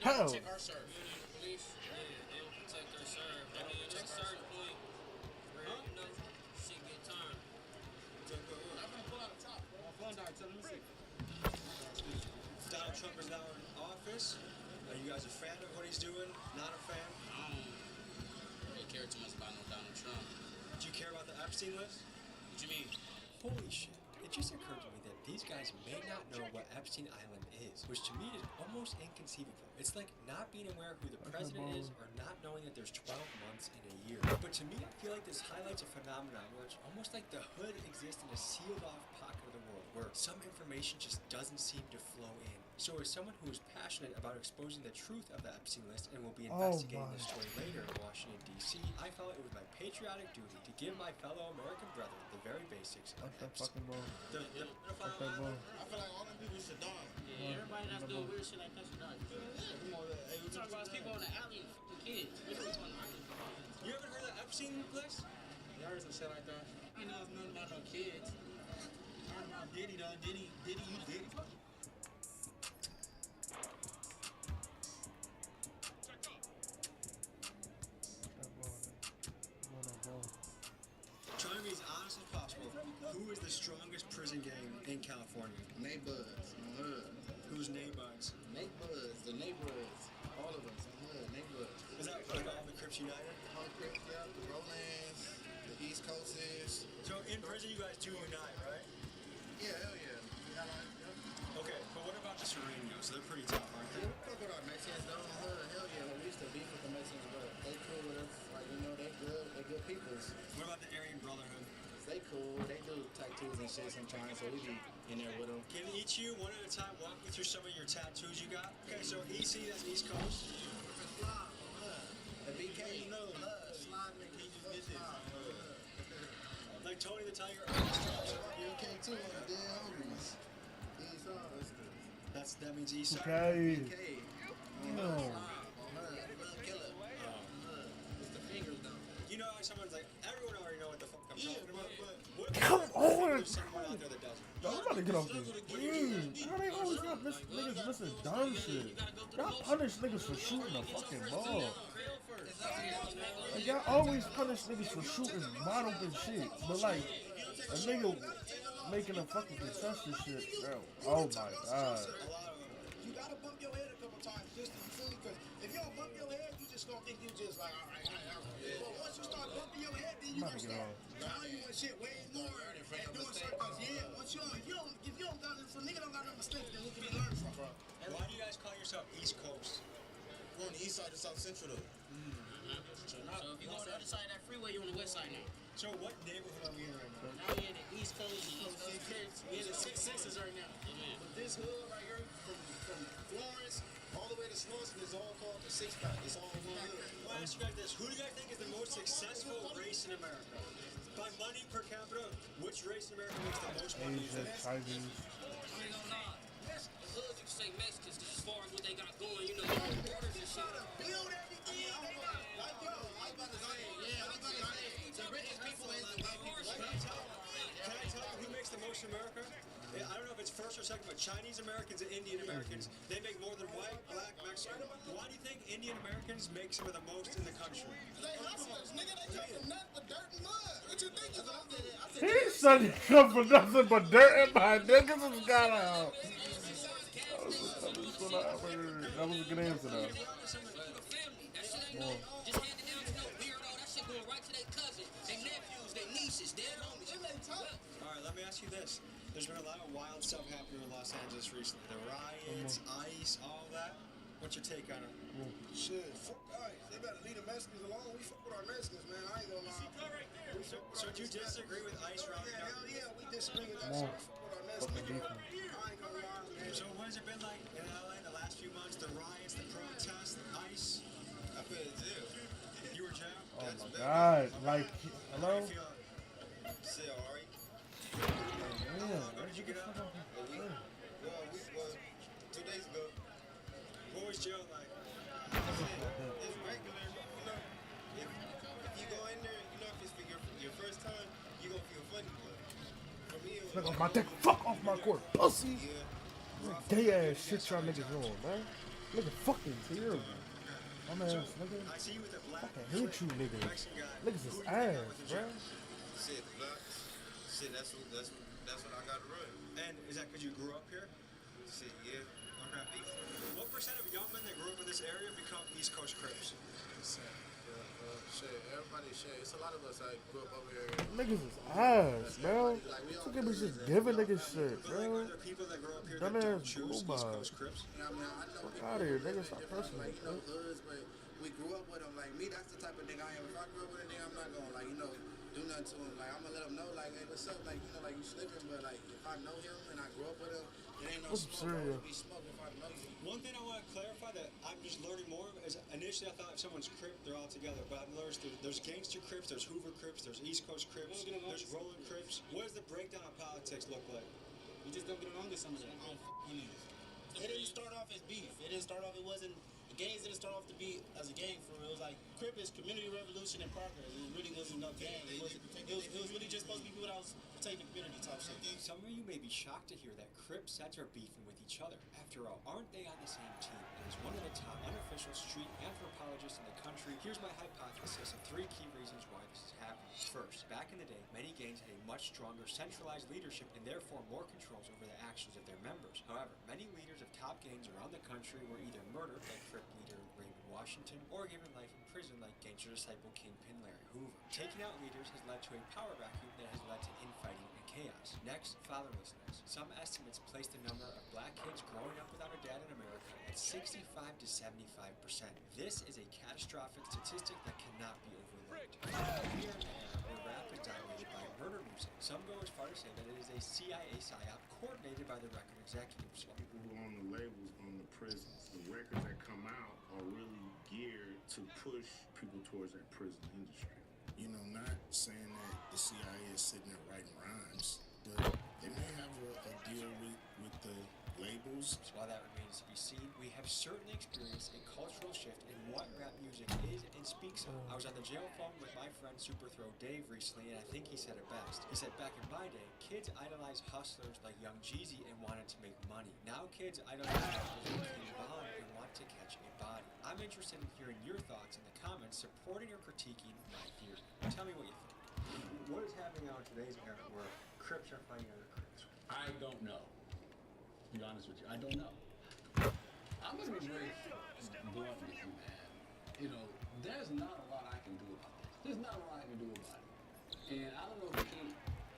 Hell. Check our serve. Please. Yeah, they don't protect their serve. I mean, at a certain point, where, you know, shit get turned. I'm gonna pull out the top. My phone died, so let me see. Donald Trump is now in office. Are you guys a fan of what he's doing? Not a fan? I don't really care too much about no Donald Trump. Do you care about the Epstein list? What you mean? Holy shit. It just occurred to me that these guys may not know what Epstein Island is, which to me is almost inconceivable. It's like not being aware of who the president is or not knowing that there's 12 months in a year. But to me, I feel like this highlights a phenomenon where it's almost like the hood exists in a sealed off pocket of the world where some information just doesn't seem to flow in. So as someone who is passionate about exposing the truth of the Epstein list and will be investigating this story later in Washington, D.C., I felt it was my patriotic duty to give my fellow American brethren the very basics of Epstein. I feel like all them people should die. Yeah, everybody that's doing weird shit like that should die. Hey, we talk about people in the alley and fucking kids. You ever heard of Epstein list? Yeah, I heard some shit like that. I know nothing about no kids. I heard about Diddy though. Diddy, you Diddy. Try to be as honest as possible. Who is the strongest prison gang in California? Neighbors, hood. Who's Neighbors? Neighbors, the neighbors. All of us, hood, neighbors. Is that like all the Crips United? All the Crips, yeah, the Rollins, the East Coasters. So in prison you guys do unite, right? Yeah, hell yeah. Okay, but what about the Serenos? They're pretty tough, aren't they? Fuck with our Mexicans, though. Hell yeah. We used to beef with the Mexicans, but they cool with us. Like, you know, they good peoples. What about the Aryan Brotherhood? They cool. They do tattoos and shit sometimes, so we be in there with them. Can each you, one at a time, walk me through some of your tattoos you got? Okay, so EC, that's East Coast. The BK, no, slide nigga, he just did this. Like Tony the Tiger. BK too, dead homies. That means East Side. Okay. No. You know how someone's like, everyone already know what the fuck I'm talking about. What Come on! There's someone out there that doesn't. Yo, I'm about to get off this. How they always got niggas missing dumb shit? Y'all punish niggas for shooting a fucking ball. Like, y'all always punish niggas for shooting bottle and shit. But like, a nigga making a fucking contested shit, bro. Oh my god. You gotta bump your head a couple times just to feel it, because if you don't bump your head, you just gonna think you just like, alright. But once you start bumping your head, then you gonna start valuing shit way more and doing certain things. Yeah, once you don't, if you don't got it, if a nigga don't got no mistakes, then who can he learn from? Why do you guys call yourself East Coast? We're on the east side of South Central though. So if you go on the other side of that freeway, you're on the west side now. So what neighborhood are we in right now? Now we in the East Coast, we in the 6-6s right now. But this hood right here, from Florence all the way to Slauson, is all called the 6-pack. It's all one hood. I'll ask you guys this. Who do you guys think is the most successful race in America? By money per capita, which race in America makes the most money? Asian, Chinese. I ain't gonna lie. The hood, you can say Mexicans, because as far as what they got going, you know, borders and shit. Build everything. The richest people ain't the white people. Can I tell you who makes the most in America? I don't know if it's first or second, but Chinese Americans and Indian Americans, they make more than white, black, Mexican. Why do you think Indian Americans make some of the most in the country? They hustlers, nigga. They come from nothing but dirt and mud. What you think about that? He said he come for nothing but dirt in my niggas is got out. That was a good answer though. Alright, let me ask you this. There's been a lot of wild stuff happening in Los Angeles recently. The riots, ICE, all that. What's your take on it? Shit, fuck ICE. They better leave the Mexicans alone. We fuck with our Mexicans, man. I ain't gonna lie. So do you disagree with ICE rounding up? Hell yeah, we disagree with that. So we fuck with our Mexicans. I ain't gonna lie, man. So what has it been like in LA the last few months? The riots, the protests, the ICE? I've been in jail. You were jail? Oh my god. Like, hello? Say, alright. When did you get out? Well, 2 days ago. What was jail like? It's regular, you know. If you go in there, you know, if it's for your first time, you gonna feel funny. But for me, it was Fuck off my dick. Fuck off my court. Pussy. yeah. Gay ass shit y'all niggas on, man. Nigga fucking terrible. I'm ass nigga. I see you with the black. Fucking hate you niggas. Mexican guy. Niggas is Who you hanging out ass, with in bro. jail? Shit, blood. Shit, that's what I got to run. And is that because you grew up here? Shit, yeah. Okay. What percent of young men that grew up in this area become East Coast Crips? Shit, everybody shit. It's a lot of us that grew up over here. Niggas is ass, bro. Some niggas just giving niggas shit, Like, bro. are there people that grow up here that Dumbass don't choose blue East ball. Coast Crips? You know what I mean? I know Fuck people outta here, that nigga. live Stop different, pressing like, me, you know, hoods, but we grew up with them. Like me, that's the type of nigga I am. If I grew up with a nigga, I'm not gonna like, you know, do nothing to him. Like I'm gonna let him know, like, hey, what's up? Like, you know, like you slipping, but like if I know him and I grew up with him, it ain't no What's smoke. cereal? Be smoke if I know you. One thing I want to clarify that I'm just learning more of is initially I thought if someone's Crip, they're all together. But I've learned there's gangster Crips, there's Hoover Crips, there's East Coast Crips, there's Rolling Crips. What does the breakdown of politics look like? You just don't get along with some of them. It didn't start off as beef. It didn't start off. It wasn't. The gangs didn't start off to be as a gang for real. It was like Crip is community revolution in progress. It really wasn't no gang. It was really just supposed to be people that was protecting the community type shit. Some of you may be shocked to hear that Crip sets are beefing with each other. After all, aren't they on the same team? And as one of the top unofficial street anthropologists in the country, here's my hypothesis of 3 key reasons why this is happening. First, back in the day, many gangs had a much stronger centralized leadership and therefore more controls over the actions of their members. However, many leaders of top gangs around the country were either murdered, like Crip leader Raymond Washington, or given life in prison, like gangster disciple Kingpin Larry Hoover. Taking out leaders has led to a power vacuum that has led to infighting and chaos. Next, fatherlessness. Some estimates place the number of black kids growing up without a dad in America at 65 to 75%. This is a catastrophic statistic that cannot be overlooked. Here in the era where rap is dominated by murder music, some go as far to say that it is a CIA psyop coordinated by the record executives. People who own the labels own the prisons. The records that come out are really geared to push people towards that prison industry. You know, not saying that the CIA is sitting there writing rhymes, but they may have a deal with the labels. While that remains to be seen, we have certainly experienced a cultural shift in what rap music is and speaks of. I was on the jail phone with my friend Super Throw Dave recently, and I think he said it best. He said, back in my day, kids idolized hustlers like Young Jeezy and wanted to make money. Now kids idolize rappers like King Von and want to catch a body. I'm interested in hearing your thoughts in the comments, supporting or critiquing my theory. Tell me what you think. What is happening now in today's era where Crips are fighting other Crips? I don't know. To be honest with you, I don't know. I'm gonna be very blunt with you, man. You know, there's not a lot I can do about this. There's not a lot I can do about it. And I don't know if you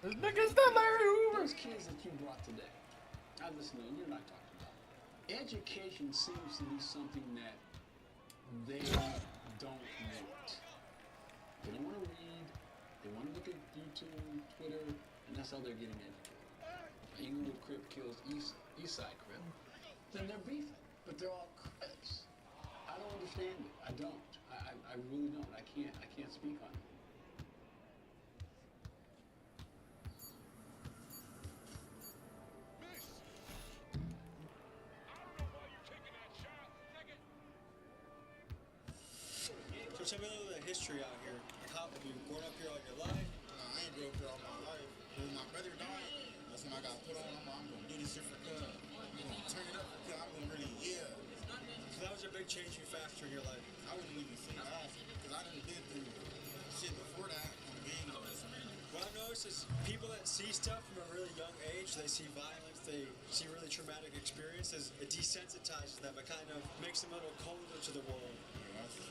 This nigga's still Larry Hoover. those kids that you brought today, I listen to, you're not talking about. Education seems to be something that they don't want. They don't want to read. They want to look at YouTube, Twitter, and that's how they're getting educated. Englewood Crip kills East Side Crip, then they're beefing. But they're all Crips. I don't understand it. I don't. I really don't. I can't speak on it. So tell me a little bit of history out here. How have you grown up here all your life? Nah, I ain't grew up here all my life. When my brother died, that's when I got put on. I'm gonna do this shit for good. I'm gonna turn it up for good. I'm gonna really, So that was a big changing factor in your life. I wouldn't even say that because I done been through shit before that on games or something. What I've noticed is people that see stuff from a really young age, they see violence, they see really traumatic experiences, it desensitizes them, it kind of makes them a little colder to the world. Yeah, that's true.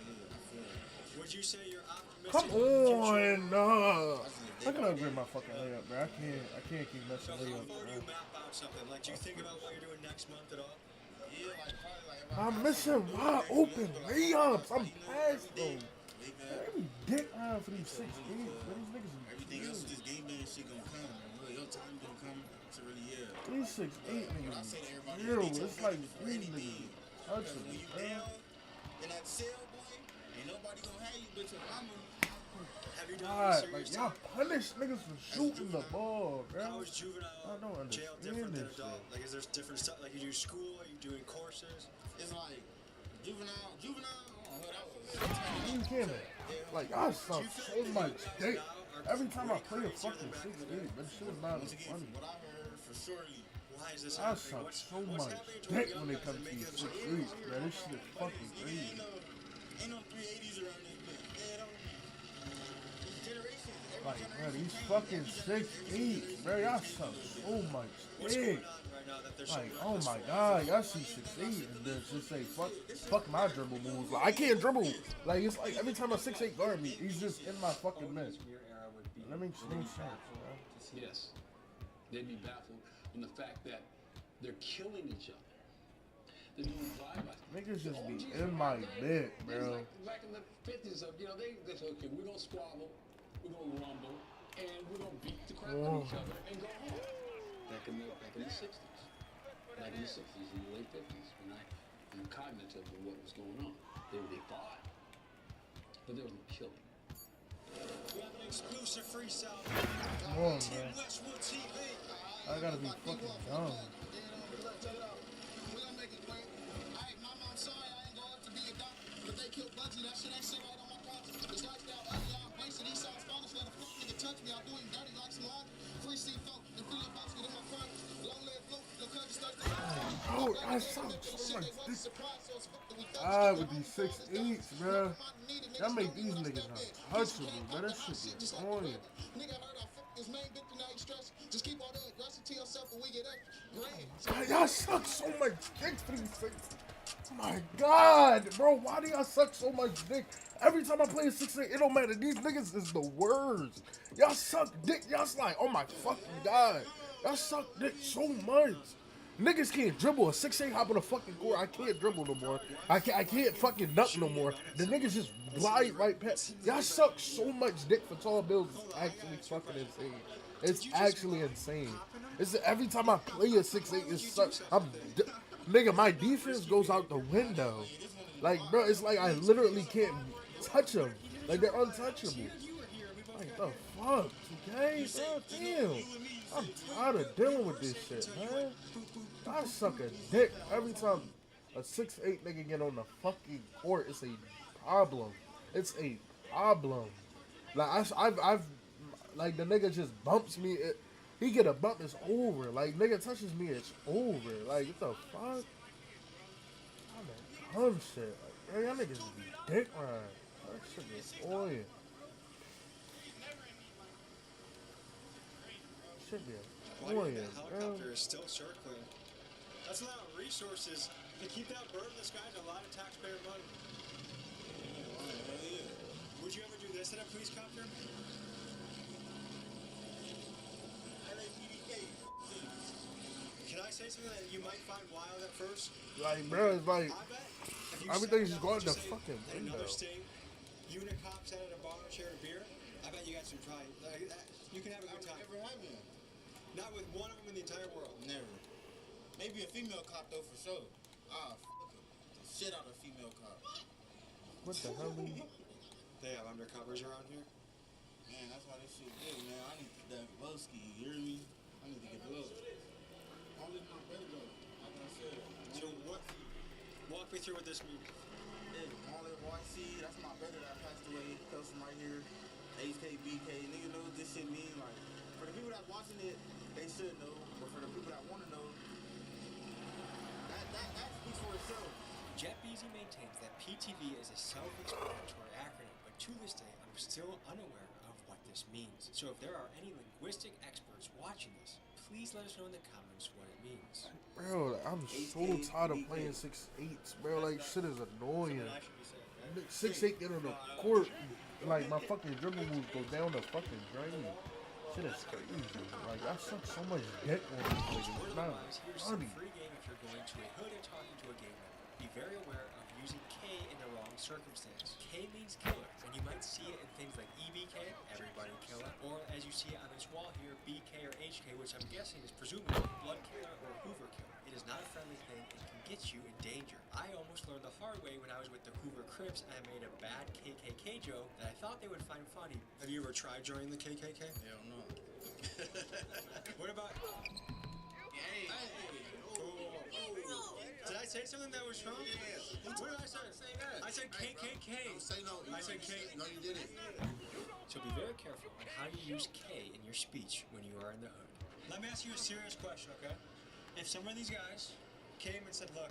Yeah, I feel it. Would you say you're optimistic? Come for the future? on, nah. I can upgrade my fucking layup, bro. I can't keep So messing how layup, far do bro. you map out something? Like, do you think about what you're doing next month at all? Yeah, like probably like if I'm missing wide open layups. I'm past them. Every dick round for these 6 games, bro. These niggas is everything else is just game bang shit gonna come. Really, your time gonna come to really These 6'8" What I niggas say to everybody, is real. they It's take like credit for these anything. niggas touching When me, you bro. down in that cell, boy, ain't nobody gonna have you but your mama. Have you done God, any like serious y'all time? punish niggas for shooting the ball, How bro. is juvenile I don't jail understand different than this adult? shit. Like, is there different stuff? Like, you do school? Are you doing courses? It's like juvenile. I don't know what that was. You can't. Like y'all suck so much dick. Every time I play a fucking 6'8", that shit is not Once again, funny. from what I heard, for surely, Why is this I happening? suck What's so much happening to dick our when young it guys comes that to make these them so 6'8", weak? man. This shit is fucking crazy. Ain't no 380s around this bitch. Yeah, don't. Generation. Like, bro, these fucking 6'8", bro, y'all suck so much What's going dick. on right now that they're so Like, oh reckless my for? god, y'all see 6'8" and then just say fuck my dribble moves. Like, I can't dribble. Like, it's like every time a 6'8" guard me, he's just in my fucking mess. Let me change sense, bro. Yes. They'd be baffled from the fact that they're killing each other. They're doing drive-bys. Niggas just be in my bed, bro. Like back in the 50s, you know, they say, okay, we're going to squabble, we're going to rumble, and we're going to beat the crap out of each other and go home. Back in the 60s. Back in the 60s, in the late 50s, when I'm cognitive of what was going on. They fought, but there was no killing. We have an exclusive free cell. Come on, man. I gotta be fucking dumb. Oh, I suck so much dick. With these 6'8", bro. Y'all make these niggas untouchable, bro. That shit be annoying. Y'all suck so much dick for these things. My God, bro, why do y'all suck so much dick? Every time I play a 6'8", it don't matter. These niggas is the worst. Y'all suck dick. Y'all like, oh my fucking God. Y'all suck dick so much. Niggas can't dribble. A 6'8" hop on the fucking court. I can't dribble no more. I can't fucking dunk no more. The niggas just glide right past. Y'all suck so much dick for tall builds. It's actually fucking insane. It's actually insane. It's every time I play a 6'8", it's such. Nigga, my defense goes out the window. Like, bro, it's like I literally can't touch them. Like, they're untouchable. Like, the fuck, okay, bro, damn. I'm tired of dealing with this shit, man. I suck a dick every time a 6'8" nigga get on the fucking court. It's a problem. It's a problem. Like, I've like, the nigga just bumps me. He get a bump, it's over. Like, nigga touches me, it's over. Like, what the fuck? I'm dumb shit. Like, bro, y'all niggas be dick riding. That shit is annoying. Shit be annoying, That bro. helicopter is still circling. That's a lot of resources. To keep that bird in the sky is a lot of taxpayer money. Would you ever do this in a police copter? Can I say something that you might find wild at first? Like, bro, it's like, I bet if you everything's sat just going down to and fucking say, window. Another sting, you and a cop sat at a bar and shared a beer, I bet you guys would try. Like, you can have a good time. Never happened. Not with one of them in the entire world. Never. Maybe a female cop though for sure. Ah, fuck it. The shit out of a female cop. What the hell? They have undercovers around here. Man, that's why this shit good, man. I need that Bosky, you hear me? I need to get blood. Only my brother though, like I said. So what? Walk me through what this means. Yeah, Marlon YC, that's my brother that passed away. Cousin right here. HKBK, nigga know what this shit mean. Like, for the people that's watching it, they should know. But for the people that want to know, that speaks for itself. JetBeezy maintains that PTV is a self-explanatory acronym, but to this day, I'm still unaware of what this means. So if there are any linguistic experts watching this, please let us know in the comments what it means. Bro, I'm so tired of playing 6'8s, bro. Like, shit is annoying. 6'8" get on the court, like, my fucking dribble moves go down the fucking drain. Shit is crazy. Like, I suck so much dick on this nigga. It's not Here's some funny. free game if you're going to a hood and talking to a game member. Be very aware of using K in the wrong circumstance. K means killer, and you might see it in things like EBK, everybody killer, or as you see on this wall here, BK or HK, which I'm guessing is presumably blood killer or Hoover killer. It is not a friendly thing and can get you in danger. I almost learned the hard way when I was with the Hoover Crips and I made a bad KKK joke that I thought they would find funny. Have you ever tried joining the KKK? Hell no. What about... Hey. Did I say something that was wrong? What did I say? I said KKK. Say no. I said K. No, you didn't. So be very careful on how you use K in your speech when you are in the hood. Let me ask you a serious question, okay? if some of these guys came and said, look,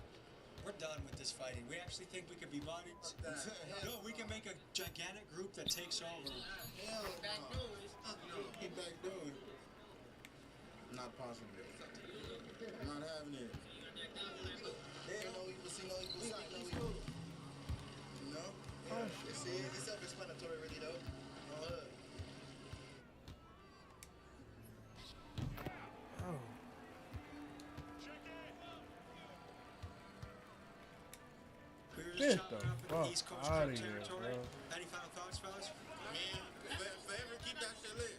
we're done with this fighting. We actually think we could be buddies. No, we can make a gigantic group that takes over. Hell no. He backdoored. Not possible. Not having it. They ain't no equal, see no equal, sight, no equal. You know? Yeah. It's self-explanatory, really, though. Oh. We were Get just the chopping up in fuck the East Coast outta Club here, territory. bro. Any final thoughts, fellas? Man, forever keep that shit lit.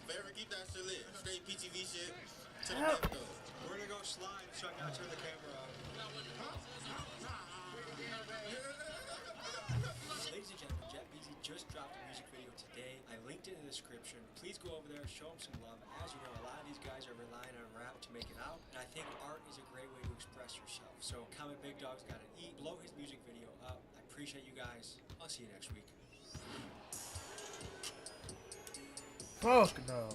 Forever keep that shit lit. Straight PTV shit to the next though. We're gonna go slide so I can turn the camera off. Ladies and gentlemen, JetBeezy just dropped a music video today. I linked it in the description. Please go over there, show him some love. As you know, a lot of these guys are relying on rap to make it out, and I think art is a great way to express yourself. So comment Big Dog's Gotta Eat, blow his music video up. I appreciate you guys. I'll see you next week. Fuck no.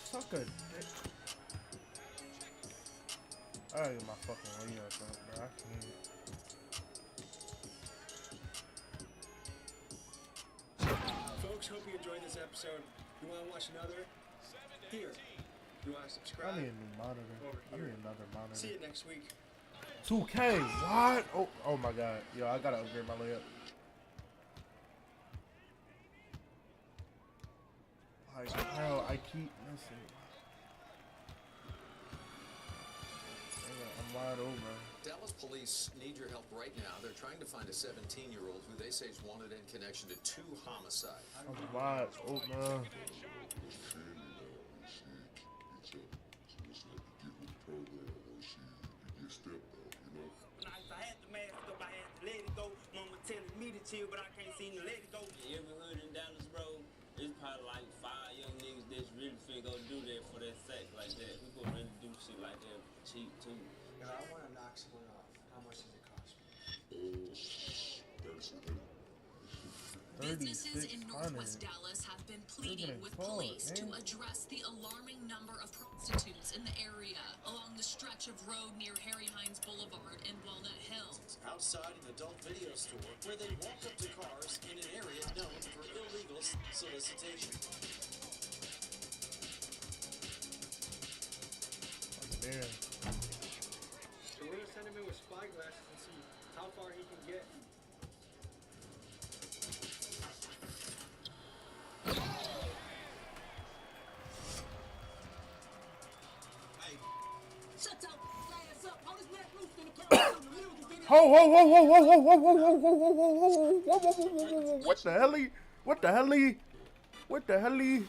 Suck a dick. I gotta get my fucking way up, bro. I can't. Folks, hope you enjoyed this episode. You want to watch another? Here. You want to subscribe? I need a new monitor. Over I here. need another monitor. See you next week. 2K, what? Oh my god. Yo, I gotta upgrade my layup. Like, hell, I keep missing. I'm wide open. Dallas police need your help right now. They're trying to find a 17-year-old who they say is wanted in connection to 2 homicides. I'm wide open. If I had the mask up, I had to let it go. Mama telling me to chill, but I can't seem to let it go. Every hood in Dallas, bro, it's probably like 5 young niggas that's really finna go do that for that sex like that. We gonna really do shit like that cheap too. If I want to knock someone off, how much does it cost me? Businesses in Northwest Dallas have been pleading with police to address the alarming number of prostitutes in the area along the stretch of road near Harry Hines Boulevard and Walnut Hills. Outside an adult video store where they walk up to cars in an area known for illegal solicitation. Man. So we're gonna send him in with spy glasses and see how far he can get. Ho ho ho ho ho ho ho ho ho ho ho ho ho ho. What the helly? What the helly? What the helly?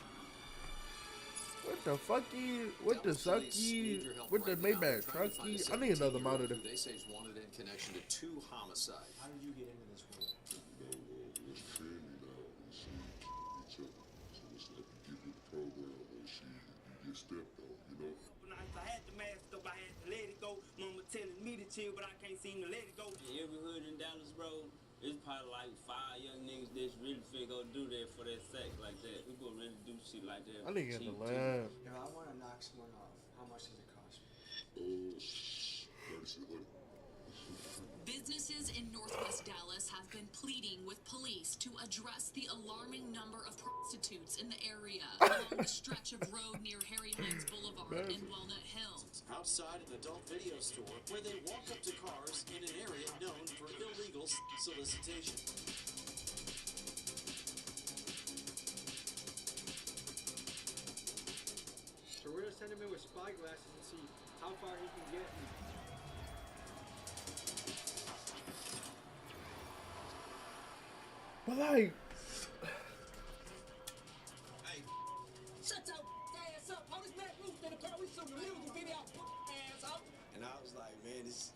What the fucky? What the sucky? What the Maybach trucky? I need another monitor. They say is wanted in connection to 2 homicides. How did you get into this world? If I had the mask up, I had to let it go. Mama telling me to chill, but I can't seem to let it go. Every hood in Dallas, bro, it's probably like 5 young niggas that's really finna go do that for that sex like that. We gonna really do shit like that. I need to get cheap the too. lab. If I want to knock someone off, how much does it cost me? Businesses in Northwest Dallas have been pleading with police to address the alarming number of prostitutes in the area along the stretch of road near Harry Hines Boulevard and Walnut Hills. Outside an adult video store where they walk up to cars in an area known for illegal solicitation. So we're gonna send him in with spy glasses and see how far he can get. But like, Hey, shut your ass up. All this black roof in the car. We shooting a music video. Ass up. And I was like, man, this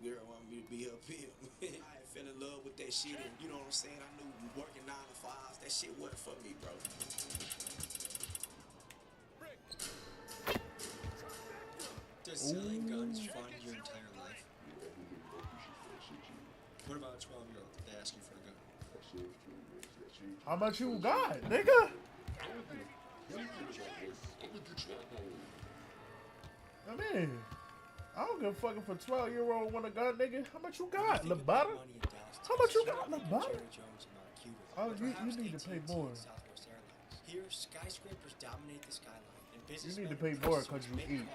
girl want me to be her pimp. I fell in love with that shit, and you know what I'm saying? I knew working 9 to 5s, that shit wasn't for me, bro. Does selling guns fund your entire life? What about a 12-year-old if they ask you for a gun? How much you got, nigga? I mean, I don't give a fuck if a 12-year-old want a gun, nigga. How much you got, Labata? How much you got, Labata? Oh, you need to pay more. Here, skyscrapers dominate the skyline, and You need to pay more because you eat.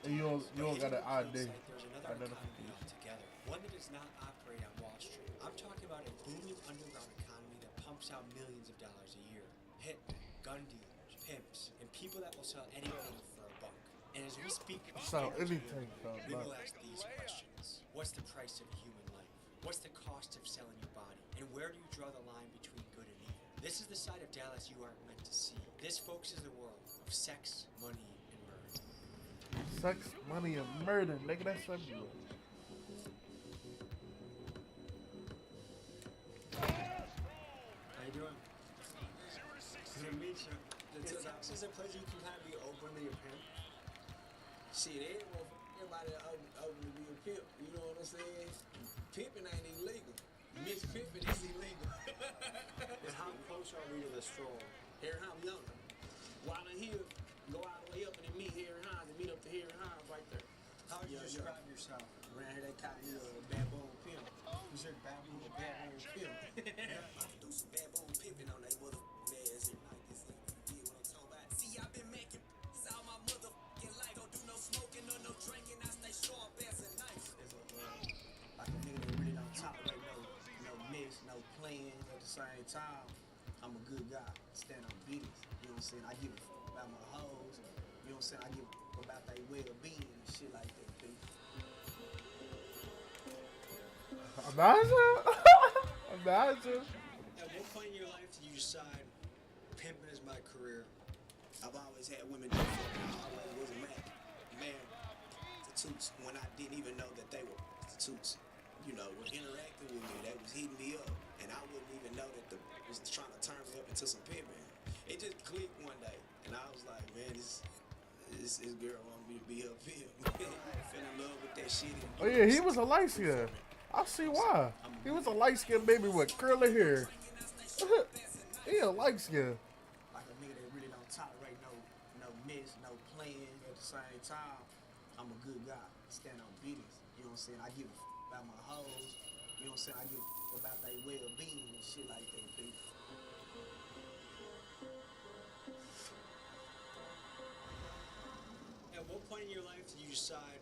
And you don't got an ID. There's another economy altogether, one that does not operate on Wall Street. I'm talking about a booming underground economy that pumps out millions of dollars a year. Hitmen, gun dealers, pimps, and people that will sell anything for a buck. And as we speak Sell anything for a we buck. will ask these questions. What's the price of a human life? What's the cost of selling your body? And where do you draw the line between good and evil? This is the side of Dallas you aren't meant to see. This, folks, is the world of sex, money, and murder. Sex, money, and murder, nigga. That's everywhere. How you doing? Good to meet you. Sex is a place you can kind of be openly a pimp. Shit, everybody open to be a pimp. You know what I'm saying? Pimping ain't illegal. Mispimping is illegal. And how close are we to the stroll? Harry Hines younger. While in here, go all the way up and then meet Harry Hines and meet up to Harry Hines right there. How would you describe yourself? Around here, they call me a baboon pimp. You said baboon A baboon pimp. I can do some baboon pimping on that motherfucking ass every night. This ain't you get what I'm talking about. See, I've been making all my motherfucking life. Don't do no smoking or no drinking. I stay sharp as a knife. Like a nigga that really don't tolerate no mess, no playing at the same time. I'm a good guy. Stand on business. You know what I'm saying? I give a fuck about my hoes. You know what I'm saying? I give a fuck about their well-being and shit like that, dude. Imagine. Imagine. At what point in your life did you decide pimping is my career? I've always had women do for me. I always was a man prostitutes when I didn't even know that they were prostitutes. You know, were interacting with me. They was hitting me up, and I wouldn't even know that the was trying to turn me up into some pimping. It just clicked one day, and I was like, man, this girl want me to be her pimp. I fell in love with that shit. Oh yeah, he was a light skin. I see why. He was a light skinned baby with curly hair. He a light skin. Like a nigga that really don't tolerate no mess, no playing at the same time. I'm a good guy. Stand on business. You know what I'm saying? I give a fuck about my hoes. You know what I'm saying? I give a fuck about their well-being and shit like that, dude. At what point in your life did you decide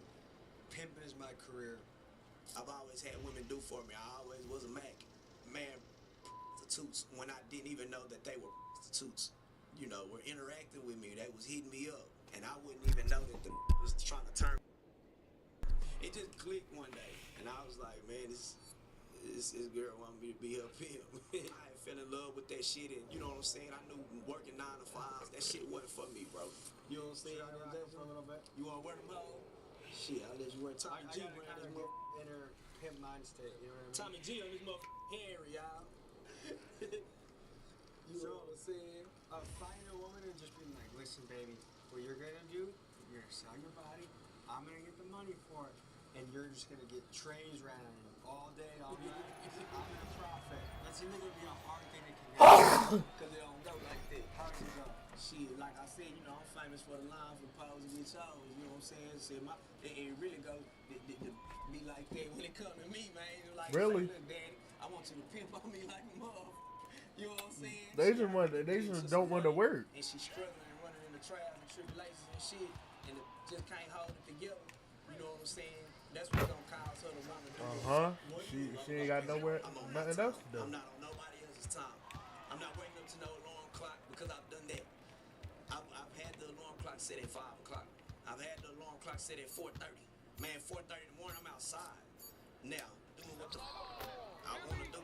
pimping is my career? I've always had women do for me. I always was a man prostitutes when I didn't even know that they were prostitutes. You know, were interacting with me. They was hitting me up, and I wouldn't even know that the was trying to turn. It just clicked one day, and I was like, man, this girl want me to be her pimp. I fell in love with that shit, and you know what I'm saying? I knew working 9 to 5s, that shit wasn't for me, bro. You know what I'm saying? You want to wear them all? Shit, I'll let you wear Tommy G around this motherfucker. Inner pimp mind state, you know what I mean? Tommy G on this motherfucking Harry, y'all. You know what I'm saying? Finding a woman and just being like, listen, baby, what you're gonna do, you're gonna sell your body, I'm gonna get the money for it, and you're just gonna get trains running all day, all night. I'm gonna profit. That's either gonna be a hard thing to convince Because they don't go like that. How does it go? Shit, like I said, you know, I'm famous for the line for pose and get chose. You know what I'm saying? So it really go to be like that when it come to me, man. Like, Really? Look, Daddy, I want you to pimp on me like a mother. You know what I'm saying? They just don't want to work. And she's struggling and running into trials and tribulations and shit, and just can't hold it together. You know what I'm saying? That's what's gonna cause her to run the door. She ain't got nowhere, nothing else to do. I'm not on nobody else's time. I'm not waking up to no alarm clock because I've done that. I've had the alarm clock set at 5 o'clock. I've had the alarm clock set at 4:30. Man, 4:30 in the morning, I'm outside. Now, doing what the I want to do.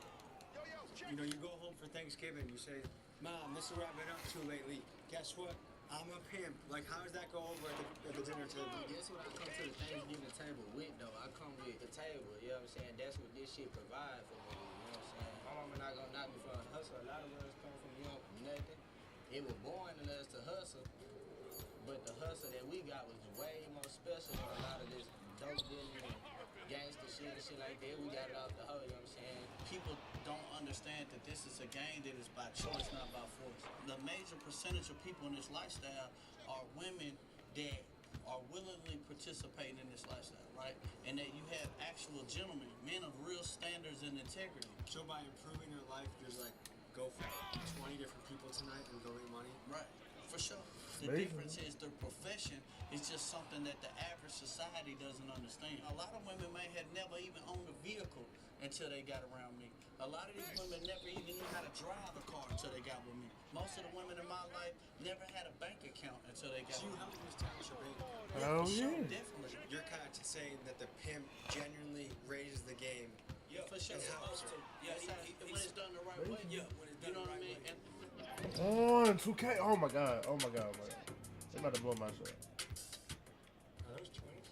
You know, you go home for Thanksgiving, you say, Mom, this will wrap it up too lately. Guess what? I'm a pimp. Like, how does that go over at the dinner table? Guess what I come to the Thanksgiving table with, though? I come with the table, you know what I'm saying? That's what this shit provides for me, you know what I'm saying? My mama not gonna knock me for a hustle. A lot of us come from, you know, nothing. It was born in us to hustle, but the hustle that we got was way more special than a lot of this dope dealing and gangster shit and shit like that. We got it off the hoe, you know what I'm saying? people don't understand that this is a game that is by choice, not by force. The major percentage of people in this lifestyle are women that are willingly participating in this lifestyle, right? And that you have actual gentlemen, men of real standards and integrity. So by improving your life, there's like, go for 20 different people tonight and go make money? Right, for sure. The difference is their profession is just something that the average society doesn't understand. A lot of women may have never even owned a vehicle until they got around me. A lot of these women never even knew how to drive a car until they got with me. Most of the women in my life never had a bank account until they got with me. So you helped me establish your bank account? Oh, Sure, yeah. definitely. You're kind of saying that the pimp genuinely raises the game. Yeah, for sure. And helps her. Yeah, when it's done the right way. Yeah, when it's done the right way. On 2K. Oh my god. Oh my god. Oh my god. They about to blow my shit. Are those twins?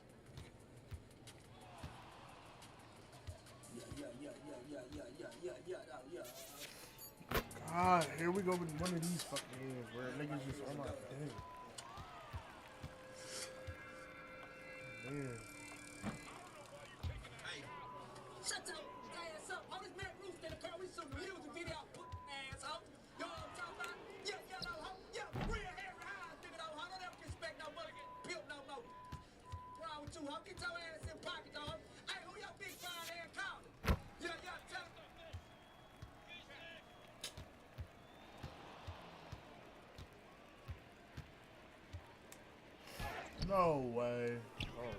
God, here we go with one of these fucking games where niggas just on my dick. Man. Shut your ass up. All this man Rooster in the car. We some music video. Ass up. You know what I'm talking about? Yeah, no, ho. Yeah, real Harry Hines, nigga, no, ho. Don't ever respect no mother get pimp no more. What's wrong with you, ho? Get your ass in pocket, dog. Hey, who your big fine ass calling? Yeah, tell him. No way. Oh.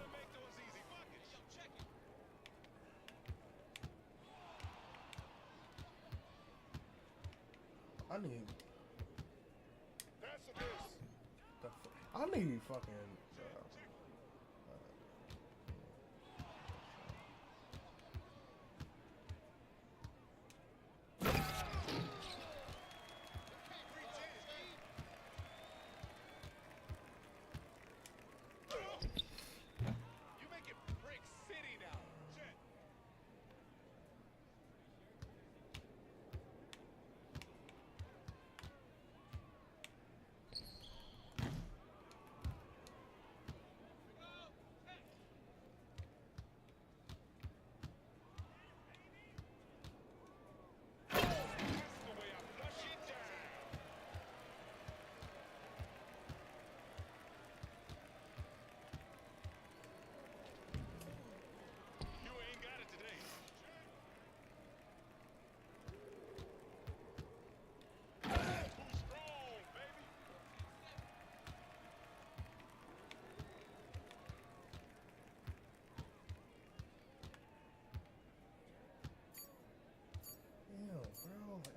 I need fucking.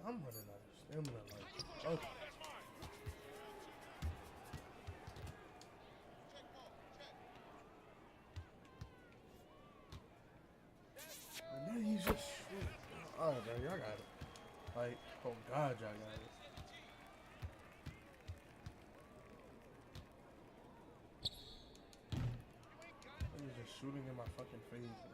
I'm running out of stamina. Like, okay. And then he's just shoot. Oh, y'all got it. Like, oh God, y'all got it. He's just shooting in my fucking face, man.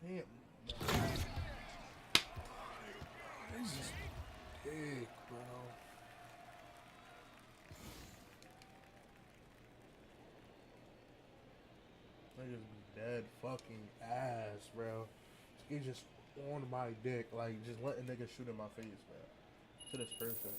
Damn. This is big, bro. Niggas be dead fucking ass, bro. He's just on my dick, like just letting niggas shoot in my face, man. To this person.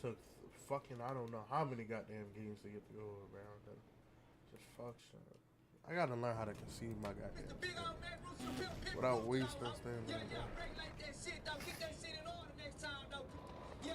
took fucking I don't know how many goddamn games to get to go around. Just fuck shit. I gotta learn how to conceive my goddamn shit without wasting stamina. Yeah, regulate that shit, though. Get that shit in order next time, though. Yeah.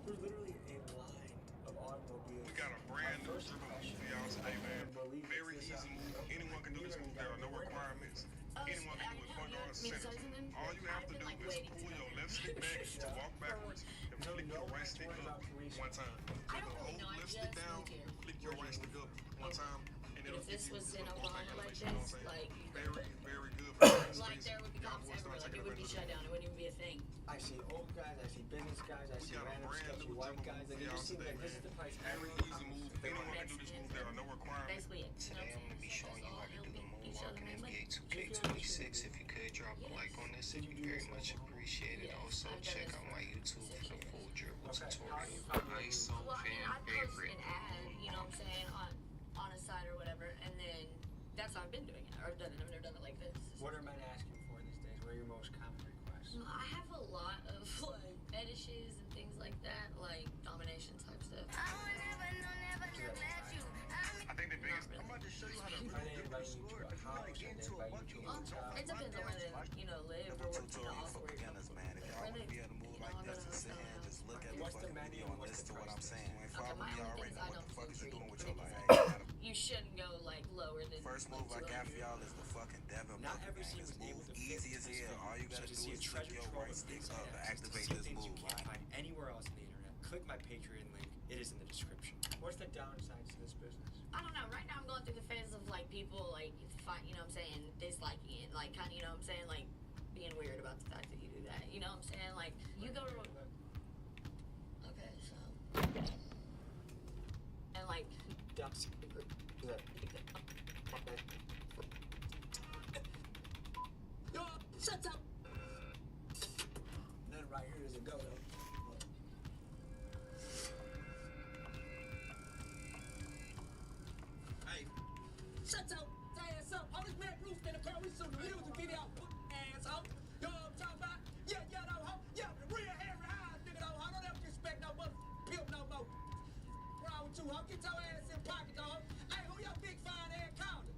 There's literally a line of automobiles. We got a brand new dribble move for y'all today, man. Very easy move. Anyone can do this move. There are no requirements. Anyone can do it. Front yard, center. All you have to do is pull your left stick back to walk backwards and flick your right stick up one time. So hold left stick down, flick your right stick up one time, and it'll If this was in Oklahoma like you know what I'm this, saying? like, Very good for like there would be cops everywhere, like it would be shut down, it wouldn't even be a thing. I see old guys, I see business guys, I see random sketchy white guys. Like, it just seems like this is the place Very everyone easy comes. move. Anyone can do this move. There are no requirements. Basically, you know what I'm Today I'm going to be showing you how to do the moonwalk in NBA2K26. If you could drop a like on this, it'd be very much appreciated. Also, check out my YouTube for the full dribble tutorial. ISO Well, I mean, I fan post favorite. an ad, you know what I'm saying, on a site or whatever, and then that's how I've been doing it. Or I've done it. I've never done it like this. What are men asking for these days? What are your most common requests? I have a lot of like fetishes and things like that, like domination type stuff. I think the biggest. I'm about to show you how to Are they inviting you to a house? Are they inviting you to a hotel? It depends on where they, live or what, Tutorial also for where you're beginners, man. If y'all Where want to they- be able to move you know, like I go this to and sit hotel here and just look at the What's the fucking menu video and and what's listen the to what I'm price saying. You ain't Okay, following my me only already. thing is Know I what the don't fuck is you do doing with Greek. your life? You shouldn't go like lower than First move I got for y'all is the fucking Devin Not Booker, every man. scene This was able move to fit easy into as this hell. video. All you So gotta to do see a is flick treasure your trove right of stick inside up to access to activate see this things you move. can't find anywhere else on the internet. Click my Patreon link. It is in the description. What's the downsides to this business? I don't know. Right now, I'm going through the phase of like people like you know what I'm saying, disliking it, like kind of, you know what I'm saying, like being weird about the fact that you do that. You know what I'm saying? Like you go to okay, so and like Yo, shut up. Nothing right here doesn't go though. Hey, shut your ass up. All this man Bruce in the car, we shooting a music video. Asshole. You know what I'm talking about? Yeah, no, ho. Yeah, the real Harry Hines, nigga, no, ho. Don't ever disrespect no mother pimp no more. Wrong with you, ho? Get your ass in pocket, dog. Hey, who your big fine ass calling?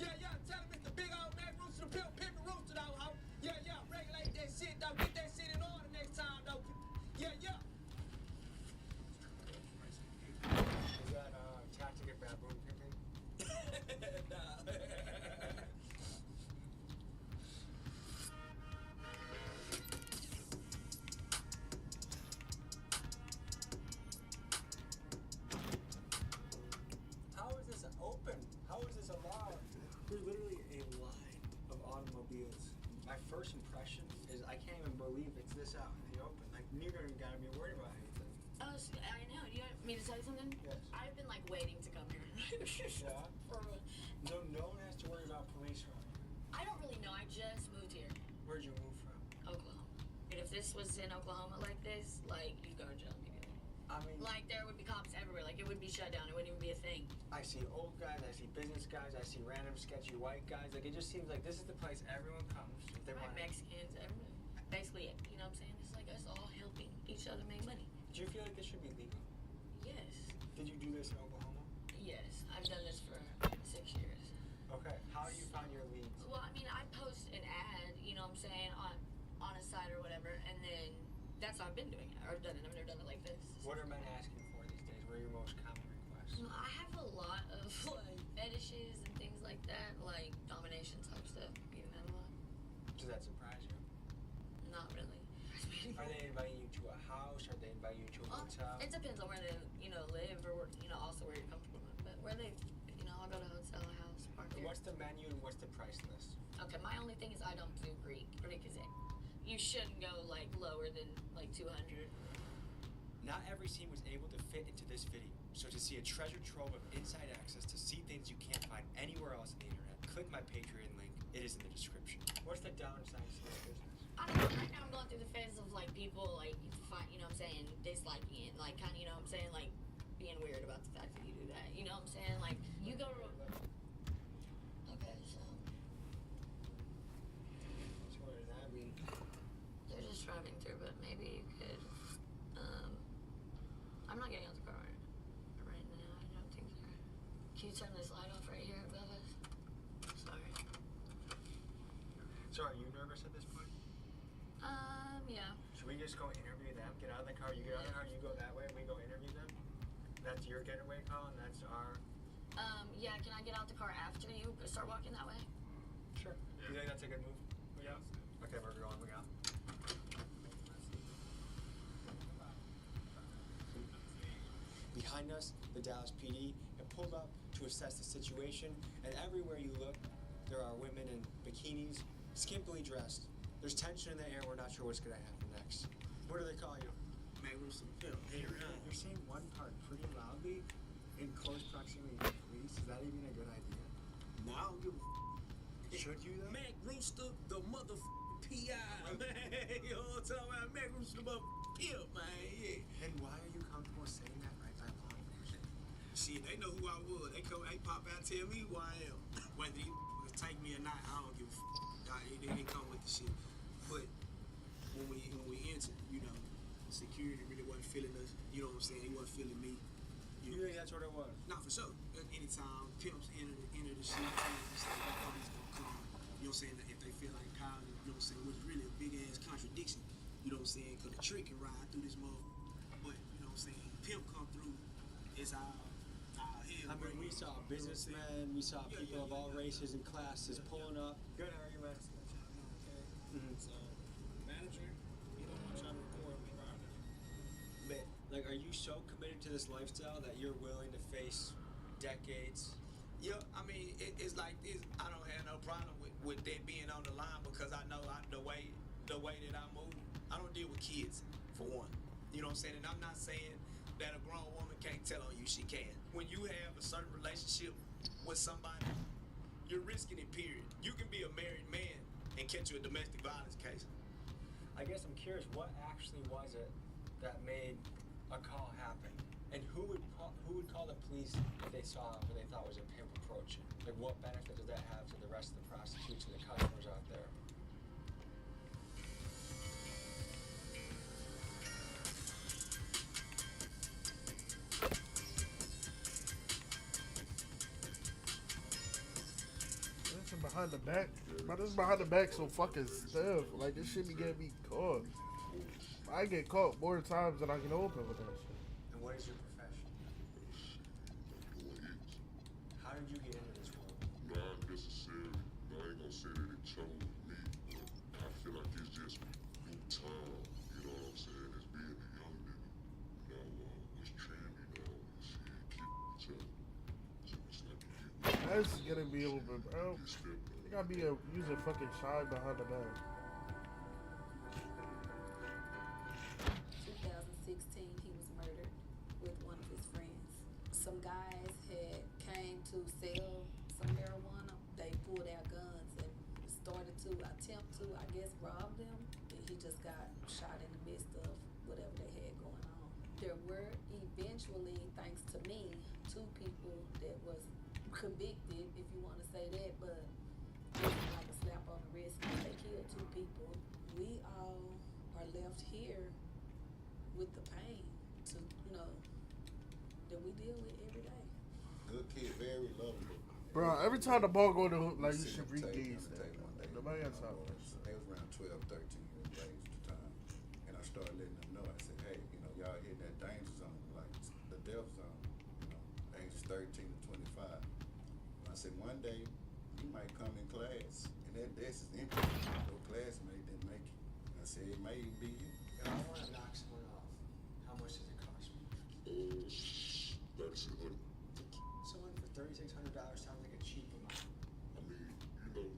Yeah, tell him it's the big old man Rooster, the pimp, pimpin' Rooster, though, ho. Yeah, regulate that shit, though. Get that shit in order next time, though. Yeah. Is that tactic at bad boom pimping? How is this open? How is this allowed? There's literally a line of automobiles. My first impression is I can't even believe it's this out in the open. Like, neither of you gotta be worried about anything. oh, I know. Do you want me to tell you something? Yes. I've been like waiting to come here. Yeah? For No one has to worry about police around here. I don't really know. I just moved here, Where'd you move from? Oklahoma. And if this was in Oklahoma like this, like you go to jail immediately. I mean, Like there would be cops everywhere. Like it would be shut down. It wouldn't even be a thing. I see old guys, I see business guys, I see random sketchy white guys. Like, it just seems like this is the place everyone comes if they Right, want. Mexicans, everywhere. Basically, you know what I'm saying? It's like us all helping each other make money. Do you feel like this should be legal? Yes. Did you do this in Oklahoma? Yes. I've done this for 6 years. Okay. How do you find your leads? Well, I mean, I post an ad, you know what I'm saying, on a site or whatever, and then that's how I've been doing it. Or I've done it. I've never done it like this. What are men asking for these days? What are your most common requests? I have a lot of like fetishes and things like that, like domination type stuff. You know a lot? Does that surprise you? Not really. Are they inviting you to a house? Are they inviting you to a hotel? It depends on where they, live or where, also where you're comfortable with. But where they, I'll go to a hotel, a house, park there. What's the menu and what's the price list? Okay, my only thing is I don't do Greek. Greek is it. You shouldn't go like lower than like 200. Not every scene was able to fit into this video. So to see a treasure trove of inside access to see things you can't find anywhere else on the internet, click my Patreon link. it is in the description. What's the downside to this business? I don't know. Right now I'm going through the phase of like people like you know what I'm saying, disliking it, like kind of, you know what I'm saying, like being weird about the fact that you do that. You know what I'm saying? Like you go to. Okay, so. So what does that mean? They're just driving through, but maybe you could. I'm not getting out the car right now. I don't think they're. Can you turn this light off right here above us? Sorry. So are you nervous at this point? Yeah. Should we just go interview them? Get out of the car. You get out of the car. You go that way. We go interview them. That's your getaway call, and that's our. Yeah. Can I get out the car after you start walking that way? Sure. You think that's a good move? We out. Okay, we're going. We out. Behind us, the Dallas PD have pulled up to assess the situation, and everywhere you look, there are women in bikinis, skimpily dressed. There's tension in the air. We're not sure what's going to happen next. What do they call you? You're saying one part pretty loudly in close proximity to police. Is that even a good idea? No, I don't give a Should you though? Mac Rooster, the motherfucking PI, man. You know what I'm talking about? Mac Rooster, the motherfucking pimp, man. Yeah. And why are you comfortable saying that right by law enforcement? Shit, they know who I was. They pop out, tell me who I am. Whether you take me or not, I don't give a f. They didn't come with the shit. But when we entered, you know, security really wasn't feeling us. You know what I'm saying? He wasn't feeling me. You think that's what it was? Not for sure. Anytime pimps enter the shit, it's like the police gonna come. You know what I'm saying? If they feel like piling, you know what I'm saying? Which is really a big ass contradiction. You know what I'm saying? Cause the trick can ride through this mother. But you know what I'm saying? Pimp come through. It's our hell. I mean, we saw businessmen, we saw people of all races and classes pulling up. Good, how are you, man? So, manager, you know, I'm trying to record me right now. Man, like, are you so committed to this lifestyle that you're willing to face decades? Yeah, I mean, it's like this. I don't have no problem with that being on the line because I know the way that I move. I don't deal with kids, for one. You know what I'm saying? And I'm not saying that a grown woman can't tell on you. She can. When you have a certain relationship with somebody, you're risking it, period. You can be a married man and catch you a domestic violence case. I guess I'm curious, what actually was it that made a call happen? And who would call the police if they saw what they thought was a pimp approaching? Like, what benefit does that have to the rest of the prostitutes and the customers out there? Behind the back, but this behind the back so fucking stiff. Like this shit be getting me caught. I get caught more times than I can open with that shit. And what is your profession? How did you get into this world? Not necessarily. I ain't gonna say that it chose me, but I feel like it's just new time. You know what I'm saying? It's being a young nigga. You know, it's trendy now. Shit, keep each other. So it's like That's gonna be over, bro. You gotta be using fucking shy behind the back. 2016, he was murdered with one of his friends. Some guys had came to sell some marijuana. They pulled out guns and started to attempt to, I guess, rob them. And he just got shot in the midst of whatever they had going on. There were eventually, thanks to me, 2 people that was convicted, if you want to say that, but it was like a slap on the wrist because they killed 2 people. We all are left here with the pain to, you know, that we deal with every day. Good kid, very lovable. Bro, every time the ball go to hoop, like you should re-gaze that. Nobody else out there. They was around 12, 13 years of age at the time. And I started letting them know. I said, hey, you know, y'all hitting that danger zone, like the death zone, you know, ages 13 to 25. I said, one day, you might come in class, and that desk is empty. Your classmate didn't make it. I said, it may even be you. If I want to knock someone off, how much does it cost me? $3,600. Someone for $3,600 sounds like a cheap amount. I mean, you know,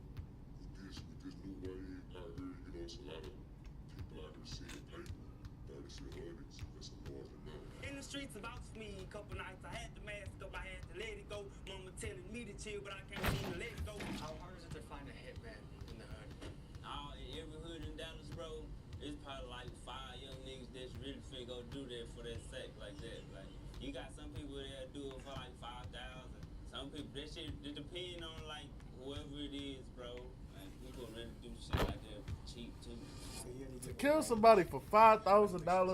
with this new wave out here, you know, it's a lot of people out there seeing paper, 3600s. That's a large amount. In the streets about me. A couple nights I had to mask up, I had to let it go. Mama telling me to chill, but I can't seem to let it go. How hard is it to find a hitman in the hood? In every hood in Dallas, bro, it's probably like 5 young niggas that's really finna go do that for that sack like that. Like, you got some people that do it for like 5,000. Some people, that shit, it depend on like whoever it is, bro. Like, people really do shit like that cheap too. To kill somebody for $5,000. You know,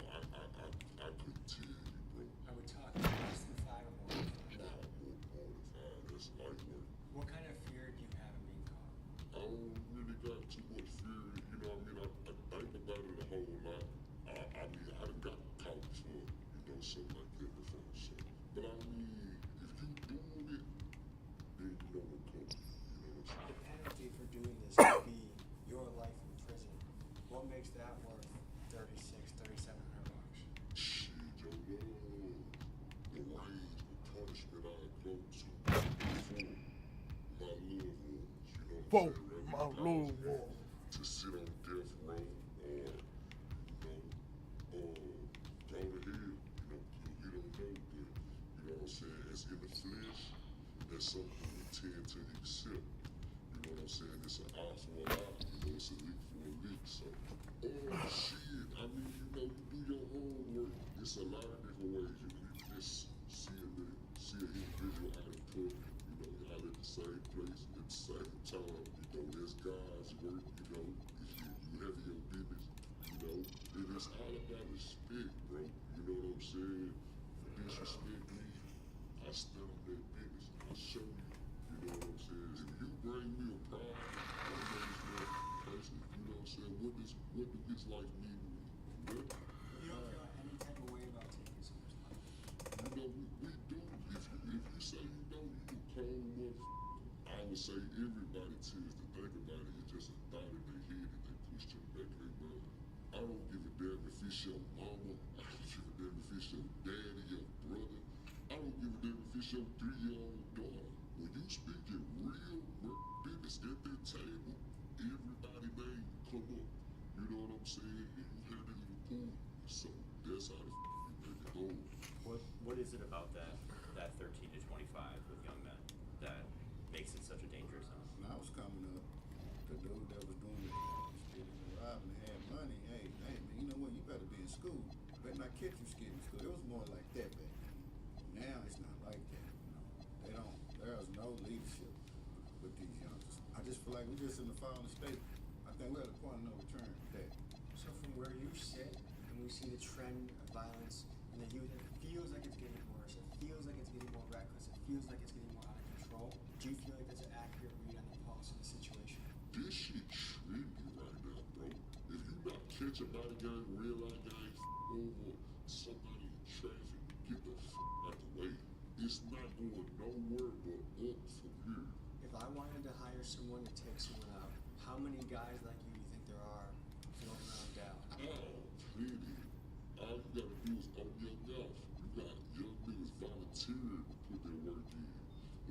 I could tell you, bro. I would talk less than 5 or more. Nah, more than 5. That's light work. What kind of fear do you have of being caught? I don't really got too much fear, you know what I mean? I think about it a whole lot. I mean, I done got caught for, you know, something like that before, so. But I mean, if you doing it, then you know what comes, you know what I'm The saying? penalty for doing this would be your life in prison. What makes that worth $3,700? Shit, yo, the range of punishment I go to for my loved ones, you know For what I'm saying? my loved ones. To sit on death row or, you know, go to hell, you know, you don't know, but, you know what I'm saying, it's in the flesh, that's something we tend to accept, you know what I'm saying, it's an eye for an eye, you know, it's a lick for a lick, so, shit, I mean, you know, you do your homework, it's a lot of different ways, you just see a individual out in public, you know, y'all at the same place, at the same time, you know, there's God's work, you know, if you have your business, you know, and it's all about respect, bro, you know what I'm saying? Disrespect me, I stand on that business, I show you, you know what I'm saying? If you bring me a problem, I'm gonna person, you know what I'm saying? What do this life mean to me? You know? You don't feel any type of way about taking someone's life? You know, we do. If you say you don't, you cold motherfucker. I would say everybody tends to think about it. It's just a thought in their head and they push to the back of their mind. I don't give a damn if it's your mama. I don't give a damn if it's your daddy, your brother. I don't give a damn if it's your 3-year-old daughter. When you speak your real business at that table, everybody name come up. You know what I'm saying? And you have it in the pool. So that's how you make it home. What is it about that 13 to 25 with young men that makes it such a dangerous zone? When I was coming up, the dude that was doing it, stealing and robbing and had money, hey man, you know what, you better be in school. Better not catch you skipping school. It was more like that back then. Now it's not like that. You know, there's no leadership with these youngsters. I just feel like we're just in the fallen state. I think we're at a point of no return with that. So from where you sit, and we see the trend of violence in the youth, it feels like it's getting worse. It feels like it's getting more reckless. It feels like it's getting more out of control. Do you feel like that's an accurate read on the pulse of the situation? This shit trendy right now, bro. If you not catch a body gang, real life gang, over somebody in traffic, get the out the way. It's not going nowhere but up from here. If I wanted to hire someone to take someone out, how many guys like you do you think there are floating around Dallas? Oh, plenty. All you gotta do is open your mouth. You got young niggas volunteering to put their work in.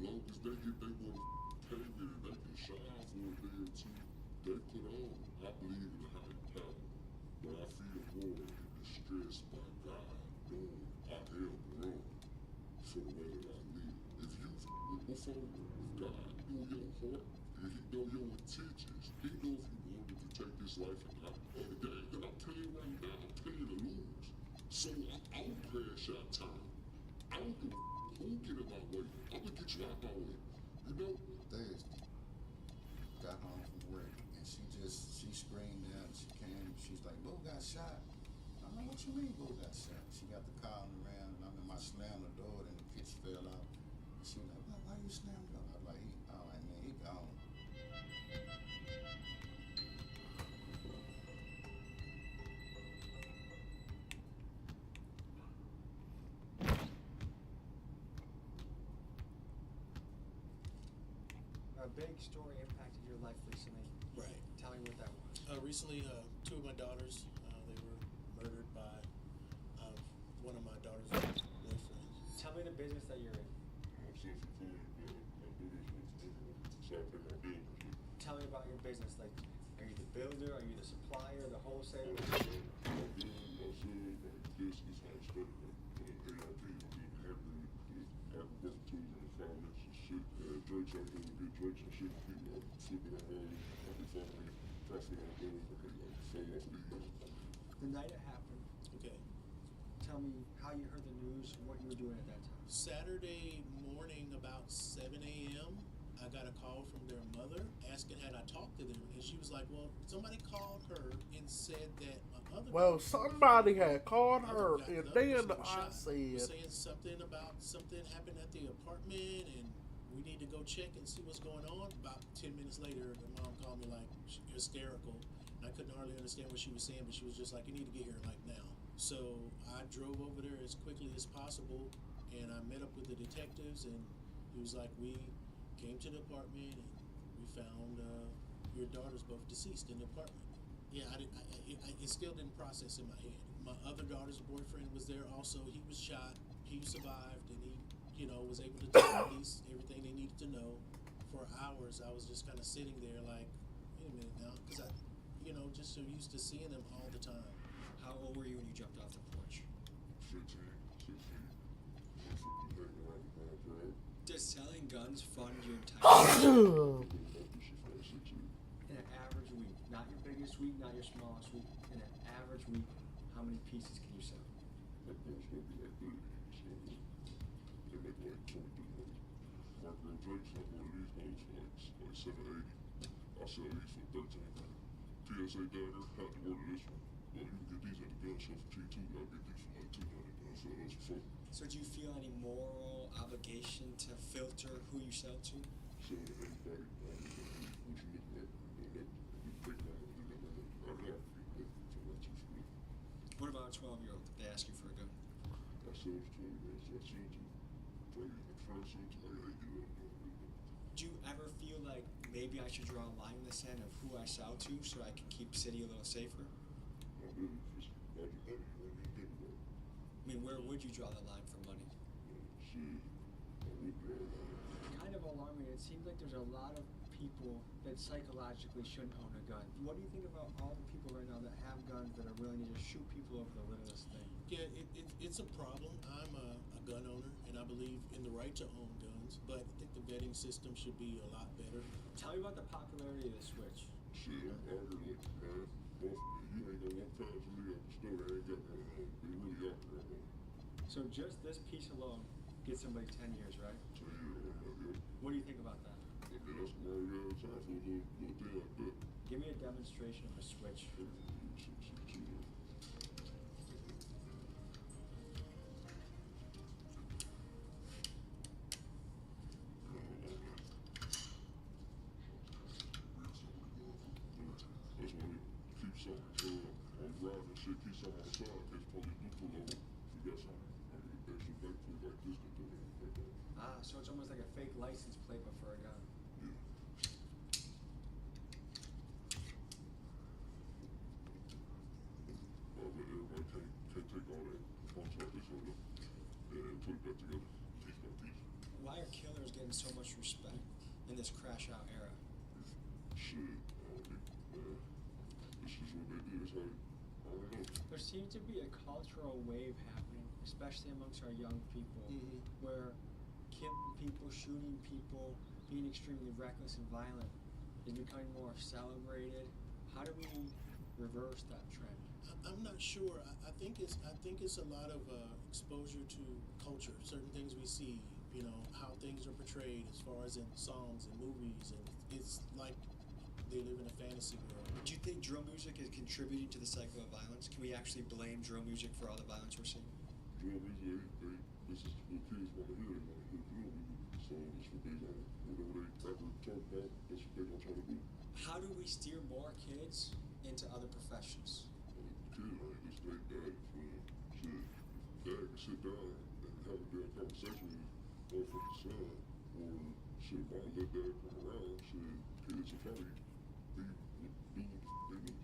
Long as they get their payment and they can shine for a day or two, they put on. I believe in the higher power, but I feel more in distress by God, knowing I am wrong for the way that I live. If you before God know your heart and He know your intentions, He know if you wanted to take this life or not. And the game that I'm playing right now, I'm playing to lose. So I don't crash out time. I don't give a who get in my way. I'm gonna get you out my way. You know? Thursday, got home from work and she screamed out. She came. She's like, "Boo got shot." I'm like, "What you mean, Boo got shot?" She got the car around, and I'm in my slam the door, and the pitch fell out. And she was like, "Why you slammed the door?" I was like, "All right, man, he gone." A big story impacted your life recently. Right. Tell me what that was. Recently, 2 of my daughters, they were murdered by one of my daughter's boyfriends. Tell me the business that you're in. I'm self-employed, I do this so I pay my bills. Tell me about your business. Like, are you the builder? Are you the supplier? The wholesaler? My business, my business, The night it happened, Okay. tell me how you heard the news and what you were doing at that time. Saturday morning, about 7 a.m., I got a call from their mother asking had I talked to them, and she was like, "Well, somebody called her and said that my other." Well, somebody had called her, and then I was said, saying something about something happened at the apartment, and we need to go check and see what's going on. About 10 minutes later, the mom called me like hysterical. And I couldn't hardly understand what she was saying, but she was just like, "You need to get here like now." So I drove over there as quickly as possible, and I met up with the detectives, and he was like, "We came to the apartment, and we found your daughters both deceased in the apartment." Yeah, it still didn't process in my head. My other daughter's boyfriend was there also. He was shot. He survived, and he, was able to tell police everything they needed to know. For hours, I was just kind of sitting there like, wait a minute now, because I, just so used to seeing them all the time. How old were you when you jumped off the porch? 15, 16. Does selling guns fund your entire in an average week? Not your biggest week, not your smallest week. In an average week, how many pieces can you sell? That goes gonna be like 30. So they make like 2300. Mark Real Drake's like one of these hoes for like 780. I sell these for 1300. PSA dagger, had to order this one. Well, you can get these at the gun show for cheap too. I'll get these for like 200. I sell those for 4. So do you feel any moral obligation to filter who you sell to? So everybody, what you look like, big mama, I got so that's just good. What about a 12-year-old if they ask you for a gun? I sell to 20 guys, I sell to probably the first sell to like 8 years old. Do you ever feel like maybe I should draw a line in the sand of who I sell to so I can keep city a little safer? Not really, just about the money, you don't even think about it. I mean, where would you draw the line for money? Shit, I would draw a line. Kind of alarming. It seems like there's a lot of people that psychologically shouldn't own a gun. What do you think about all the people right now that have guns that are willing to just shoot people over the littlest thing? Yeah, it's a problem. I'm a gun owner, and I believe in the right to own guns, but I think the vetting system should be a lot better. Tell me about the popularity of the Switch. Shit, I'm out here like, man, both you ain't gonna walk past me at the store, I ain't got one home. They really out there, man. So just this piece alone gets somebody 10 years, right? 10 years, yeah. What do you think about that? Okay, that's why we got time for a little thing like that. Give me a demonstration of a Switch. That's why we keep something on the ground and shit, keep something on the side in case police do pull over. We got something, extra back for like this to do it like that. Ah, so it's almost like a fake license plate but for a gun. Yeah. But everybody can't take all that punch off this other and put it back together, piece by piece. Why are killers getting so much respect in this crash out era? Shit, man. This is what they do, that's how I don't know. There seems to be a cultural wave happening, especially amongst our young people, where killing people, shooting people, being extremely reckless and violent is becoming more celebrated. How do we reverse that trend? I'm not sure. I think it's a lot of exposure to culture, certain things we see, how things are portrayed as far as in songs and movies, and it's like they live in a fantasy world. Do you think drill music is contributing to the cycle of violence? Can we actually blame drill music for all the violence we're seeing? Drill music, this is what kids want to hear. They want to hear drill music. So that's what they want. Whatever they ever talk about, that's what they're going to try to do. How do we steer more kids into other professions? Kid ain't just their dad for shit. Dad can sit down and have a damn conversation with his motherfucking son. Or shit, mama let dad come around. Shit, kids will probably do what they need to do.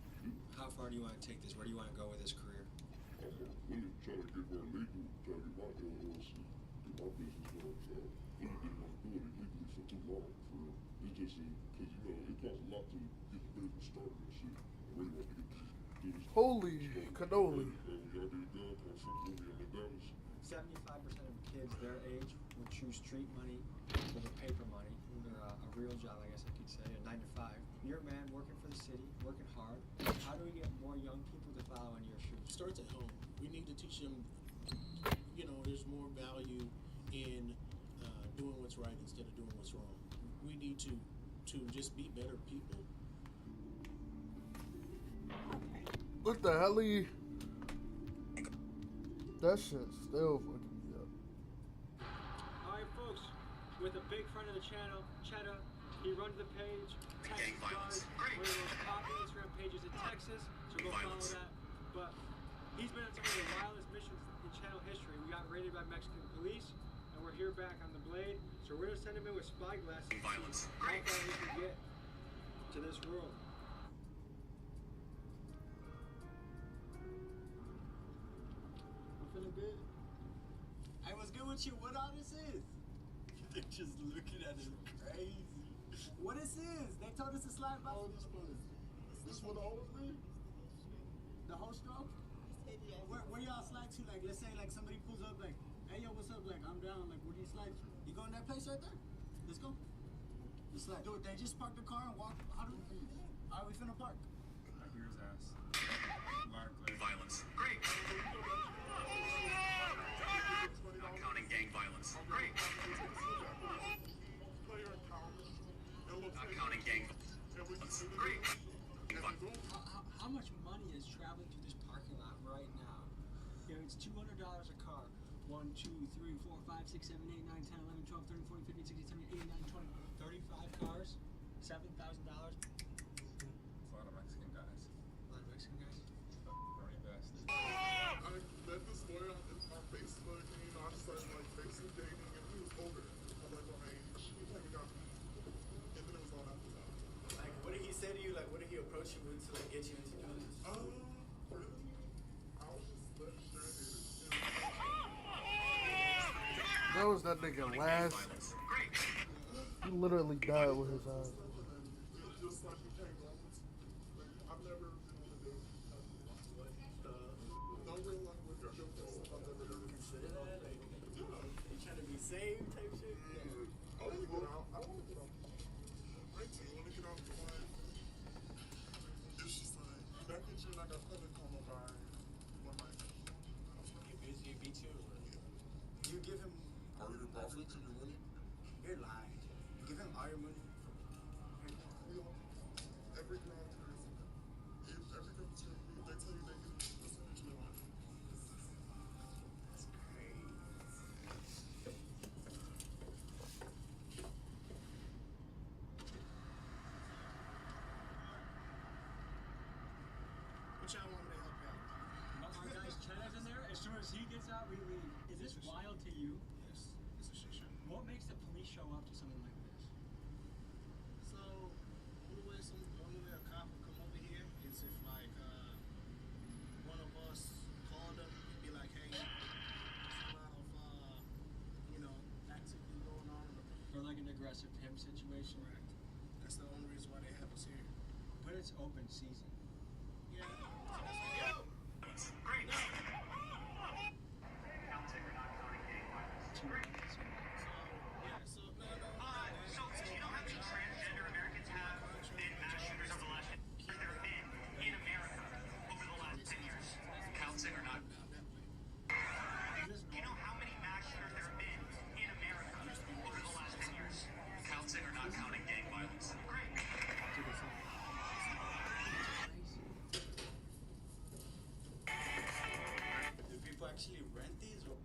How far do you want to take this? Where do you want to go with this career? I'm really trying to get more legal, trying to get my LLC, get my business going. So I really didn't want to do it illegally for too long. For real. It's just because, it costs a lot to get the business started and shit. I really want to get do this. Holy cannoli. We got to get it done for some movie, ImDavisss. 75% of kids their age would choose street money over paper money, either a real job, I guess I could say, a 9 to 5. You're a man working for the city, working hard. How do we get more young people to follow in your shoes? It starts at home. We need to teach them, you know, there's more value in doing what's right instead of doing what's wrong. We need to just be better people. What the hell? That shit still fucking me up. Alright, folks, with a big friend of the channel, Cheddar, he runs the page. Gang violence. One of those popular Instagram pages in Texas, so go follow that. But he's been on some of the wildest missions in channel history. We got raided by Mexican police, and we're here back on the Blade. So we're gonna send him in with spyglass. Violence. How far he can get to this world. Good. Hey, what's good with you? What all this is? They're just looking at it crazy. What this is? They told us to slide by. Oh, this what the hose be? The hose stroke? Where y'all slide to? Like, let's say like somebody pulls up like, hey yo, what's up? Like, I'm down. Like, where do you slide to? You go in that place right there? Let's go. Let's slide. Dude, they just parked the car and walk. How do we? Alright, we finna park. I hear his ass. Violence. Great. Not counting gang violence. Great. Not counting gang violence. Great. How much money is traveling through this parking lot right now? You know, it's $200 a car. 1, 2, 3, 4, 5, 6, 7, 8, 9, 10, 11, 12, 13, 14, 15, 16, 17, 18, 19, 20, 35 cars. $7,000. A lot of Mexican guys. A lot of Mexican guys? Very best. I met this lawyer on Facebook, and you know, I started like Facebook dating, and he was older. I'm like, well, hey, she like got me. And then it was all after that. Like, what did he say to you? Like, what did he approach you with to like get you into doing this? Really? I was just left stranded. That was that nigga last. He literally died with his eyes. Just like you came on. I've never been on a date. No real language. I've never done it. Consider that? Like, you trying to be saved type shit? I want to get out. I want to get out. I want to get out the way. It's just like, back in June, I got put in coma by one night. You beat you? You give him Are your profits and your money? You're lying. You give him all your money? Every girl turns every girl turns they tell you they get a percentage of their money. That's crazy. What y'all want me to help you out? Our guy's Cheddar's in there. As soon as he gets out, we leave. Is this wild to you? Yes, it's a shit show. What makes the police show up to something like this? So, only way a cop would come over here is if like one of us called them and be like, hey, there's a lot of you know, activity going on in the park. Or like an aggressive pimp situation? Correct. That's the only reason why they have us here. But it's open season. Yeah. Great. So you know how many transgender Americans have been mass shooters over the last 10 years? There have been in America over the last 10 years. Counting or not? You know how many mass shooters there have been in America over the last 10 years? Counting or not counting gang violence? Great. Do people actually rent these? Or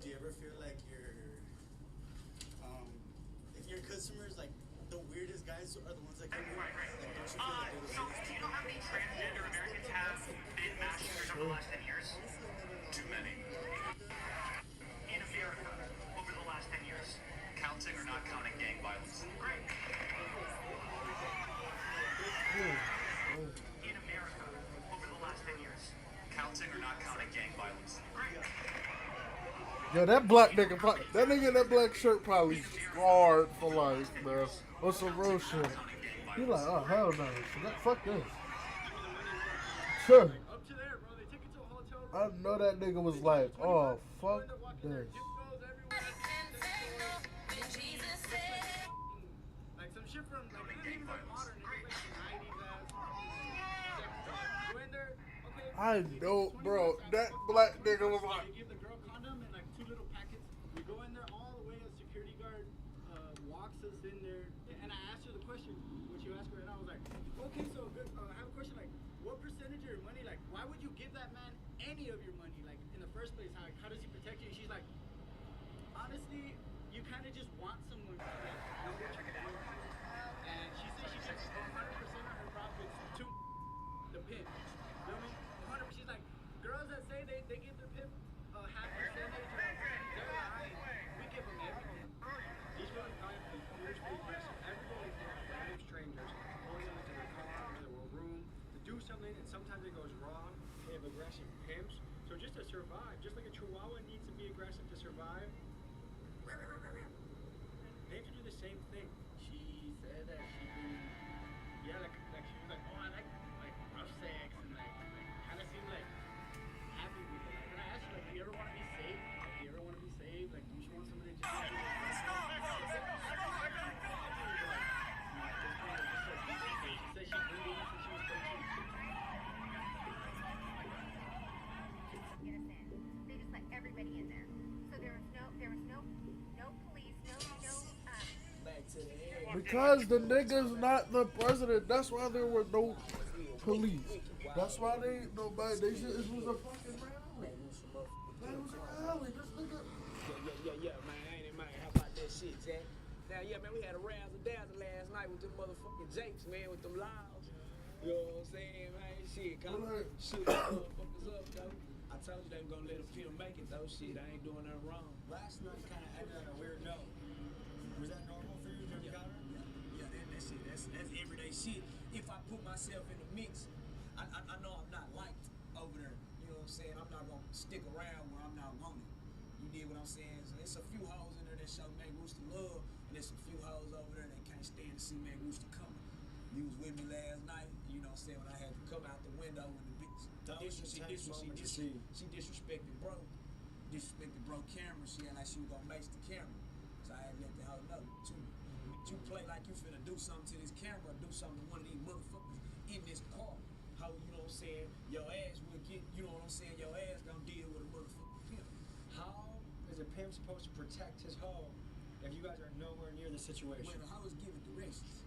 do you ever feel like if your customers, like the weirdest guys are the ones that come here? Like, don't you feel like they're the So weirdest? do you know how many transgender Americans have been mass shooters over the last 10 years? Too many. In America over the last 10 years. Counting or not counting gang violence? Great. In America over the last 10 years. Counting or not counting gang violence? Great. Yo, that black nigga, that nigga in that black shirt probably scarred for life, bro. On some real shit. He like, oh hell no, fuck this. Sure. Up to there, I know that nigga was like, oh, fuck this. Like some shit from like it isn't even like modern, it's like some 90s ass. Go in there, okay. I know, bro. That black nigga was like, They give the girl condom and like 2 little packets. We go in there all the way. A security guard walks us in there, and I asked her the question, what you asked her, and I was like, okay, so good. I have a question, like, what percentage of your money, like, why would you give that man any of your money, like, in the first place? How does he protect you? And she's like, honestly, you kind of just want someone to and she said she gives 100% of her profits to the pimp. You know what I mean? 100%. She's like, girls that say they give their pimp a half percentage, they're lying. We give them everything. These girls are fiercely aggressive. Every day they have random strangers pulling them into their car or their room to do something, and sometimes it goes wrong. They have aggressive pimps. So just to survive, just like a chihuahua needs to be aggressive to survive, they have to do the same thing. She said that she she was like, oh, I like rough sex and like kind of seemed like happy with it. Like, and I asked her, like, do you ever want to be saved? Like, do you ever want to be saved? Like, do you just want somebody to just she said she grew up since she was 13. They just let everybody in there. So there was no police, because the nigga's not the president. That's why there were no police. That's why they it was a fucking rally. It was a rally. This nigga. Yeah, man, how about that shit, Jack? Now, yeah, man, we had a razzle-dazzle last night with them motherfucking Jakes, man, with them lives. You know what I'm saying, man? Shit, come on, shoot the motherfuckers up, though. I told you they were gonna let a film make it, though. Shit, I ain't doing nothing wrong. Last night kind of ended on a weird note. Was that normal for you? Did you ever encounter? Yeah, that shit, that's everyday shit. If I put myself in the mix, I know I'm not liked over there. You know what I'm saying? I'm not gonna stick around where I'm not wanted. You dig what I'm saying? So it's a few hoes in there that show Meg Rooster love, and there's a few hoes over there that can't stand to see Meg Rooster coming. You was with me last night, you know what I'm saying, when I had to come out the window when the bitch she disrespected bro camera. She had like she was gonna mace the camera. So I had to let the hoe know. You play like you finna do something to this camera, do something to one of these motherfuckers in this car. How, you know what I'm saying, your ass will get, you know what I'm saying, your ass gonna deal with a motherfucking pimp. How is a pimp supposed to protect his hoe if you guys are nowhere near the situation? Well, the hoe is giving directions.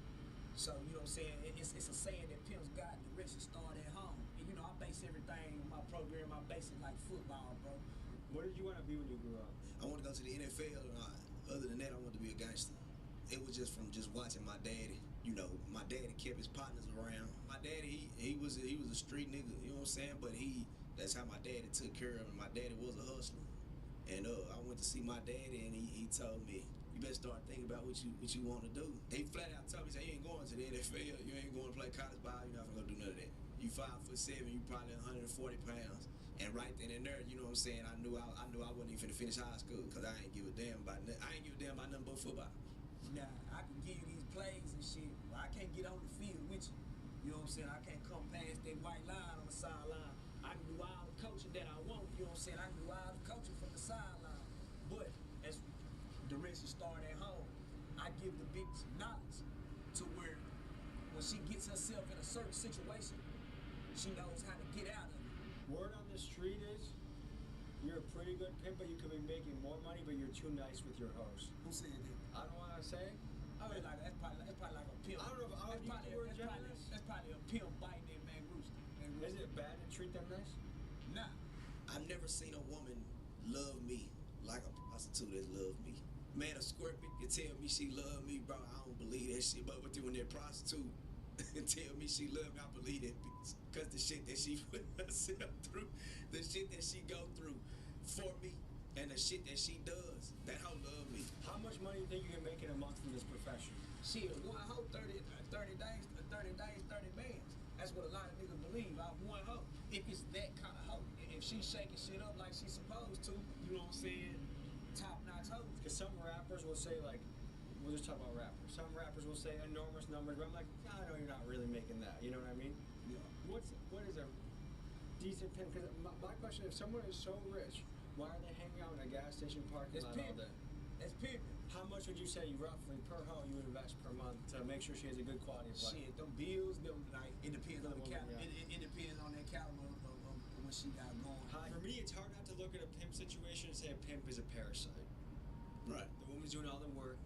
So, you know what I'm saying, it's a saying that pimps got directions start at home. And you know, I base everything in my program, I base it like football, bro. What did you want to be when you grew up? I wanted to go to the NFL. Other than that, I wanted to be a gangster. It was just from just watching my daddy. You know, my daddy kept his partners around. My daddy, he was a street nigga, you know what I'm saying? But that's how my daddy took care of him. My daddy was a hustler. And I went to see my daddy, and he told me, you better start thinking about what you want to do. He flat out told me, he said, you ain't going to the NFL, you ain't going to play college ball, you're not gonna do none of that. You 5'7", you probably 140 pounds. And right then and there, you know what I'm saying, I knew I wasn't even finna finish high school, because I ain't give a damn about nothing but football. Now, I can give you these plays and shit, but I can't get on the field with you. You know what I'm saying? I can't come past that white line on the sideline. I can do all the coaching that I want, you know what I'm saying? I can do all the coaching from the sideline. But as directions start at home, I give the bitch some knowledge to where when she gets herself in a certain situation, she knows how to get out of it. Word on the street is you're a pretty good pimp, but you could be making more money, but you're too nice with your host. Who said that? I don't want to say. That's probably like a pimp. I don't know if I'll use the word generous. That's probably a pimp biting that man rooster. Is it bad to treat them nice? Nah. I've never seen a woman love me like a prostitute has loved me. Man, a squirt bitch can tell me she love me, bro. I don't believe that shit. But when that prostitute tell me she love me, I believe that bitch. Cause the shit that she put herself through, the shit that she go through for me, and the shit that she does, that hoe love me. How much money do you think you can make in a month from this profession? Shit, one hoe, 30 days, 30 bands. That's what a lot of niggas believe. Off one hoe. If it's that kind of hoe. If she's shaking shit up like she's supposed to, you know what I'm saying? Top-notch hoe. Because some rappers will say, like, we'll just talk about rappers. Some rappers will say enormous numbers, but I'm like, I know you're not really making that. You know what I mean? Yeah. What is a decent pimp? Because my question, if someone is so rich, why are they hanging out in a gas station parking lot all day? It's pimping. How much would you say roughly per hoe you invest per month to make sure she has a good quality of life? Shit, them bills, them, like, it depends on the woman, caliber. yeah. It depends on that caliber of what she got going. For me, it's hard not to look at a pimp situation and say a pimp is a parasite. Right. The woman's doing all the work.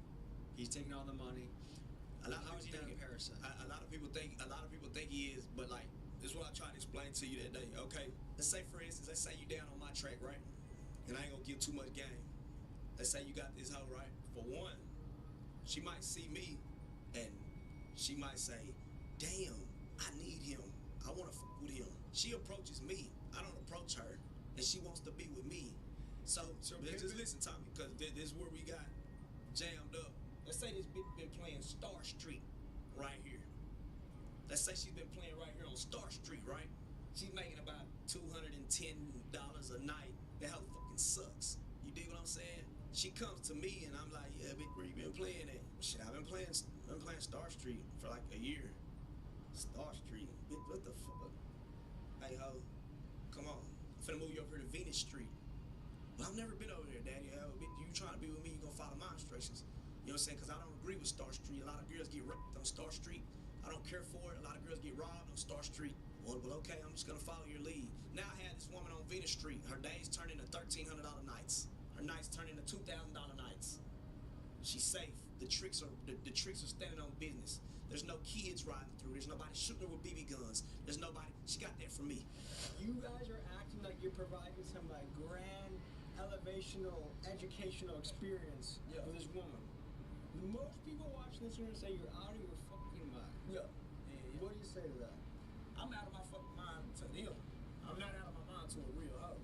He's taking all the money. How is he not a parasite? A lot of people think he is, but like this is what I tried to explain to you that day. Okay, let's say for instance, let's say you down on my track, right? And I ain't gonna give too much game. Let's say you got this hoe, right? For one, she might see me and she might say, "Damn, I need him. I wanna fuck with him." She approaches me. I don't approach her, and she wants to be with me. So just listen, Tommy, because this is where we got jammed up. Let's say this bitch been playing Star Street right here. Let's say she's been playing right here on Star Street, right? She's making about $210 a night. That hoe fucking sucks. You dig what I'm saying? She comes to me and I'm like, yeah, bitch, where you been playing at? Shit, I've been playing Star Street for like a year. Star Street, bitch, what the fuck? Hey ho, come on. I'm finna move you over here to Venus Street. But I've never been over there, daddy. Hell, bitch, you trying to be with me, you gonna follow my instructions. You know what I'm saying? Because I don't agree with Star Street. A lot of girls get raped on Star Street. I don't care for it. A lot of girls get robbed on Star Street. Well, okay, I'm just going to follow your lead. Now I had this woman on Venus Street. Her days turn into $1,300 nights. Her nights turn into $2,000 nights. She's safe. The tricks are standing on business. There's no kids riding through. There's nobody shooting her with BB guns. There's nobody. She got that from me. You guys are acting like you're providing some like grand, elevational, educational experience for this woman. Most people watching this are gonna say you're out of your fucking mind. Yeah. What do you say to that? I'm out of my fucking mind to them. I'm not out of my mind to a real hoe.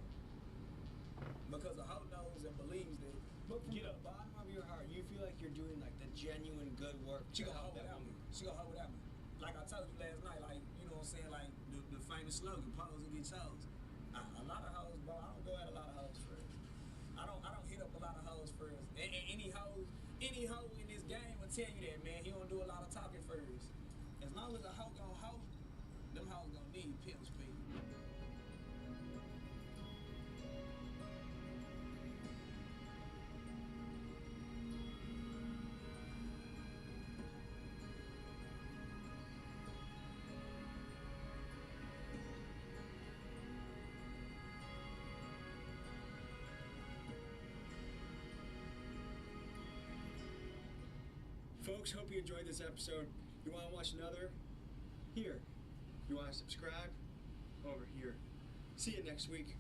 Because a hoe knows and believes that. But from the bottom of your heart, you feel like you're doing like the genuine good work. She gonna hoe without me. She gonna hoe without me. Like I told you last night, like, you know what I'm saying, like the famous slogan, pose and get chose. A lot of hoes, bro, I don't go at a lot of hoes first. I don't hit up a lot of hoes first. Any hoe in this game will tell you that, man. He don't do a lot of talking first. As long as a hoe gon' hoe, them hoes gon' need pimp speed. Folks, hope you enjoyed this episode. You want to watch another? Here. You want to subscribe? Over here. See you next week.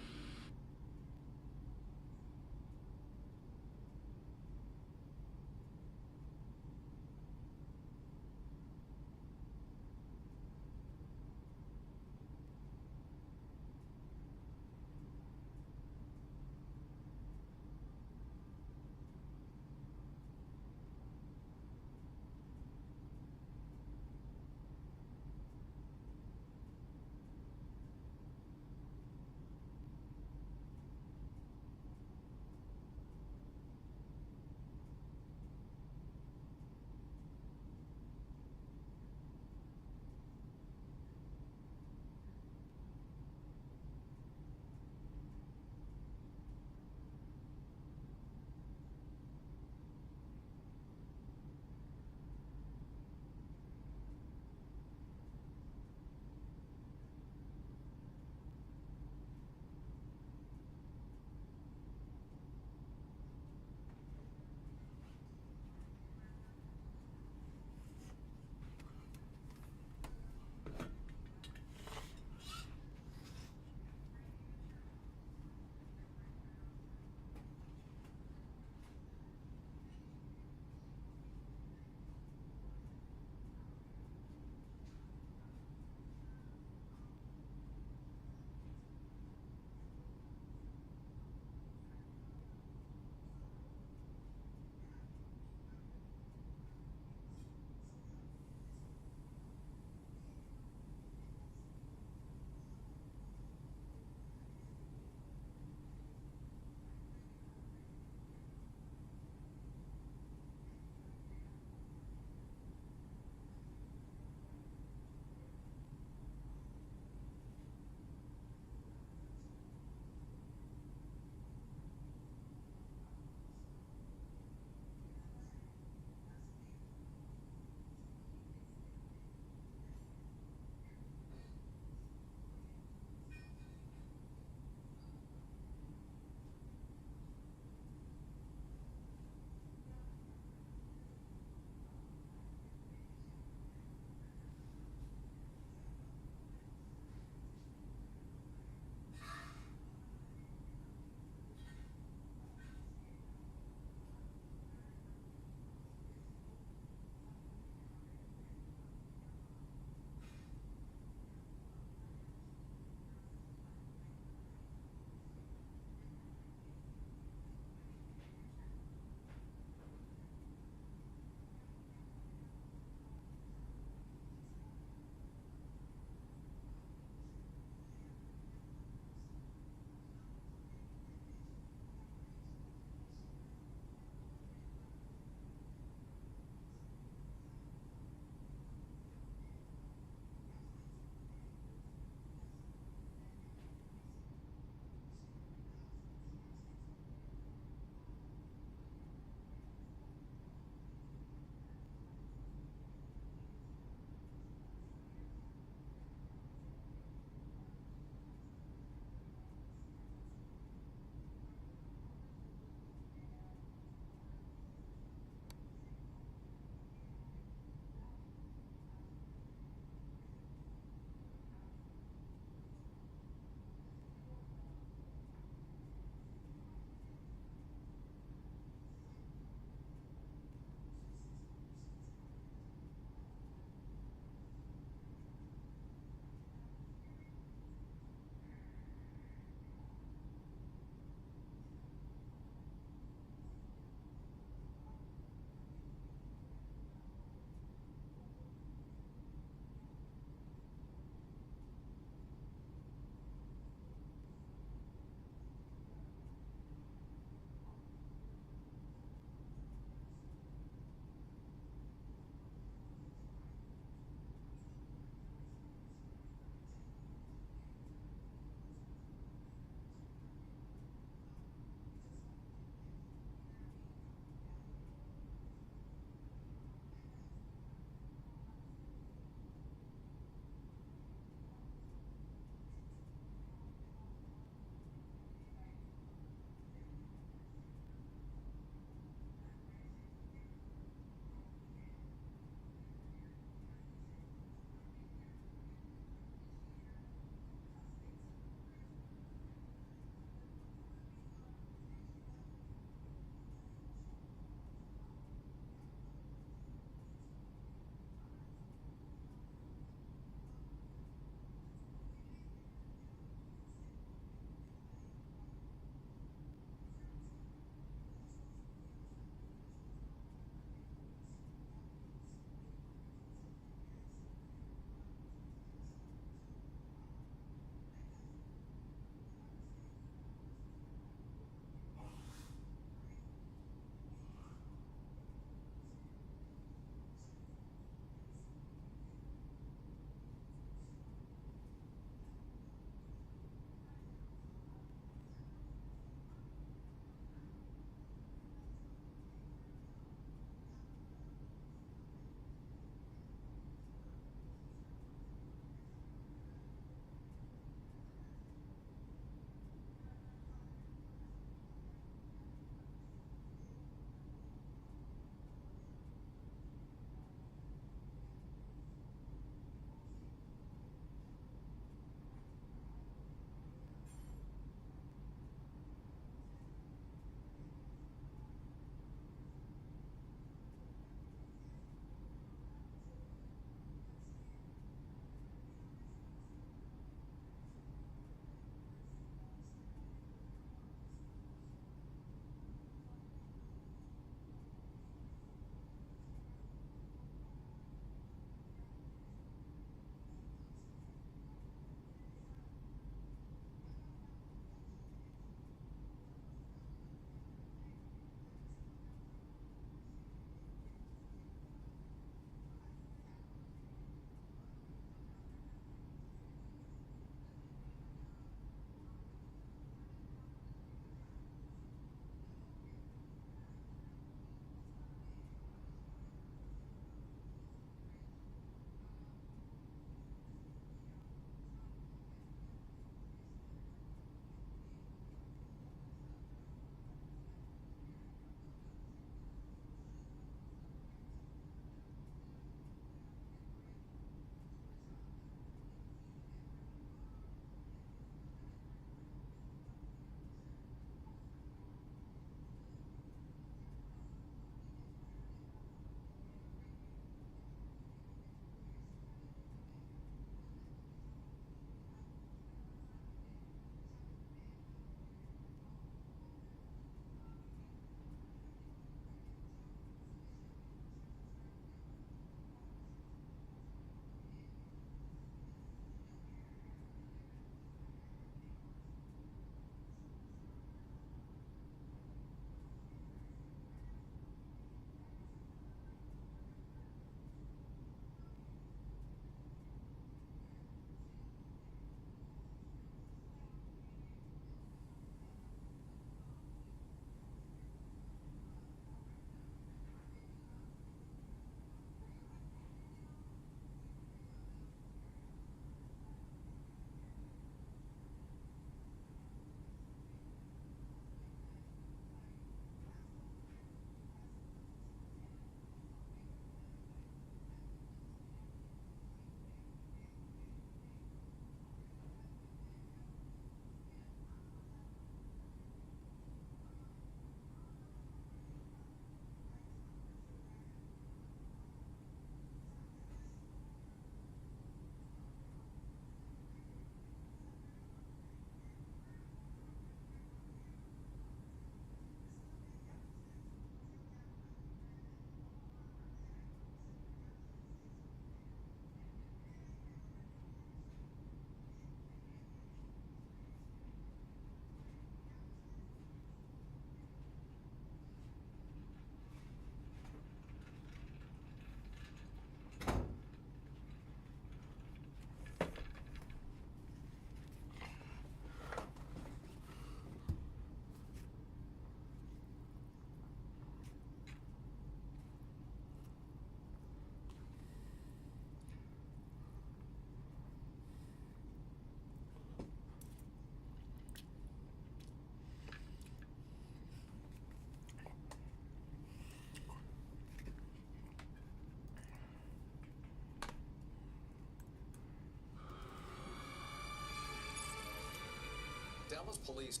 Dallas police.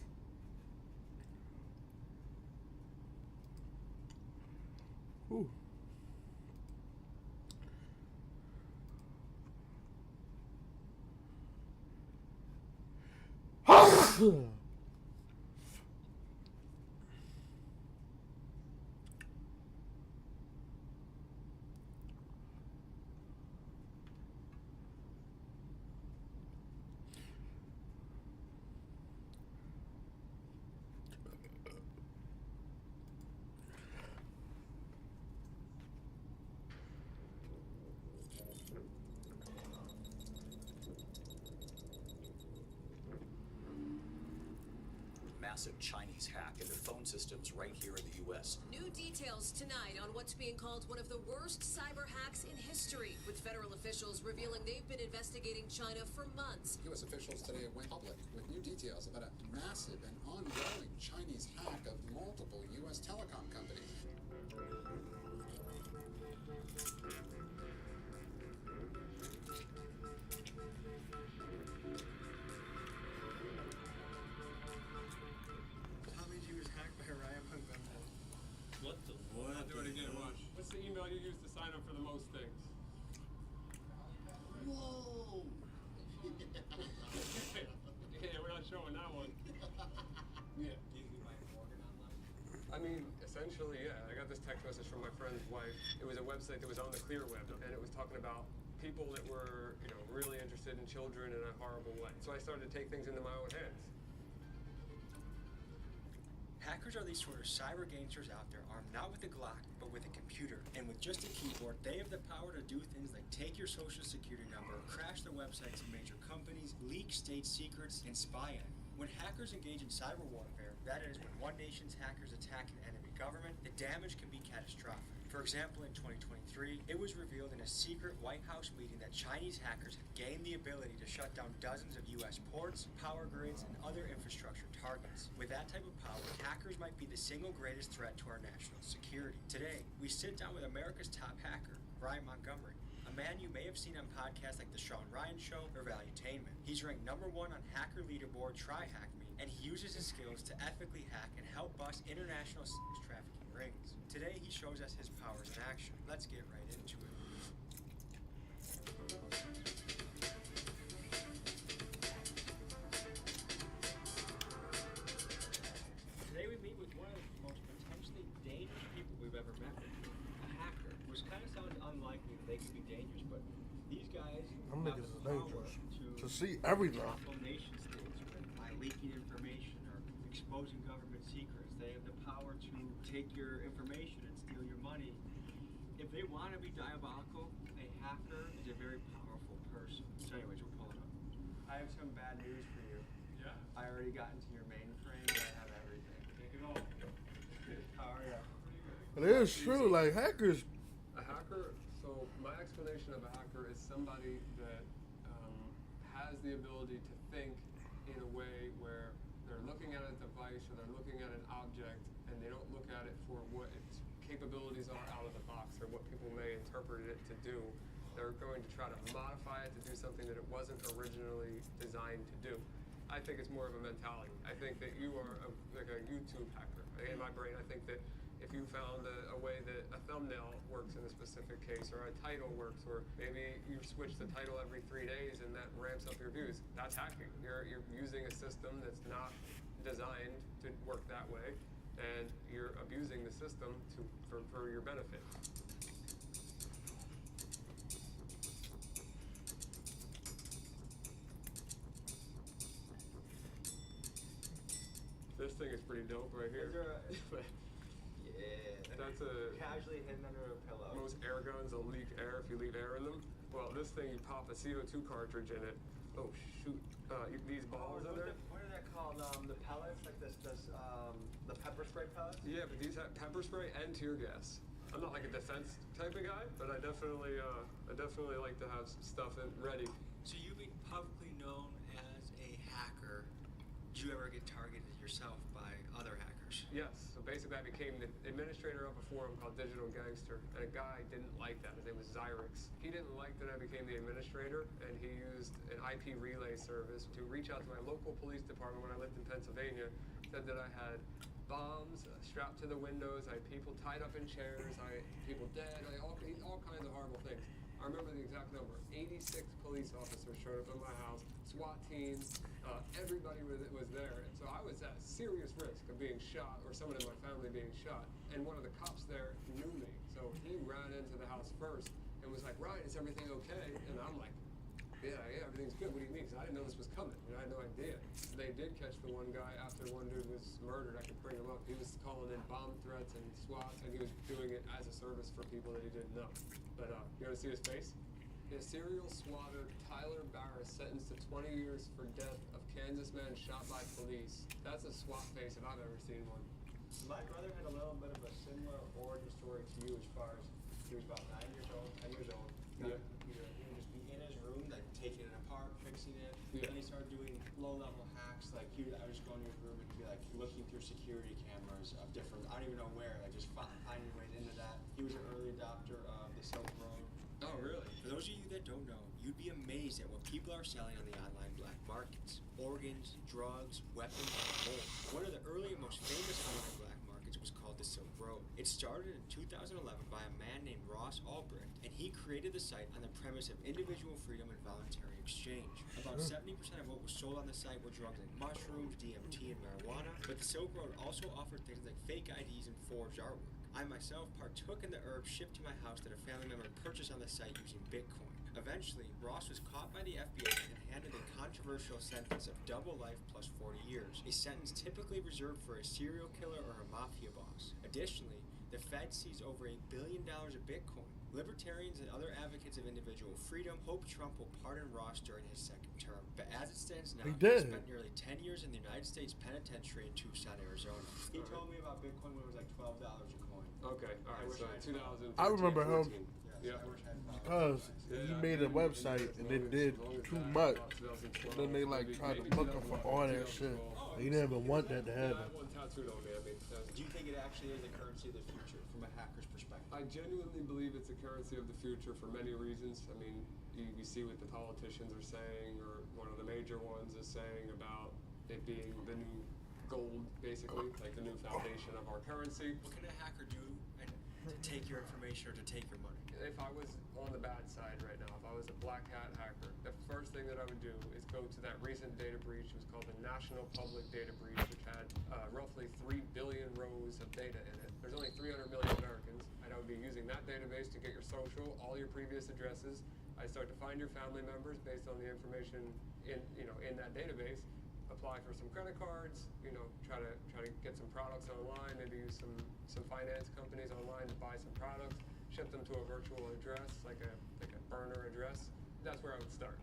Ooh. Massive Chinese hack into phone systems right here in the U.S. New details tonight on what's being called one of the worst cyber hacks in history, with federal officials revealing they've been investigating China for months. U.S. officials today went public with new details about a massive and ongoing Chinese hack of multiple U.S. telecom companies. email you use to sign up for the most things? Whoa! Yeah, we're not showing that one. Yeah. I mean, essentially, yeah. I got this text message from my friend's wife. It was a website that was on the clear web, and it was talking about people that were, you know, really interested in children in a horrible way. So I started to take things into my own hands. Hackers are these sort of cyber gangsters out there, armed not with a Glock, but with a computer. And with just a keyboard, they have the power to do things like take your social security number, crash the websites of major companies, leak state secrets, and spy on you. When hackers engage in cyber warfare, that is, when one nation's hackers attack an enemy government, the damage can be catastrophic. For example, in 2023, it was revealed in a secret White House meeting that Chinese hackers had gained the ability to shut down dozens of U.S. ports, power grids, and other infrastructure targets. With that type of power, hackers might be the single greatest threat to our national security. Today, we sit down with America's top hacker, Ryan Montgomery, a man you may have seen on podcasts like The Sean Ryan Show or ValueTainment. He's ranked #1 on hacker leaderboard TryHackMe, and he uses his skills to ethically hack and help bust international sex trafficking rings. Today, he shows us his powers in action. Let's get right into it. Today we meet with one of the most potentially dangerous people we've ever met, a hacker, which kind of sounds unlikely that they could be dangerous, but these guys Them have niggas the is power dangerous. To see everything. topple nation states by leaking information or exposing government secrets. They have the power to take your information and steal your money. If they want to be diabolical, a hacker is a very powerful person. So anyways, we'll pull it up. I have some bad news for you. Yeah. I already got into your mainframe and I have everything. Take it all. How are you? It is true, like hackers. A hacker, so my explanation of a hacker is somebody that has the ability to think in a way where they're looking at a device or they're looking at an object and they don't look at it for what its capabilities are out of the box or what people may interpret it to do. They're going to try to modify it to do something that it wasn't originally designed to do. I think it's more of a mentality. I think that you are like a YouTube hacker. In my brain, I think that if you found a way that a thumbnail works in a specific case, or a title works, or maybe you switch the title every 3 days and that ramps up your views, that's hacking. You're using a system that's not designed to work that way, and you're abusing the system for your benefit. This thing is pretty dope right here. Yeah. That's a casually hidden under a pillow. Most air guns will leak air if you leave air in them. Well, this thing, you pop a CO2 cartridge in it. Oh shoot! These balls in there. What are that called? The pellets, like the pepper spray pellets. Yeah, but these have pepper spray and tear gas. I'm not like a defense type of guy, but I definitely like to have stuff ready. So you being publicly known as a hacker, did you ever get targeted yourself by other hackers? forums? Yes. So basically, I became the administrator of a forum called Digital Gangster, and a guy didn't like that. His name was Xyrix. He didn't like that I became the administrator, and he used an IP relay service to reach out to my local police department when I lived in Pennsylvania. Said that I had bombs strapped to the windows, I had people tied up in chairs, I had people dead, all kinds of horrible things. I remember the exact number. 86 police officers showed up at my house, SWAT teams, everybody was there. And so I was at serious risk of being shot or someone in my family being shot. And one of the cops there knew me. So he ran into the house first and was like, Ryan, is everything okay? And I'm like, yeah, everything's good. What do you mean? Because I didn't know this was coming. I had no idea. They did catch the one guy after one dude was murdered. I could bring him up. He was calling in bomb threats and SWAT, and he was doing it as a service for people that he didn't know. But you want to see his face? A serial swatter, Tyler Barris, sentenced to 20 years for death of Kansas man shot by police. That's a SWAT face if I've ever seen one. My brother had a little bit of a similar origin story to you as far as he was about 10 years old. Yeah. He would just be in his room, like taking it apart, fixing it. Yeah. Then he started doing low-level hacks. Like I would just go into his room and he'd be like looking through security cameras of different, I don't even know where, like just finding ways into that. He was an early adopter of the Silk Road. Oh, really? For those of you that don't know, you'd be amazed at what people are selling on the online black markets. Organs, drugs, weapons, and more. One of the early and most famous online black markets was called the Silk Road. It started in 2011 by a man named Ross Albrecht, and he created the site on the premise of individual freedom and voluntary exchange. About 70% of what was sold on the site were drugs like mushrooms, DMT, and marijuana, but the Silk Road also offered things like fake IDs and forged artwork. I myself partook in the herbs shipped to my house that a family member purchased on the site using Bitcoin. Eventually, Ross was caught by the FBI and handed a controversial sentence of double life plus 40 years, a sentence typically reserved for a serial killer or a mafia boss. Additionally, the Fed seized over $1 billion of Bitcoin. Libertarians and other advocates of individual freedom hope Trump will pardon Ross during his second term. But as it stands now, he spent nearly 10 years in the United States Penitentiary in Tucson, Arizona. He told me about Bitcoin when it was like $12 a coin. Okay, alright, so 2015. I remember him Yeah. because he made a website and it did too much. And then they like tried to book him for all that shit. He didn't even want that to happen. Do you think it actually is the currency of the future from a hacker's perspective? I genuinely believe it's a currency of the future for many reasons. I mean, you see what the politicians are saying, or one of the major ones is saying about it being the new gold, basically, like the new foundation of our currency. What can a hacker do to take your information or to take your money? If I was on the bad side right now, if I was a black hat hacker, the first thing that I would do is go to that recent data breach. It was called the National Public Data Breach, which had roughly 3 billion rows of data in it. There's only 300 million Americans, and I would be using that database to get your social, all your previous addresses. I start to find your family members based on the information in that database. Apply for some credit cards, try to get some products online, maybe use some finance companies online to buy some products, ship them to a virtual address, like a burner address. That's where I would start.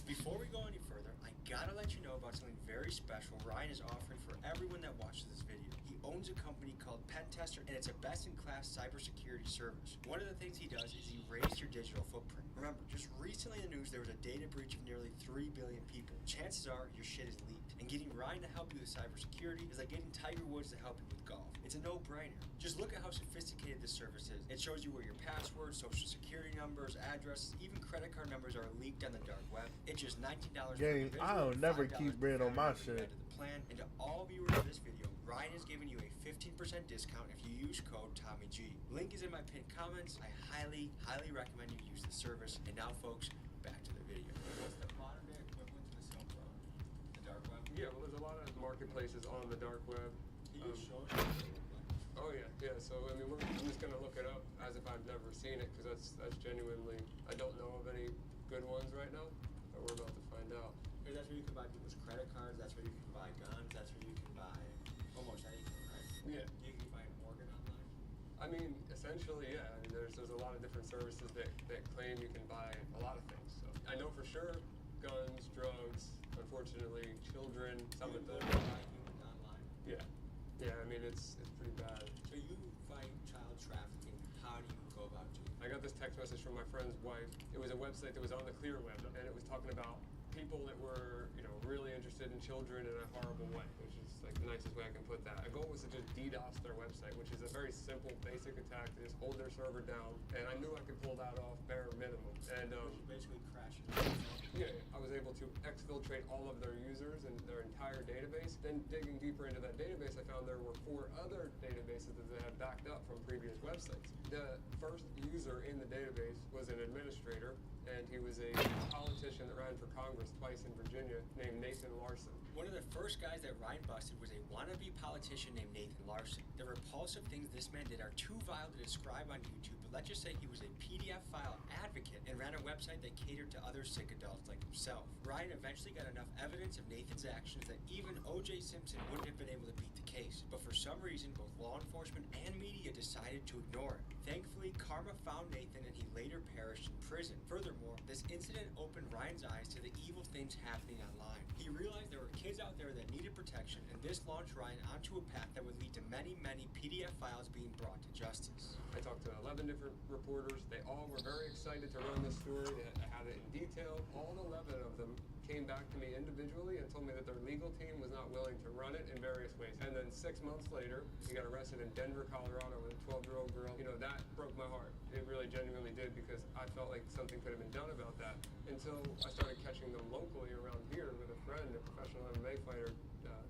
Before we go any further, I gotta let you know about something very special Ryan is offering for everyone that watches this video. He owns a company called Pentester, and it's a best-in-class cybersecurity service. One of the things he does is erase your digital footprint. Remember, just recently in the news, there was a data breach of nearly 3 billion people. Chances are your shit is leaked, and getting Ryan to help you with cybersecurity is like getting Tiger Woods to help you with golf. It's a no-brainer. Just look at how sophisticated this service is. It shows you where your passwords, social security numbers, addresses, even credit card numbers are leaked on the dark web. It's just $19 per Gang, individual, I don't never keep bread on my shit. Plan. And to all viewers of this video, Ryan is giving you a 15% discount if you use code TommyG. Link is in my pinned comments. I highly recommend you use the service. And now, folks, back to the video. What's the modern day equivalent to the Silk Road? The dark web? Yeah, well, there's a lot of marketplaces on the dark web. Can you show us? Oh yeah. So I mean, I'm just gonna look it up as if I've never seen it, because that's genuinely, I don't know of any good ones right now, but we're about to find out. That's where you can buy people's credit cards. That's where you can buy guns. That's where you can buy almost anything, right? Yeah. You can buy an organ online. I mean, essentially, yeah. I mean, there's a lot of different services that claim you can buy a lot of things. So I know for sure, guns, drugs, unfortunately, children, some of them. Online. Yeah. Yeah. I mean, it's pretty bad. So you fight child trafficking. How do you go about doing it? I got this text message from my friend's wife. It was a website that was on the clear web, and it was talking about people that were, you know, really interested in children in a horrible way, which is like the nicest way I can put that. A goal was to just DDoS their website, which is a very simple, basic attack to just hold their server down. And I knew I could pull that off bare minimum. And basically crashes. yeah, I was able to exfiltrate all of their users and their entire database. Then digging deeper into that database, I found there were 4 other databases that they had backed up from previous websites. The first user in the database was an administrator, and he was a politician that ran for Congress twice in Virginia named Nathan Larson. One of the first guys that Ryan busted was a wannabe politician named Nathan Larson. The repulsive things this man did are too vile to describe on YouTube, but let's just say he was a PDF file advocate and ran a website that catered to other sick adults like himself. Ryan eventually got enough evidence of Nathan's actions that even O.J. Simpson wouldn't have been able to beat the case, but for some reason both law enforcement and media decided to ignore it. Thankfully, karma found Nathan and he later perished in prison. Furthermore, this incident opened Ryan's eyes to the evil things happening online. He realized there were kids out there that needed protection, and this launched Ryan onto a path that would lead to many, many PDF files being brought to justice. I talked to 11 different reporters. They all were very excited to run this story. They had it in detail. All 11 of them came back to me individually and told me that their legal team was not willing to run it in various ways. And then 6 months later, he got arrested in Denver, Colorado with a 12-year-old girl. You know, that broke my heart. It really genuinely did, because I felt like something could have been done about that until I started catching them locally around here with a friend, a professional MMA fighter,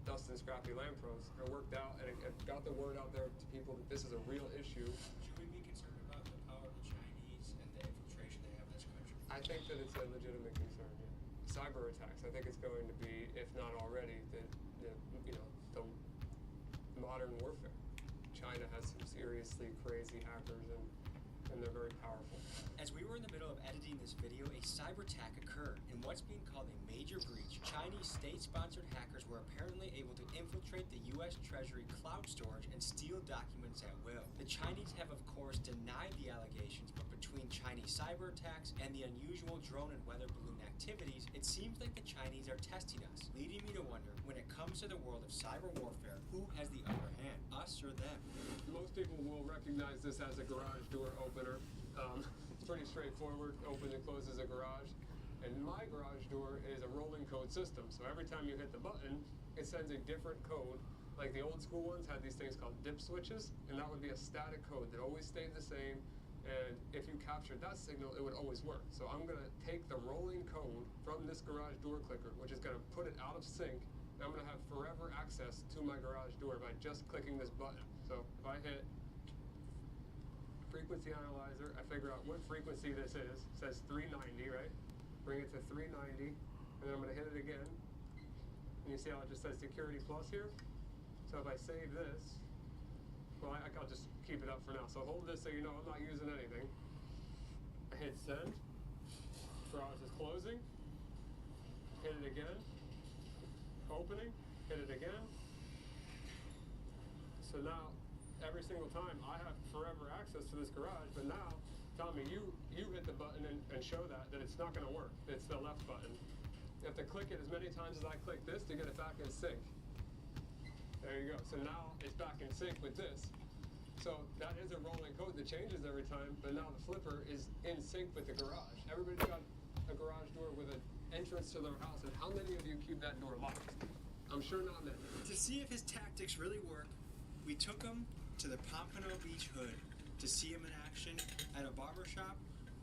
Dustin Scrappy Lampros. It worked out, and it got the word out there to people that this is a real issue. Should we be concerned about the power of the Chinese and the infiltration they have in this country? I think that it's a legitimate concern, yeah. Cyber attacks, I think it's going to be, if not already, the modern warfare. China has some seriously crazy hackers, and they're very powerful. As we were in the middle of editing this video, a cyber attack occurred. In what's being called a major breach, Chinese state-sponsored hackers were apparently able to infiltrate the U.S. Treasury cloud storage and steal documents at will. The Chinese have, of course, denied the allegations, but between Chinese cyber attacks and the unusual drone and weather balloon activities, it seems like the Chinese are testing us, leading me to wonder, when it comes to the world of cyber warfare, who has the upper hand, us or them? Most people will recognize this as a garage door opener. It's pretty straightforward, opens and closes a garage. And my garage door is a rolling code system, so every time you hit the button, it sends a different code. Like the old school ones had these things called dip switches, and that would be a static code that always stayed the same, and if you captured that signal, it would always work. So I'm gonna take the rolling code from this garage door clicker, which is gonna put it out of sync, and I'm gonna have forever access to my garage door by just clicking this button. So if I hit frequency analyzer, I figure out what frequency this is. It says 390, right? Bring it to 390, and then I'm gonna hit it again. And you see how it just says security plus here? So if I save this, well, I'll just keep it up for now. So hold this so you know I'm not using anything. I hit send, garage is closing, hit it again, opening, hit it again. So now, every single time I have forever access to this garage, but now, Tommy, you hit the button and show that it's not gonna work. It's the left button. You have to click it as many times as I click this to get it back in sync. There you go. So now it's back in sync with this. So that is a rolling code that changes every time, but now the flipper is in sync with the garage. Everybody's got a garage door with an entrance to their house, and how many of you keep that door locked? I'm sure not many. To see if his tactics really work, we took him to the Pompano Beach Hood to see him in action at a barbershop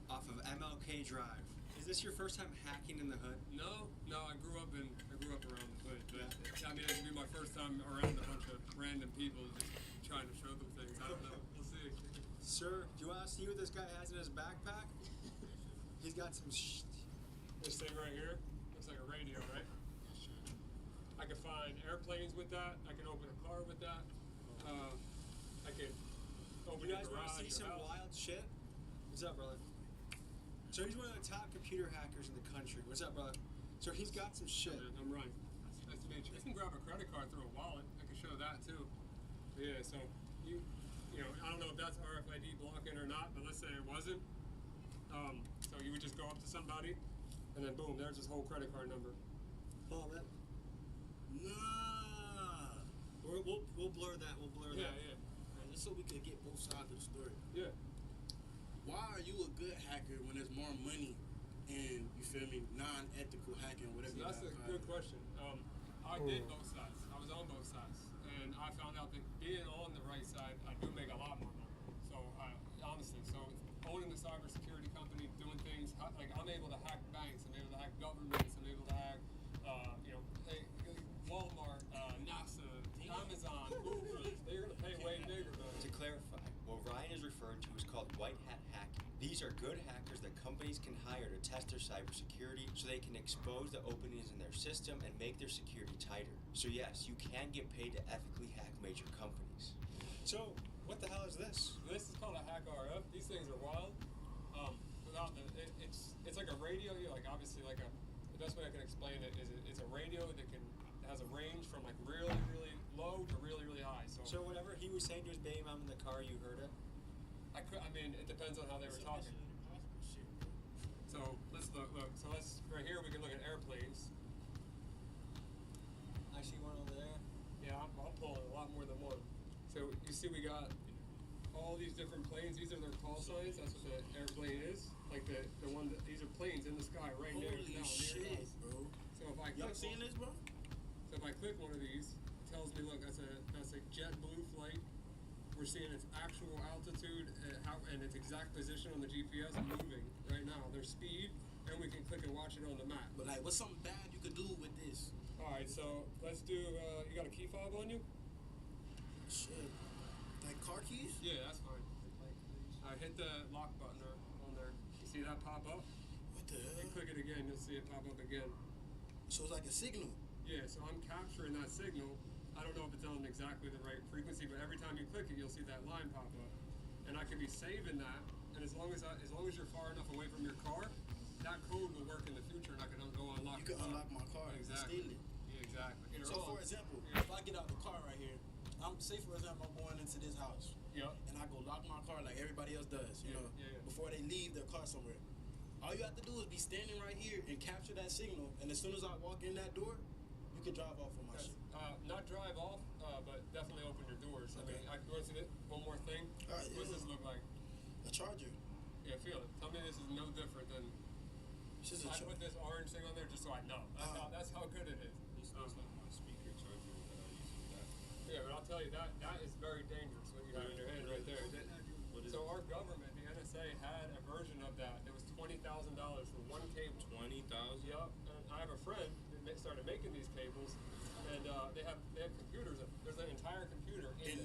off of MLK Drive. Is this your first time hacking in the hood? No, I grew up around the hood, but I mean, it'd be my first time around a bunch of random people just trying to show them things. I don't know. We'll see. Sir, do you want to see what this guy has in his backpack? He's got some This thing right here looks like a radio, right? I can find airplanes with that. I can open a car with that. I can open You guys a garage. want to see some wild shit? What's up, brother? So he's one of the top computer hackers in the country. What's up, brother? So he's got some shit. Yeah, I'm Ryan. Nice to meet you. I can grab a credit card through a wallet. I can show that too. Yeah, so you know, I don't know if that's RFID blocking or not, but let's say it wasn't. So you would just go up to somebody, and then boom, there's his whole credit card number. Oh, that. Nah. We'll blur that. We'll blur that. Yeah. Just so we can get both sides of the story. Yeah. Why are you a good hacker when there's more money and you feel me, non-ethical hacking, whatever. So that's a good question. I did both sides. I was on both sides, and I found out that being on the right side, I do make a lot more money. So honestly, owning a cybersecurity company, doing things like I'm able to hack banks, I'm able to hack governments, I'm able to hack, Walmart, NASA, Amazon, Google. They're gonna pay way bigger. To clarify, what Ryan is referring to is called white hat hacking. These are good hackers that companies can hire to test their cybersecurity so they can expose the openings in their system and make their security tighter. So yes, you can get paid to ethically hack major companies. So, what the hell is this? This is called a hack RF. These things are wild. It's like a radio. Obviously the best way I can explain it is it's a radio that has a range from like really, really low to really, really high. So whatever he was saying to his baby mom in the car, you heard it? I mean, it depends on how they were talking. So let's look. So right here we can look at airplanes. I see one over there. Yeah, I'll pull a lot more than one. So you see we got all these different planes. These are their call signs. That's what the airplane is. Like the one that these are planes in the sky right there. Holy shit, bro. So if I Y'all seen this, bro? So if I click one of these, it tells me, look, that's a JetBlue flight. We're seeing its actual altitude and its exact position on the GPS moving right now. Their speed, and we can click and watch it on the map. But like, what's something bad you could do with this? All right, so let's do. You got a key fob on you? Shit. Like car keys? Yeah, that's fine. Hit the lock button on there. You see that pop up? What the hell? You click it again, you'll see it pop up again. So it's like a signal? Yeah, so I'm capturing that signal. I don't know if it's on exactly the right frequency, but every time you click it, you'll see that line pop up. And I could be saving that, and as long as you're far enough away from your car, that code will work in the future, and I can go unlock. You can unlock my car. Exactly. And steal it. Yeah, exactly. So for example, if I get out the car right here, say for example I'm going into this house. Yep. And I go lock my car like everybody else does, you know, before they leave their car somewhere. All you have to do is be standing right here and capture that signal, and as soon as I walk in that door, you can drive off with my shit. Not drive off, but definitely open your doors. Okay. I mean, you want to see it? One more thing. All right, What's this look like? A charger. Yeah, feel it. Tell me this is no different than. I put this orange thing on there just so I know. That's how good it is. This looks like my speaker charger that I used to that. Yeah, but I'll tell you that is very dangerous what you have in your hand right there. So our government, the NSA, had a version of that. It was $20,000 for one cable. 20,000? Yep. And I have a friend that started making these cables, and they have computers. There's an entire computer in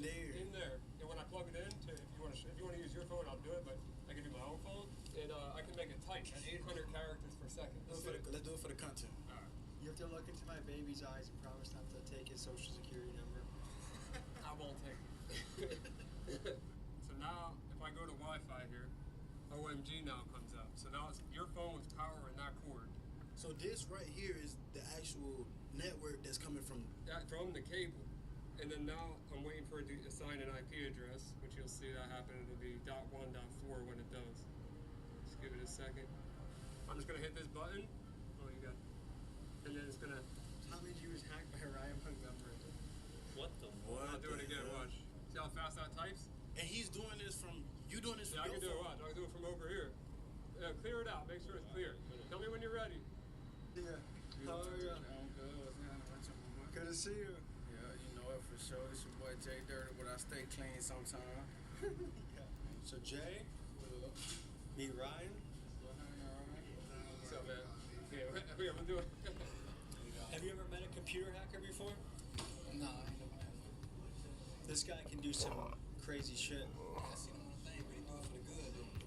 there. And when I plug it in, if you want to use your phone, I'll do it. But I can do my own phone, and I can make it type at 800 characters per second. Let's do it for the content. All right. You have to look into my baby's eyes and promise not to take his social security number. I won't take it. So now, if I go to Wi-Fi here, OMG now comes up. So now it's your phone with power in that cord. So this right here is the actual network that's coming from the cable. And then now I'm waiting for it to assign an IP address, which you'll see that happen. It'll be .1.4 when it does. Just give it a second. I'm just gonna hit this button. Oh, you got. And then it's gonna. How many you was hacked by Ryan Montgomery? What the fuck? I'll do it again. Watch. See how fast that types? And he's doing this from. You doing this from? Yeah, I your can do it. phone? Watch. I can do it from over here. Yeah, clear it out. Make sure it's clear. Tell me when you're ready. Yeah. How are you? I'm good. Good to see you. Yeah, you know it for sure. It's your boy Jay Dirty, but I stay clean sometimes. So Jay, meet Ryan. What's up, man? Yeah, we'll do it. Have you ever met a computer hacker before? No. This guy can do some crazy shit.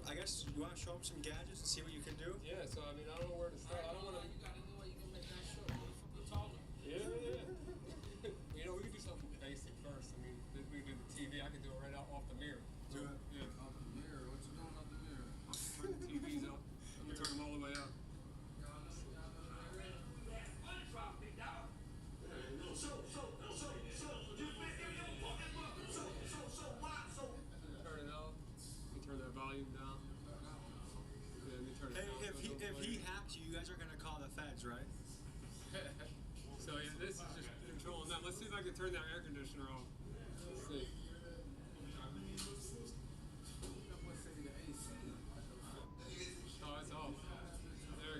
I guess you want to show him some gadgets and see what you can do? Yeah, so I mean, I don't know where to start. I don't want to. Yeah. You know, we could do something basic first. I mean, we could do the TV. I could do it right out off the mirror. Do it? Yeah. Off the mirror? What you doing off the mirror? Turn the TVs up. I'm going to turn them all the way up. Turn it out. You turn that volume down. Yeah, let me turn it down. If he hacks you, you guys are going to call the feds, right? So yeah, this is just controlling that. Let's see if I can turn that air conditioner off. Let's see. Oh, it's off. There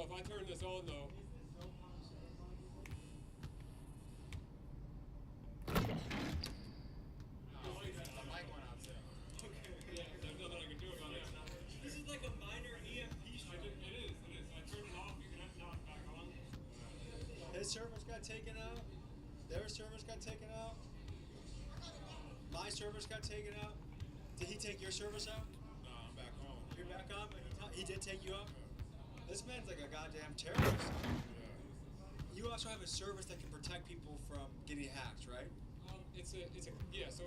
if I turn this on though. This is like a minor EMP strike. It is. I turned it off. You can have it knocked back on. His servers got taken out. Their servers got taken out. My servers got taken out. Did he take your servers out? No, I'm back on. You're back on, but he did take you out? This man's like a goddamn terrorist. You also have a service that can protect people from getting hacked, right? So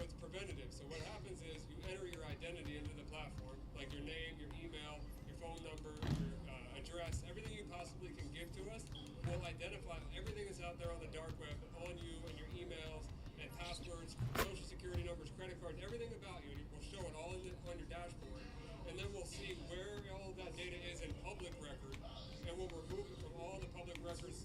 it's preventative. So what happens is you enter your identity into the platform, like your name, your email, your phone number, your address, everything you possibly can give to us. We'll identify everything that's out there on the dark web on you and your emails and passwords, social security numbers, credit cards, everything about you. We'll show it all on your dashboard, and then we'll see where all of that data is in public record, and we'll remove it from all the public records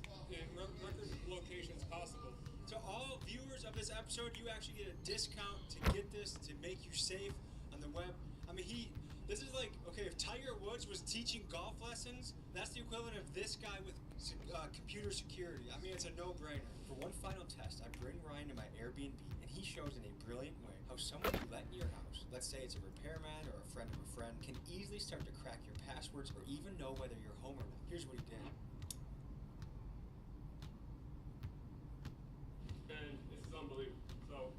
locations possible. To all viewers of this episode, you actually get a discount to get this, to make you safe on the web. I mean, this is like, okay, if Tiger Woods was teaching golf lessons, that's the equivalent of this guy with computer security. I mean, it's a no-brainer. For one final test, I bring Ryan to my Airbnb, and he shows in a brilliant way how someone you let in your house, let's say it's a repairman or a friend of a friend, can easily start to crack your passwords or even know whether you're home or not. Here's what he did. And this is unbelievable. So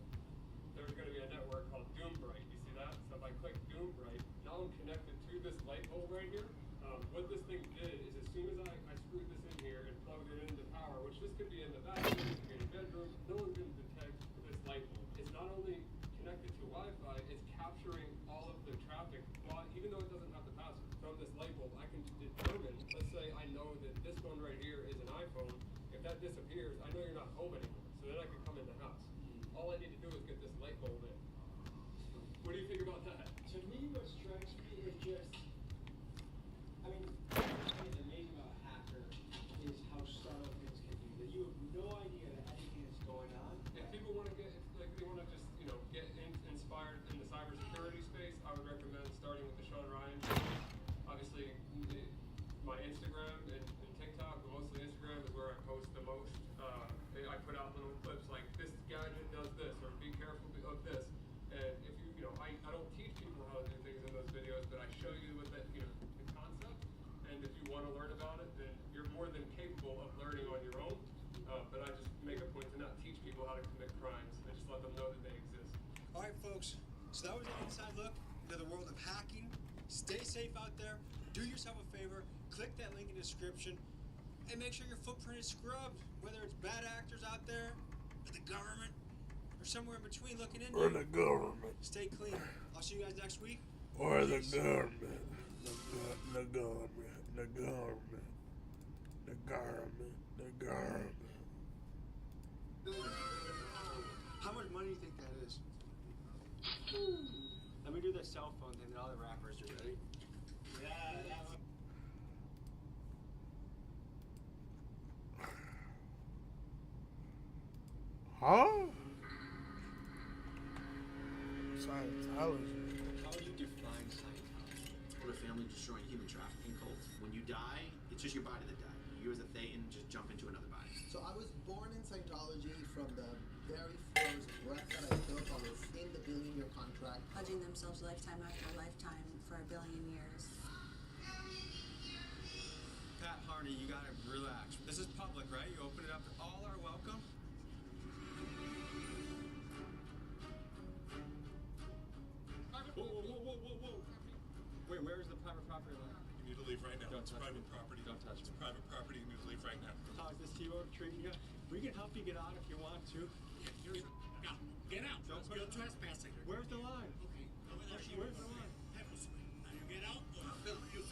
there's going to be a network called Doombright. You see that? So if I click Doombright, now I'm connected to this light bulb right here. What this thing did is as soon as I screwed this in here and plugged it into power, which this could be in the bathroom, it could be in the bedroom, no one's going to detect this light bulb. It's not only connected to Wi-Fi, it's capturing all of the traffic. Well, even though it doesn't have the password from this light bulb, I can determine, let's say I know that this one right here is an iPhone. If that disappears, I know you're not home anymore. So then I can come in the house. All I need to do is get this light bulb in. What do you think about that? To me, what strikes me is just, I mean, what's amazing about a hacker is how subtle things can be. That you have no idea that anything is going on. If people want to get, like, they want to just, get inspired in the cybersecurity space, I would recommend starting with the Sean Ryan. Obviously, my Instagram and TikTok, but mostly Instagram is where I post the most. I put out little clips like this gadget does this, or be careful of this. And if I don't teach people how to do things in those videos, but I show you what the concept. And if you want to learn about it, then you're more than capable of learning on your own. But I just make a point to not teach people how to commit crimes. I just let them know that they exist. All right, folks. So that was an inside look into the world of hacking. Stay safe out there. Do yourself a favor. Click that link in the description. And make sure your footprint is scrubbed. Whether it's bad actors out there, or the government, or somewhere in between looking into Or the government. Stay clean. I'll see you guys next week. Or the Peace. government. The government. The government. The government. The government. How much money do you think that is? Let me do the cell phone thing that all the rappers do. Ready? Yeah. Huh? Scientology. How do you define Scientology? Or a family destroying human trafficking cult. When you die, it's just your body that died. You as a Thetan just jump into another body. So I was born in Scientology from the very first breath that I took. I was in the billion-year contract. Pledging themselves lifetime after lifetime for 1 billion years. Pat Harney, you gotta relax. This is public, right? You open it up, all are welcome. Whoa. Wait, where's the private property line? You need to leave right now. Don't It's touch private me. property. Don't touch It's me. private property. You need to leave right now. Talk this T-Bone treating you. We can help you get out if you want to. Get out. Don't You're trespassing. Where's the line? Okay. Over there. Where's the line? Now you get out or I'll film you.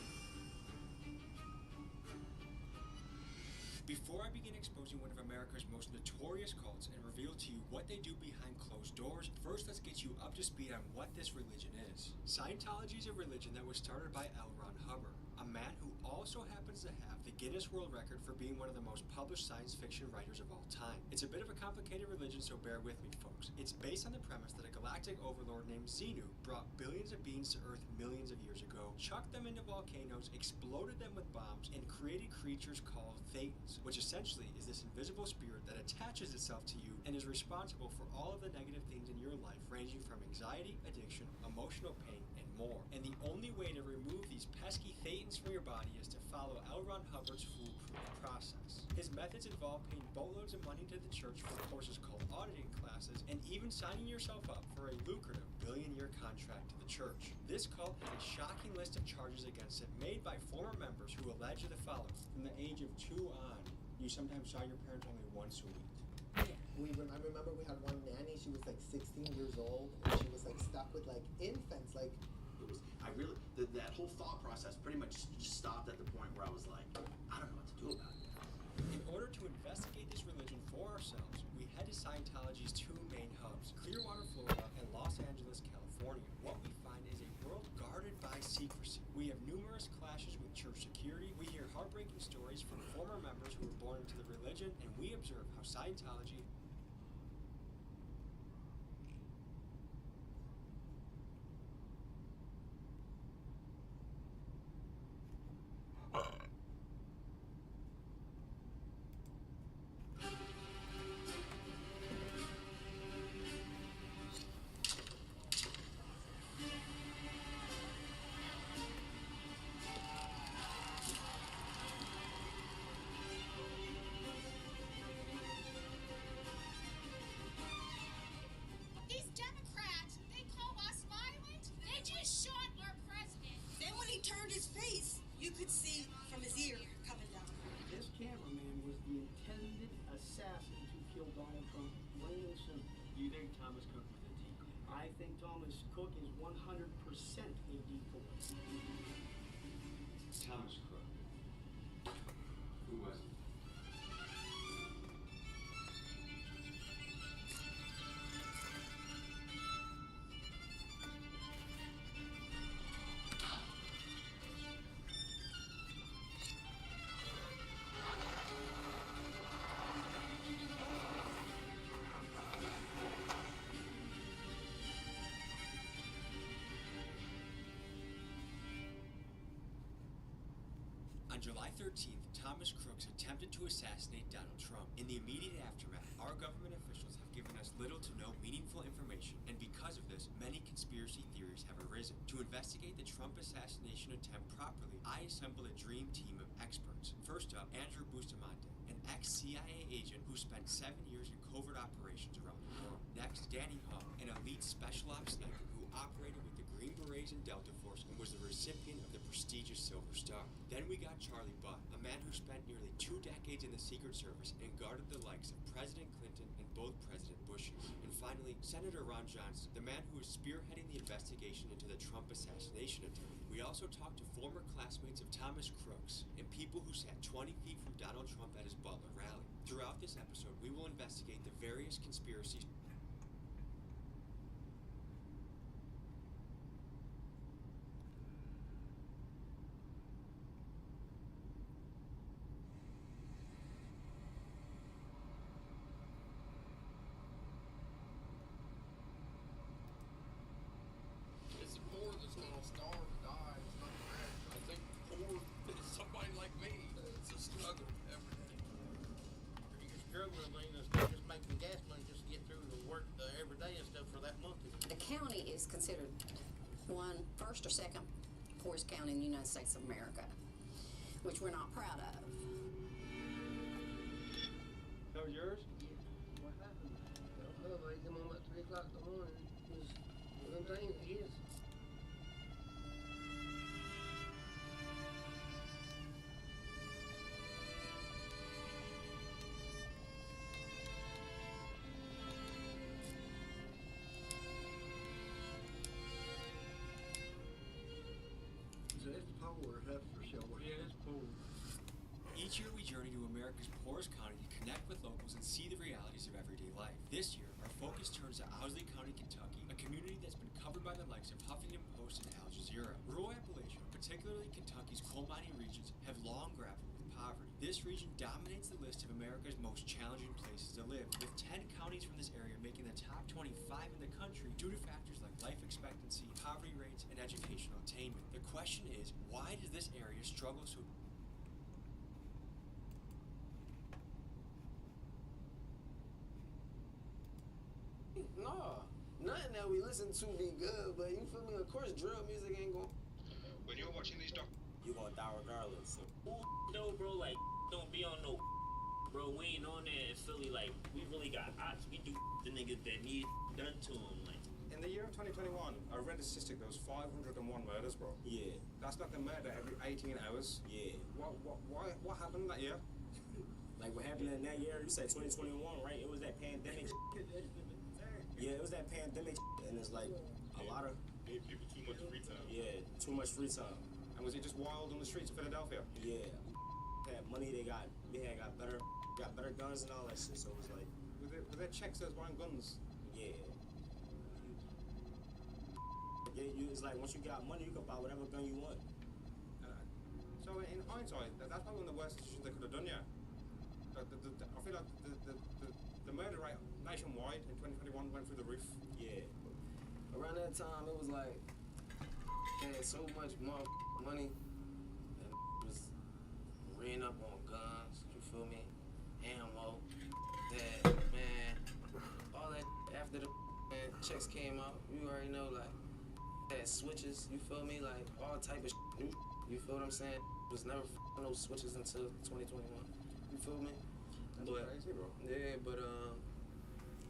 Before I begin exposing one of America's most notorious cults and reveal to you what they do behind closed doors, first let's get you up to speed on what this religion is. Scientology is a religion that was started by L. Ron Hubbard, a a man who also happens to have the Guinness World Record for being one of the most published science fiction writers of all time. It's a bit of a complicated religion, so bear with me, folks. It's based on the premise that a galactic overlord named Xenu brought billions of beings to Earth millions of years ago, chucked them into volcanoes, exploded them with bombs, and created creatures called Thetans, which essentially is this invisible spirit that attaches itself to you and is responsible for all of the negative things in your life, ranging from anxiety, addiction, emotional pain, and more. And the only way to remove these pesky Thetans from your body is to follow L. Ron Hubbard's foolproof process. His methods involve paying boatloads of money to the church for courses called auditing classes, and even signing yourself up for a lucrative billion-year contract to the church. This cult has a shocking list of charges against it made by former members who allege the following. From the age of 2 on, you sometimes saw your parents only once a week. I remember we had one nanny, she was like 16 years old, and she was like stuck with like infants, like. It was, that whole thought process pretty much just stopped at the point where I was like, I don't know what to do about it. In order to investigate this religion for ourselves, we head to Scientology's 2 main hubs, Clearwater, Florida, and Los Angeles, California. What we find is a world guarded by secrecy. We have numerous clashes with church security, we hear heartbreaking stories from former members who were born into the religion, and we observe how Scientology These Democrats, they call us violent. They just shot our president. Then when he turned his face, you could see from his ear coming down. This cameraman was the intended assassin to kill Donald Trump, plain and simple. You think Thomas Cook was a decoy? I think Thomas Cook is 100% a decoy. Thomas Cook. Who was it? On July 13th, Thomas Crooks attempted to assassinate Donald Trump. In the immediate aftermath, our government officials have given us little to no meaningful information, and because of this, many conspiracy theories have arisen. To investigate the Trump assassination attempt properly, I assembled a dream team of experts. First up, Andrew Bustamante, an ex-CIA agent who spent 7 years in covert operations around the world. Next, Danny Hall, an elite special ops sniper who operated with the Green Berets and Delta Force and was the recipient of the prestigious Silver Star. Then we got Charlie Butt, a man who spent nearly 2 decades in the Secret Service and guarded the likes of President Clinton and both President Bushes. And finally, Senator Ron Johnson, the man who was spearheading the investigation into the Trump assassination attempt. We also talked to former classmates of Thomas Crooks and people who sat 20 feet from Donald Trump at his Butler rally. Throughout this episode, we will investigate the various conspiracies. It's the poor that's gonna starve and die. It's not the rich. I think poor is somebody like me. It's a struggle every day. You're struggling, instead of just making gas money just to get through the work, the everyday and stuff for that month. The county is considered first or second poorest county in the United States of America, which we're not proud of. That was yours? What happened? I don't know, they come on about 3 o'clock in the morning. It was one of them things, I guess. So it's poor, that's for sure. Yeah, it's poor. Each year we journey to America's poorest county to connect with locals and see the realities of everyday life. This year, our focus turns to Owsley County, Kentucky, a community that's been covered by the likes of Huffington Post and Al Jazeera. Rural Appalachia, particularly Kentucky's coal mining regions have long grappled with poverty. This region dominates the list of America's most challenging places to live, with 10 counties from this area making the top 25 in the country due to factors like life expectancy, poverty rates, and educational attainment. The question is, why does this area struggle so... Nah, nothing that we listen to be good, but you feel me? Of course, drill music ain't gon'. When you're watching these You gonna die regardless. No, bro, like, don't be on no. Bro, we ain't on that in Philly. Like, we really got ops. We do the niggas that need done to them. Like, in the year of 2021, I read a statistic there was 501 murders, bro. Yeah. That's like a murder every 18 hours. Yeah. What happened that year? Like, what happened in that year? You said 2021, right? It was that pandemic. Yeah, it was that pandemic, and it's like a lot of. Gave people too much free time. Yeah, too much free time. And was it just wild on the streets of Philadelphia? Yeah. Had money, they got better guns and all that shit, so it was like... Were there checks that was buying guns? Yeah. It's like, once you got money, you can buy whatever gun you want. So in hindsight, that's probably one of the worst decisions they could have done, yeah. I feel like the murder rate nationwide in 2021 went through the roof. Yeah. Around that time, it was like, had so much more money, and was reading up on guns, you feel me? Ammo, that, man, all that after the checks came out, you already know, like, had switches, you feel me? Like, all type of new, you feel what I'm saying? Was never no switches until 2021, you feel me? That's crazy, bro. Yeah, but,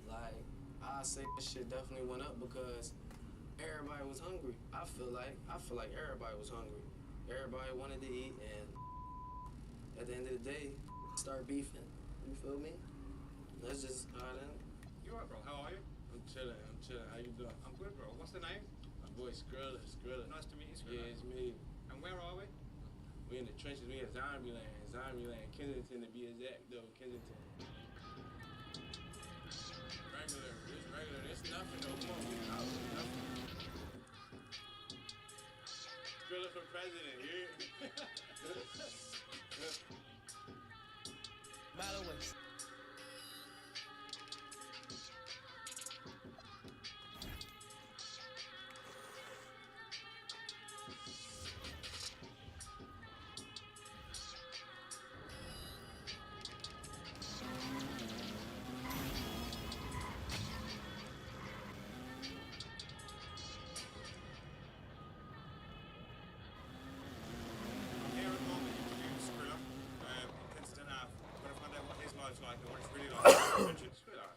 like, I say this shit definitely went up because everybody was hungry. I feel like everybody was hungry. Everybody wanted to eat, and at the end of the day, start beefing. You feel me? That's just how it ended. You alright, bro? How are you? I'm chilling. How you doing? I'm good, bro. What's the name? My boy Skrilla. Nice to meet you, Skrilla. Yeah, it's me. And where are we? We in the trenches. We in Zombieland. Kensington to be exact, though. Kensington. Regular. It's nothing, though. Come on, we out. Nothing. Skrilla for president, here. Mello.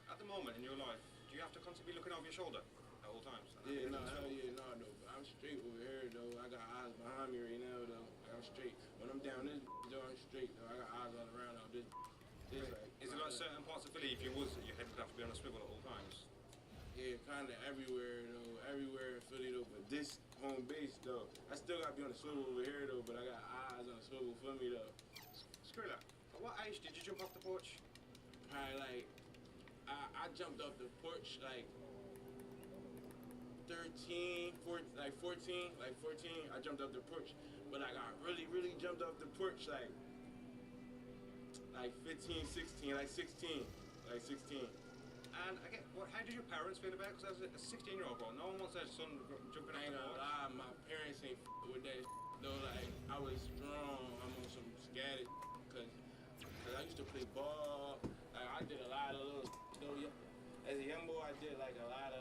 At the moment in your life, do you have to constantly be looking over your shoulder at all times? Yeah, no, I'm straight over here, though. I got eyes behind me right now, though. I'm straight. When I'm down this, though, I'm straight, though. I got eyes all around out this. Is it like certain parts of Philly, if you was, your head would have to be on a swivel at all times? Yeah, kind of everywhere, though. Everywhere in Philly, though. But this home base, though, I still got to be on the swivel over here, though. But I got eyes on the swivel for me, though. Screw that. At what age did you jump off the porch? Probably like, I jumped off the porch like 13, 14, like 14. I jumped off the porch, but I got really jumped off the porch like 15, 16, like 16. And again, how did your parents feel about it? Because as a 16-year-old bro, no one wants their son jumping off I ain't the gonna porch. lie, my parents ain't with that though. Like, I was strong. I'm on some scattered, cause I used to play ball. Like, I did a lot of little though. As a young boy, I did like a lot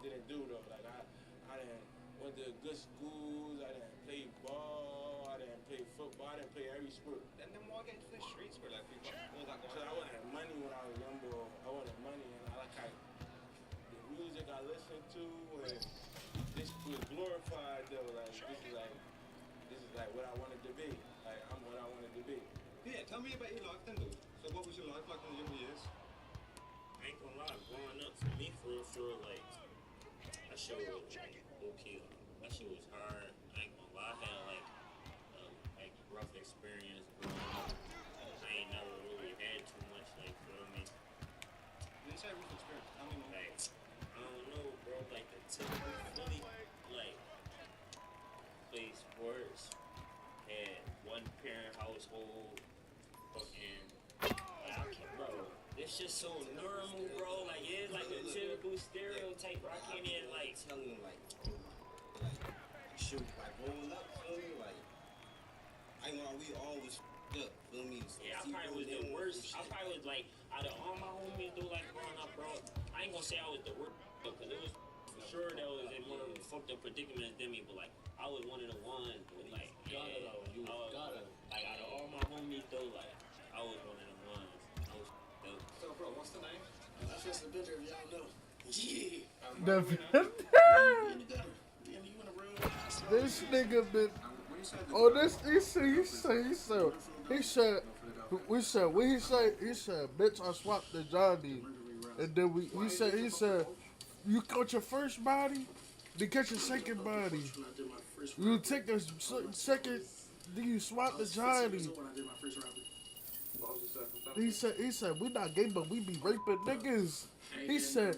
didn't do though. Like, I didn't went to good schools. I didn't play ball. I didn't play football. I didn't play every sport. And then why get into the streets where like people all that Cause I wanted money when I was young boy. I wanted money, and I like the music I listened to, and this was glorified though. Like, this is like what I wanted to be. Like, I'm what I wanted to be. Yeah, tell me about your life then, dude. So what was your life like in the younger years? I ain't gonna lie, growing up for me, for sure, like, that shit was like, okay, that shit was hard. I ain't gonna lie, I had like rough experience growing up. I ain't never really had too much, like, feel me? When you say rough experience, I mean, like, I don't know, bro, like, the typical Philly, like, play sports, whole fucking, I can't, bro. This shit so normal, bro. Like it's like a typical stereotype, bro. I can't even like tell you like shoot, like growing up, feel me? Like I ain't gonna, we always up, feel me? Yeah, I probably was the worst. I probably was like out of all my homies, though, like growing up, bro. I ain't gonna say I was the worst, because it was for sure that was in one of the fucked up predicaments than me, but like I was one of the ones with like like out of all my homies though, like I was one of the ones. I was dope. So bro, what's the name? That's just a picture if y'all know. This nigga been. Oh, this he said. What he said, bitch, I swapped the Johnny, and then he said, you caught your first body, then catch your second body. You take the second, then you swap the Johnny. He said, we not gay, but we be raping niggas. He said,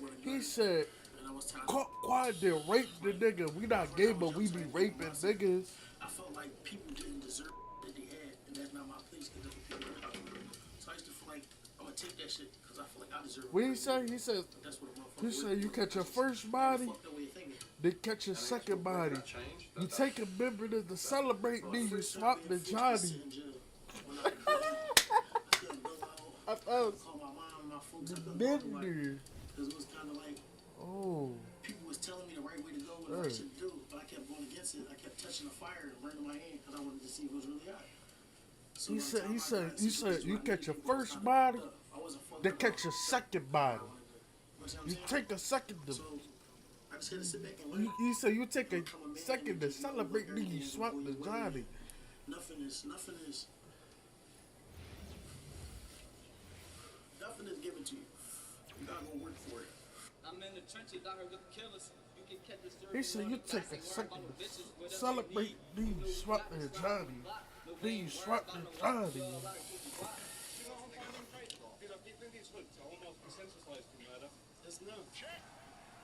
Quad did rape the nigga. We not gay, but we be raping niggas. I felt like people didn't deserve that they had, and that's not my place to get people out. So I used to feel like I'm gonna take that shit because I feel like I deserve it. What he said? He said you catch your first body, then catch your second body. You take a member to celebrate, then you swap the Johnny. I thought Bender. Because it was kind of like, people was telling me the right way to go, what I should do, but I kept going against it. I kept touching the fire and burning my hand because I wanted to see if it was really hot. So He said you catch your first body, then catch your second body. You take a second to. I just had to sit back and learn. He said you take a second to celebrate, then you swap the Johnny. Nothing is given to you. You gotta go work for it. I'm in the trenches out here with the killers. You can catch the He said you take a second to celebrate, then you swap the Johnny. Then you swap the Johnny. It's not.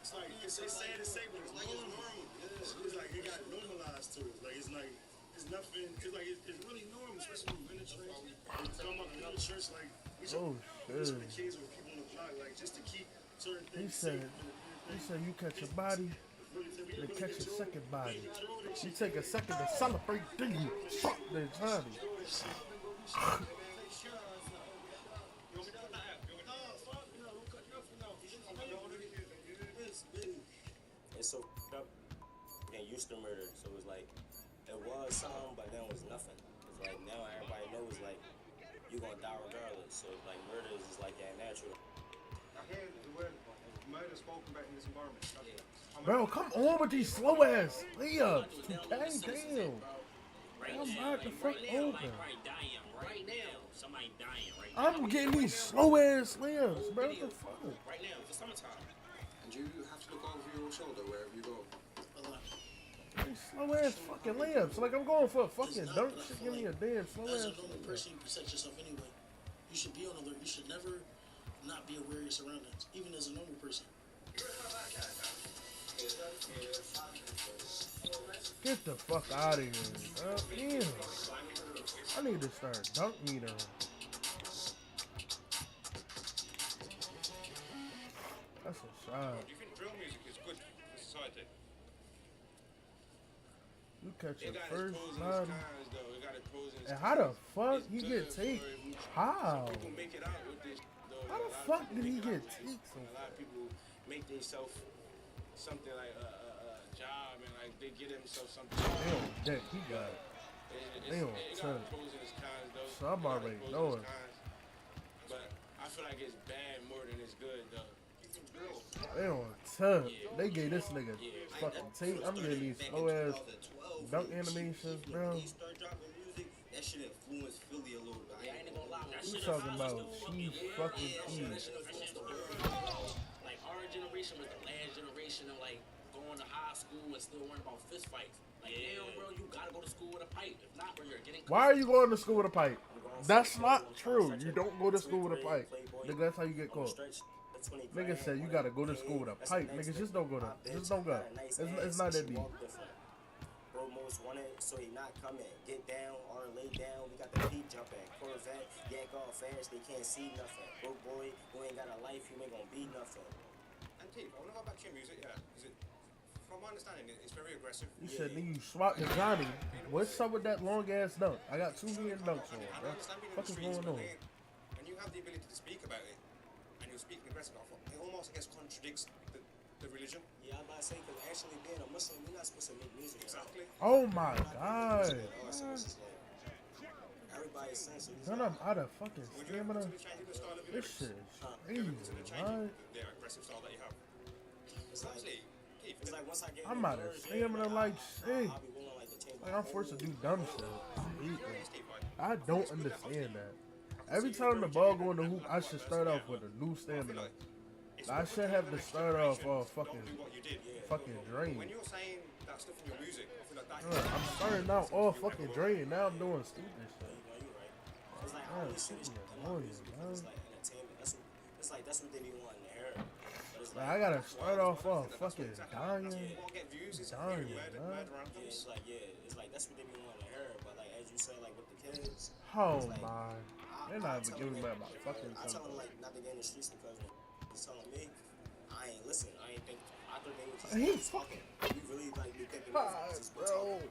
It's like, it's sad to say, but it's like, it's normal. It's like, it got normalized to it. Like, it's like, it's nothing, it's like, it's really normal, especially when you're in the church. When you come up in the church, like, we should listen to kids or people on the block, like, just to keep certain things safe. He said you catch your body, then catch your second body. You take a second to celebrate, then you swap the Johnny. It's so up and used to murder, so it's like it was something, but now it's nothing. It's like now everybody knows like you gonna die regardless. So it's like murder is just like that natural. I hear murder spoken about in this environment. Bro, come on with these slow ass layups. Damn. I'm out the fuck open. Right now, somebody dying right I'm now. getting these slow ass layups, bro. What the fuck? Right now, it's summertime. And you have to look over your shoulder wherever you go. These slow ass fucking layups. Like I'm going for a fucking dunk shit. Give me a damn slow As ass. a normal person, you protect yourself anyway. You should be on alert. You should never not be aware of your surroundings, even as a normal person. Get the fuck out of here, bro. Damn. I need to start dunk meter. That's a shot. Do you think drill music is good for society? You catch your It got first its pros and body. its cons, though. It got its pros and its And how the cons. fuck It's he good get for take? if How? Some people make it out with this, though. How Like, the a lot of fuck people did he make it get out, teaked so like, a lot of people make themselves something like a job, and like they get themselves something. Damn, he got it. They on It got turn. its pros and its cons, though. So I'm It got its already pros and knowing. its cons. But I feel like it's bad more than it's good, though. They on tough. They gave this nigga fucking tape. I'm getting these slow ass dunk animations, bro. That shit influenced Philly a little bit. I ain't gonna lie. That You shit talking about cheese fucking cheese. Like our generation was the last generation of like going to high school and still worrying about fist fights. Like damn, bro, you gotta go to school with a pipe. If not, bro, you're getting. Why are you going to school with a pipe? That's not true. You don't go to school with a pipe. Nigga, that's how you get caught. Nigga said you gotta go to school with a pipe. Niggas just don't go to. Just don't go. It's not that deep. Bro, bro most wanted, so he not coming. Get down or lay down, we got the feet jumping. Corvette, yank off fast, they can't see nothing. Broke boy, who ain't got a life, you ain't gonna be nothing. And T, I wanna go back to your music, yeah. Is it, from my understanding, it's very aggressive. You said nigga you swat the Johnny. What's up with that long ass dunk? I got 2 million dunks on, bro. What is going on? When you have the ability to speak about it, and you're speaking aggressive, it almost, I guess, contradicts the religion. Yeah, I'm about to say, because actually being a Muslim, we're not supposed to make music. Exactly. Oh my god. Everybody's sensitive. Then I'm out of fucking stamina. This shit is crazy, right? The aggressive style that you have. Essentially, Keith, it's like once I get I'm out of stamina like shit. Like I'm forced to do dumb shit. I don't understand that. Every time the ball go in the hoop, I should start off with a new stamina. I should have to start off fucking drained. When you're saying that stuff in your music, I feel like that. I'm starting out all fucking drained. Now I'm doing stupid shit. It's like I always say it's annoying, it's like entertainment. It's like that's what they be wanting to hear. Like, I gotta start off fucking dying. It's like that's what they be wanting to hear. But like as you say, like with the kids. Oh my, they're not even giving me my fucking. I tell them like not to get in the streets because he's telling me I ain't listen. I ain't think. I thought they were just talking. You really like be thinking this, bro.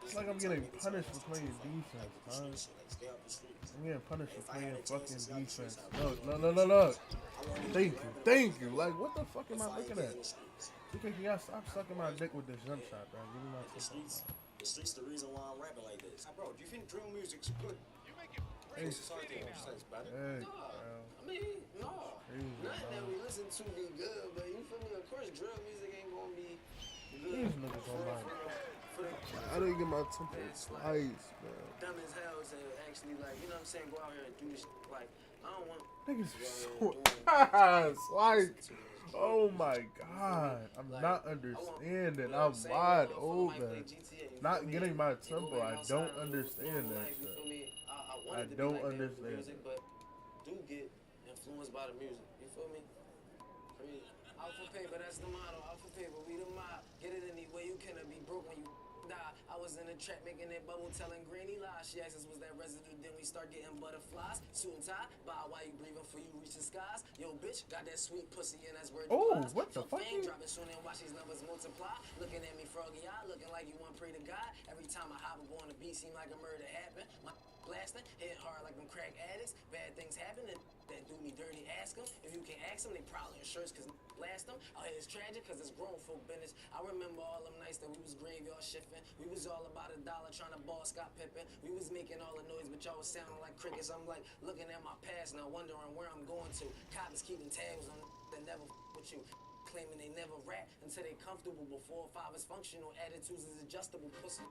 It's like I'm getting punished for playing defense, man. I'm getting punished for playing fucking defense. Look. Thank you. Like, what the fuck am I looking at? You gotta stop sucking my dick with this jump shot, bro. Give me my the streets the reason why I'm rapping like this. Bro, do you think drill music's good? Hey, society says bad. Hey, I mean, no. Nothing that we listen to be good, but you feel me? Of course, drill music ain't gonna be good. These niggas on my. I didn't get my tempo twice, man. Dumb as hell to actually, like, you know what I'm saying, go out here and do this shit. Like, I don't want niggas so slice. Oh my god. I'm not understanding. I'm wide open. Not getting my tempo. I don't understand that shit. I don't understand it. But do get influenced by the music. You feel me? Out for paper, that's the motto. Out for paper, we the mob. Get it any way you can, be broke when you die. I was in the trap making that bubble, telling granny lies. She asked us, was that residue? Then we start getting butterflies. Suit and tie, bow while you breathing for you reach the skies. Yo, bitch, got that sweet pussy and that's where it applies. What the fuck? Dropping soon and watch these numbers multiply. Looking at me froggy eye, looking like you want pray to God. Every time I hop up on the beat, seem like a murder happened. My blasting, hit hard like them crack addicts. Bad things happen and that do me dirty, ask them. If you can ask them, they probably in shirts cause blast them. Oh, it's tragic cause it's grown folk business. I remember all them nights that we was graveyard shifting. We was all about $1 trying to ball Scott Pippen. We was making all the noise, but y'all was sounding like crickets. I'm like looking at my past now, wondering where I'm going to. Cops keeping tabs on that never with you. Claiming they never rap until they comfortable. Before 5 is functional, attitudes is adjustable. Pussy.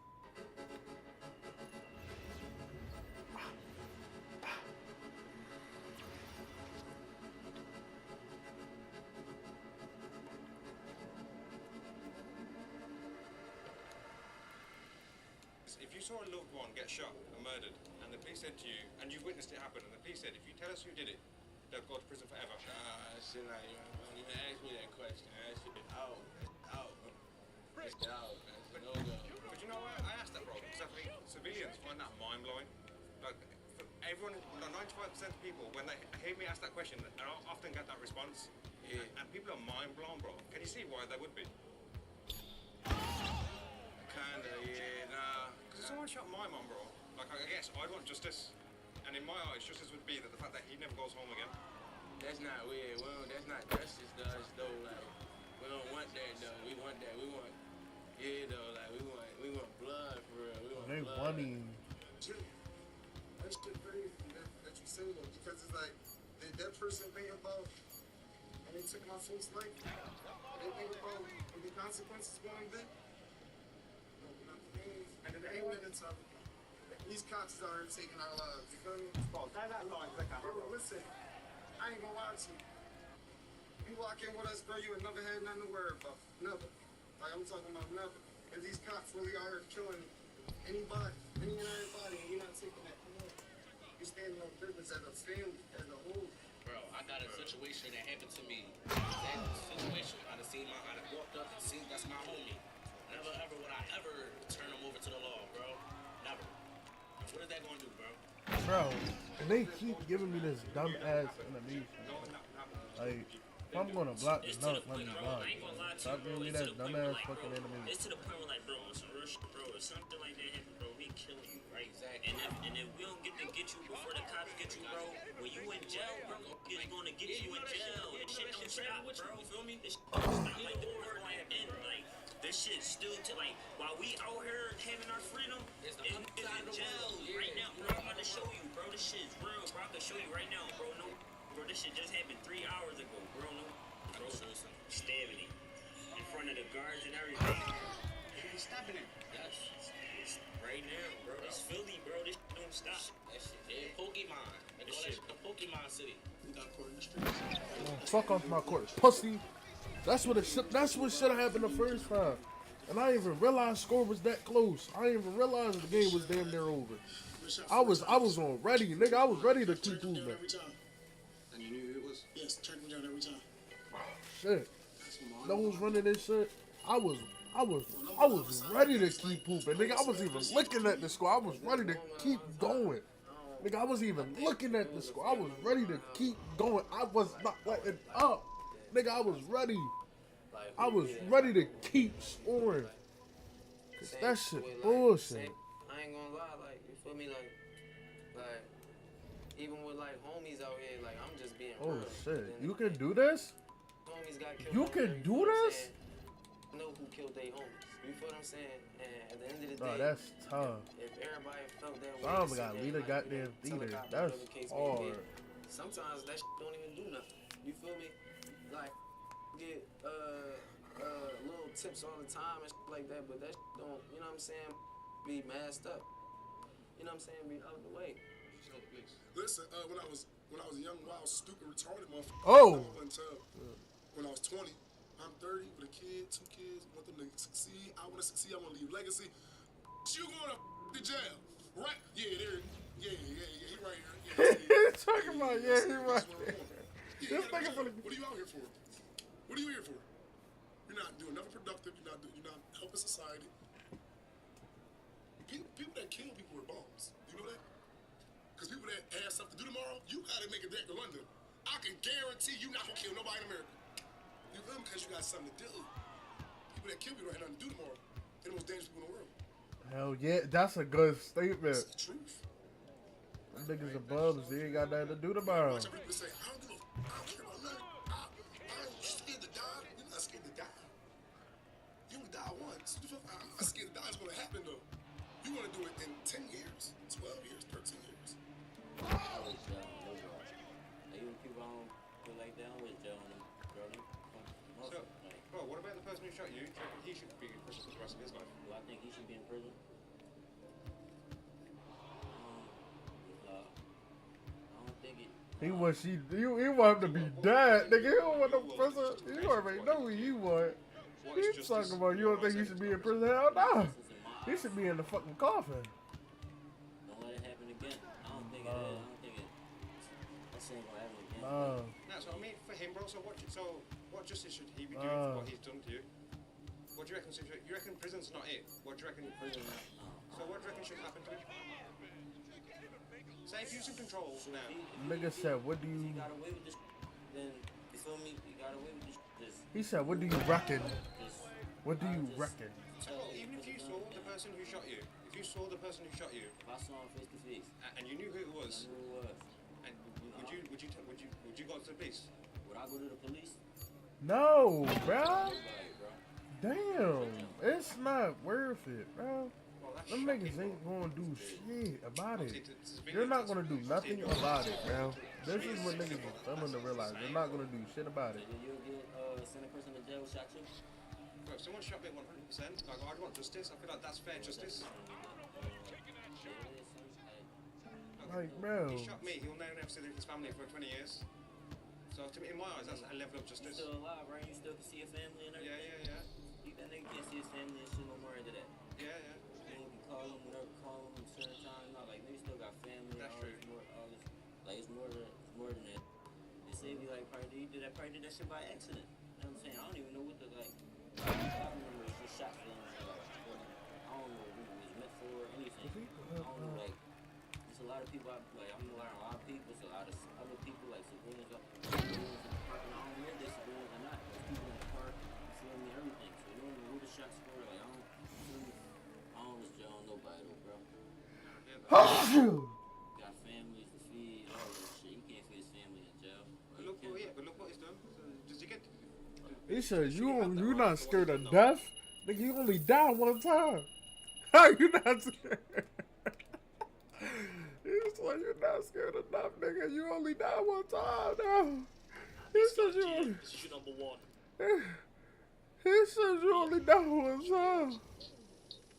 If you saw a loved one get shot and murdered, and the police said to you, and you've witnessed it happen, and the police said, if you tell us who did it, they'll go to prison forever. Shit, like, don't even ask me that question. That shit out. It's out. No go. But you know what? I asked that, bro, because I think civilians find that mind-blowing. Like, everyone, 95% of people, when they hear me ask that question, I often get that response. Yeah. And people are mind-blown, bro. Can you see why they would be? Kinda, yeah, nah. Because if someone shot my mum, bro, like, I guess I'd want justice. And in my eyes, justice would be that the fact that he never goes home again. That's not weird. That's not justice to us, though. Like, we don't want that, though. We want that. We want, yeah, though. Like, we want blood for real. We want blood. Running. That shit crazy that you say that, because it's like, did that person think about, and they took my folks' life, they think about what the consequences going to be? And then they ain't letting it talk. These cops are taking our lives, you feel me? Bro, listen, I ain't gonna lie to you. You walk in with us, bro, you would never had nothing to worry about. Never. Like, I'm talking about never. If these cops really are killing anybody, any and everybody, and you're not taking that, you're standing on business as a family, as a whole. Bro, I got a situation that happened to me. That situation, I done walked up and seen that's my homie. Never ever would I ever to the law, bro. Never. What is that gonna do, bro? Bro, and they keep giving me this dumb ass animation. Like, if I'm gonna block the dunk, let me block. Stop giving me that dumb ass fucking animation. It's to the point where, like, bro, on some real shit, bro, if something like that happens, bro, we kill you, right? Exactly. And if we don't get you before the cops get you, bro, when you in jail, bro, it's gonna get you in jail. This shit don't stop, bro. You feel me? This shit don't stop. Like, the world ain't end. Like, this shit still to, like, while we out here having our freedom, it's in jail right now, bro. I'm about to show you, bro. This shit is real, bro. I can show you right now, bro. No, bro, this shit just happened 3 hours ago, bro. No, bro, stabbing him in front of the guards and everything. He's stopping him. Yes. It's right now, bro. It's Philly, bro. This shit don't stop. That shit, yeah, Pokemon. They call that shit the Pokemon City. We got court in the streets. Oh, fuck off my court, pussy. That's what should have happened the first time. And I didn't even realize score was that close. I didn't even realize the game was damn near over. I was on ready, nigga. I was ready to keep moving. And you knew it was? Yes, turn me down every time. Shit. No one's running this shit. I was ready to keep pooping, nigga. I was even looking at the score. I was ready to keep going. Nigga, I wasn't even looking at the score. I was ready to keep going. I was not letting up. Nigga, I was ready. I was ready to keep scoring. Cause that shit bullshit. I ain't gonna lie, like, you feel me, like, even with, like, homies out here, like, I'm just being Oh real. shit, you can do this? Homies got killed. You can do this? Know who killed their homies. You feel what I'm saying? And at the end of the day, Oh, that's tough. if everybody felt that way, I don't got lead a goddamn theater. That's hard. sometimes that shit don't even do nothing. You feel me? Like, get little tips all the time and shit like that, but that shit don't, you know what I'm saying, be masked up. You know what I'm saying? Be out the way. Listen, when I was a young, wild, stupid, retarded motherfucker. Oh. Until when I was 20, I'm 30 with a kid, 2 kids, want them to succeed. I want to succeed. I want to leave legacy. You going to jail, right? Yeah, there. Yeah, he right here. He's talking about he right there. This nigga what are you out here for? What are you here for? You're not doing nothing productive. You're not helping society. People that kill people are bums. You know that? Because people that have stuff to do tomorrow, you gotta make it back to London. I can guarantee you not gonna kill nobody in America. You feel me? Because you got something to do. People that kill people don't have nothing to do tomorrow. They're the most dangerous people in the world. Hell yeah, that's a good statement. That's the truth. Them niggas are bums. They ain't got nothing to do tomorrow. Watch people say, I don't care about nothing. I'm scared to die. You're not scared to die. You only die once. I'm not scared to die. It's gonna happen though. You want to do it in 10 years, 12 years, 13 years. Always jail, no jail. Even people I don't feel like they always jail on them, bro. So, bro, what about the person who shot you? Do you reckon he should be in prison for the rest of his life? Do I think he should be in prison? I don't think it. He want him to be dead, nigga. He don't want no prison. You already know who you want. He's talking about you don't think he should be in prison? Hell no. He should be in the fucking coffin. Don't let it happen again. I don't think it. That shit ain't gonna happen again. No, so I mean, for him, bro. So what justice should he be doing for what he's done to you? What do you reckon? You reckon prison's not it? What do you reckon? Prison. So what do you reckon should happen to him? Say if you're in control now. Nigga said, what do you? He got away with this. Then you feel me? He got away with this. He said, what do you reckon? What do you reckon? Well, even if you saw the person who shot you, if you saw the person who shot you, if I saw him face to face, and you knew who it was, I knew who it was. And would you go to the police? Would I go to the police? No, bro. Damn, it's not worth it, bro. Them niggas ain't gonna do shit about it. They're not gonna do nothing about it, bro. This is what niggas are coming to realize. They're not gonna do shit about it. You'll get send a person to jail shot you. If someone shot me 100%, like I'd want justice. I feel like that's fair justice. Like, bro. He shot me. He'll never see his family for 20 years. So to me, in my eyes, that's a level of justice. You're still alive, right? You still can see your family and everything. Yeah. That nigga can't see his family and shit no more into that. Yeah. You can call him whenever, call him certain times. Not like niggas still got family. That's true. All this, like it's more than that. They say me like probably did that shit by accident. You know what I'm saying? I don't even know what the like. I remember it was just shot for him. I don't know if it was people I play. I'm gonna learn a lot of people, so a lot of other people like civilians up in the park, and I don't know if they're civilians or not. There's people in the park, you feel me, everything. So you don't know who the shots for. Like I don't, you feel me? I don't know nobody though, bro. Got families to feed, all that shit. You can't feed his family in jail. But look what he's done. Does he get? He said, you not scared of death? Nigga, you only died one time. How you not scared? He's like, you're not scared of death, nigga. You only died one time now. He said you only... This is your number one. He said you only died one time.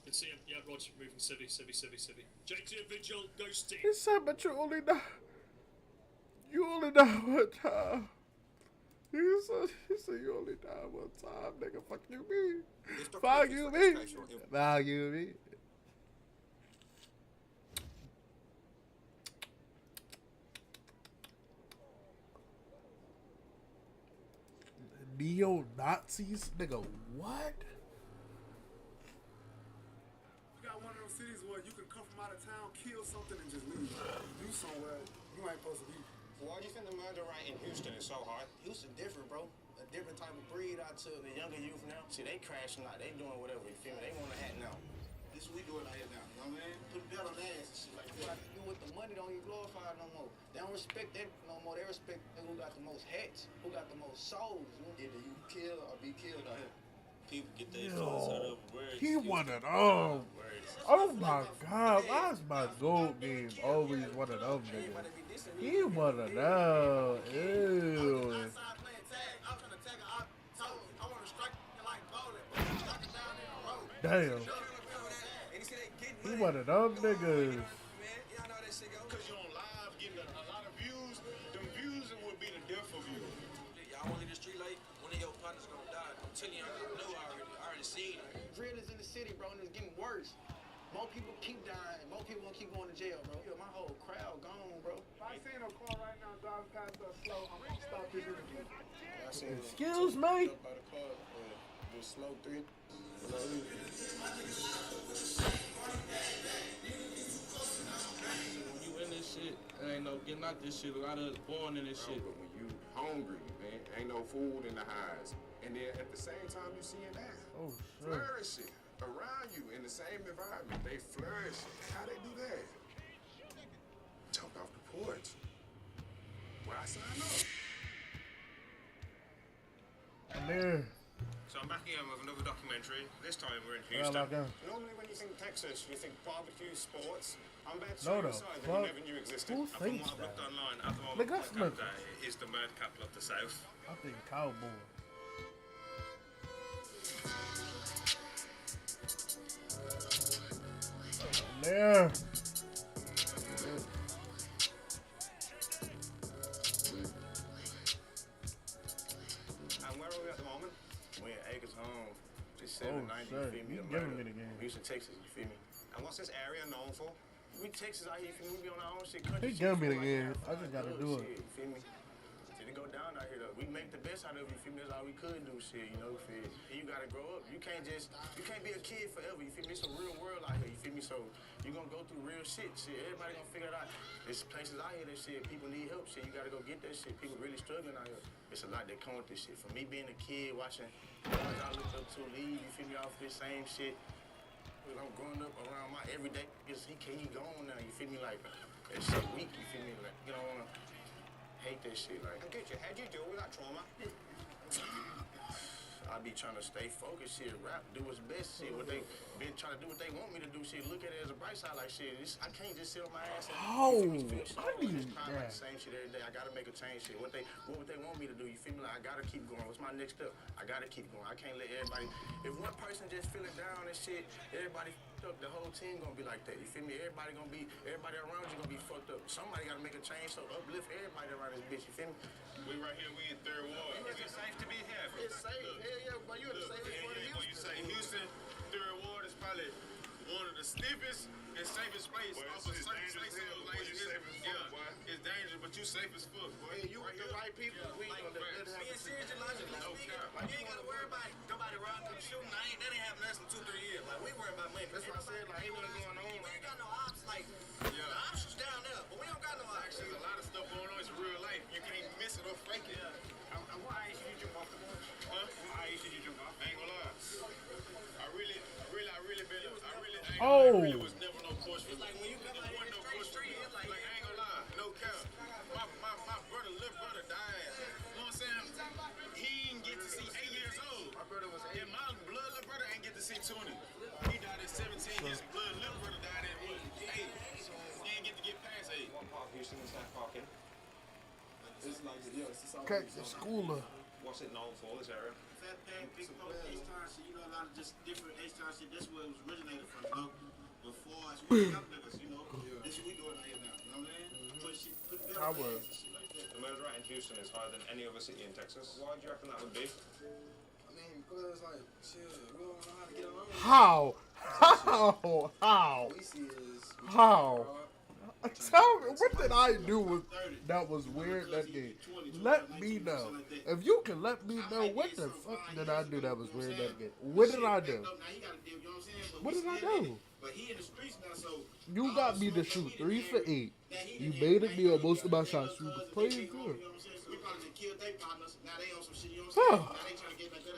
Let's see him. Yeah, Roger, moving. Civvy. JT Vigil, go Steve. He said, but you only died one time. He said you only died one time, nigga. Fuck you me. Fuck you me. Fuck you me. Neo-Nazis? Nigga, what? You got one of those cities where you can come from out of town, kill something, and just leave. You somewhere you ain't supposed to be. Why do you think the murder rate in Houston is so high? Houston different, bro. A different type of breed out to the younger youth now. See, they crashing out. They doing whatever, you feel me? They want to hat now. This we do it out here now, you know what I mean? Put a belt on their ass and shit like that. You with the money don't even glorify no more. They don't respect that no more. They respect who got the most hats, who got the most souls. Either you kill or be killed out here. People get their feelings hurt over words. He one of them. Oh my God, why's my gold game always one of them niggas? He one of them. Ew. Damn. He one of them niggas. Because you're on live getting a lot of views. Them views would be the death of you. Y'all want to the street light? One of your partners gonna die. I'm telling you, I know I already seen it. Drill is in the city, bro, and it's getting worse. More people keep dying. More people gonna keep going to jail, bro. Yo, my whole crowd gone, bro. If I see no car right now driving past us slow, I'm gonna stop this interview. Excuse me. Just smoke 3. When you in this shit, there ain't no getting out this shit. A lot of us born in this shit. But when you hungry, man, ain't no food in the highs. And then at the same time, you seeing that flourishing around you in the same environment. They flourish. How they do that? Jump off the porch. Where I sign up. And there. So I'm back here with another documentary. This time we're in Houston. Normally when you think Texas, you think barbecue, sports. I'm about to show you a side that you never knew existed. Who And from thinks what I've looked that? online, at the moment, Nigga, that's Canada is the murder capital of the South. I think cowboy. There. And where are we at the moment? We're in Acres Home. Just 790, you shit. feel me? You The giving murder. me the game. Houston, Texas, you feel me? And what's this area known for? We Texas out here, you feel me? We be on our own shit. Country He shit, giving me the like game. that. I just gotta do it. Shit, you feel me? Didn't go down out here though. We make the best out of it, you feel me? That's all we could do, shit, you know, feel me? And you gotta grow up. You can't be a kid forever, you feel me? It's a real world out here, you feel me? So you gonna go through real shit. Everybody gonna figure it out. There's places out here that shit, people need help, shit. You gotta go get that shit. People really struggling out here. It's a lot that come with this shit. For me being a kid, watching guys I looked up to leave, you feel me, off this same shit. I'm growing up around my everyday, he gone now, you feel me? Like, that shit weak, you feel me? Like, you don't wanna hate that shit, like. And get you, how do you deal with that trauma? I be trying to stay focused, shit, rap, do what's best, shit, what they been trying to do what they want me to do, shit, look at it as a bright side, like, shit, I can't just sit on my ass and feel sorry, just cry like the same shit every day, I gotta make a change, shit, what would they want me to do, you feel me, like, I gotta keep going, what's my next step, I gotta keep going, I can't let everybody, if one person just feeling down and shit, everybody up, the whole team gonna be like that, you feel me, everybody around you gonna be fucked up, somebody gotta make a change, so uplift everybody around this bitch, you feel me? We right here, we in Third Ward. Is it safe to be here? It's safe, yeah, but you in the safest part of Houston. When you say Houston, Third Ward is probably one of the stiffest and safest places. It's dangerous, but you safe as fuck, boy. Hey, you with the right people, we ain't gonna let that happen. Seriously, you ain't gotta worry about nobody robbing and shooting. That ain't happened less than 2-3 years. Like, we worry about money. That's what I said, like, ain't nothing going on. We ain't got no ops, like, the ops is down there, but we up faking. What age did you jump off the board? Huh? What age did you jump off? I ain't gonna lie. I really was never no push for me. There wasn't no push for me. Like, I ain't gonna lie, no cap. My brother, little brother died. You know what I'm saying? He didn't get to see 8 years old. My brother was 8. And my blood little brother ain't get to see 20. He died at 17. His blood little brother died at 8. He didn't get to get past 8. What part of Houston is that parking? It's like, yo, it's the Okay, the schooler. What's it known for, this area? Fat Pad, Big Post, H-Town shit, you know, a lot of just different H-Town shit. That's where it was originated from, you know. Before us, we got niggas, you know. This shit we doing out here now, you know what I mean? Put shit, put better things and shit like that. The murder rate in Houston is higher than any other city in Texas. Why do you reckon that would be? I mean, because, like, shit, we don't know how to get along. How? We see is... How? Tell me, what did I do that was weird that game? Let me know. If you can let me know, what the fuck did I do that was weird that game? What did I do? What did I do? You got me to shoot 3 for 8. You made it me on most of my shots. You was playing good. Huh.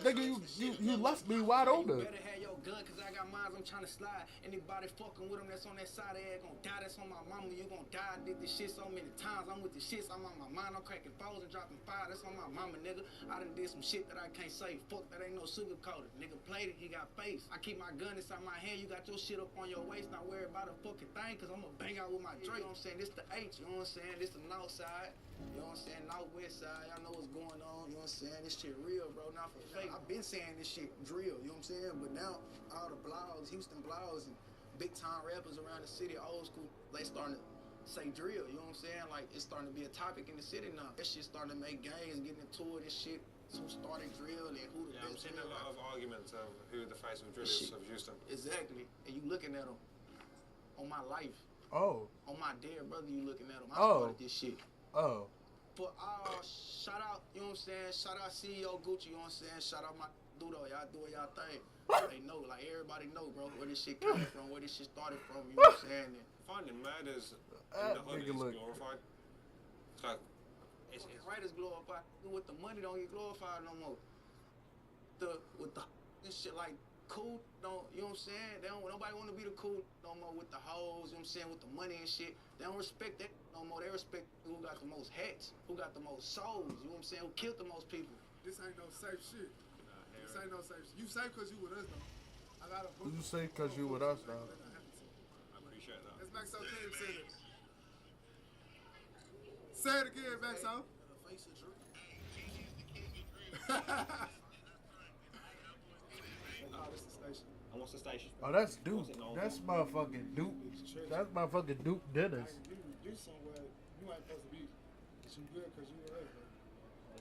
Nigga, you left me wide open. Gun, cause I got mines, I'm trying to slide. Anybody fucking with them that's on that side of the head gon' die. That's on my mama, you gon' die. I did this shit so many times. I'm with the shits, I'm on my mind. I'm cracking fours and dropping fire. That's on my mama, nigga. I done did some shit that I can't say. Fuck, that ain't no sugar coated. Nigga played it, he got face. I keep my gun inside my hand. You got your shit up on your waist. Not worry about a fucking thing, cause I'ma bang out with my Drake. You know what I'm saying? This the H, you know what I'm saying? This the north side. You know what I'm saying? Northwest side. Y'all know what's going on. You know what I'm saying? This shit real, bro. Not for fake. I've been saying this shit drill. You know what I'm saying? But now all the blogs, Houston blogs, and big time rappers around the city, old school, they starting to say drill. You know what I'm saying? Like it's starting to be a topic in the city now. That shit starting to make gangs, getting into it and shit. Who started drill and who the best. I'm seeing a lot of arguments of who the face of drill is of Houston. Exactly. And you looking at them on my life. Oh. On my dead brother, you looking at them. I started this shit. Oh. But shout out, you know what I'm saying? Shout out CEO Gucci, you know what I'm saying? Shout out my dude, y'all doing y'all thing. They know, like everybody know, bro, where this shit came from, where this shit started from, you know what I'm saying? And finding murders in the hood is glorified. It's like, it's right is glorified. With the money don't get glorified no more. With the this shit like cool, don't, you know what I'm saying? Nobody want to be the cool no more with the hoes, you know what I'm saying, with the money and shit. They don't respect that no more. They respect who got the most hats, who got the most souls, you know what I'm saying, who killed the most people. This ain't no safe shit. This ain't no safe shit. You safe because you with us, though. I got a book. You say because you with us now. I appreciate that. Let's Maxo Kim say it. Say it again, Maxo. And what's the station? Oh, that's Duke. That's motherfucking Duke. That's motherfucking Duke Dennis. You somewhere you ain't supposed to be. You good because you with us, though.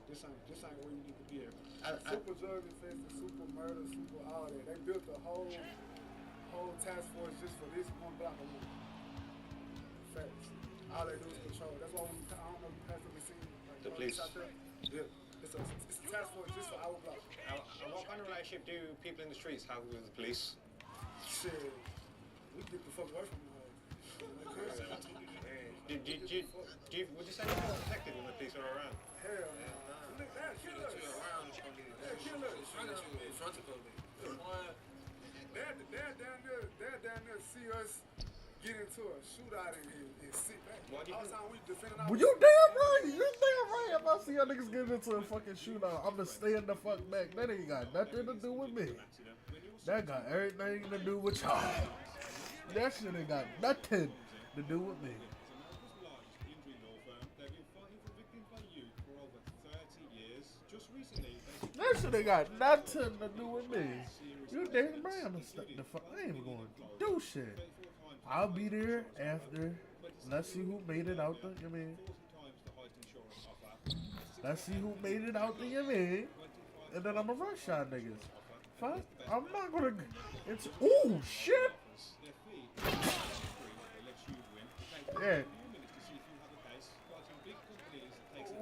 This ain't where you need to be at. Super drug infested, super murder, super all that. They built a whole task force just for this one block of women. Facts. All they do is control. That's why when I don't know if you passed the scene. Like, the police. Yeah. It's a task force just for our block. And what kind of relationship do people in the streets have with the police? Shit. We get the fuck away from them. Would you say you're more protected when the police are around? Hell no. They're killers. They're killers. They're down there see us get into a shootout and sit back. All the time we defending our... Well, you damn right. You damn right. If I see y'all niggas get into a fucking shootout, I'm going to stand the fuck back. That ain't got nothing to do with me. That got everything to do with y'all. That shit ain't got nothing to do with me. That shit ain't got nothing to do with me. You damn right I'm the fuck. I ain't even going to do shit. I'll be there after. Let's see who made it out the, you mean. Let's see who made it out the, you mean. And then I'm going to rush y'all niggas. Fuck. I'm not going to. It's. Ooh, shit. Yeah.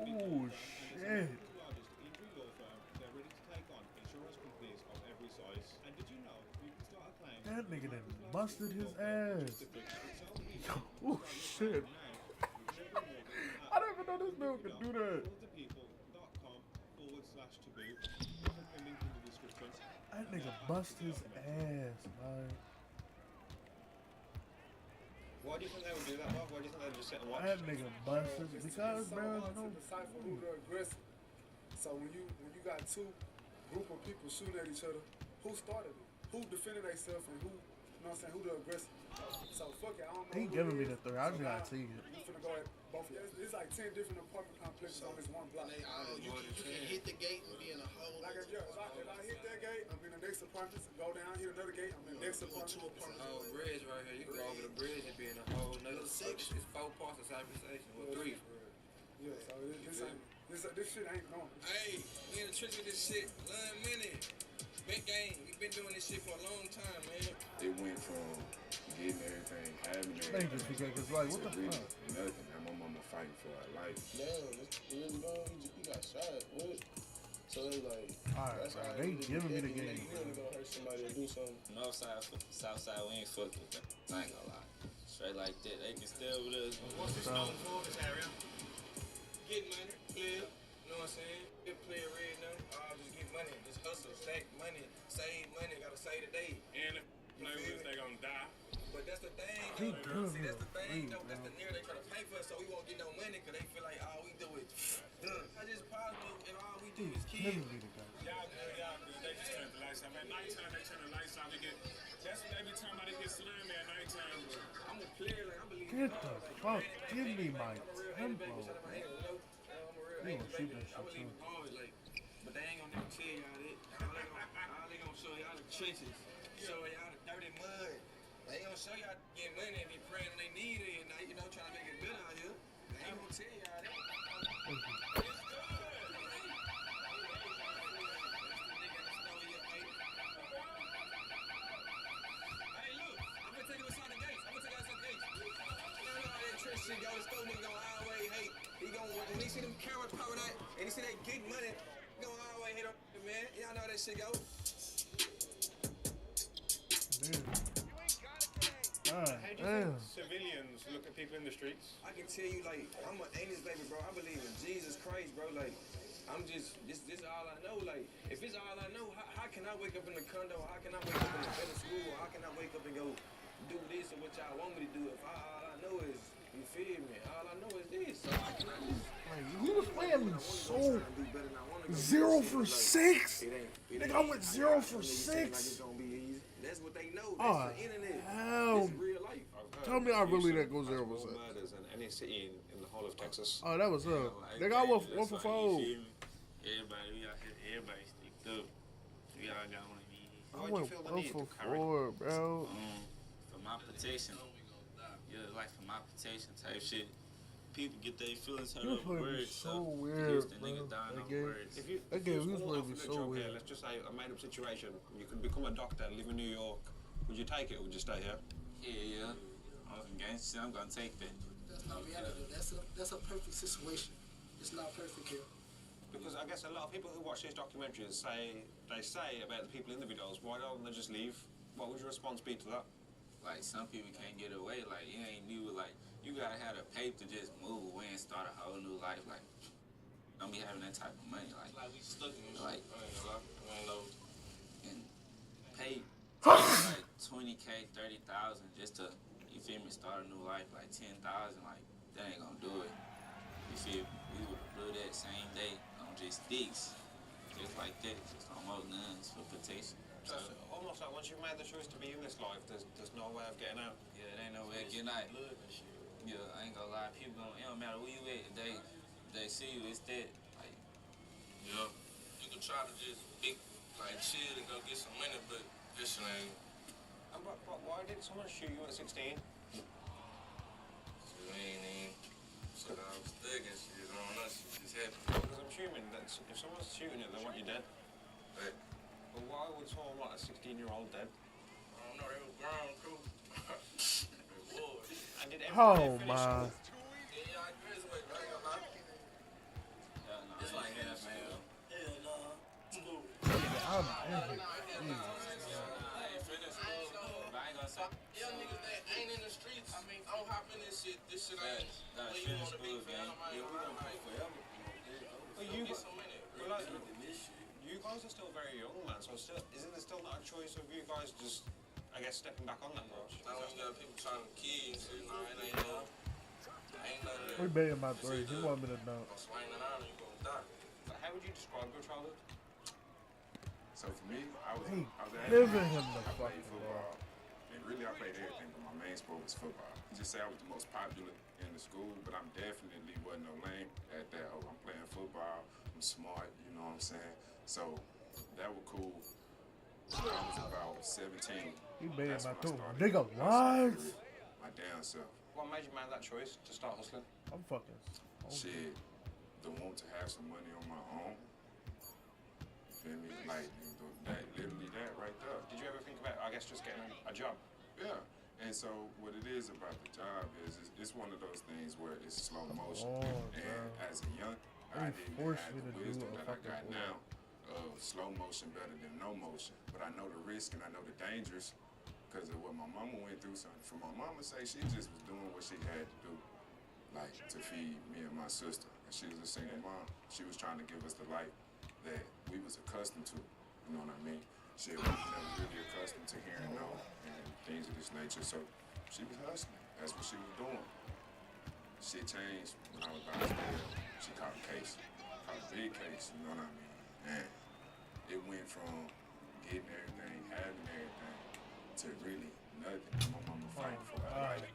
Ooh, shit. That nigga done busted his ass. Ooh, shit. I didn't even know this dude could do that. buildthepeople.com/taboo. There's a link in the description. That nigga bust his ass, man. Why do you think they would do that, Mark? Why do you think they would just sit and watch? That nigga bust his because, so bro, hard no. to decipher who the aggressor. So when you got two group of people shooting at each other, who started it? Who defended themselves and who, you know what I'm saying, who the aggressor? So fuck it, I don't know. He who giving it me is. the third. I just So gotta now, see it. We finna go at both of you. It's like 10 different apartment complexes on this one block. You can hit the gate and be in a hole. Like if I hit that gate, I'm in the next apartment. Go down, hit another gate, I'm in the next apartment. Oh, bridge right here. You can go over the bridge and be in a whole nother section. It's 4 parts of cyberspace. Well, 3. Yeah, so this shit ain't normal. Hey, we in the trench with this shit. 9 minutes. Big game. We've been doing this shit for a long time, man. It went from getting everything, having Thank you, everything. because like, what the really fuck? nothing. Now my mama fighting for her life. Damn, that's really long. He got shot. What? So they like, Alright, that's bro, how they giving me the You game. only gonna hurt somebody or do something. North side, south side, we ain't fucked with them. I ain't gonna lie. Straight like that. They can stay with us. What's this known for, this area? Get money, clear. You know what I'm saying? Get player red now. Just get money. Just hustle, stack money, save money. Gotta save the day. And if play with us, they gonna die. But that's the thing, He though. good, See, that's the thing, bro. though. That's the near they try to pay for us, so we won't get no money because they feel like all we do is. I just possible and all we do is kill. Giving me the game. Y'all good. They just turn the lights out. At nighttime, they turn the lights out. That's what every time they get slammed at nighttime. I'm a player, like I believe. Get the fuck. Give me my tempo. You gonna shoot that shit too. But they ain't gonna never tell y'all that. All they gonna show y'all the trenches. Show y'all the dirty mud. They ain't gonna show y'all get money and be praying when they need it and you know trying to make it good out here. They ain't gonna tell y'all that. Shit go, this store nigga gon' always hate. He gon' when he see them cameras popping out and he see they getting money, he gon' always hate him, man. Y'all know how that shit go. How do you think civilians look at people in the streets? I can tell you, like, I'm an anus baby, bro. I believe in Jesus Christ, bro. Like, I'm just, this all I know. Like, if it's all I know, how can I wake up in the condo? How can I wake up in the better school? How can I wake up and go do this or what y'all want me to do? If all I know is, you feel me? All I know is this. So I cannot just... He was playing me so 0 for 6. Nigga, I went 0 for 6. That's what they know. Oh, That's the internet. hell. That's real life. Tell me I really that goes 0 for 6. Murders in any city in the whole of Texas. Oh, that was up. They got 1 for 4. Everybody, we out here, everybody sticked up. We all got one of these. I went 1 for 4, bro. For my protection. Yeah, like for my protection type shit. People get their feelings hurt over words. So weird, the nigga dying over words. If you was all playing offered me a so job weird. here, let's just say a made-up situation. You could become a doctor, live in New York. Would you take it or would you stay here? Yeah. I was against it. I'm gonna take that. That's not reality. That's a perfect situation. It's not perfect here. Because I guess a lot of people who watch these documentaries say about the people in the videos, why don't they just leave? What would your response be to that? Like, some people can't get away. Like, it ain't new. Like, you gotta have the paper to just move away and start a whole new life. Like, don't be having that type of money. Like we stuck in this like, and pay like 20K, 30,000 just to, you feel me, start a new life. Like 10,000, like, that ain't gonna do it. You feel me? We would've blew that same day on just sticks. Just like that, just on more guns for protection. So almost like once you've made the choice to be in this life, there's no way of getting out. Yeah, there ain't no way of getting out. Yeah, I ain't gonna lie, people gon' it don't matter where you at, they see you, it's that. Like, yeah, you can try to just big, like, chill and go get some money, but this shit ain't. And but why did someone shoot you at 16? Shit ain't even. So I was thugging shit on us, shit just happened. Because I'm assuming that if someone's shooting you, they want you dead. Right. But why would someone want a 16-year-old dead? I don't know, they was grown too. It was. And did Oh my. Yeah, I graduated, I ain't gonna lie. Yeah, no, it's like half man. Hell no. I'm I ain't finished school, but I ain't gonna So young niggas that ain't in the streets, I mean, I don't hop in this shit. This shit ain't where you want to be, fam. Yeah, we gonna play forever. But you guys are still very young, man. So still, isn't it still not a choice of you guys just, I guess, stepping back on that road? Now when you got people trying to kill and shit, nah, it ain't no. We baiting my three. He want me to know. Swinging out and you gonna die. How would you describe your childhood? So for me, I was giving him the I played fucking football. And really, I played everything, but my main sport was football. You just say I was the most popular in the school, but I'm definitely wasn't no lame at that. Oh, I'm playing football. I'm smart. You know what I'm saying? So that was cool. When I was about 17. He baiting that's my when I two. started Nigga, what? My damn self. What made you make that choice to start hustling? I'm fucking. Shit, the want to have some money on my own. You feel me? Like, that, literally that right there. Did you ever think about, I guess, just getting a job? Yeah. And so what it is about the job is it's one of those things where it's slow motion. And as a young, I didn't have the wisdom that I got now of slow motion better than no motion. But I know the risk and I know the dangers because of what my mama went through. So for my mama say, she just was doing what she had to do, like to feed me and my sister. And she was a single mom. She was trying to give us the life that we was accustomed to. You know what I mean? She was never really accustomed to hearing no and things of this nature. So she was hustling. That's what she was doing. Shit changed when I was about 12. She caught a case, caught a big case. You know what I mean? And it went from getting everything, having everything, to really nothing. My mama fighting for her life.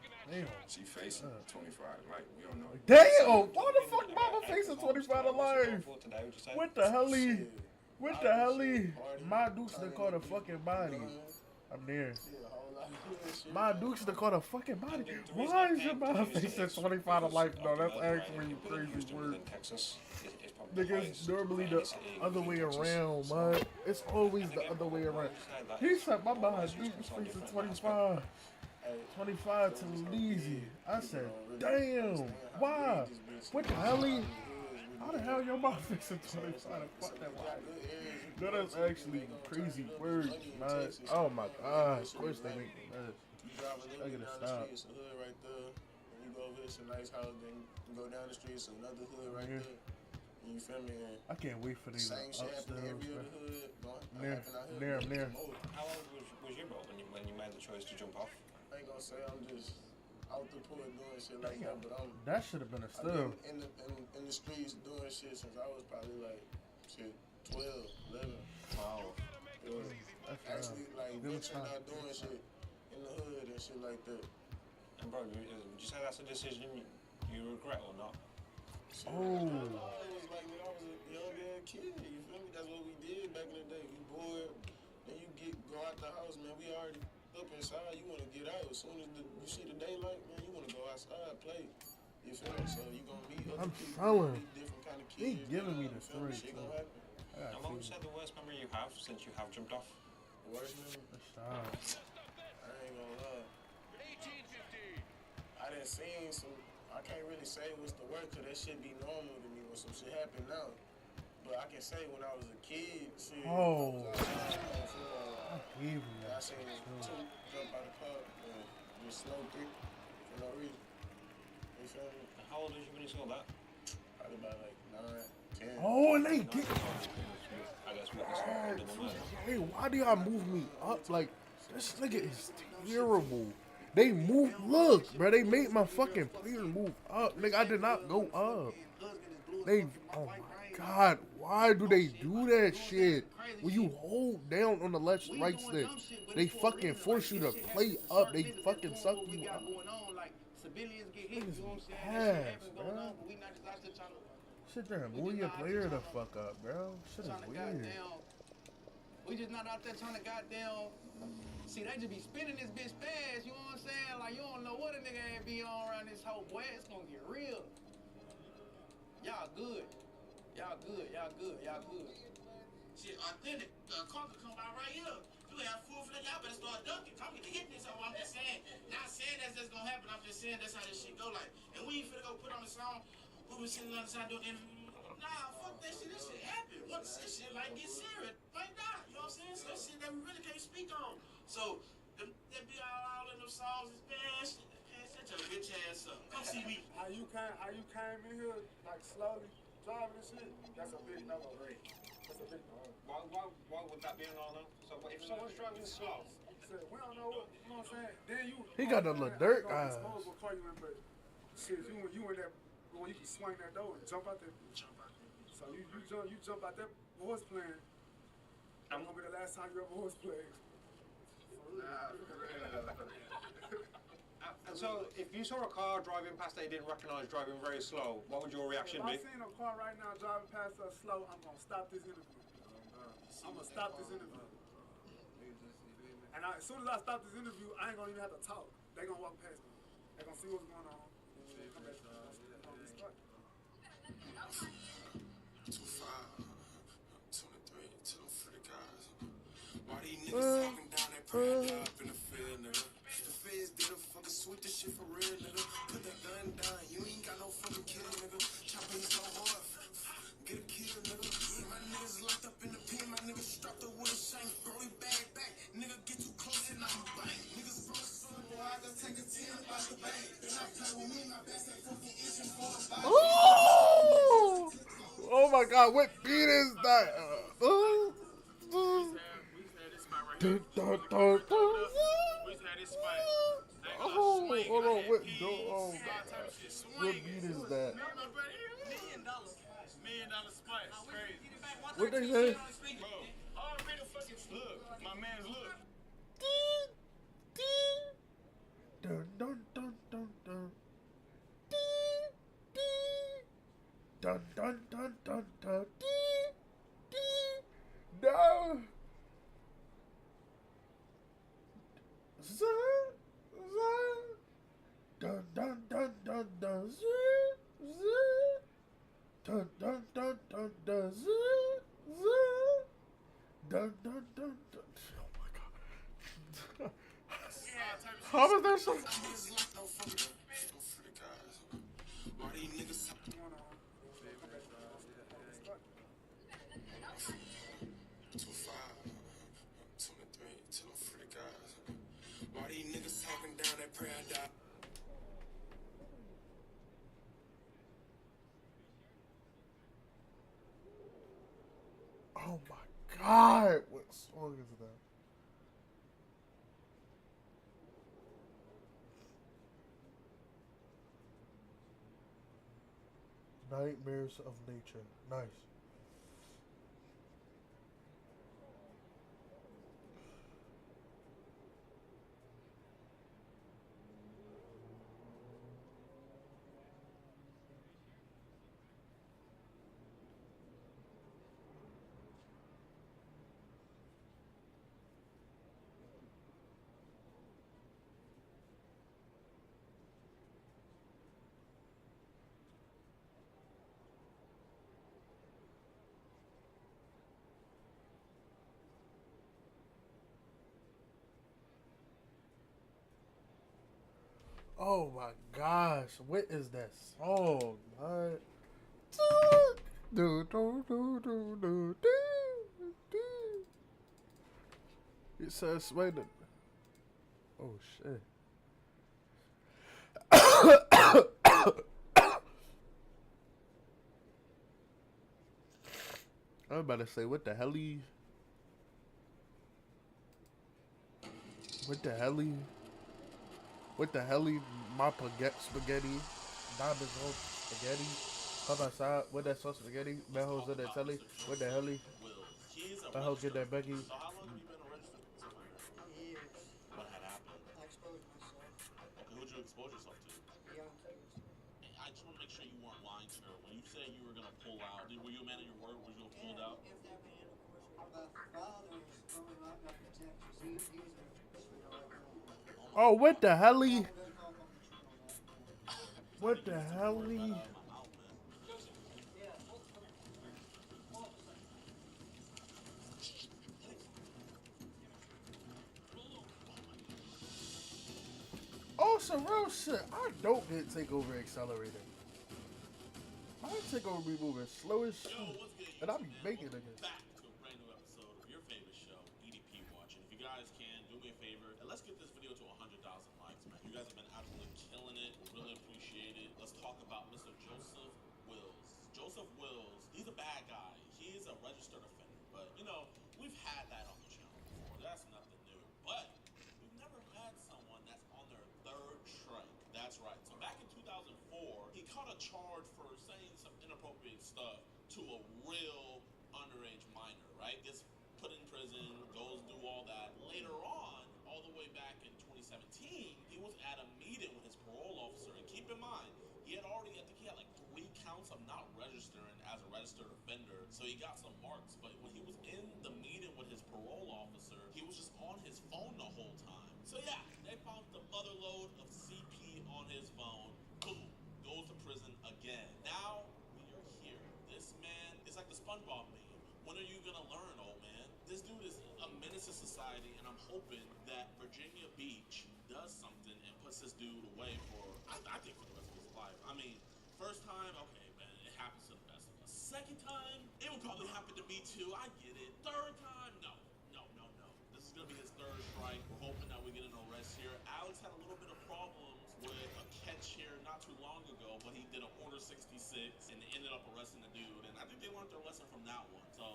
She facing 25 to life. We don't know. Damn! Why the fuck mama facing 25 to life? What the hell? What the hell? My Dukes done caught a fucking body. I'm there. My Dukes done caught a fucking body. Why is your mom facing 25 to life? No, that's actually crazy word. Niggas normally the other way around, man. It's always the other way around. He said my mom Dukes facing 25. 25 to Leezy. I said, damn, why? What the hell? How the hell your mom fixing 25? Fuck that one. No, that's actually crazy words, man. Oh my god, of course they make me mad. I gotta stop. It's a hood right there. When you go over, it's a nice house. Then you go down the street, it's another hood right there. You feel me? I can't wait for these same shit happen in every other hood. Near. How old was you, bro, when you made the choice to jump off? I ain't gonna say I'm just out the pool doing shit like that, but that should have been a still. In the streets doing shit since I was probably like shit 12, 11. Wow. Actually like venturing out doing shit in the hood and shit like that. And bro, would you say that's a decision you regret or not? Shit, it was like when I was a young kid, you feel me? That's what we did back in the day. We bored, then you go out the house, man. We already up inside, you want to get out. As soon as you see the daylight, man, you want to go outside, play. You feel me? So you going to meet other people, meet different kind of kids. He giving me the story. Shit going to happen. And what would you say the worst memory you have since you have jumped off? The worst memory? I ain't going to lie. I done seen some, I can't really say what's the worst because that shit be normal to me when some shit happen now. But I can say when I was a kid, shit. I gave you I seen two jump out of the car and just slow through for no reason. You feel me? How old was you when you saw that? Probably about like 9, 10. Oh, and they get. I guess we can start with the woman. Hey, why do y'all move me up? Like, this nigga is terrible. They move. Look, bro, they made my fucking player move up. Nigga, I did not go up. They. Oh my god, why do they do that shit? When you hold down on the left right stick, they fucking force you to play up. They fucking suck you up. Sit there and move your player the fuck up, bro. Shit is weird. We just not out there trying to goddamn. See, they just be spinning this bitch fast, you know what I'm saying? Like, you don't know what a nigga ain't be on around this whole boy. It's gonna get real. Y'all good. Y'all good. Shit, authentic. Car could come by right here. You have full fledged. Y'all better start dunking. Come get to hitting this. So I'm just saying, not saying that's just gonna happen. I'm just saying that's how this shit go. Like, and we ain't finna go put on the song. We was sitting on the side doing interview. Nah, fuck that shit. This shit happen. Once this shit like get serious, might die. You know what I'm saying? So that shit that we really can't speak on. So that be our bitch ass up. Come see me. How you came in here like slowly driving this shit? That's a big no-no, right? That's a big no-no. Why would that be a no-no? So if someone's driving slow, we don't know what, you know what I'm saying? Then you. He got the little dirt eyes. But shit, you in that when you can swing that door and jump out there. So you jump out that horse playing. I'm gonna be the last time you ever horse played. And so, if you saw a car driving past that you didn't recognise driving very slow, what would your reaction be? If I seen a car right now driving past us slow, I'm gonna stop this interview. I'm gonna stop this interview. And as soon as I stop this interview, I ain't gonna even have to talk. They gonna walk past me. They gonna see what's going on. Come back on this spot. 25, 23, till I'm free guys. Why these niggas talking down that pride up in the field, nigga? The feds did a fucking sweep this shit for real, nigga. Put that gun down, you ain't got no fucking kill, nigga. Chopping so hard, get a kill, nigga. Me and my niggas locked up in the pen, my niggas strapped up with a shank. Throw his bag back, nigga get too close and I'm bang. Niggas broke son, boy, I just take a 10 out the bag. Then I play with me, my best ain't fucking itching for a body. Oh my God, what beat is that? Oh, hold on, what beat is that? $1 million spot. Crazy. What they say? Look, my man's look. Dun dun dun dun dun. Dun dun dun dun dun. No. Dun dun dun dun dun. Dun dun dun dun dun. Dun dun dun dun. Oh my God. How was that so? Why these niggas talking down that prayer dot? Oh my God, what song is that? Nightmares of Nature. Nice. Oh my gosh, what is that song, man? Do, do, do, do, do, do. It says, wait a... Oh shit. I'm about to say, what the hell? What the hell? What the hell? My spaghetti, diamonds on spaghetti. Come outside with that sauce spaghetti. Mello's in that telly. What the hell? Mello get that Becky. So how long have you been a registered photographer? Years. What had happened? I exposed myself. Okay, who'd you expose yourself to? Young kids. I just want to make sure you weren't lying to her. When you said you were going to pull out, were you a man of your word? Was you pulled out? If that man, of course, my father was growing up in Texas. He was a Oh, what the hell? What the hell? Oh, some real shit. I don't get takeover accelerated. I takeover be moving slow as shit. And I be making it again. Back to a brand new episode of your favorite show, EDP Watching. If you guys can, do me a favor, and let's get this video to 100,000 likes, man. You guys have been absolutely killing it. We're talk about Mr. Joseph Wills. Joseph Wills, he's a bad guy. He's a registered offender. But, you know, we've had that on the channel before. That's nothing new. But we've never had someone that's on their third strike. That's right. So back in 2004, he caught a charge for saying some inappropriate stuff to a real underage minor, right? Gets put in prison, goes do all that. Later on, all the way back in 2017, he was at a meeting with his parole officer. And keep in mind, he had already, I think he had like 3 counts of not registering as a registered offender. So he got some marks. But when he was in the meeting with his parole officer, he was just on his phone the whole time. So yeah, they found the mother load of CP on his phone. Boom, goes to prison again. Now we are here. This man is like the SpongeBob meme. When are you gonna learn, old man? This dude is a menace to society, and I'm hoping that Virginia Beach does something and puts this dude away for, I think, for the rest of his life. I mean, first time, okay, man, it happens to the best of us. Second time, it would probably happen to me too. I get it. Third time, no. This is gonna be his third strike. We're hoping that we get an arrest here. Alex had a little bit of problems with a catch here not too long ago, but he did an order 66 and ended up arresting the dude. And I think they learned their lesson from that one. So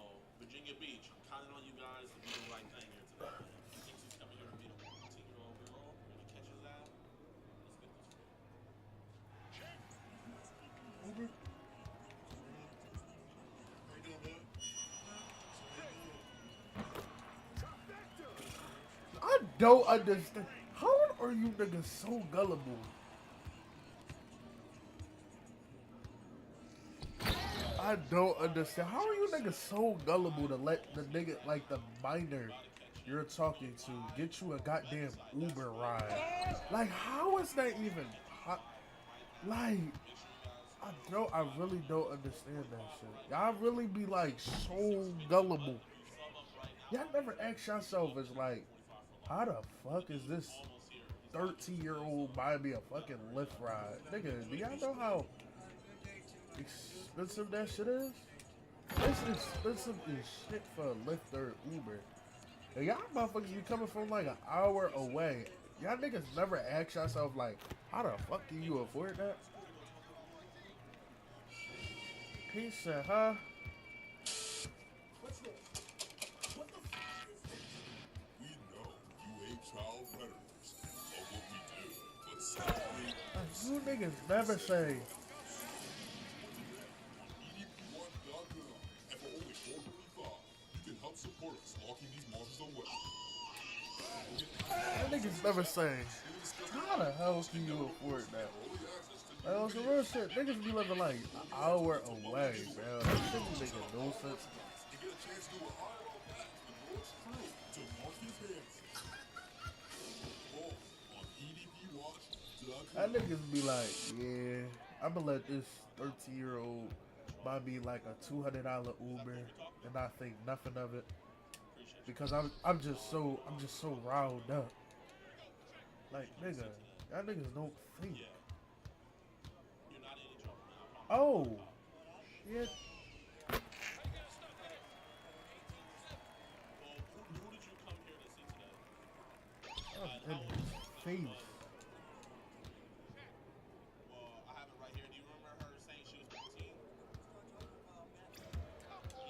Virginia Beach, I'm counting on you guys to do the right thing here today. He thinks he's coming here to beat a 14-year-old girl. We're gonna catch his ass. Let's get this straight. Uber. I don't understand. How are you niggas so gullible? I don't understand. How are you niggas so gullible to let the nigga, like the minor you're talking to, get you a goddamn Uber ride? Like, how is that even like, I really don't understand that shit. Y'all really be like so gullible. Y'all never ask yourself, it's like, how the fuck is this 13-year-old buying me a fucking Lyft ride? Nigga, do y'all know how expensive that shit is? It's expensive as shit for a Lyft or Uber. And y'all motherfuckers be coming from like an hour away. Y'all niggas never ask yourself like, how the fuck can you afford that? He said, huh? What's this? What the fuck is this? We know you hate child predators. Love what we do. But sadly, you niggas never say. EDP1.com. And for only $4.35, you can help support us locking these monsters away. That niggas never say, how the hell can you afford that? Like, on some real shit, niggas be living like an hour away, bro. That shit be making no sense. That niggas be like, yeah, I'ma let this 13-year-old buy me like a $200 Uber and not think nothing of it. Because I'm just so riled up. Like, nigga, y'all niggas don't think. Oh, shit. Oh, goodness. Face.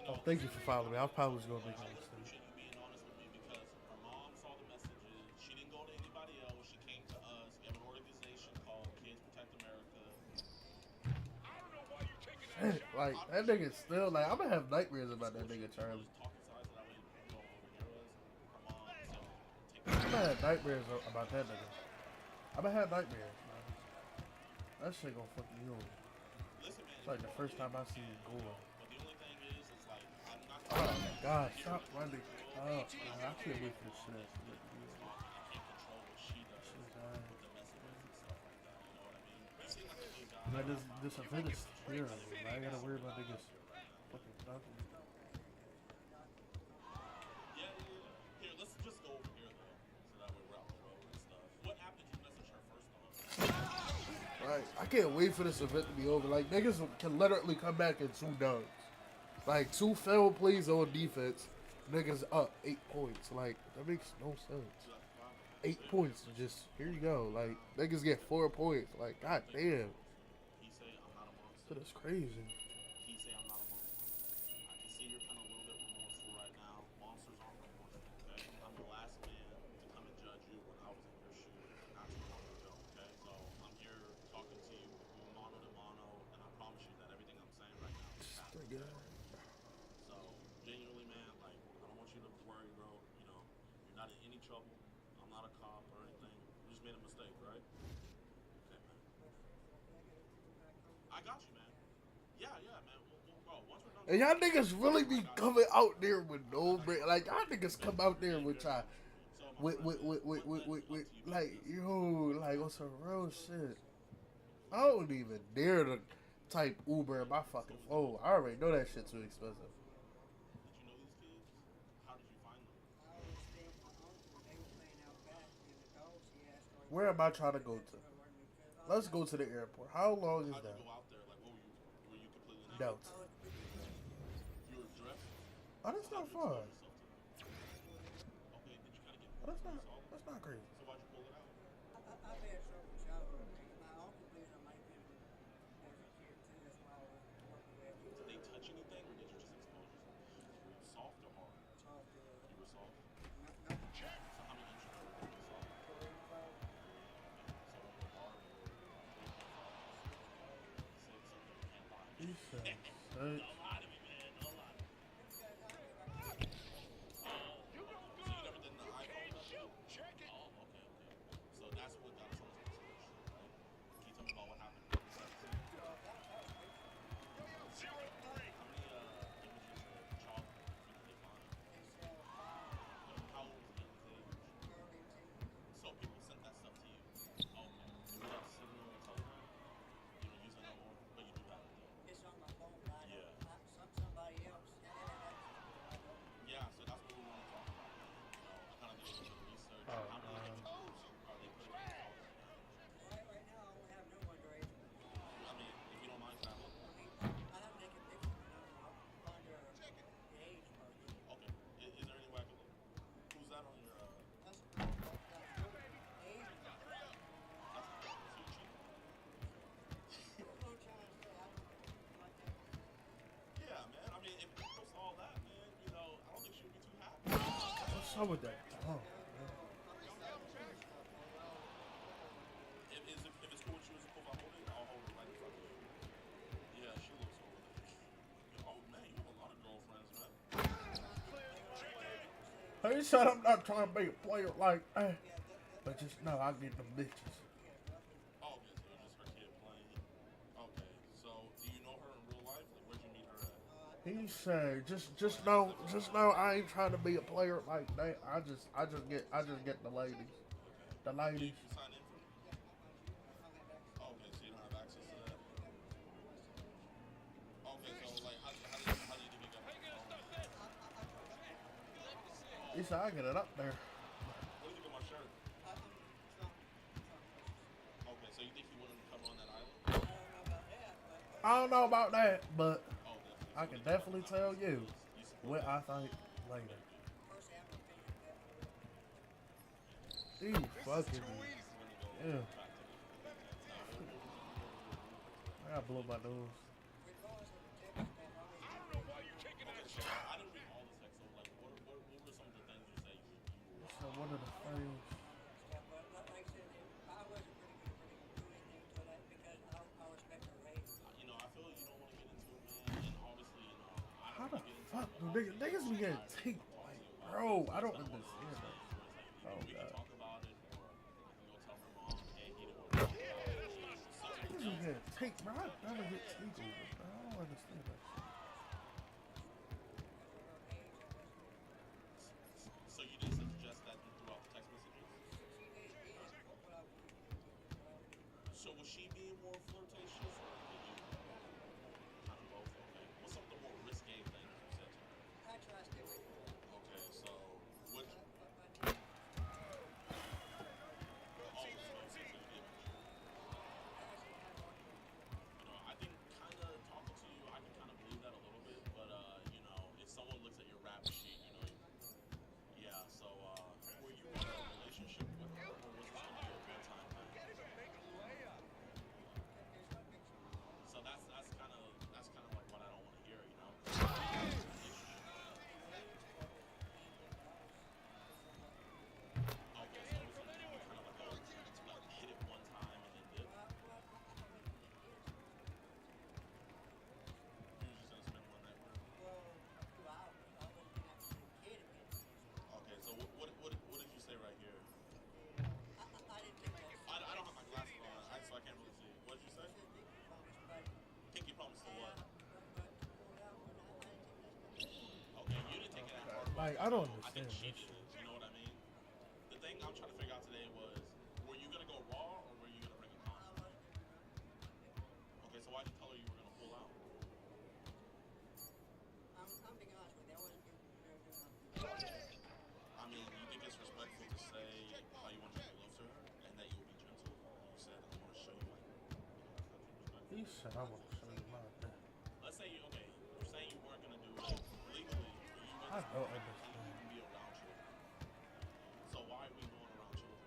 Oh, thank you for following me. I probably was going to make a mistake. Like, that nigga still, like, I'm gonna have nightmares about that nigga, Charlie. I'm gonna have nightmares about that nigga. I'm gonna have nightmares, man. That shit gonna fuck me over. It's like the first time I see it go. Oh my god, stop running. Oh, man, I can't wait for this shit. Man, this event is here. I gotta worry about niggas fucking talking. Yeah. Here, let's just go over here though, so that way we're out the road and stuff. What app did you message her first on? Right, I can't wait for this event to be over. Like, niggas can literally come back in 2 dunks. Like, 2 failed plays on defense. Niggas up 8 points. Like, that makes no sense. 8 points, just here you go. Like, niggas get 4 points. Like, god damn. That is crazy. He say I'm not a monster. I can see you're kind of a little bit remorseful right now. Monsters aren't remorseful, okay? I'm the last man to come and judge you when I was in your shoes not too long ago, okay? So I'm here talking to you mano to mano, and I promise you that everything I'm saying right now is fact. So genuinely, man, like I don't want you to worry, bro. You know, you're not in any trouble. I'm not a cop or anything. You just made a mistake, right? Okay, man. I got you, man. Yeah, man. Bro, once we're done. And y'all niggas really be coming out there with no break. Like y'all niggas come out there with y'all, with like yo, like on some real shit. I don't even dare to type Uber in my fucking phone. I already know that shit too expensive. Did you know these kids? How did you find them? Where am I trying to go to? Let's go to the airport. How long is How'd that? you go out there? Like, what were you completely naked? No. You were dressed? Oh, that's not far. Okay, did you kind of get Oh, that's not crazy. So why'd you pull it out? I've had trouble showering. My uncle lives on my family as a kid too. That's why I was working with. Did they touch anything, or did you just expose yourself? Were you soft or hard? Soft. You were soft? No. So how many inches were you soft? 3 to 5. So when you're hard, you were 3.5? Say something you can't lie. Don't lie to me, man. Don't lie to me. So you never did the iPhone? Check it. Oh, okay. So that's what got us on this situation. Right? Can you tell me about what happened? How many images of chalk did they find? How old was the age? So people sent that stuff to you. Okay. Do you have Signal or Telegram? You don't use that no more, but you do have it though. It's on my phone, but I don't. Somebody else. Yeah, so that's what we want to talk about. You know, I kind of did a little bit of research. How many images are they putting in chalk right now? Right now, I only have no underage. I mean, if you don't mind, can I look? I have naked pictures, but I'm under the age limit. Okay. Is there any way I can look? Who's that on your? That's age. Yeah, man. I mean, if you post all that, man, you know, I don't think she would be too happy. What's up with that? Oh, If it's cool with you, if I hold it, I'll hold it right in front of you. Yeah, she looks over there. Oh man, you have a lot of girlfriends, man. Hey, said I'm not trying to be a player like that, but just know I get them bitches. Oh, okay, so it's just her kid playing. Okay, so do you know her in real life? Like, where'd you meet her at? He said, just know I ain't trying to be a player like that. I just get the ladies. The ladies. You sign in for me? Okay, so you don't have access to that? Okay, so like, how do you think you got my phone? He said I get it up there. What do you think of my shirt? Okay, so you think you wouldn't cover on that island? I don't know about that, but I can definitely tell you what I think later. He fucking yeah. I gotta blow my nose. I didn't read all the text, so like, what were some of the things you say you So one of the things. You know, I feel you don't want to get into it, man, and obviously, you know, How the fuck do niggas be getting take? Like, bro, I don't understand that. Oh god. talk about it, or you can go tell her mom, hey, he didn't want to talk about it. Niggas be getting take, bro. I never get takeover, bro. I don't understand that shit. So you didn't suggest that throughout the text messages? So was she being more flirtatious, or did you? Kind of both. Okay. What's some of the more risque things you said to her? I try to stay away from it. Okay, so what? You know, I think kind of talking to you, I can kind of believe that a little bit, but you know, if someone looks at your rap sheet, you know, yeah. So were you in a relationship with her, or was this gonna be a one-time thing? Okay, you didn't take it at heart. Like, I don't I understand think she this did. shit. You know what I mean? The thing I'm trying to figure out today was, were you gonna go raw or were you gonna bring a con? Okay, so why'd you tell her you were gonna pull out? I'm being honest with you. I wasn't going to do nothing. I mean, you think it's respectful to say how you want to show love to her and that you will be gentle? You said, I want to show you, like, He said, I want to show you my thing. let's say you're saying you weren't going to do it legally. I don't understand. You can be around children. So why are we going around children?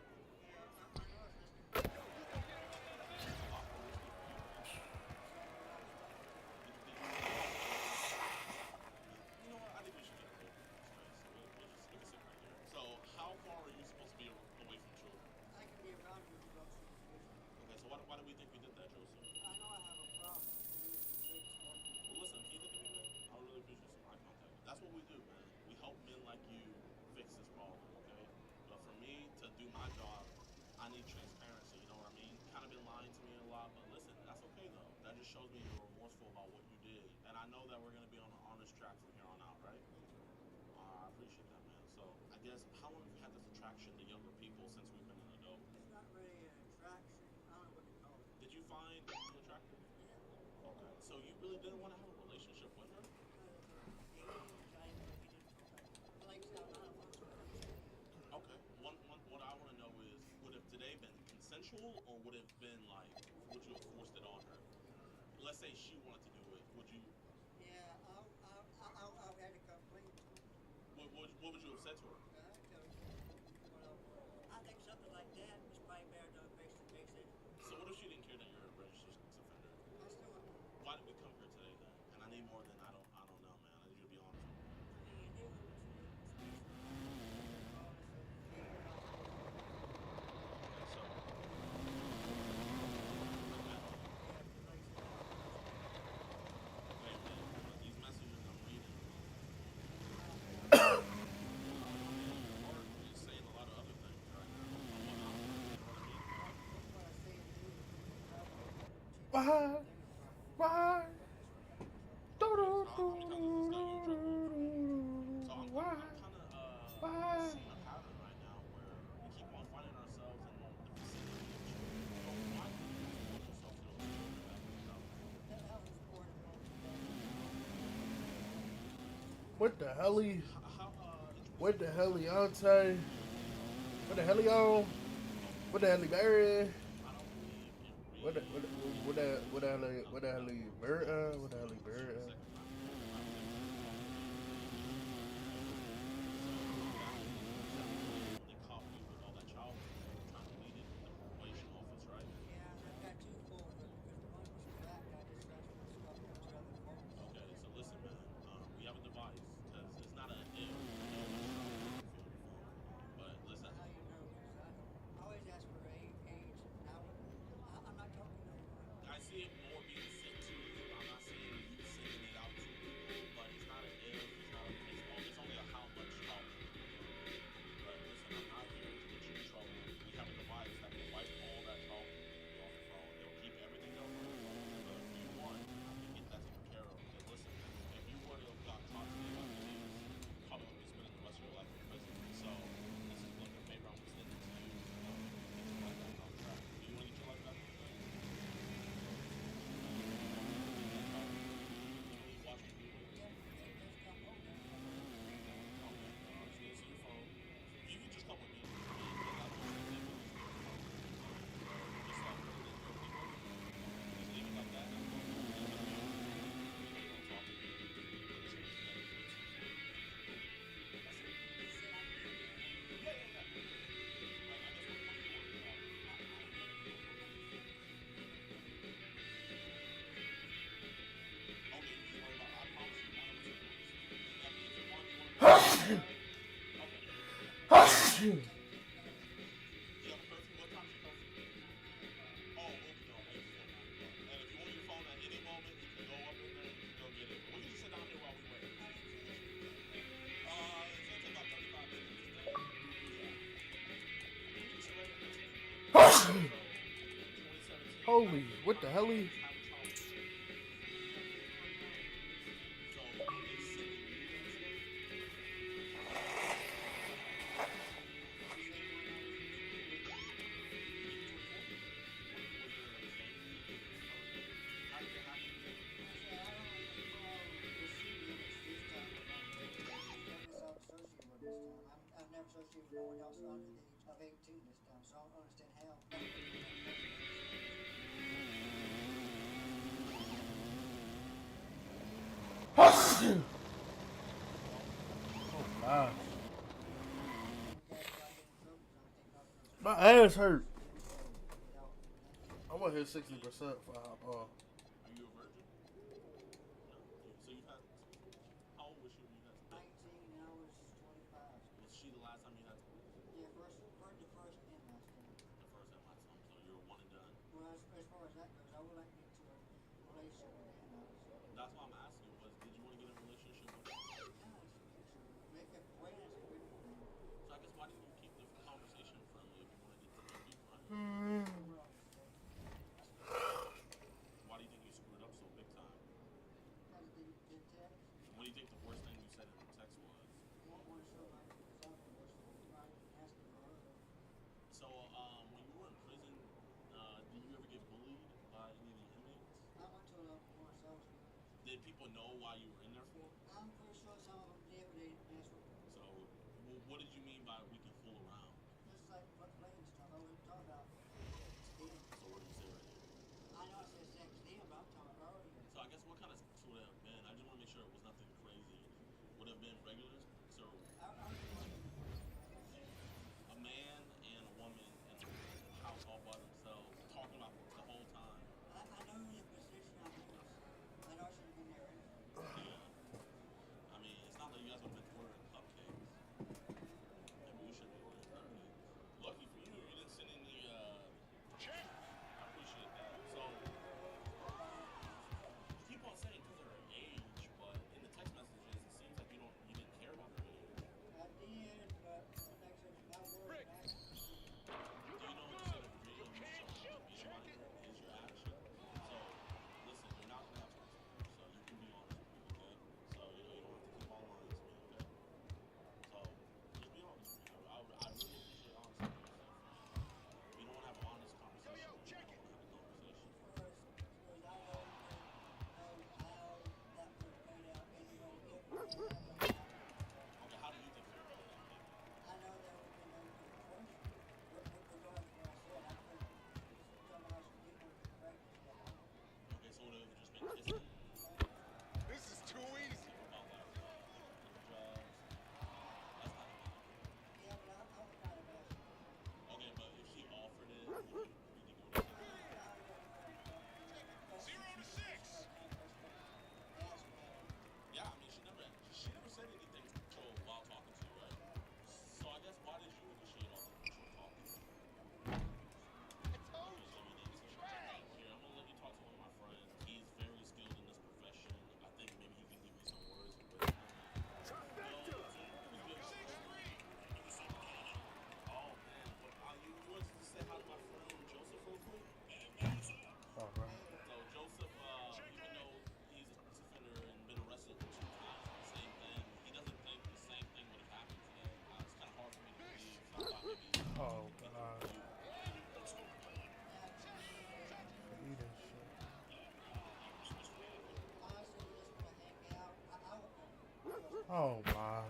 You know what? I think we should get a little bit of space. So we'll just sit right here. So how far are you supposed to be away from children? I can be around you about 6 years. Okay, so why do we think we did that, Joseph? I know I have a problem. Well, listen, can you look at me, man? I would really appreciate some eye contact. That's what we do, man. We help men like you fix this problem, okay? But for me to do my job, I need transparency, you know what I mean? Kind of been lying to me a lot, but listen, that's okay, though. That just shows me you're remorseful about what you did. And I know that we're going to be on an honest track from here on out, right? I appreciate that, man. So, I guess, how long have you had this attraction to younger people since we've been in adult? It's not really an attraction. I don't know what to call it. Did you find her attractive? Yeah. Okay. So you really didn't want to have a relationship with her? Okay. What I want to know is, would have today been consensual, or would it have been like, would you have forced it on her? Let's say she wanted to do it. Would you? Yeah, I'll had to complain. What would you have said to her? I think something like that is probably better done face to face. So what if she didn't care that you're a registered sex offender? I still want to. Why did we come here today then? And I need more than I don't know, man. I need you to be honest with me. Why? Why? Why? Why? What the hell he? What the hell he on? What the hell he on? What the hell he buried? What the hell he buried? What the hell he buried? Holy, what the hell he? no one else under the age of 18 this time, so I don't understand how. Oh gosh. My ass hurt. I'm gonna hit 60% for hop off. Are you a virgin? No. So you've had. How old was she when you had? 19, and I was 25. Was she the last time you had? Yeah, the first and last time. The first and last time. So you're a one and done. Well, as far as that goes, I would like to get into a relationship with him. That's why I'm asking. Did you want to get in a relationship with her? Make a plan as a good one. So I guess why didn't you keep the conversation friendly if you wanted it to be friendly? Why do you think you screwed up so big time? Because the text. What do you think the worst thing you said in the text was? So, when you were in prison, did you ever get bullied by any of the inmates? I went to a more cells. Did people know why you were in there for? I'm pretty sure some of them did, but they didn't answer. So, what did you mean by we can fool around? Just like playing stuff. I wouldn't talk about stealing. So, what did you say right here? I know I said sex stealing, but I'm talking about earlier. So, I guess what kind of sex would it have been? I just want to make sure it was nothing crazy. Would it have been regular sex or a man and a woman in a house all by themselves talking about the whole time? I know the position I'm in. I know I should have been there anyway. Yeah. I mean, it's not like you guys would have been ordering cupcakes. Maybe we should be ordering cupcakes. Lucky for you, you didn't send any, check. I appreciate that. So, you keep on saying because of her age, but in the text messages, it seems like you didn't care about her age. I did, but like I said, I worried back. Do you know instead of being shown is your action? So, listen, you're not gonna have sex with her, so you can be honest with me, okay? So, you don't have to keep all lying to me, okay? So, just be honest with me. I really appreciate honesty with yourself. You don't want to have an honest conversation. You don't want to have a conversation. Because I know how that would have played out anyway. Okay, how do you think it would play out? I know there would be no question. Regardless of what I said, I could somehow should get more practice. Okay, so would it have just been kissing? This is too easy. About like drugs? That's not enough. Yeah, but I would not have asked. Okay, but if she offered it, would you go to it? 0 to 6. Yeah, I mean, she never said anything so while talking to you, right? So I guess why did you initiate all the initial talking? I told you. Here, I'm gonna let you talk to one of my friends. He's very skilled in this profession. I think maybe he can give you some words of wisdom. Oh man, you want to say hi to my friend Joseph real quick? Oh, bro. So Joseph, even though he's a sex offender and been arrested 2 times for the same thing, he doesn't think the same thing would have happened to him. It's kind of hard for me to believe. So I thought maybe. Oh god. Eat this shit. Oh my god.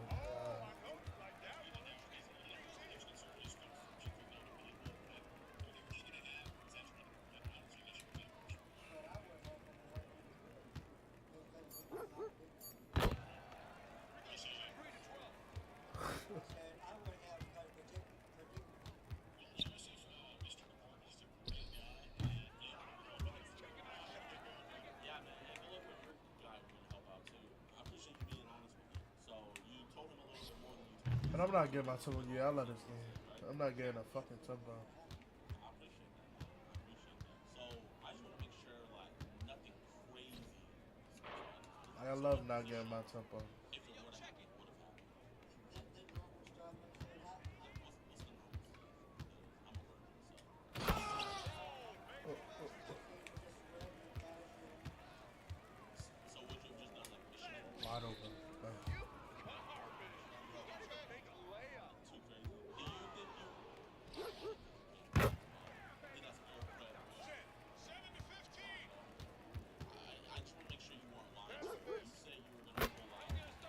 Yeah, man, and good luck with your guy who can help out too. I appreciate you being honest with me. So you told him a little bit more than you told me. But I'm not getting my tempo. Yeah, I let this game. I'm not getting a fucking tempo. I appreciate that, man. I appreciate that. So I just want to make sure like nothing crazy. I love not getting my tempo. If it were to happen, what would have happened? What's the I'm a virgin, so. So would you have just done like missionary? Wide open. Too crazy. Do you think you? That's incredible. 7 to 15. I just want to make sure you weren't lying. You said you were gonna pull out.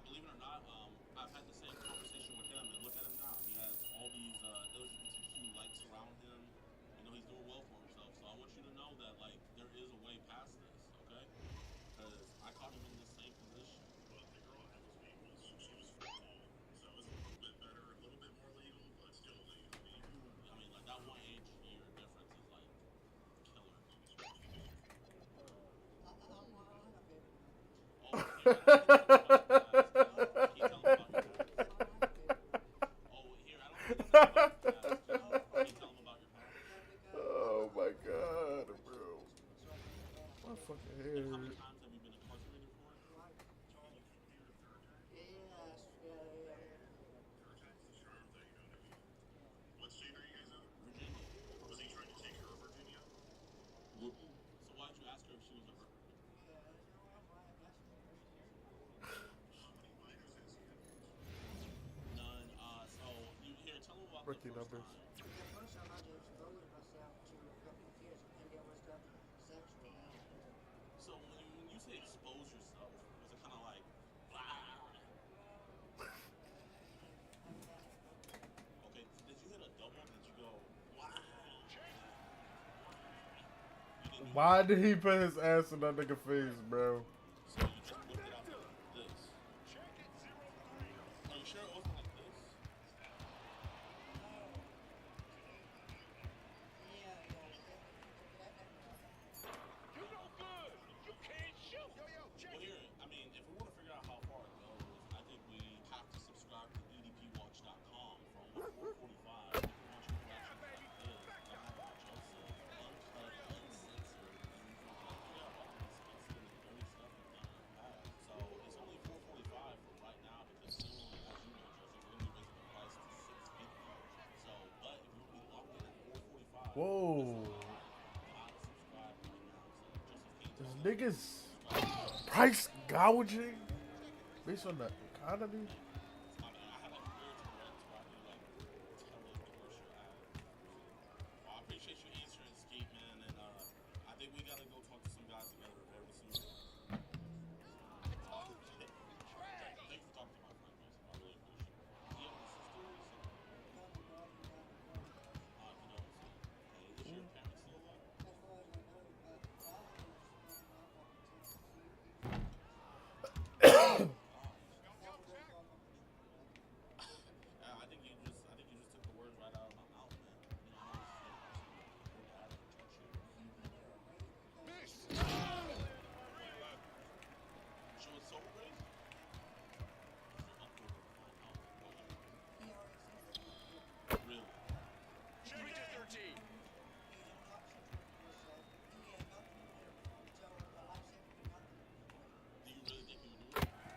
believe it or not, I've had the same conversation with him, and look at him now. He has all these LGBTQ likes around him. You know, he's doing well for himself. So I want you to know that, like, there is a way past this, okay? Because I caught him in the same position. Well, the girl I was meeting was, she was football, so it was a little bit better, a little bit more legal, but still legal. I mean, like, that 1 age year difference is, like, killer. Oh my god, bro. My fucking head. How many times have you been incarcerated for it? What state are you guys in? Virginia. Was he trying to take her to Virginia? So why did you ask her if she was a virgin? None. So you here? Tell them about Rookie the first numbers. time. The first time I just exposed myself to a couple of kids and there was the sexual. So when you say expose yourself, was it kind of like, blah? Okay, did you hit a double? Did you go, wow? Why did he put his ass in that nigga face, bro? So you just whipped it out like this. Are you sure it wasn't like this? You no good! You can't shoot! Well, here, I mean, if we want to figure out how far it goes, I think we have to subscribe to edpwatch.com for almost 445. If you want your reactions like this, I'm about Joseph, uncut, uncensored, and you can figure out all this explicit and dirty stuff you've done in the past. So it's only 445 for right now because soon, as you know, Joseph, we're going to be raising the price to 650. So, but if you want to be locked in at 445, Whoa. gotta subscribe right now. So Joseph, This nigga's price gouging based on the economy. I have like weird Tourette's where I do like tele-commercial ads. Well, I appreciate you answering, Skeet, man, and I think we gotta go talk to some guys together very soon. Thanks for talking to my friend, Joseph. I really appreciate it. Do you have any sisters? Hey, is your parents still alive? I think you just took the words right out of my mouth, man. You know, I was touch you. So it's so crazy. Your uncle will find out. Really? Shoot to 13! Do you really think you would do it?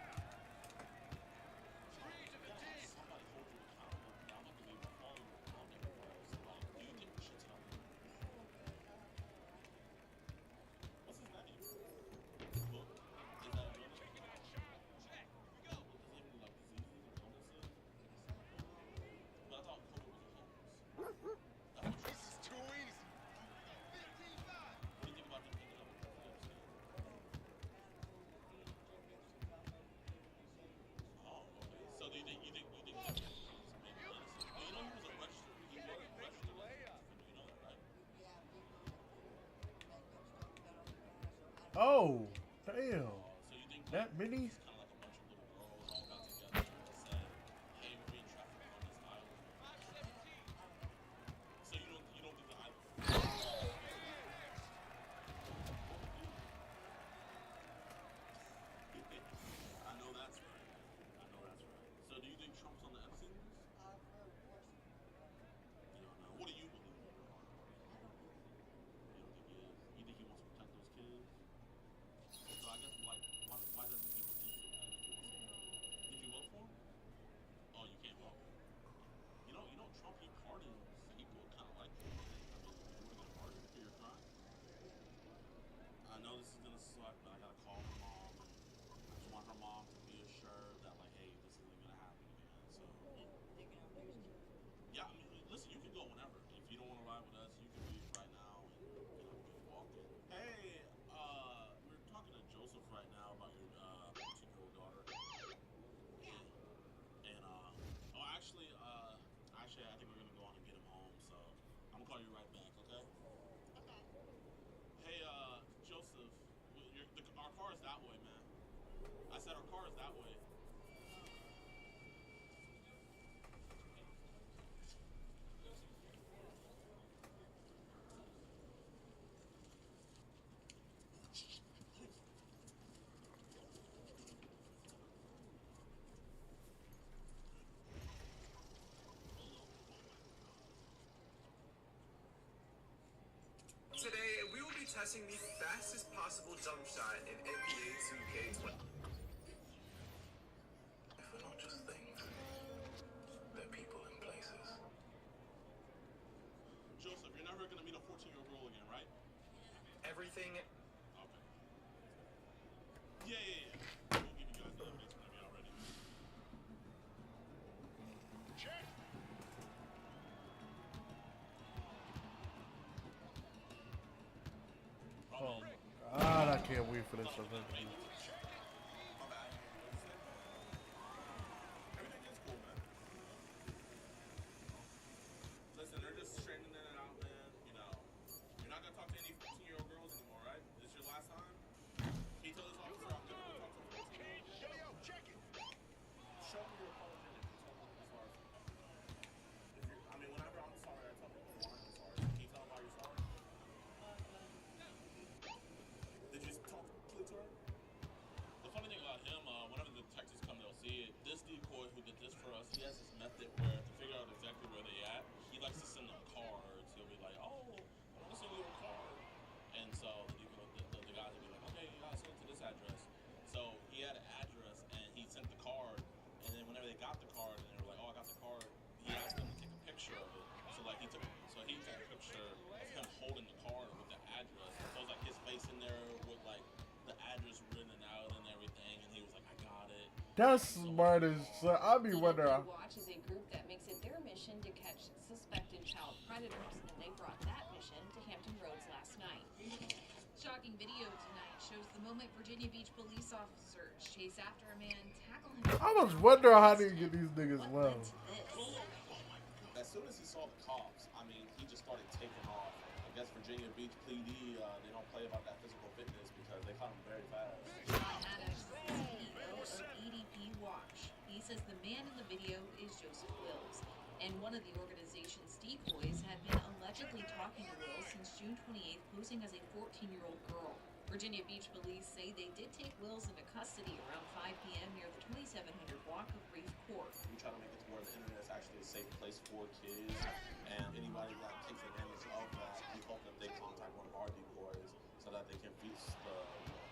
Somebody hold you accountable. I'm not gonna be able to follow you around everywhere. So, like, do you think we should tell him? What's his name? Look, is that a brother? Does he have any, like, diseases or illnesses? But I thought COVID was homeless. This is too easy! What do you think about him picking up a trophy upstairs? Oh, okay. So do you think that maybe innocent? But you know he was a registered offender, you know that, right? Oh, damn. So you think That many? it's kind of like a bunch of little girls all got together and said, hey, we're being trafficked on this island. So you don't think the island I know that's right. So do you think Trump's on the Epstein list? You don't know. What do you believe in your heart? You don't think he is? You think he wants to protect those kids? So I guess, like, why doesn't he believe so bad if he wants to? Did you vote for him? Oh, you can't vote. You know, Trump, he pardons people kind of like you. I mean, you would have been pardoned for your crime. I know this is gonna suck, but I gotta call her mom. I just want her mom to be assured that, like, hey, this isn't gonna happen again. So, yeah, I mean, listen, you can go whenever. If you don't want to ride with us, you can leave right now and just walk in. Hey, we're talking to Joseph right now about your 2-year-old daughter. I set our cars that way. Today, we will be testing the fastest possible jump shot in NBA2K26. Not just things, they're people and places. Joseph, you're never gonna meet a 14-year-old girl again, right? Everything. Okay. Yeah. We'll give you guys the updates whenever y'all ready. Check. Oh my God, I can't wait for this event. Listen, they're just straightening it out, man. You know, you're not gonna talk to any 14-year-old girls anymore, right? This your last time? Can you tell this officer I'm never gonna talk to a 14-year-old? Yo, check it. Show me your apology if you tell them you're sorry. I mean, whenever I'm sorry, I tell people why I'm sorry. Can you tell them why you're sorry? Did you talk to her? The funny thing about him, whenever the detectives come, they'll see it. This decoy who did this for us, he has this method where to figure out exactly where they at, he likes to send them cards. He'll be like, oh, I want to send you a card. And so the guys will be like, okay, you gotta send it to this address. So he had an address and he sent the card. And then whenever they got the card and they were like, oh, I got the card, he asked them to take a picture of it. So like he took a picture of him holding the card with the address. So it was like his face in there with like the address written out and everything. And he was like, I got it. That's smart as shit. I be wondering. Watch is a group that makes it their mission to catch suspected child predators, and they brought that mission to Hampton Roads last night. Shocking video tonight shows the moment Virginia Beach police officers chase after a man, tackle him. I was wondering how they get these niggas love. As soon as he saw the cops, I mean, he just started taking off. I guess Virginia Beach PD, they don't play about that physical fitness because they caught him very fast. EDP Watch. He says the man in the video is Joseph Wills, and one of the organization's decoys had been allegedly talking to Wills since June 28th, posing as a 14-year-old girl. Virginia Beach police say they did take Wills into custody around 5 p.m. near the 2700 block of Reef Court. We try to make it to where the internet is actually a safe place for kids, and anybody that takes advantage of that, we hope that they contact one of our decoys so that they can face the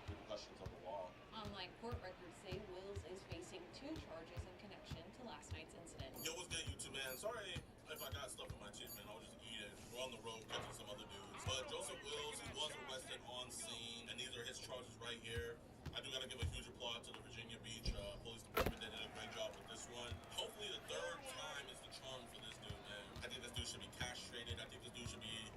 repercussions of the law. Online court records say Wills is facing 2 charges in connection to last night's incident. Yo, what's good, YouTube, man? Sorry if I got stuff in my teeth, man. I was just eating. We're on the road catching some other dudes. But Joseph Wills, he was arrested on scene, and these are his charges right here. I do gotta give a huge applause to the Virginia Beach Police Department. They did a great job with this one. Hopefully the 3rd time is the charm for this dude, man. I think this dude should be castrated. I think this dude should be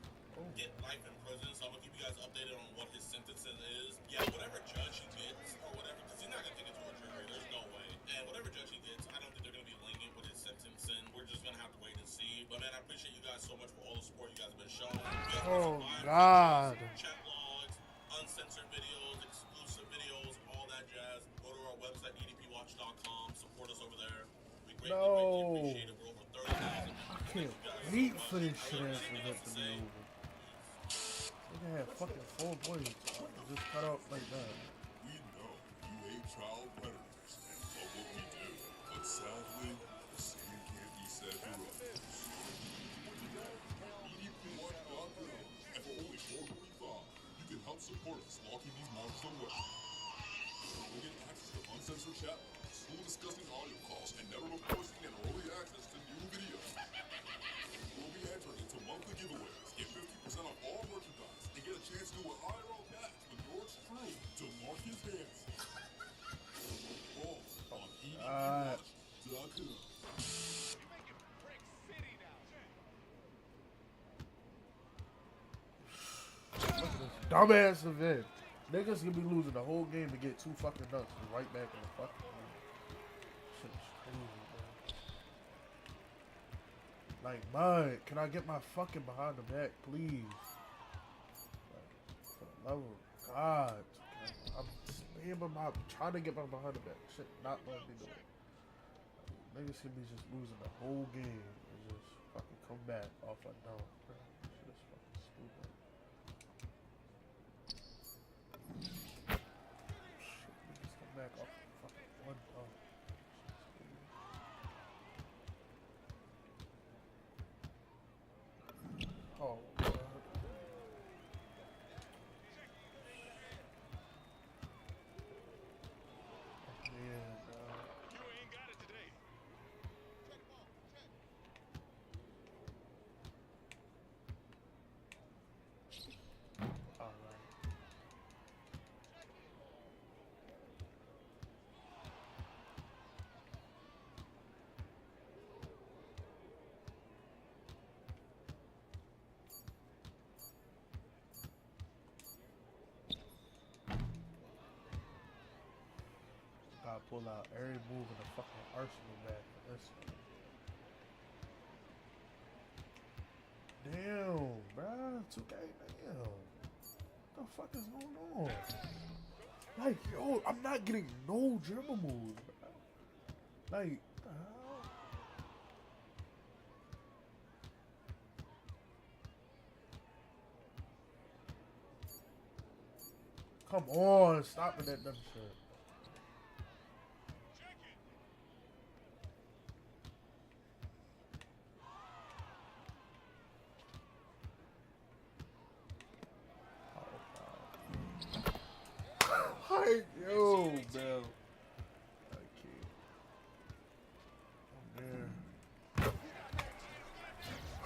get life in prison. So I'm gonna keep you guys updated on what his sentence is. Yeah, whatever judge he gets or whatever, because he's not gonna take it to a jury. There's no way. And whatever judge he gets, I don't think they're gonna be lenient with his sentencing. We're just gonna have to wait and see. But man, I appreciate you guys so much for all the support you guys have been showing. Oh God. Chat logs, uncensored videos, exclusive videos, all that jazz. Go to our website, edpwatch.com. Support us over there. We greatly appreciate it. We're over 30,000. I can't wait for this shit ass event to be over. They had fucking 4 boys just cut off like that. We know you hate child predators and love what we do, but sadly, the same can't be said for others. EDPWatch.com, and for only $4.45, you can help support us locking these monsters away. You'll get access to uncensored chat logs, full disgusting audio calls, and never before seen early access to new videos. We'll be entering into monthly giveaways, get 50% off all merchandise, and get a chance to do an IRL match with yours truly, DeMarcus Hanson. All on EDPWatch.com. Look at this dumbass event. Niggas gonna be losing the whole game to get 2 fucking dunks and right back in the fucking game. Shit is crazy, bro. Like, bud, can I get my fucking behind the back, please? Like, for the love of God. I'm Yeah, but I'm trying to get my behind the back. Shit, not letting me do it. Niggas see me just losing the whole game and just fucking come back off a dunk, bro. Shit is fucking stupid. Shit, niggas come back off fucking one dunk. Oh, God. Gotta pull out every move in the fucking arsenal back for this one. Damn, bruh. 2K, damn. What the fuck is going on? Like, yo, I'm not getting no dribble moves, bruh. Like, what the hell? Come on, stop with that dumb shit. Like, yo, man. Okay. Oh, man.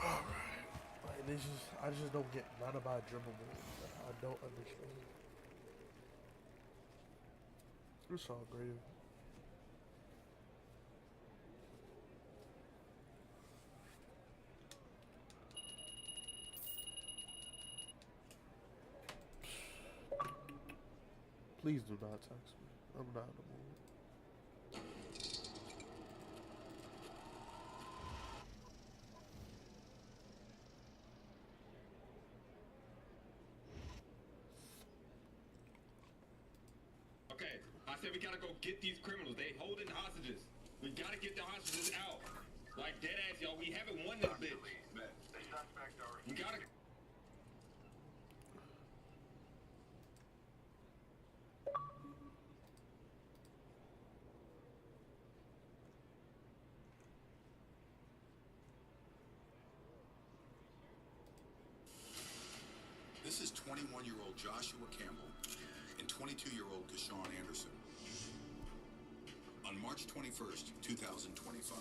Alright. Like, this just, I just don't get none of my dribble moves. I don't understand. It's all great. Please do not text me. I'm not in the mood. Okay, I said we gotta go get these criminals. They holding hostages. We gotta get the hostages out. Like dead ass, y'all. We haven't won this bitch. We gotta. This is 21-year-old Joshua Campbell and 22-year-old Deshaun Anderson. On March 21st, 2025,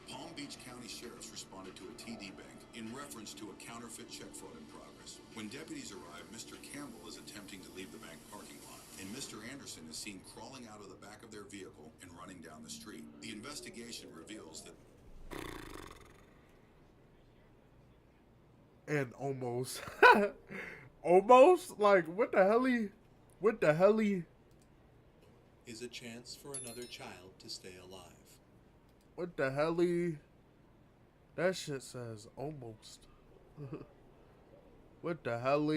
Palm Beach County sheriffs responded to a TD bank in reference to a counterfeit check fraud in progress. When deputies arrived, Mr. Campbell is attempting to leave the bank parking lot, and Mr. Anderson is seen crawling out of the back of their vehicle and running down the street. The investigation reveals that and almost almost like what the hell is a chance for another child to stay alive. What the hell that shit says almost. What the hell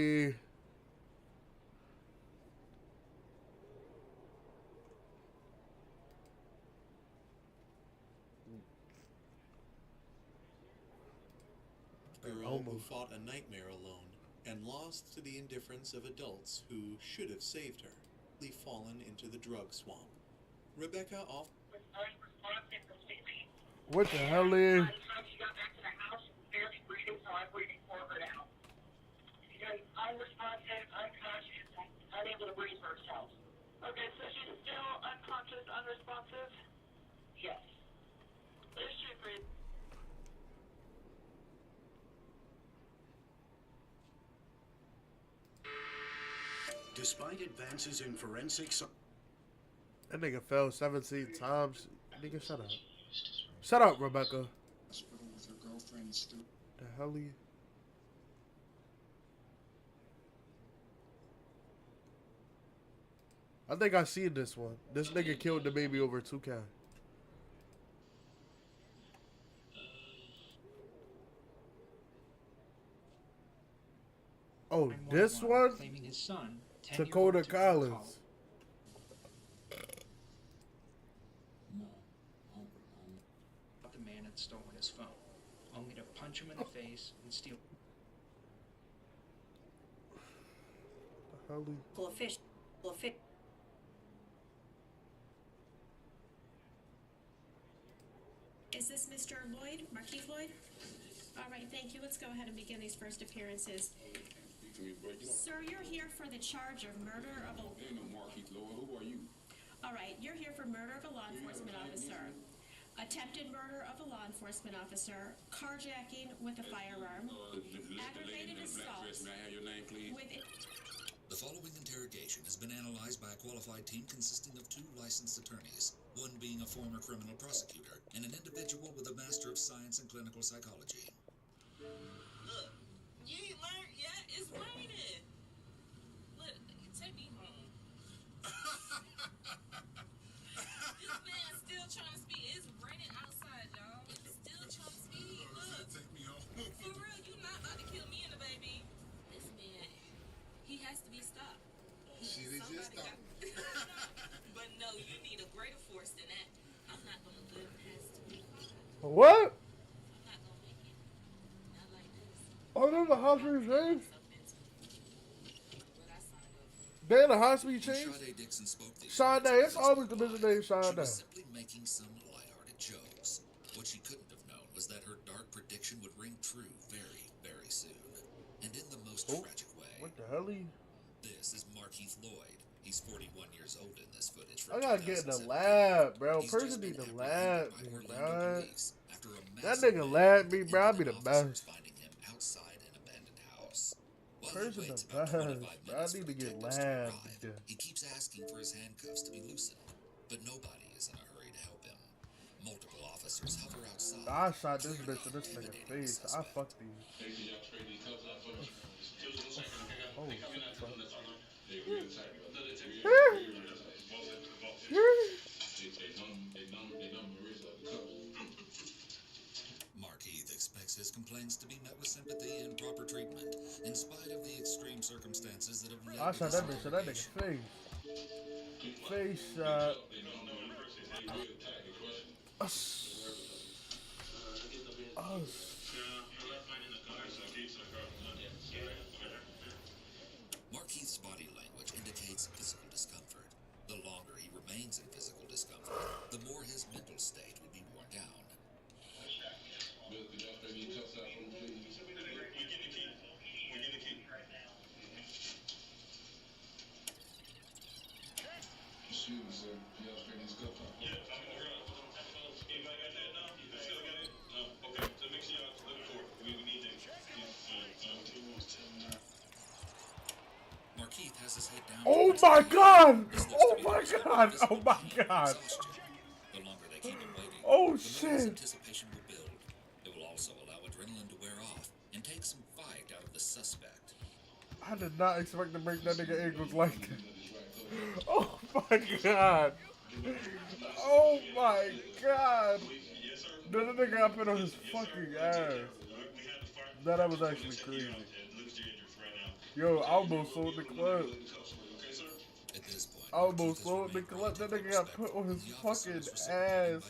Girl who fought a nightmare alone and lost to the indifference of adults who should have saved her, fallen into the drug swamp. Rebecca off. What the hell unresponsive, unconscious, unable to breathe herself. Okay, so she's still unconscious, unresponsive? Yes. Is she breathing? Despite advances in forensics, that nigga fell 17 times. Nigga, shut up. Shut up, Rebecca. The hell I think I seen this one. This nigga killed the baby over 2K. Oh, this one? Claiming his son, Dakota Collins. his phone, only to punch him in the face and steal. Full of fish. Full of fish. Is this Mr. Lloyd, Marquis Lloyd? All right, thank you. Let's go ahead and begin these first appearances. Sir, you're here for the charge of murder of a... Marquis Lloyd, who are you? All right, you're here for murder of a law enforcement officer, attempted murder of a law enforcement officer, carjacking with a firearm, aggravated assault May I have your name, please? with... The following interrogation has been analyzed by a qualified team consisting of 2 licensed attorneys, one being a former criminal prosecutor and an individual with a Master of Science in Clinical Psychology. Look, you ain't learned yet? It's raining. Look, take me home. This man still trying to speak. It's raining outside, y'all. It's still trying to speak. Look. Take me home. For real, you not about to kill me and the baby. This man, he has to be stopped. Shit, it just stopped. But no, you need a greater force than that. I'm not going to let him pass to me. What? I'm not going to make it. Not like this. Oh, there's a high speed change? They in a high speed change? Sade, it's always the business name She Sade. was simply making some lighthearted jokes. What she couldn't have known was that her dark prediction would ring true very, very soon. And in the most tragic way. What the hell? This is Marquis Lloyd. He's 41 years old in this footage. I gotta get in the lab, bro. Person need to lab me, bro. That nigga lab me, bro. I be the best. Person the best, bro. I need to get labbed. He keeps asking for his handcuffs to be loosened, but nobody is in a hurry to help him. Multiple officers hover outside. I shot this bitch in this nigga's face. I fucked these. Oh, Marquis expects his complaints to be met with sympathy and proper treatment, in spite of the extreme circumstances that have led I to shot this that bitch in that nigga's face. Face shot. Marquis' body language indicates physical discomfort. The longer he remains in physical discomfort, the more his mental state will be worn down. Marquis has his head down. Oh my god! Oh my god! Oh my god! The longer they keep him waiting, Oh the more his shit! anticipation will build. It will also allow adrenaline to wear off and take some fight out of the suspect. I did not expect to break that nigga ankles like that. Oh my god! Oh my god! Then the nigga got put on his fucking ass. That was actually crazy. Yo, I almost sold the club. I almost sold the club. That nigga got put on his fucking ass.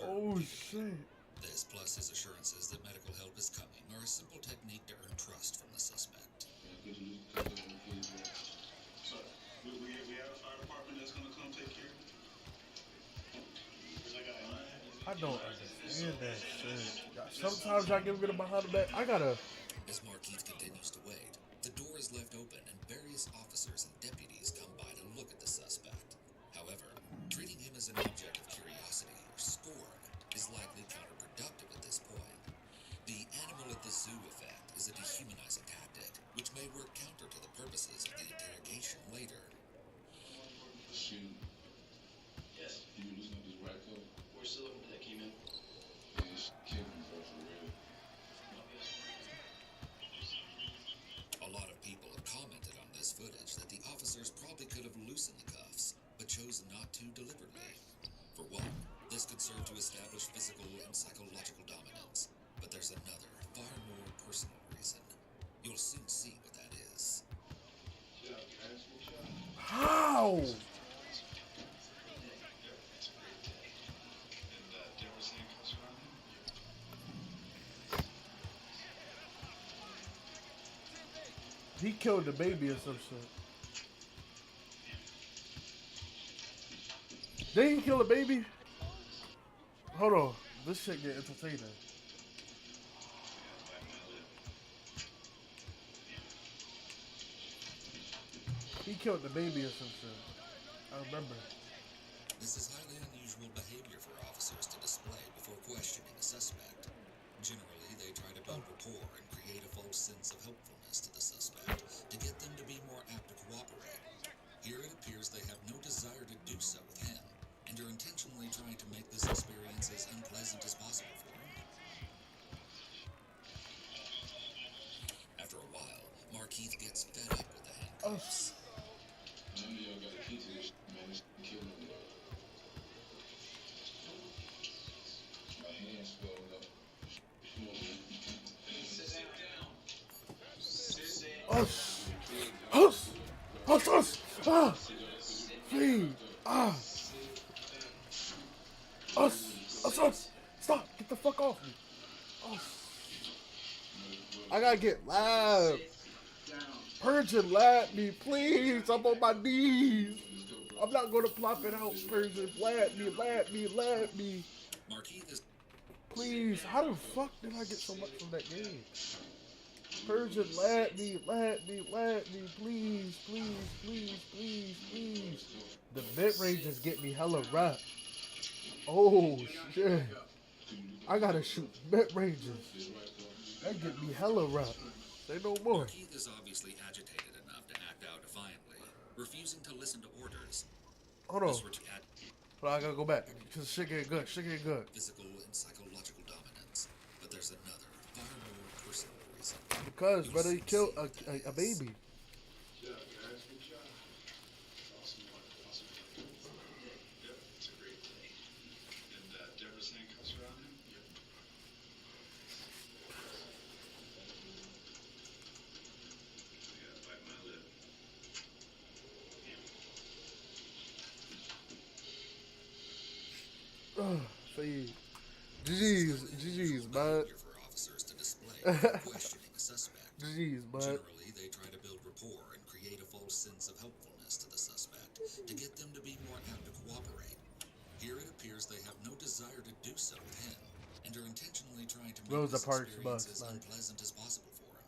Oh shit. This, plus his assurances that medical help is coming, are a simple technique to earn trust from the suspect. So, we have a fire department that's going to come take care of it. I don't understand that shit. Sometimes I give it a behind the back. I gotta. As Marquis continues to wait, the door is left open and various officers and deputies come by to look at the suspect. However, treating him as an object of curiosity or scorn is likely counterproductive at this point. The animal at the zoo effect is a dehumanizing tactic, which may work counter to the purposes of the interrogation later. Shoot. Yes. You were listening to this right code? We're still looking for that key man. Yes, killed me for real. A lot of people have commented on this footage that the officers probably could have loosened the cuffs, but chose not to deliberately. For one, this could serve to establish physical and psychological dominance. But there's another, far more personal reason. You'll soon see what that is. How? He killed the baby or some shit. Did he kill the baby? Hold on. This shit get entertaining. He killed the baby or some shit. I remember. This is highly unusual behavior for officers to display before questioning a suspect. Generally, they try to build rapport and create a false sense of helpfulness to the suspect to get them to be more apt to cooperate. Here it appears they have no desire to do so with him, and are intentionally trying to make this experience as unpleasant as possible for him. After a while, Markeith gets fed up with the handcuffs. None of y'all got a key to this man. This killing me. My hands swelled up. Sit down. Stop! Get the fuck off me! I gotta get live. Persian, lab me, please. I'm on my knees. I'm not gonna plop it out, Persian. Lab me. Please, how the fuck did I get so much from that game? Persian, lab me, please. The mid-ranges get me hella rough. Oh, shit. I gotta shoot mid-ranges. That get me hella rough. Say no more. Markeith is obviously agitated enough to act out defiantly, refusing to listen to orders. Hold on. But I gotta go back, because shit get good. Physical and psychological dominance. But there's another, far more personal reason. Because, brother, he killed a baby. GG's, bud. GG's, bud. Generally, they try to build rapport and create a false sense of helpfulness to the suspect to get them to be more apt to cooperate. Here it appears they have no desire to do so with him, and are intentionally trying to make this experience as unpleasant as possible for him.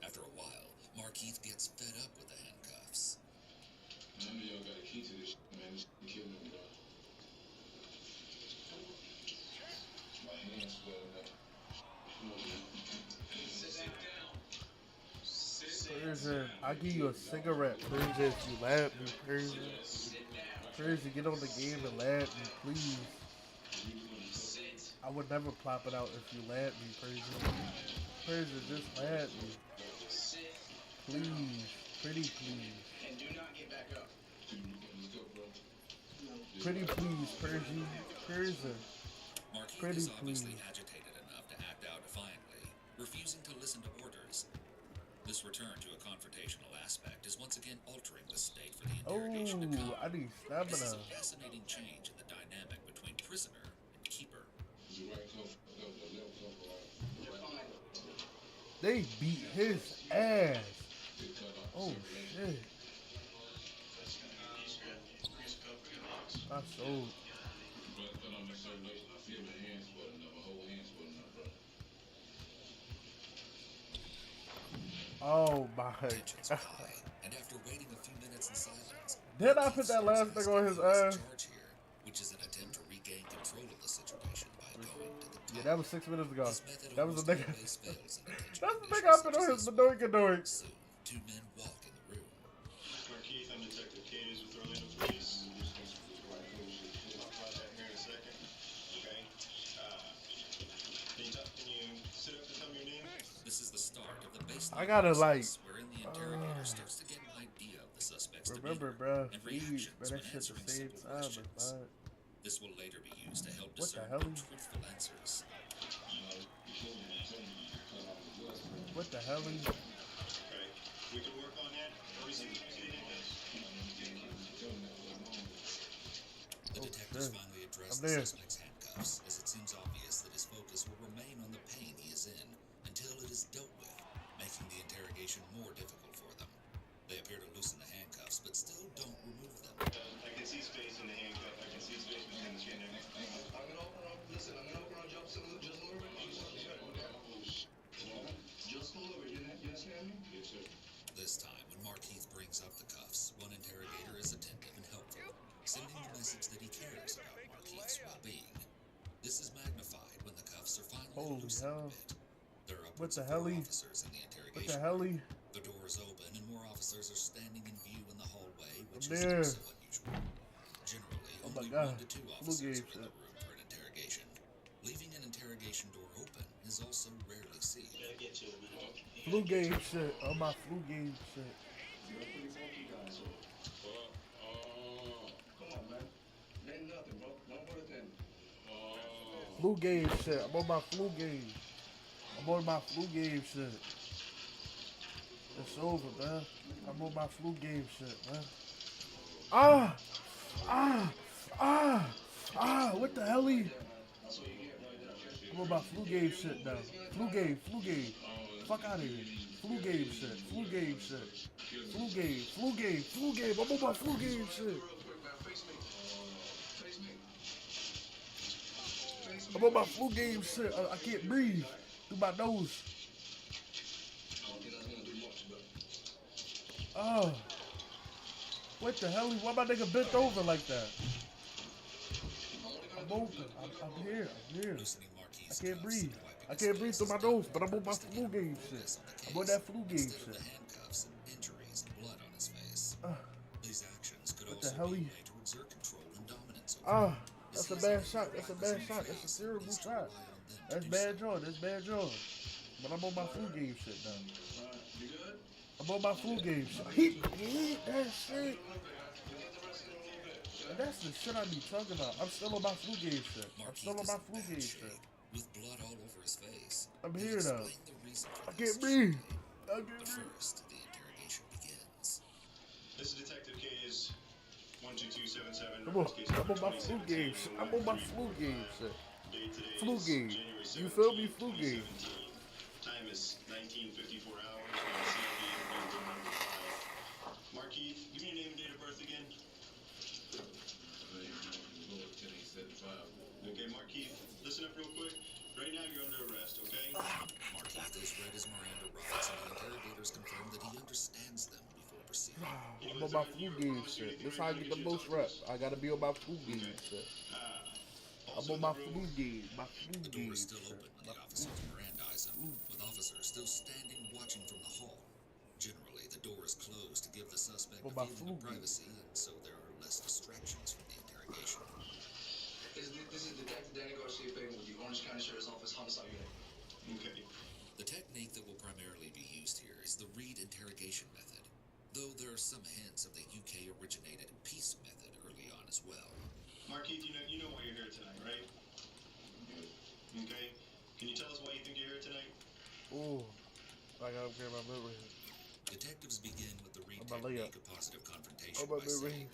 After a while, Markeith gets fed up with the handcuffs. None of y'all got a key to this man. This killing me, bro. My hands swelled up. Persian, I'll give you a cigarette, Persian, if you lab me, Persian. Persian, get on the game and lab me, please. I would never plop it out if you lab me, Persian. Persian, just lab me. Please, pretty please. And do not get back up. Pretty please, Persian. Persian. Markeith is obviously agitated enough to act out defiantly, refusing to listen to orders. This return to a confrontational aspect is once again altering the state for the interrogation to come. I need stamina. This is a fascinating change in the dynamic between prisoner and keeper. They beat his ass. Oh shit. That's so. Oh my god. And after waiting a few minutes in silence, Did I put that last thing on his ass? which is an attempt to regain control of the situation by going to the top. Yeah, that was 6 minutes ago. That was the nigga. That's the nigga I put on his Bedoink. Soon, two men walk in the room. Markeith, I'm Detective Cage with Orlando Police. We'll talk about that here in a second. Okay. Can you sit up and tell me your name? This is the start of the baseline I gotta like. wherein the interrogator starts to get an idea of the suspect's Remember, demeanor bro. and Please, reactions man, when that shit's the answering same simple time, questions. man. This will later be used to help What the discern hell? truthful answers. What the hell? Okay. We can work on that. The detectives finally address the suspect's handcuffs, as it seems obvious that his focus will remain on the pain he is in until it is dealt with, making the interrogation more difficult for them. They appear to loosen the handcuffs, but still don't remove them. I can see space in the handcuff. I can see space between the chain and I'm gonna open up. Listen, I'm gonna open up just a little bit. Just a little bit. You understand me? Yes, sir. This time, when Markeith brings up the cuffs, one interrogator is attentive and helpful, sending the message that he cares about Markeith's well-being. This is magnified when the cuffs are finally loosened a bit. There are upwards of 4 officers in the interrogation. The door is open and more officers are standing in view in the hallway, which is also unusual. Generally, only 1 to 2 officers are in the room for an interrogation. Leaving an interrogation door open is also rarely seen. FLUGAME shit. Oh, my FLUGAME shit. You're a pretty funky guy, so. Come on, man. Ain't nothing, bro. Don't put it in. FLUGAME shit. I'm on my FLUGAME. I'm on my FLUGAME shit. It's over, man. I'm on my FLUGAME shit, man. What the hell? I'm on my FLUGAME shit now. FLUGAME. Fuck out of here. FLUGAME shit. FLUGAME. I'm on my FLUGAME shit. I'm on my FLUGAME shit. I can't breathe through my nose. What the hell? Why my nigga bent over like that? I'm open. I'm here. I can't breathe. I can't breathe through my nose, but I'm on my FLUGAME shit. I'm on that FLUGAME shit. Handcuffs and injuries and blood on his face. These actions could What the also hell? be made to exert control and dominance over him. That's a bad shot. That's a terrible shot. That's bad jaw. But I'm on my FLUGAME shit now. I'm on my FLUGAME shit. He hit that shit. And that's the shit I be talking about. I'm still on my FLUGAME shit. With blood all over his face. I'm here though. I can't breathe. But first, the interrogation begins. This is Detective K's 12277. I'm on my FLUGAME shit. I'm on my FLUGAME shit. FLUGAME. You feel me? FLUGAME. Time is 19:54 hours. Markeith, give me your name and date of birth again. Okay, Markeith, listen up real quick. Right now you're under arrest, okay? Markeith is read his Miranda rights, and the interrogators confirm that he understands them before proceeding. I'm on my FLUGAME shit. This is how I get the most reps. I gotta be on my FLUGAME shit. I'm on my FLUGAME. The door is still open when the officers Mirandize him, with officers still standing watching from the hall. Generally, the door is closed to give the suspect a feeling of privacy, and so there are less distractions from the interrogation. This is Detective Danny Garcia with the Orange County Sheriff's Office Homicide Unit. Okay. The technique that will primarily be used here is the Reed interrogation method, though there are some hints of the UK-originated peace method early on as well. Markeith, you know why you're here tonight, right? Okay. Can you tell us why you think you're here tonight? Ooh, I gotta get my memory. Detectives begin with the Reed technique of positive confrontation by saying,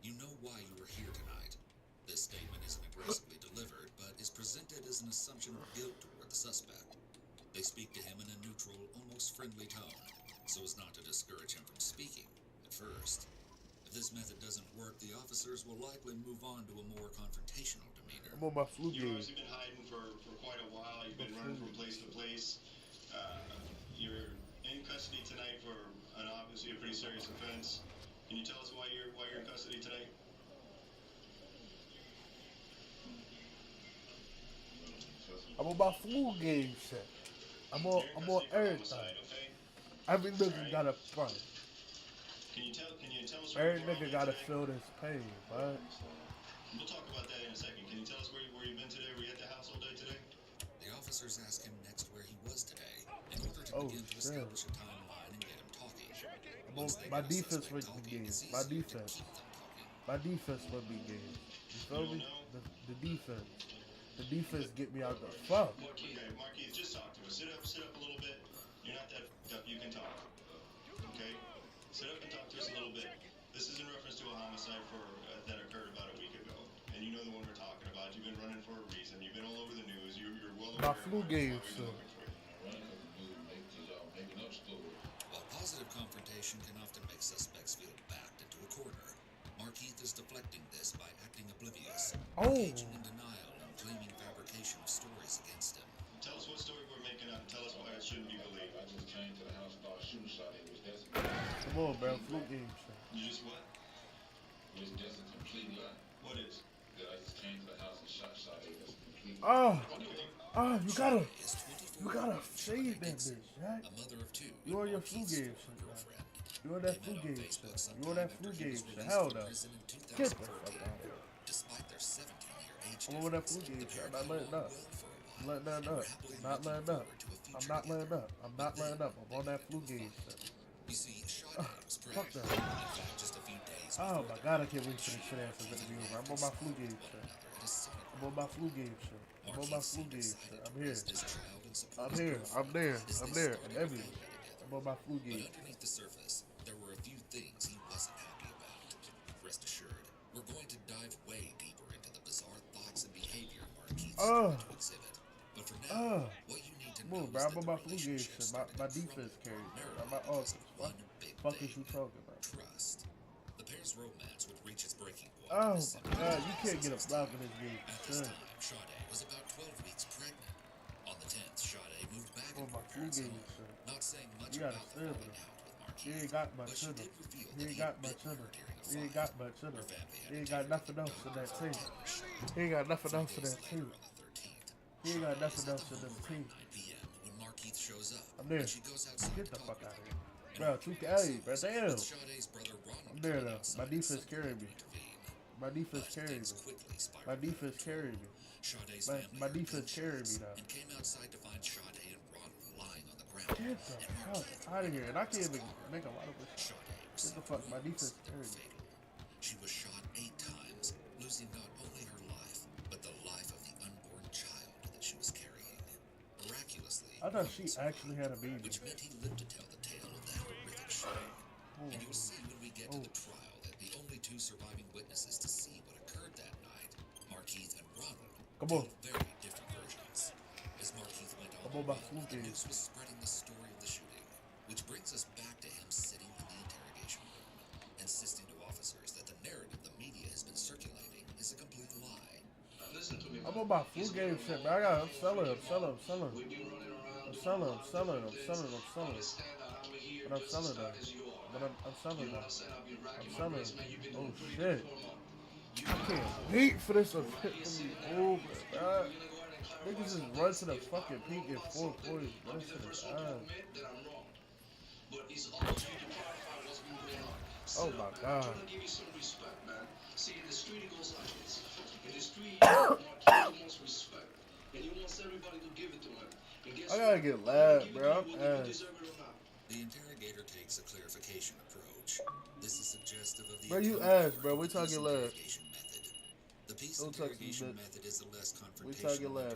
"You know why you were here tonight." This statement isn't aggressively delivered, but is presented as an assumption of guilt toward the suspect. They speak to him in a neutral, almost friendly tone, so as not to discourage him from speaking at first. If this method doesn't work, the officers will likely move on to a more confrontational demeanor. I'm on my FLUGAME. You've obviously been hiding for quite a while. You've been running from place to place. You're in custody tonight for an obviously a pretty serious offense. Can you tell us why you're in custody tonight? I'm on my FLUGAME shit. I'm on everything. Every nigga got a front. Can you tell us Every nigga gotta feel this pain, bud. We'll talk about that in a second. Can you tell us where you've been today? Were you at the house all day today? The officers ask him next where he was today, in order to begin to establish a timeline and get him talking. My defense would be game. My defense would be game. You feel me? The defense. The defense get me out the fuck. Okay, Markeith, just talk to us. Sit up a little bit. You're not that f***ed up. You can talk. Okay? Sit up and talk to us a little bit. This is in reference to a homicide that occurred about a week ago. And you know the one we're talking about. You've been running for a reason. You've been all over the news. You're well aware my FLUGAME shit. Positive confrontation can often make suspects feel backed into a corner. Markeith is deflecting this by acting oblivious, engaging in denial and claiming fabrication of stories against him. Tell us what story we're making up and tell us why it shouldn't be believed. I just came to the house, started shooting shot. It was designated. Come on, bro. FLUGAME shit. You just what? It was just a complete lie. What is? That I just came to the house and shot. It was complete. You gotta shade that bitch, right? A mother of two. You on your FLUGAME shit, man. You on that FLUGAME shit. You on that FLUGAME shit. Hell no. Get the fuck out of here. Despite their 17-year age I'm on that FLUGAME shit. I'm not letting up. I'm letting that up. I'm not letting up. I'm not letting up. I'm not letting up. I'm on that FLUGAME shit. You see, Sade was Fuck that. in fact, just a few days Oh my god, I can't wait for this shit ass to be over. I'm on my FLUGAME shit. I'm on my FLUGAME shit. I'm on my FLUGAME shit. I'm here. I'm here. I'm there. I'm there. I'm everywhere. I'm on my FLUGAME. But underneath the surface, there were a few things he wasn't happy about. Rest assured, we're going to dive way deeper into the bizarre thoughts and behavior Markeith started to exhibit. But for now, what you need to know is I'm on that my the FLUGAME relationship shit. My defense carries. I'm my offense. What the fuck is you talking about? trust. The pair's romance would reach its breaking point. Oh my god, you can't get a block in this game. At this time, Sade was about 12 weeks pregnant. On the 10th, Sade moved back into her parents' home, not saying much about the falling out with Markeith. He ain't got much in him. He ain't got much in him. He ain't got much in him. He ain't got nothing else in that team. He ain't got nothing else in that team. He ain't got nothing else in that team. When Markeith shows up, I'm there. she goes outside Get the fuck out of here. Bro, 2K, bro, damn. Sade's brother Ronald I'm there though. My defense carried me. My defense carried me. My defense carried me. My defense carried me though. And came outside to find Sade and Ronald lying on the ground. Get the fuck out of here. And I can't even make a lot of this. Get the fuck, my defense carried me. She was shot 8 times, losing not only her life, but the life of the unborn child that she was carrying. Miraculously, I thought she actually had a baby. Which meant he lived to tell the tale of that horrific shooting. And you'll see when we get to the trial that the only 2 surviving witnesses to see what occurred that night, Markeith and Ronald, told very different versions. As Markeith went on, the news was spreading the story of the shooting, which brings us back to him sitting in the interrogation room, insisting to officers that the narrative the media has been circulating is a complete lie. Listen to me, I'm on my FLUGAME shit, man. I'm selling. But I'm selling though. Oh shit. I can't wait for this to hit me over, bro. Niggas just run to the fucking peak and 4 points. Run to the side. Oh my god. See, in the street it goes like this. In the street, Markeith wants respect, and he wants everybody to give it to him. And guess I gotta get lab, bro. The interrogator takes a clarification approach. This is suggestive of the Bro, you asked, bro. We talking lab. The peace interrogation method is a less confrontational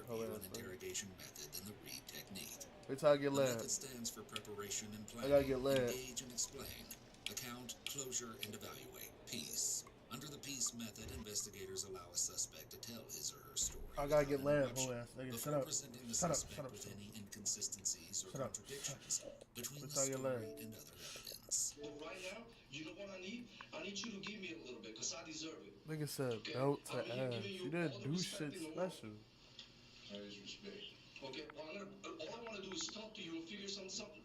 interrogation method than the Reed technique. We talking The lab. method stands for preparation and planning. I gotta get lab. Engage and explain. Account, closure, and evaluate. Peace. Under the peace method, investigators allow a suspect to tell his or her story. I gotta get lab, whole ass nigga. Shut up. Presenting the Shut up. suspect Shut up. with any inconsistencies or Shut up. contradictions between We the talking story lab. and other evidence. But right now, you know what I need? I need you to give me a little bit, because I deserve it. Nigga said belt to ass. You didn't do shit special. I respect. Okay, well, all I want to do is talk to you and figure something.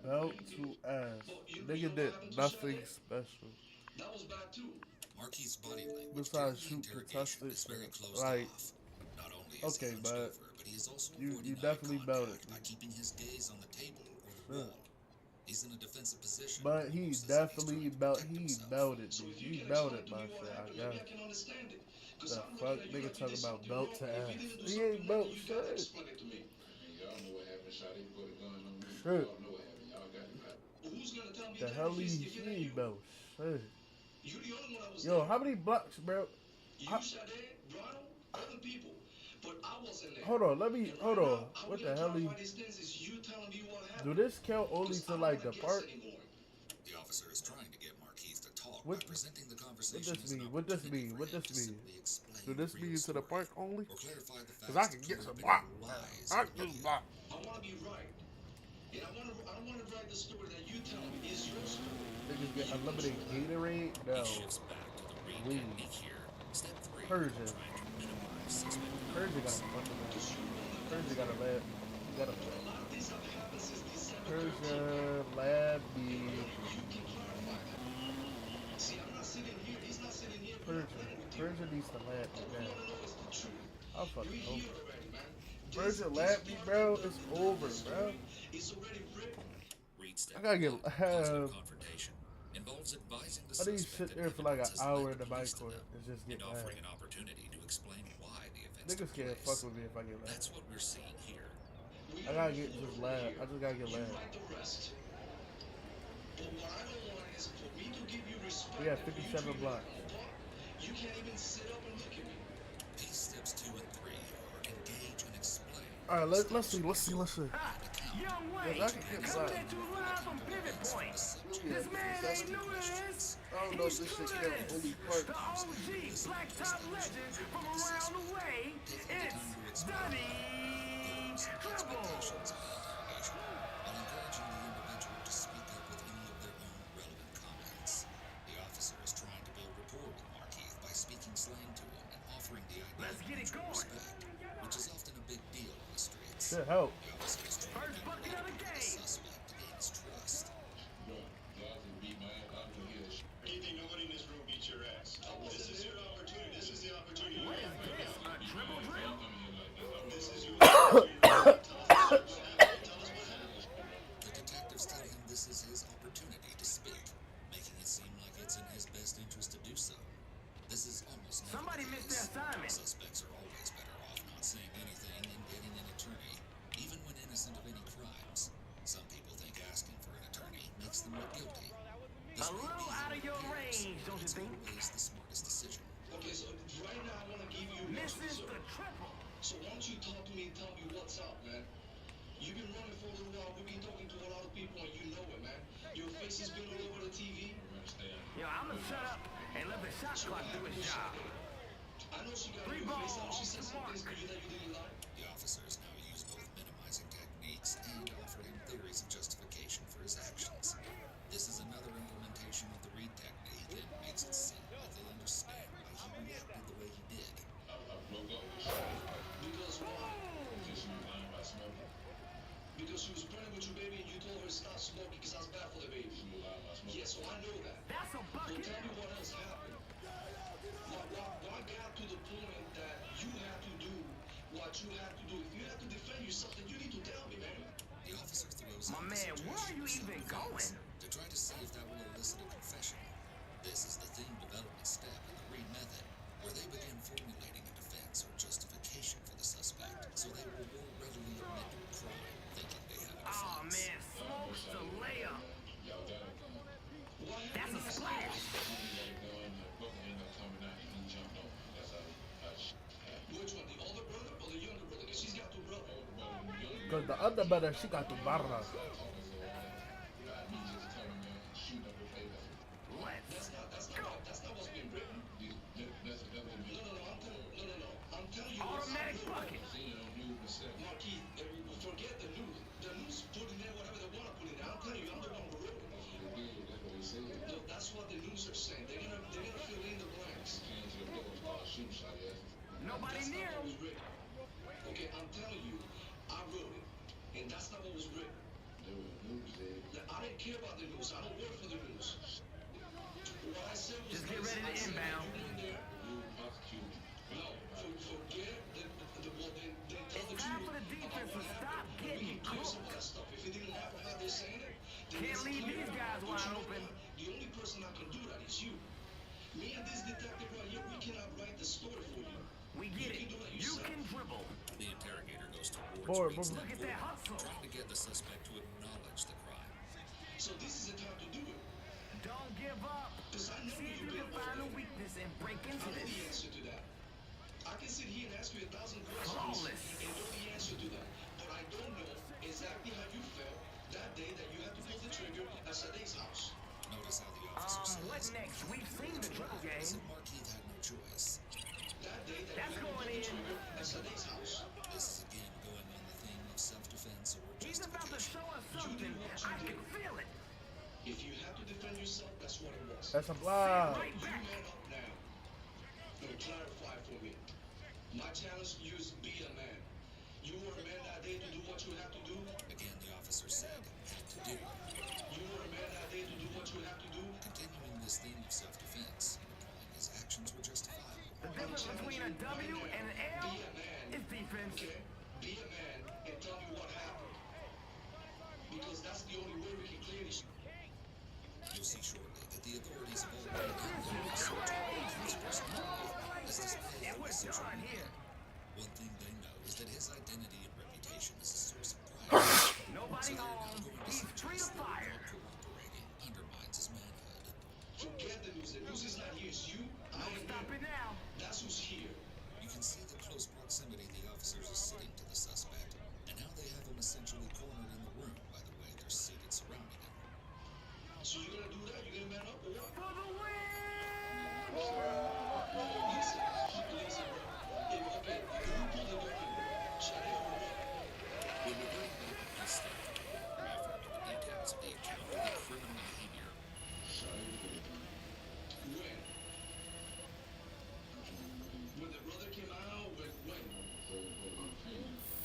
Belt to ass. Nigga did nothing special. That was bad too. Markeith's body language Besides shoot contested like okay, but you definitely belted. by keeping his gaze on the table or the wall. He's in a defensive position. But he definitely belted me. He belted my shit, I guess. The fuck nigga talking about belt to ass. He ain't belt shit. Y'all know what happened, Shotty put a gun on me. Shit. Y'all know what happened. Y'all got it right. Who's gonna tell me The that hell he ain't belt shit. Yo, how many blocks, bro? You, Sade, Ronald, other people. But I wasn't there. Hold on. What the hell do this count only to like the part? The officer is trying to get Markeith to talk What- by presenting the conversation. What this mean? Do this mean to the part only? Or clarify the Cause I can get some block. I can get block. I want to be right. And I want to to write the story that you tell me is your story. Niggas get unlimited Gatorade? No. Weed. Persia. Persia got a bunch of that. Persia got a lab. Got a Persia, lab B. Persia needs to lab me, man. I'm fucking over. Persia lab me, bro. It's over, bro. I gotta get. I need to sit there for like an hour in the mic court and just get mad. Niggas can't fuck with me if I get mad. That's what we're seeing here. I gotta get just lab. I just gotta get lab. We got 57 blocks. You can't even sit up and look at me. These steps 2 and 3 are engage and explain. Alright, let's see. Young Wayne, coming at you live from Pivot Point. This man ain't new to this. I don't know if this shit counts. Only part. The OG blacktop legend from around the way. It's Dunny Dribble. While encouraging the individual to speak up with any of their own relevant comments. The officer is trying to build rapport with Markeith by speaking slang to him and offering the idea of mutual respect, which is often a big deal on the streets. Should help. The officer is trying to get the suspect to gain his trust. Anything, nobody in this room beat your ass. This is your opportunity. This is the opportunity. What is this? A dribble drill? This is your opportunity. The detectives tell him this is his opportunity to speak, making it seem like it's in his best interest to do so. This is almost never Somebody missed their assignment. Suspects are always better off not saying anything and getting an attorney, even when innocent of any crimes. Some people think asking for an attorney makes them look guilty. A little out of your range, don't you think? Always the smartest decision. Okay, so right now I want to give you This is the triple. So why don't you talk to me and tell me what's up, man? You've been running for a little while. We've been talking to a lot of people and you know it, man. Your face has been all over the TV. Yo, I'm gonna shut up and let the shot clock do its job. I know she got your face out. She said some things to you that you didn't like. The officers now use both minimizing techniques and offer him theories of justification for his actions. This is another implementation of the read technique and makes it seem like they understand why he reacted the way he did. Because why? Because she was pregnant with your baby and you told her to stop smoking because that's bad for the baby. Yeah, so I know that. That's a bucket. So tell me what else happened. Why got to the point that you had to do what you had to do? If you had to defend yourself, then you need to tell me, man. The officer throws My man, where are you even going? To try to see if that will elicit a confession. This is the theme development step in the read method, where they begin formulating a defense or justification for the suspect, so they will more readily admit to a crime, thinking they have a defense. Oh man, smokes the layup. That's a splash. Which one, the older brother or the younger brother? Because she's got two brothers. Because the other brother, she got the barra. That's not what's being written. No. I'm telling you. Automatic bucket. Marquis, forget the news. The news put in there whatever they want to put in there. I'm telling you, I'm the one who wrote it. No, that's what the news are saying. They're gonna fill in the blanks. Nobody near him. Okay, I'm telling you, I wrote it, and that's not what was written. I didn't care about the news. I don't work for the news. What I said was just get ready to inbound. No, forget it's time for the defense to stop getting cooked. If it didn't happen how they're saying it, can't leave these guys wide open. The only person that can do that is you. Me and this detective right here, we cannot write the story for you. We get it. You can dribble. The interrogator goes towards look at that hustle. trying to get the suspect to acknowledge the crime. So this is the time to do it. Don't give up. See if you can find a weakness and break into I know this. the answer to that. I can sit here and ask you 1,000 questions and know the answer to that. But I don't know exactly how you felt that day that you had to pull the trigger at Sadek's house. Notice how the officer says, what next? We've seen the triple game. Markeith had no choice. That day that That's you had to pull going the in. trigger at Sadek's house. This is again going on the theme of self-defense or He's about to justification. show us something I can yourself, that's what it was. That's a block. You man up now. And clarify for me. My challenge to you is be a man. You were a man that day to do what you have to do. Again, the officer said, have to do. You were a man that day to do what you have to do. Continuing this theme of self-defense, implying his actions were justifiable. The difference between a W and an L Be a man. is defense. Okay? Be a man and tell me what happened. Because that's the only way we can clear this. You'll see shortly that the authorities have already gotten the search warrant for his personality as displayed on social media. One thing they know is that his identity and reputation is a source of pride. Nobody home. He's free to fire. Cooperating undermines his manhood. Forget the news. The news is not here. It's you. I am Stop it now. That's who's here. You can see the close proximity the officers are sitting to the suspect, and how they have him essentially cornered in the room by the way they're seated surrounding him. So you're gonna do that? You're gonna man up or what? For the win! Listen, bro. Okay, you pull the gun in. Shut it or what? When we're going back to this stuff, we're after the details of the account of the criminal behavior. When? When the brother came out, when?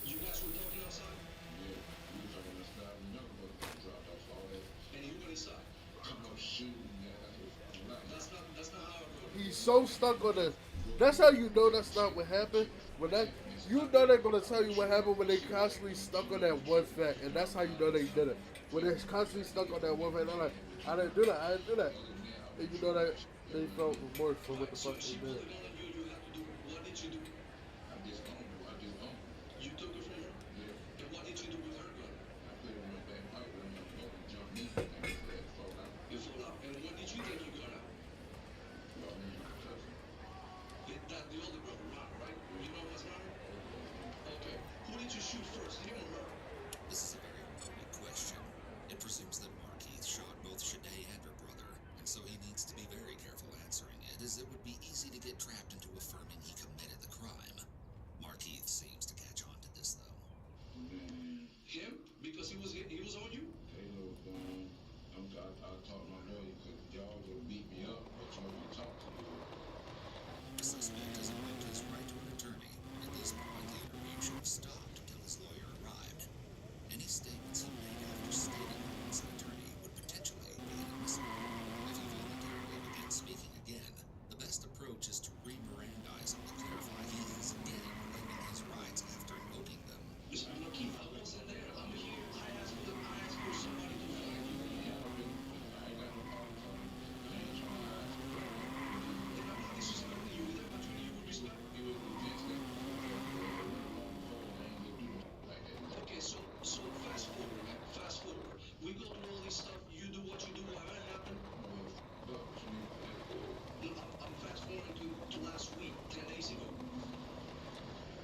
You guys were talking outside? Yeah, we were talking outside. We know the brother dropped off all that. And you went inside? I'm not shooting that. That's not how it goes. He's so stuck on this. That's how you know that's not what happened. When that, you know they're gonna tell you what happened when they constantly stuck on that one fact, and that's how you know they did it. When they're constantly stuck on that one fact, they're like, I didn't do that, I didn't do that. And you know that they felt remorse for what the fuck they did. What did you do? I just owned her. You took it from her? Yeah. And what did you do with her gun? I put it in my back pocket when my brother jumped in and his head fall out. You fall out. And when did you take your gun out? Well, me and my cousin. That the older brother, Ron, right? You know what's Ron? Okay. Who did you shoot first, him or her? This is a very loaded question. It presumes that Markeith shot both Shade and her brother, and so he needs to be very careful answering it, as it would be easy to get trapped into affirming he committed the crime. Markeith seems to catch on to this, though. Him? Because he was on you? Hey, little boy, I taught my lawyer because y'all would beat me up, but y'all would talk to me. The suspect has invoked his right to an attorney, and at this point the interview should have stopped until his lawyer arrived. Any statements he made after stating he was an attorney would potentially be inadmissible. If he voluntarily begins speaking again, the best approach is to re-Mirandize him to clarify he is again claiming his rights after noting them. Listen, look, Keith, I wasn't there. I'm here. I asked for somebody to find you. I ain't got no problem talking. I ain't trying to hide. And I'm not disrespecting you either. I'm treating you with respect. It was against that. Like that. Okay, so fast forward, man. Fast forward. We go through all this stuff. You do what you do. Whatever happened. Look, I'm fast forwarding to last week, 10 days ago.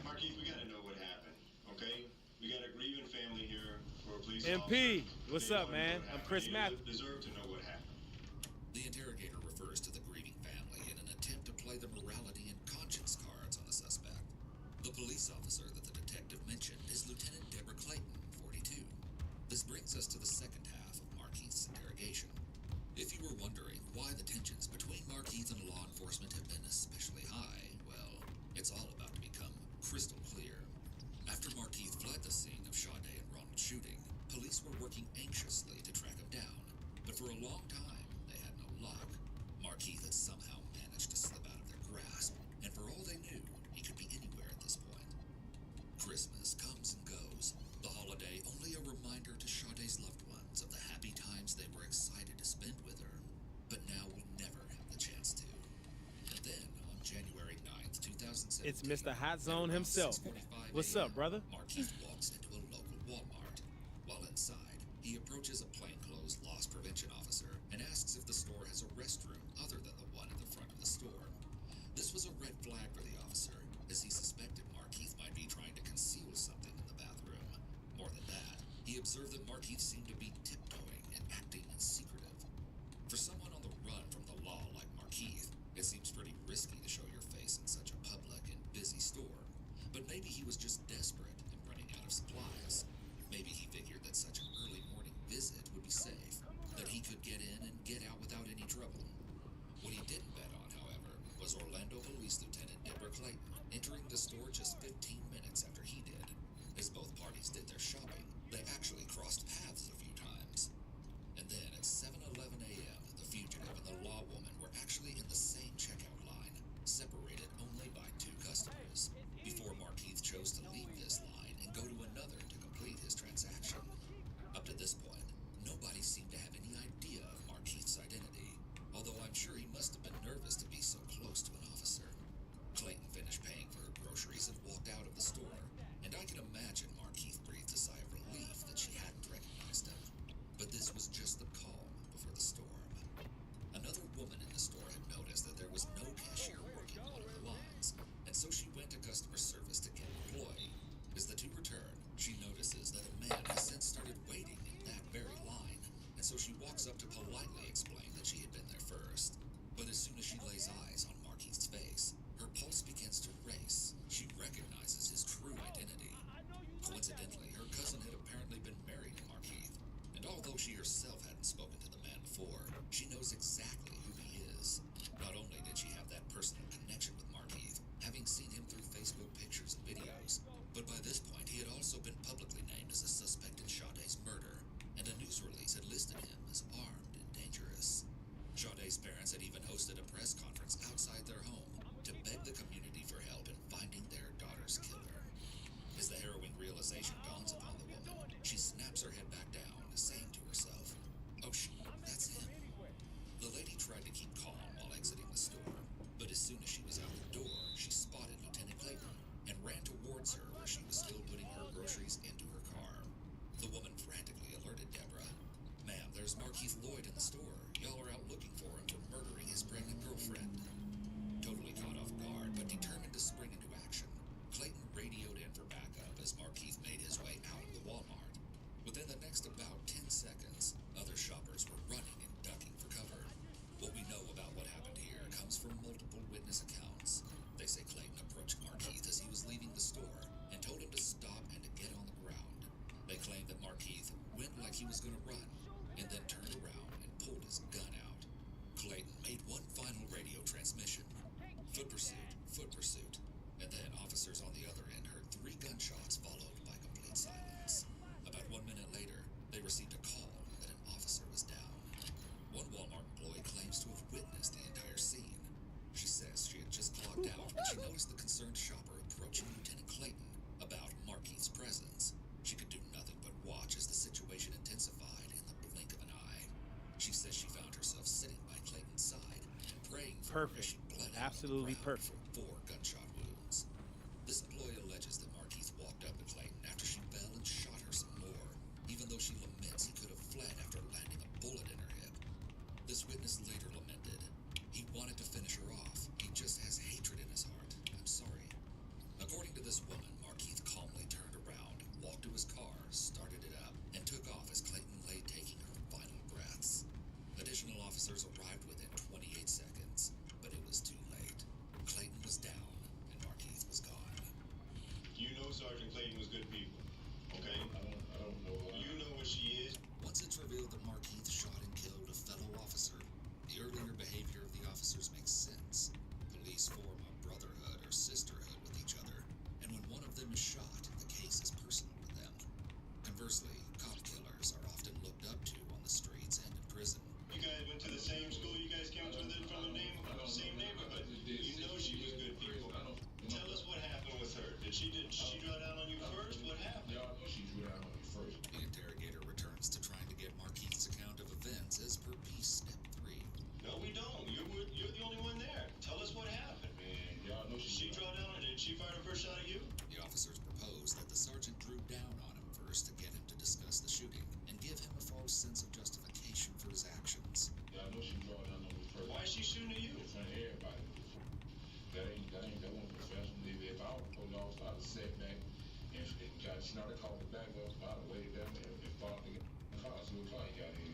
Markeith, we gotta know what happened, okay? We got a grieving family here for a police MP, officer. what's They up, wanna know man? what I'm happened. Chris You Matthews. deserve to know what happened. The interrogator refers to the grieving family in an attempt to play the morality and conscience cards on the suspect. The police officer that the detective mentioned is Lieutenant Deborah Clayton, 42. This brings us to the second half of Markeith's interrogation. If you were wondering why the tensions between Markeith and law enforcement have been especially high, well, it's all about to become crystal clear. After Markeith fled the scene of Sade and Ronald's shooting, police were working anxiously to track him down, but for a long time, they had no luck. Markeith had somehow managed to slip out of their grasp, and for all they knew, he could be anywhere at this point. Christmas comes and goes, the holiday only a reminder to Sade's loved ones of the happy times they were excited to spend with her, but now will never have the chance to. And then, on January 9th, 2017, It's Mr. Hot Zone himself. What's up, brother? Markeith walks into a local Walmart. While inside, he approaches a plainclothes loss prevention officer and asks if the store has a restroom other than the one at the front of the store. This was a red flag for the officer, as he suspected Markeith might be trying to conceal something in the bathroom. More than that, he observed that Markeith seemed to be tiptoeing and acting secretive. For someone on the run from the law like Markeith, it seems pretty risky to show your face in such a public and busy store. But maybe he was just desperate and running out of supplies. Maybe he figured that such an early morning visit would be safe, that he could get in and get out without was Orlando Police Lieutenant Deborah Clayton entering the store just 15 minutes after he did. As both parties did their shopping, they actually crossed paths a few times. And then at 7:11 a.m., the fugitive and the law woman were actually in the same checkout line, separated only by 2 customers, before Markeith chose to leave this line and go to another to complete his transaction. Up to this point, nobody seemed to have any idea of Markeith's identity, although I'm sure he must have been nervous to be so close to an officer. Clayton finished paying for her groceries and walked out of the store, and I can imagine Markeith breathed a sigh of relief that she hadn't recognized him. But this was just the calm before the storm. Another woman in the store had noticed that there was no cashier working one of the lines, and so she went to customer service to get an employee. As the two returned, she notices that a man has since started waiting in that very line, and so she walks up to politely explain that she had been there first. But as soon as she lays eyes on Markeith's face, her pulse begins to race. She recognizes his true identity. Coincidentally, her cousin had apparently been married to Markeith, and although she herself hadn't spoken to the man before, she knows exactly who he is. Not only did she have that personal connection with Markeith, having seen him through Facebook pictures and videos, but by this point he had also been publicly named as a suspect in SHlT's murder, and a news release had listed him as armed and dangerous. SHlT's parents had even hosted a press conference outside their home to beg the community for help in finding their daughter's killer. As the harrowing realization dawns upon the woman, she snaps her head back down, saying to herself, "Oh shit, that's him." The lady tried to keep calm while exiting the store, but as soon as she was out the door, she spotted Lieutenant Clayton and ran towards her where she was still putting her groceries into her car. The woman frantically alerted Deborah. "Ma'am, there's Markeith Lloyd in the store. Y'all are out looking for him for murdering his pregnant girlfriend." Totally caught off guard, but determined to spring into action, Clayton radioed in for backup as Markeith made his way out of the Walmart. Within the next about 10 seconds, other shoppers were running and ducking for cover. What we know about what happened here comes from multiple witness accounts. They say Clayton approached Markeith as he was leaving the store and told him to stop and to get on the ground. They claim that Markeith went like he was going to run, and then turned around and pulled his gun out. Clayton made one final radio transmission. Foot pursuit, and then officers on the other end heard 3 gunshots followed by complete silence. About 1 minute later, they received a call that an officer was down. One Walmart employee claims to have witnessed the entire scene. She says she had just clocked out when she noticed the concerned shopper approaching Lieutenant Clayton about Markeith's presence. She could do nothing but watch as the situation intensified in the blink of an eye. She says she found herself sitting by Clayton's side and praying for her as she bled out Absolutely on the ground perfect. from 4 gunshot wounds. This employee alleges that Markeith walked up to Clayton after she fell and shot her some more, even though she laments he could have fled after landing a bullet in her hip. This witness later lamented, "He wanted to finish her off. He just has hatred in his heart. I'm sorry." According to this woman, Markeith calmly turned around, walked to his car, started it up, and took off as Clayton lay taking her final breaths. Additional officers arrived within 28 seconds, but it was too late. Clayton was down, and Markeith was gone. You know Sergeant Clayton was good people, okay? I don't know. You know what she is. Once it's revealed that Markeith shot and killed a fellow officer, the earlier behavior of the officers makes sense. Police form a brotherhood or sisterhood with each other, and when one of them is shot, the case is personal to them. Conversely, cop killers are often looked up to on the streets and in prison. You guys went to the same school. You guys came from the same neighborhood. You know she was good people. Tell us what happened with her. Did she draw down on you first? What happened? Yeah, I know she drew down on me first. The interrogator returns to trying to get Markeith's account of events as per piece step 3. No, we don't. You're the only one there. Tell us what happened. Man, y'all know Did she draw down on? Did she fire the first shot at you? The officers proposed that the sergeant drew down on him first to get him to discuss the shooting and give him a false sense of justification for his actions. Yeah, I know she draw down on me first. Why is she shooting at you? In front of everybody. That wasn't professional. If I would pull off, I would set back and got snarted, called the back up, I would wait them and fought the car. So if I got in,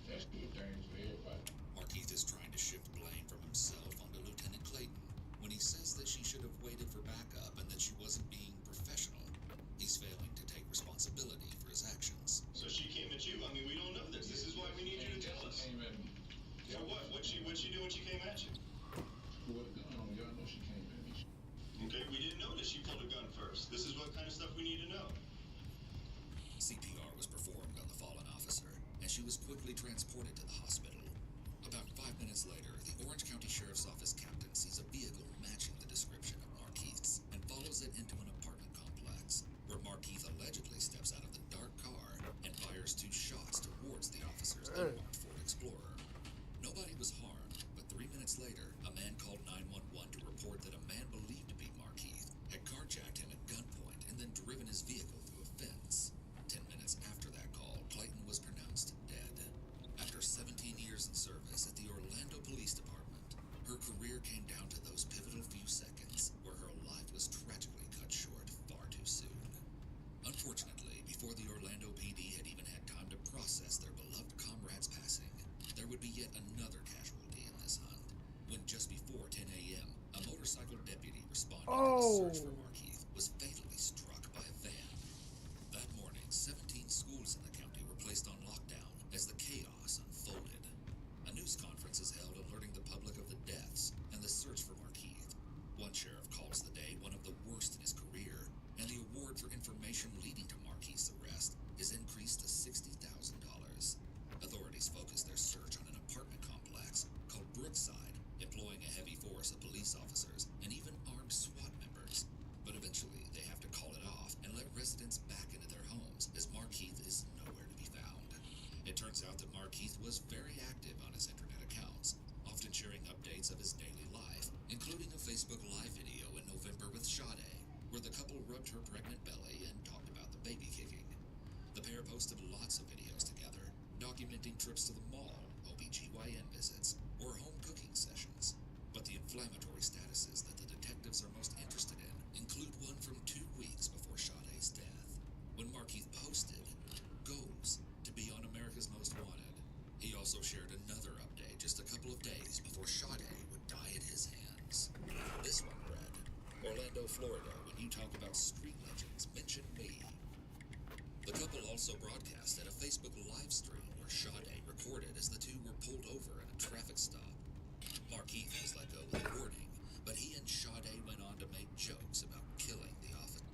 that's good things for everybody. Markeith is trying to shift blame from himself onto Lieutenant Clayton when he says that she should have waited for backup and that she wasn't being professional. He's failing to take responsibility for his actions. So she came at you. I mean, we don't know this. This is why we need you to tell us. Came at me. For what? What'd she do when she came at you? With a gun. Okay, we didn't notice she pulled a gun first. This is what kind of stuff we need to know. CPR was performed on the fallen officer, and she was quickly transported to the hospital. About 5 minutes later, the Orange County Sheriff's Office captain sees a vehicle matching the description of Markeith's and follows it into an apartment complex, where Markeith allegedly steps out of the dark car and fires 2 shots towards the officer's unmarked Ford Explorer. Nobody was harmed, but 3 minutes later, a man called 911 to report that a man believed to be Markeith had carjacked him at gunpoint and then driven his vehicle through a fence. 10 minutes after that call, Clayton was pronounced dead. After 17 years in service at the Orlando Police Department, her career came down to those pivotal few seconds where her life was tragically cut short far too soon. Unfortunately, before the Orlando PD had even had time to process their beloved comrade's passing, there would be yet another casualty in this hunt, when just before 10 a.m., a motorcycle deputy responding to the search for Markeith was fatally struck by a van. That morning, 17 schools in the county were placed on lockdown as the chaos unfolded. A news conference is held alerting the public of the deaths and the search for Markeith. One sheriff calls the day one of the worst in his career, and the award for information leading to Markeith's arrest is increased to $60,000. Authorities focus their search on an apartment complex called Brookside, employing a heavy force of police officers and even armed SWAT members. But eventually, they have to call it off and let residents back into their homes, as Markeith is nowhere to be found. It turns out that Markeith was very active on his internet accounts, often sharing updates of his daily life, including a Facebook Live video in November with SHlT, where the couple rubbed her pregnant belly and talked about the baby kicking. The pair posted lots of videos together, documenting trips to the mall, OBGYN visits, or home cooking sessions. But the inflammatory statuses that the detectives are most interested in include one from 2 weeks before SHlT's death, when Markeith posted, "Goes to be on America's Most Wanted." He also shared another update just a couple of days before SHlT would die at his hands. This one read, "Orlando, Florida, when you talk about street legends, mention me." The couple also broadcast at a Facebook live stream where SHlT recorded as the two were pulled over at a traffic stop. Markeith was let go with a warning, but he and SHlT went on to make jokes about killing the officer.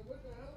Like, what the hell?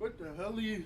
What the hell are you?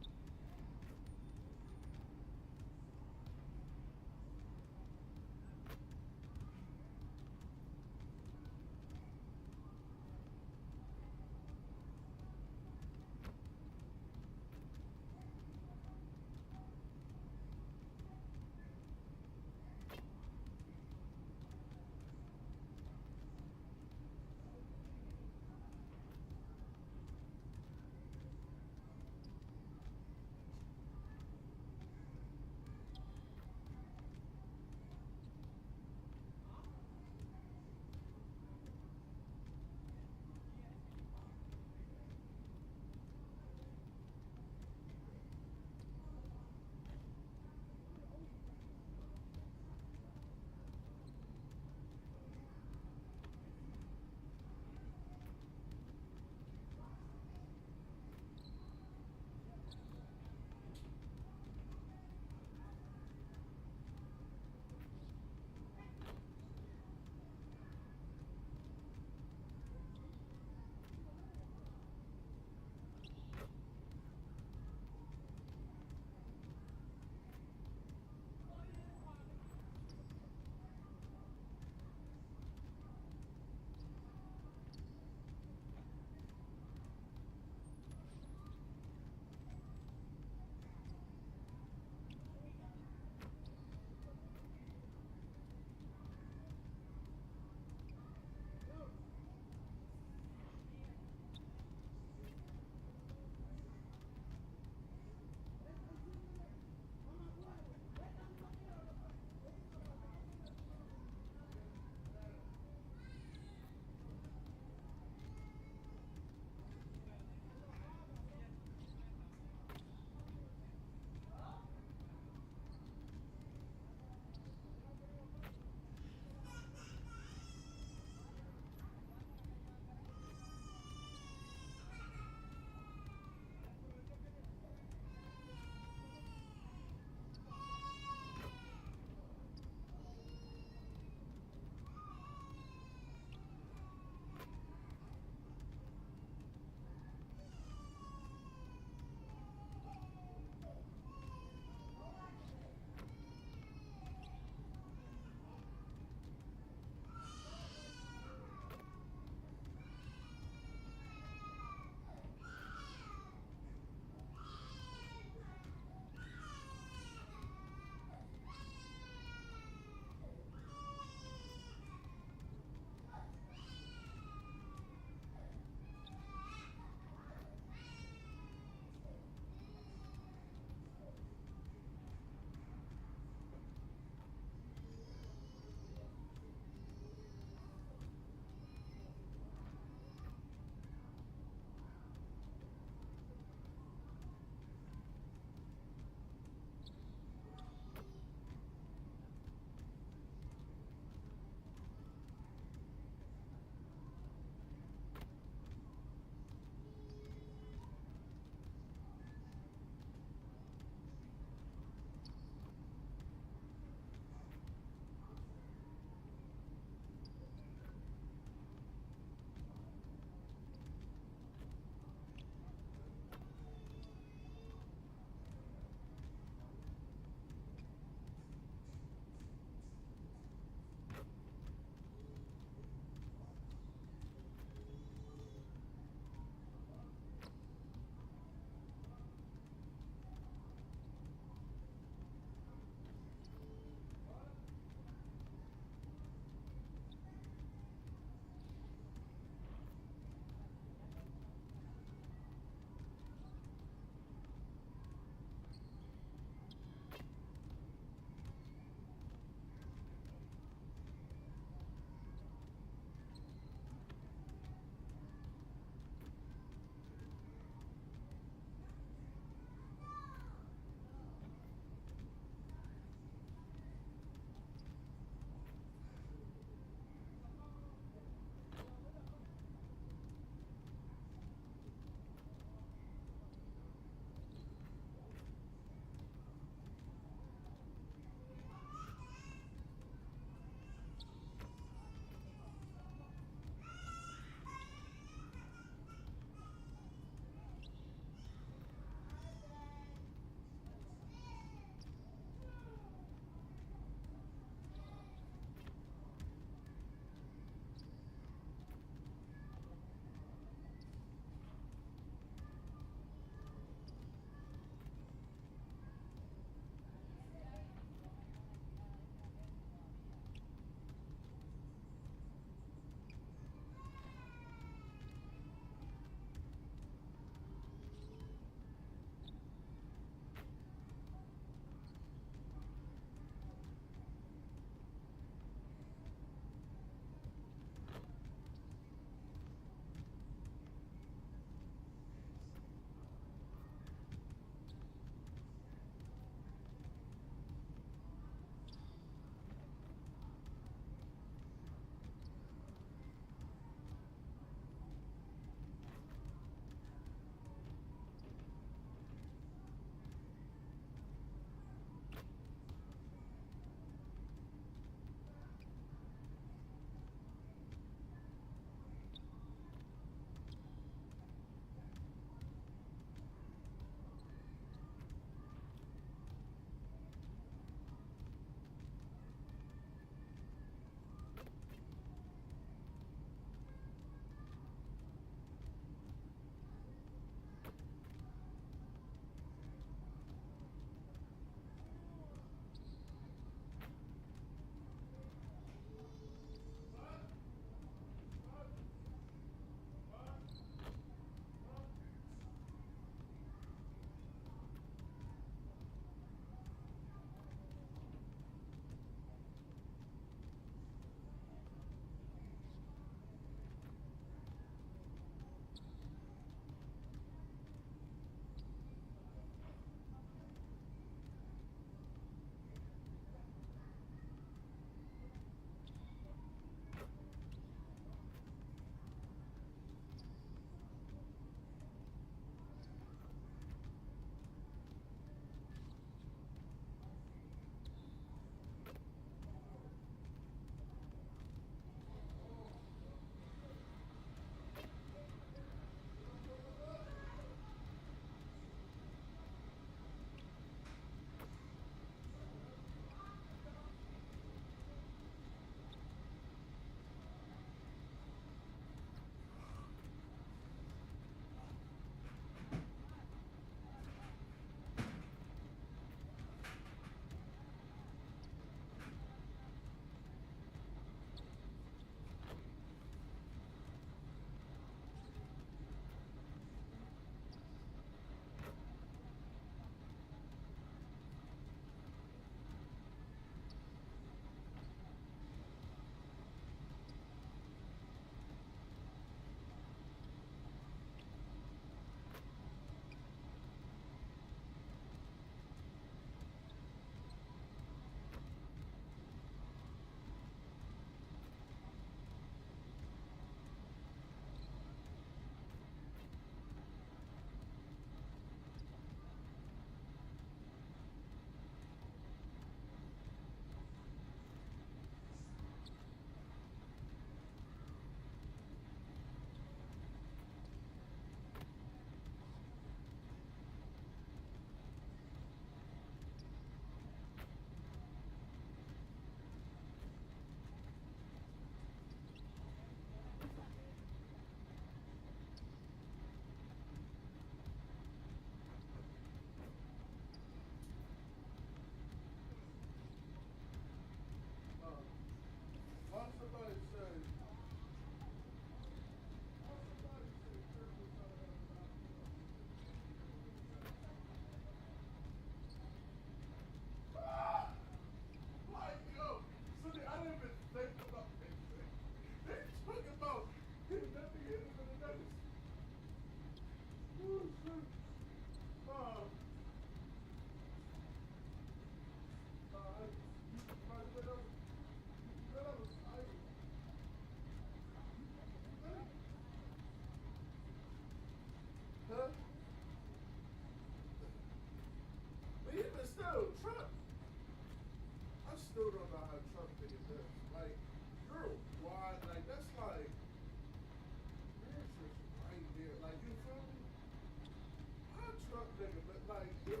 like even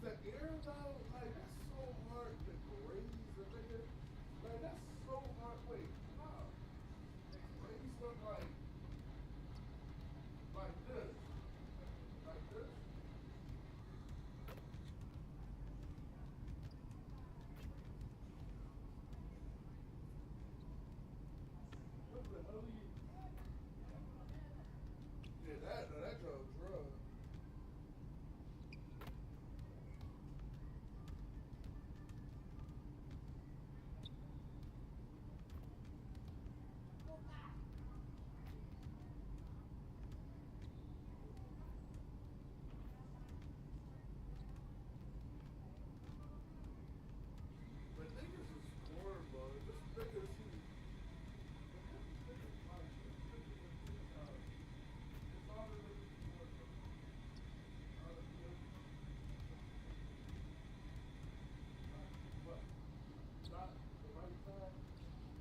the air though, like that's so hard to graze the nigga. Like that's so hard. Wait, how? Graze them like this. Like this. What the hell are you? Yeah, that drug. But niggas is born, bro. This nigga see.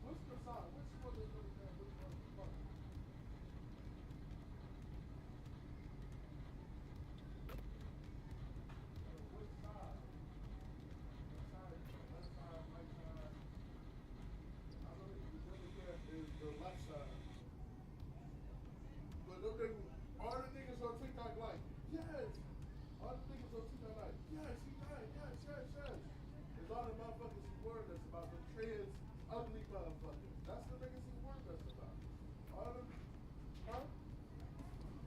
What's the side? Which one is the which one is the front? Which side? What side is the left side, right side? I know the Democrat is the left side. But them niggas, all the niggas on TikTok like, yes! All the niggas on TikTok like, yes, he died, yes. There's all the motherfuckers who warned us about the trans ugly motherfuckers. That's the niggas he warned us about. All them, huh?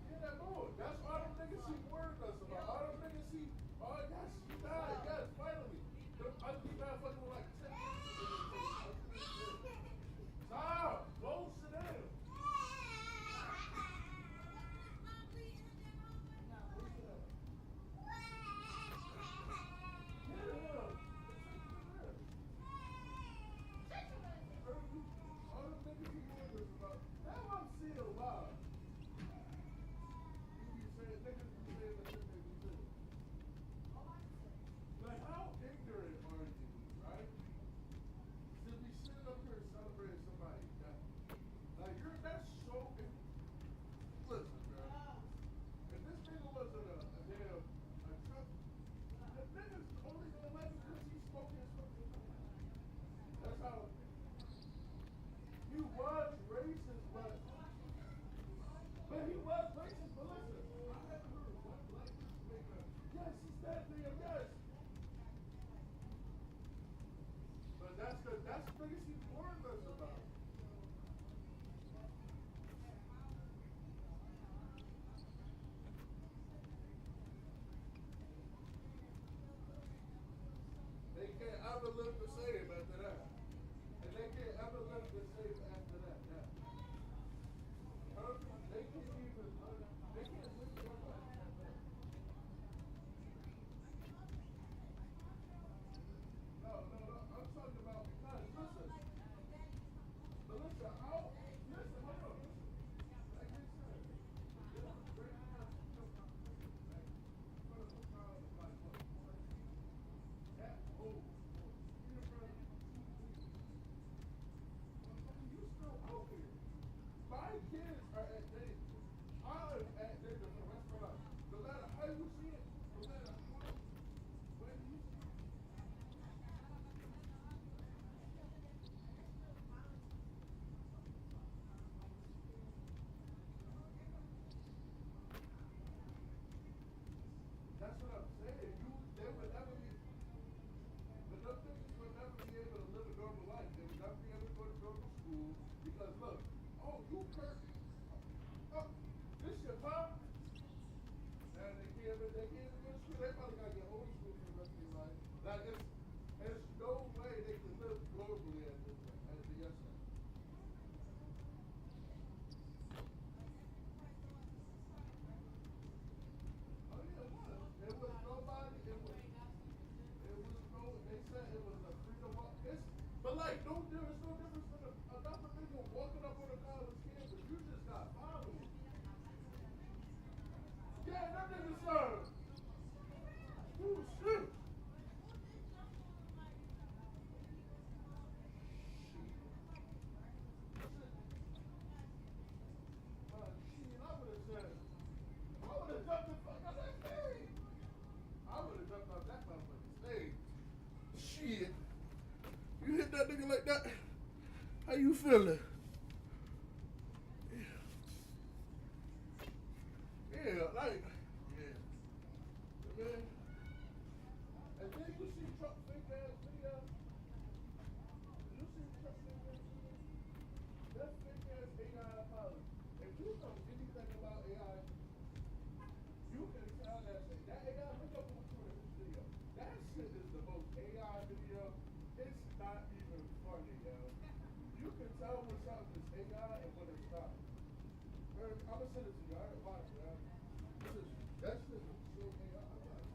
Yeah, that boy. That's all them niggas he warned us about. All them niggas he, oh yes, he died, yes, finally. Them ugly motherfuckers were like 10 years ago. Stop! Go sit down. Like, how ignorant are you, right? To be sitting up here celebrating somebody that, like, that's so, listen, bro. If this nigga wasn't a damn, a truck, the nigga's only gonna let him because he's smoking something. That's how, he was racist, but he was racist, but listen, I haven't heard one black person make a, yes, he's that damn, yes. But that's the biggest he warned us about. They can't ever live the same after that. And they can't ever live the same after that. Yeah. They can't even live, they can't live their life after that. No, I'm talking about because, listen. But listen, hold on, listen. Like they said, this is great competition, right? For the crowd of like, what? That old. You still out here. My kids are at danger. I'm at danger for the rest of my life. No matter how you see it, no matter how, when you see it. That's what I'm saying. They would never be, but those niggas would never be able to live a normal life. They would never be able to go to normal school because look, oh, you perfect. Oh, this your pop? And they can't even go to school. They probably gotta get homeschooled for the rest of their life. Like there's no way they can live globally at the yes end. Oh yeah, it was. It was nobody. It was no. They said it was a freedom walk. But like, there is no difference from another nigga walking up on a college campus. You just got followed. Yeah, that nigga served. You jumped the fuck out that stage. I would have jumped off that motherfucking stage. Shit. You hit that nigga like that. How you feeling? Yeah, like, yeah. Man. And then you see Truck fake ass video. You see Truck fake ass video? That fake ass AI apology. If you know anything about AI, you can tell that shit. That AI, look up on Twitter this video. That shit is the most AI video. It's not even funny, yo. You can tell when something is AI and when it's not. I'm gonna send it to you. I didn't watch it, man. That shit is so AI. I'm like,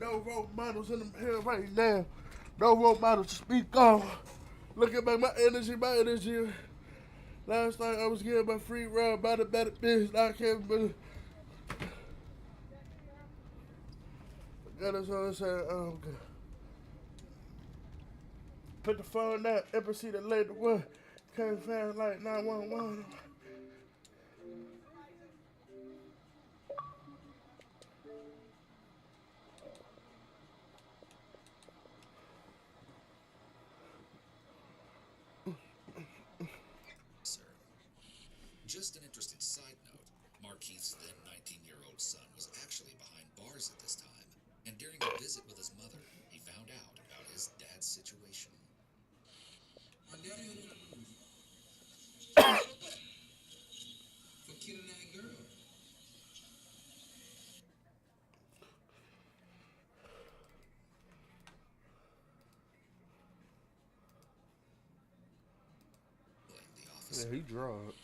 no role models in the here right now. No role models to speak on. Look at my energy. Last night I was getting my free ride by the better bitch. Now I can't believe. That's all I said. Good. Put the phone down. Embassy that laid the one. Came fast like 911. Just an interesting side note, Markeith's then 19-year-old son was actually behind bars at this time, and during a visit with his mother, he found out about his dad's situation. My daddy was for killing that girl. Yeah, he drunk.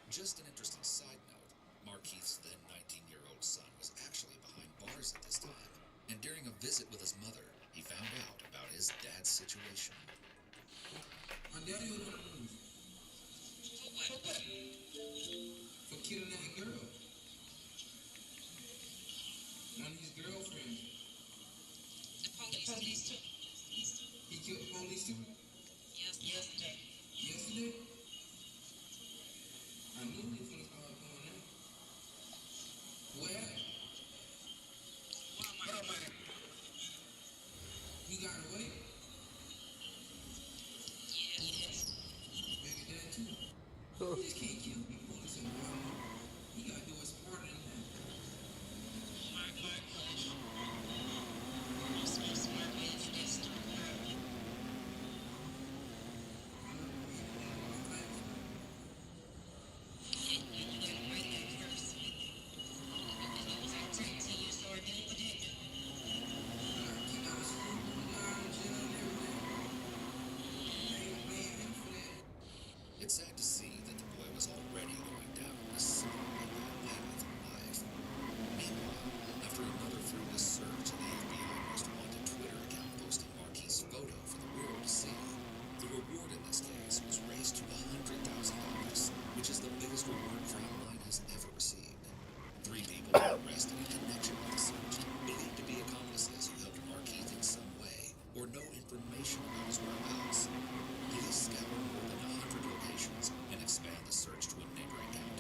Just an interesting side note, Markeith's then 19-year-old son was actually behind bars at this time, and during a visit with his mother, he found out about his dad's situation. My daddy was for killing that girl. One of his girlfriends. The police too. He killed the police too? Yesterday. Yesterday? I knew he was gonna start doing that. Where? He got away? Yes. Maybe that too. You just can't kill people in some drama. You gotta do it smarter than that. Smart way to get started. It's sad to see that the boy was already going down a similar path in life. Meanwhile, after another fruitless search and the FBI most wanted Twitter account posting Markeith's photo for the world to see, the reward in this case was raised to $100,000, which is the biggest reward Frontline has ever received. 3 people were arrested in connection with the search, believed to be accomplices who helped Markeith in some way, or know information about his whereabouts. Police scoured more than 100 locations and expand the search to a neighboring county.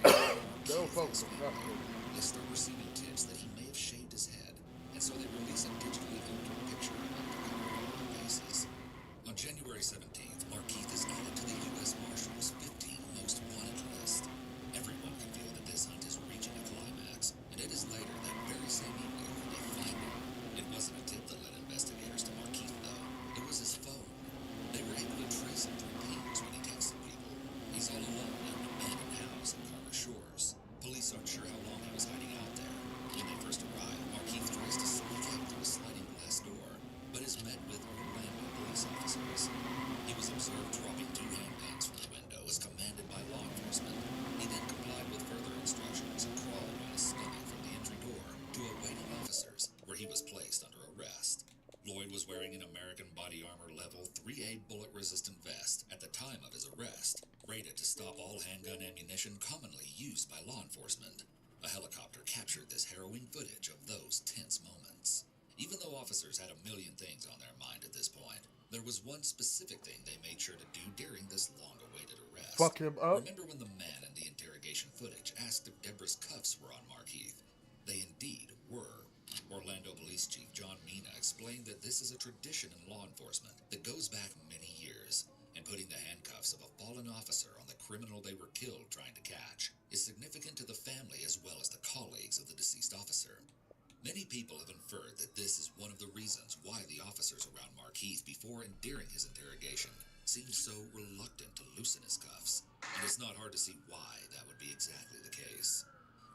They start receiving tips that he may have shaved his head, and so they release a digitally altered picture of him to cover all the bases. On January 17th, Markeith is added to the U.S. Marshals 15 Most Wanted list. Everyone can feel that this hunt is reaching a climax, and it is later that very same evening when they find him. It wasn't a tip that led investigators to Markeith, though. It was his phone. They were able to trace him through pings when he texted people. He's all alone in an abandoned house in Carter Shores. Police aren't sure how long he was hiding out there. When they first arrived, Markeith tries to sneak out through a sliding glass door, but is met with Orlando police officers. He was observed dropping 2 handguns from the window as commanded by law enforcement. He then complied with further instructions and crawled on his stomach from the entry door to awaiting officers, where he was placed under arrest. Lloyd was wearing an American Body Armor Level 3A bullet-resistant vest at the time of his arrest, rated to stop all handgun ammunition commonly used by law enforcement. A helicopter captured this harrowing footage of those tense moments. Even though officers had a million things on their mind at this point, there was one specific thing they made sure to do during this long-awaited arrest. Fuck him up. Remember when the man in the interrogation footage asked if Deborah's cuffs were on Markeith? They indeed were. Orlando Police Chief John Mina explained that this is a tradition in law enforcement that goes back many years, and putting the handcuffs of a fallen officer on the criminal they were killed trying to catch is significant to the family as well as the colleagues of the deceased officer. Many people have inferred that this is one of the reasons why the officers around Markeith before and during his interrogation seemed so reluctant to loosen his cuffs, and it's not hard to see why that would be exactly the case.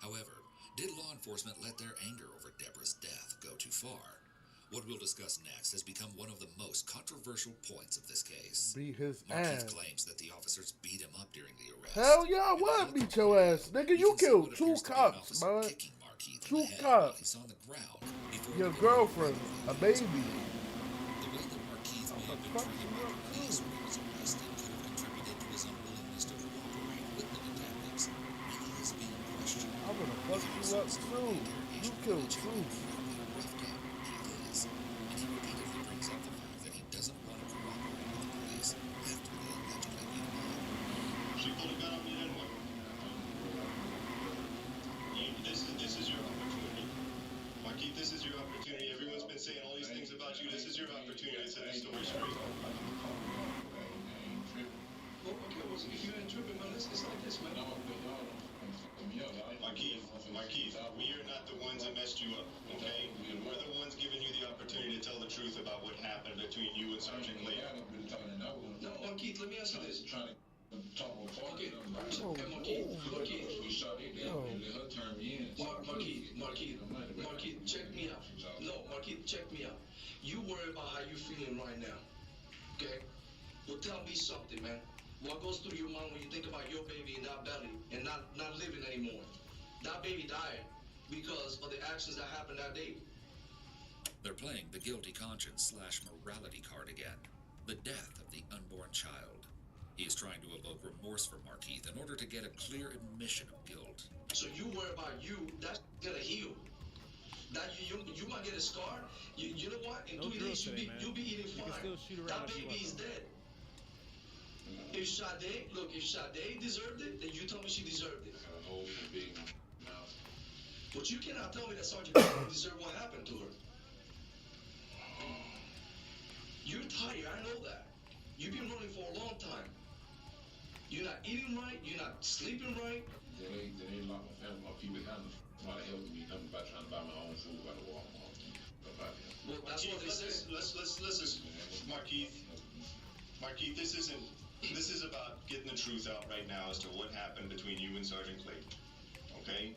However, did law enforcement let their anger over Deborah's death go too far? What we'll discuss next has become one of the most controversial points of this case. Beat his Markeith ass. claims that the officers beat him up during the arrest. Hell yeah, I would beat your ass. Nigga, you killed 2 cops, man. Markeith in the head Chuka. while he's on the ground. Before Your he girlfriend, a baby. The way that Markeith may have been treated by the police when he was arrested could have contributed to his unwillingness to cooperate with the detectives, and he is being questioned. I'm gonna fuck you up too. You killed Truth. And he repeatedly brings up the fact that he doesn't want to cooperate with the police after they allegedly beat him up. She pulled a gun on you, then what? This is your opportunity. Markeith, this is your opportunity. Everyone's been saying all these things about you. This is your opportunity to set the story straight. Well, okay, well, if you ain't tripping, man, it's like this, man. Markeith, we are not the ones that messed you up, okay? We're the ones giving you the opportunity to tell the truth about what happened between you and Sergeant Clayton. No, Markeith, let me ask you this. Okay, Markeith, check me out. No, Markeith, check me out. You worry about how you feeling right now, okay? Well, tell me something, man. What goes through your mind when you think about your baby in that belly and not living anymore? That baby died because of the actions that happened that day. They're playing the guilty conscience / morality card again. The death of the unborn child. He is trying to evoke remorse for Markeith in order to get a clear admission of guilt. So you worry about you, that's gonna heal. That you might get a scar. You know what? In 2 days you'll be eating fine. That baby is dead. If Sade deserved it, then you tell me she deserved it. But you cannot tell me that Sergeant Clayton deserved what happened to her. You're tired, I know that. You've been running for a long time. You're not eating right, you're not sleeping right. They lock my family, my people down. Somebody helping me, nothing about trying to buy my own food by the Walmart. Well, that's what they say. Let's listen, Markeith, this is about getting the truth out right now as to what happened between you and Sergeant Clayton. Okay?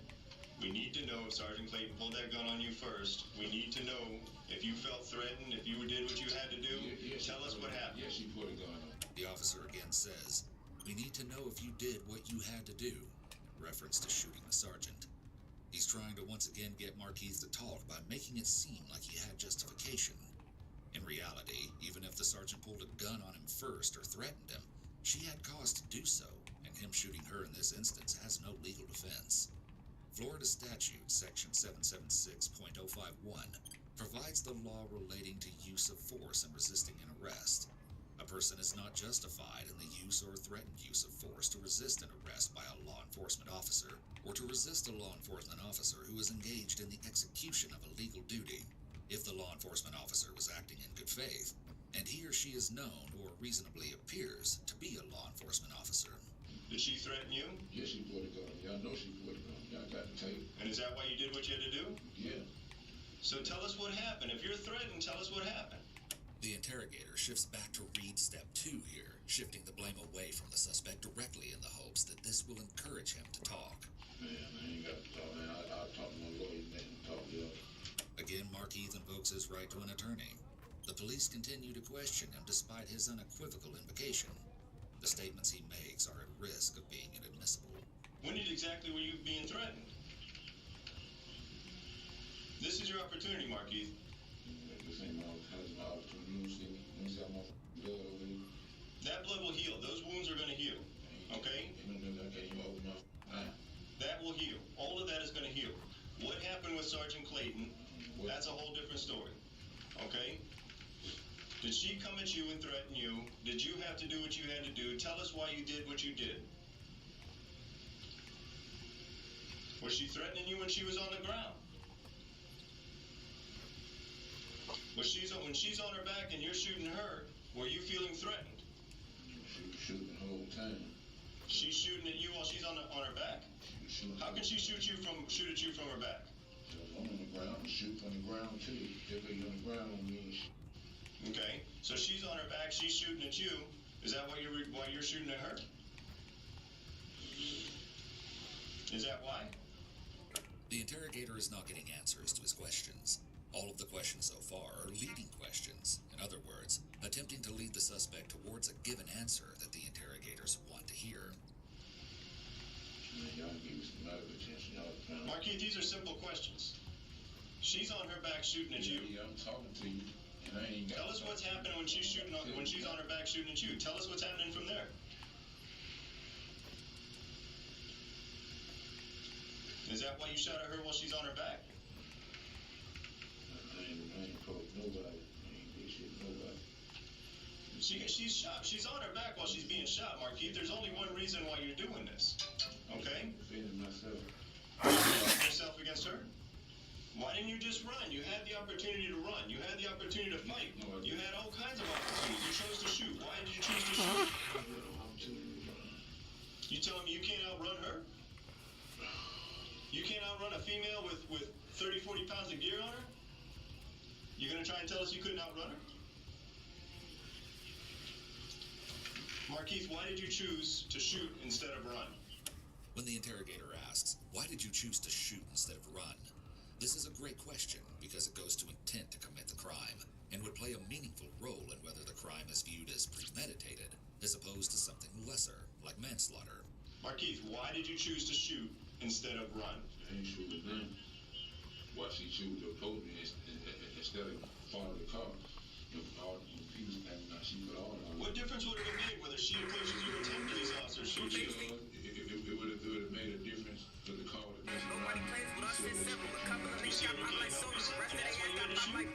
We need to know if Sergeant Clayton pulled that gun on you first. We need to know if you felt threatened, if you did what you had to do. Tell us what happened. Yeah, she put a gun on. The officer again says, "We need to know if you did what you had to do," in reference to shooting the sergeant. He's trying to once again get Markeith to talk by making it seem like he had justification. In reality, even if the sergeant pulled a gun on him first or threatened him, she had cause to do so, and him shooting her in this instance has no legal defense. Florida Statute Section 776.051 provides the law relating to use of force in resisting an arrest. A person is not justified in the use or threatened use of force to resist an arrest by a law enforcement officer, or to resist a law enforcement officer who is engaged in the execution of a legal duty, if the law enforcement officer was acting in good faith, and he or she is known or reasonably appears to be a law enforcement officer. Did she threaten you? Yeah, she put a gun. Yeah, I know she put a gun. Yeah, I got the tape. And is that why you did what you had to do? Yeah. So tell us what happened. If you're threatened, tell us what happened. The interrogator shifts back to read step 2 here, shifting the blame away from the suspect directly in the hopes that this will encourage him to talk. Man, I ain't got to talk, man. I'll talk to my lawyer, man, and talk to you. Again, Markeith invokes his right to an attorney. The police continue to question him despite his unequivocal invocation. The statements he makes are at risk of being inadmissible. When exactly were you being threatened? This is your opportunity, Markeith. This ain't my opportunity. You see how much blood over here? That blood will heal. Those wounds are going to heal. Okay? That will heal. All of that is going to heal. What happened with Sergeant Clayton, that's a whole different story. Okay? Did she come at you and threaten you? Did you have to do what you had to do? Tell us why you did what you did. Was she threatening you when she was on the ground? When she's on her back and you're shooting her, were you feeling threatened? She was shooting the whole time. She's shooting at you while she's on her back? How can she shoot at you from her back? I'm on the ground, shoot from the ground too. If you're on the ground, I mean. Okay, so she's on her back, she's shooting at you. Is that why you're shooting at her? Is that why? The interrogator is not getting answers to his questions. All of the questions so far are leading questions. In other words, attempting to lead the suspect towards a given answer that the interrogators want to hear. Y'all give me some medical attention. Y'all trying to... Marquis, these are simple questions. She's on her back shooting at you. Yeah, I'm talking to you. And I ain't got... Tell us what's happening when she's shooting on, when she's on her back shooting at you. Tell us what's happening from there. Is that why you shot at her while she's on her back? I ain't called nobody. I ain't did shit nobody. She's shot. She's on her back while she's being shot, Marquis. There's only one reason why you're doing this. Okay? Defending myself. Defending yourself against her? Why didn't you just run? You had the opportunity to run. You had the opportunity to fight. You had all kinds of opportunities. You chose to shoot. Why did you choose to shoot? You telling me you can't outrun her? You can't outrun a female with 30, 40 pounds of gear on her? You're gonna try and tell us you couldn't outrun her? Marquise, why did you choose to shoot instead of run? When the interrogator asks, why did you choose to shoot instead of run? This is a great question because it goes to intent to commit the crime and would play a meaningful role in whether the crime is viewed as premeditated as opposed to something lesser, like manslaughter. Marquise, why did you choose to shoot instead of run? I ain't shoot with run. Why she shoot the oppose me instead of follow the car? All you people standing out, she put all on. What difference would it have made whether she approaches you or 10 police officers shoot you? It would have made a difference for the car would have You see what can't help yourself, and that's why you had to shoot?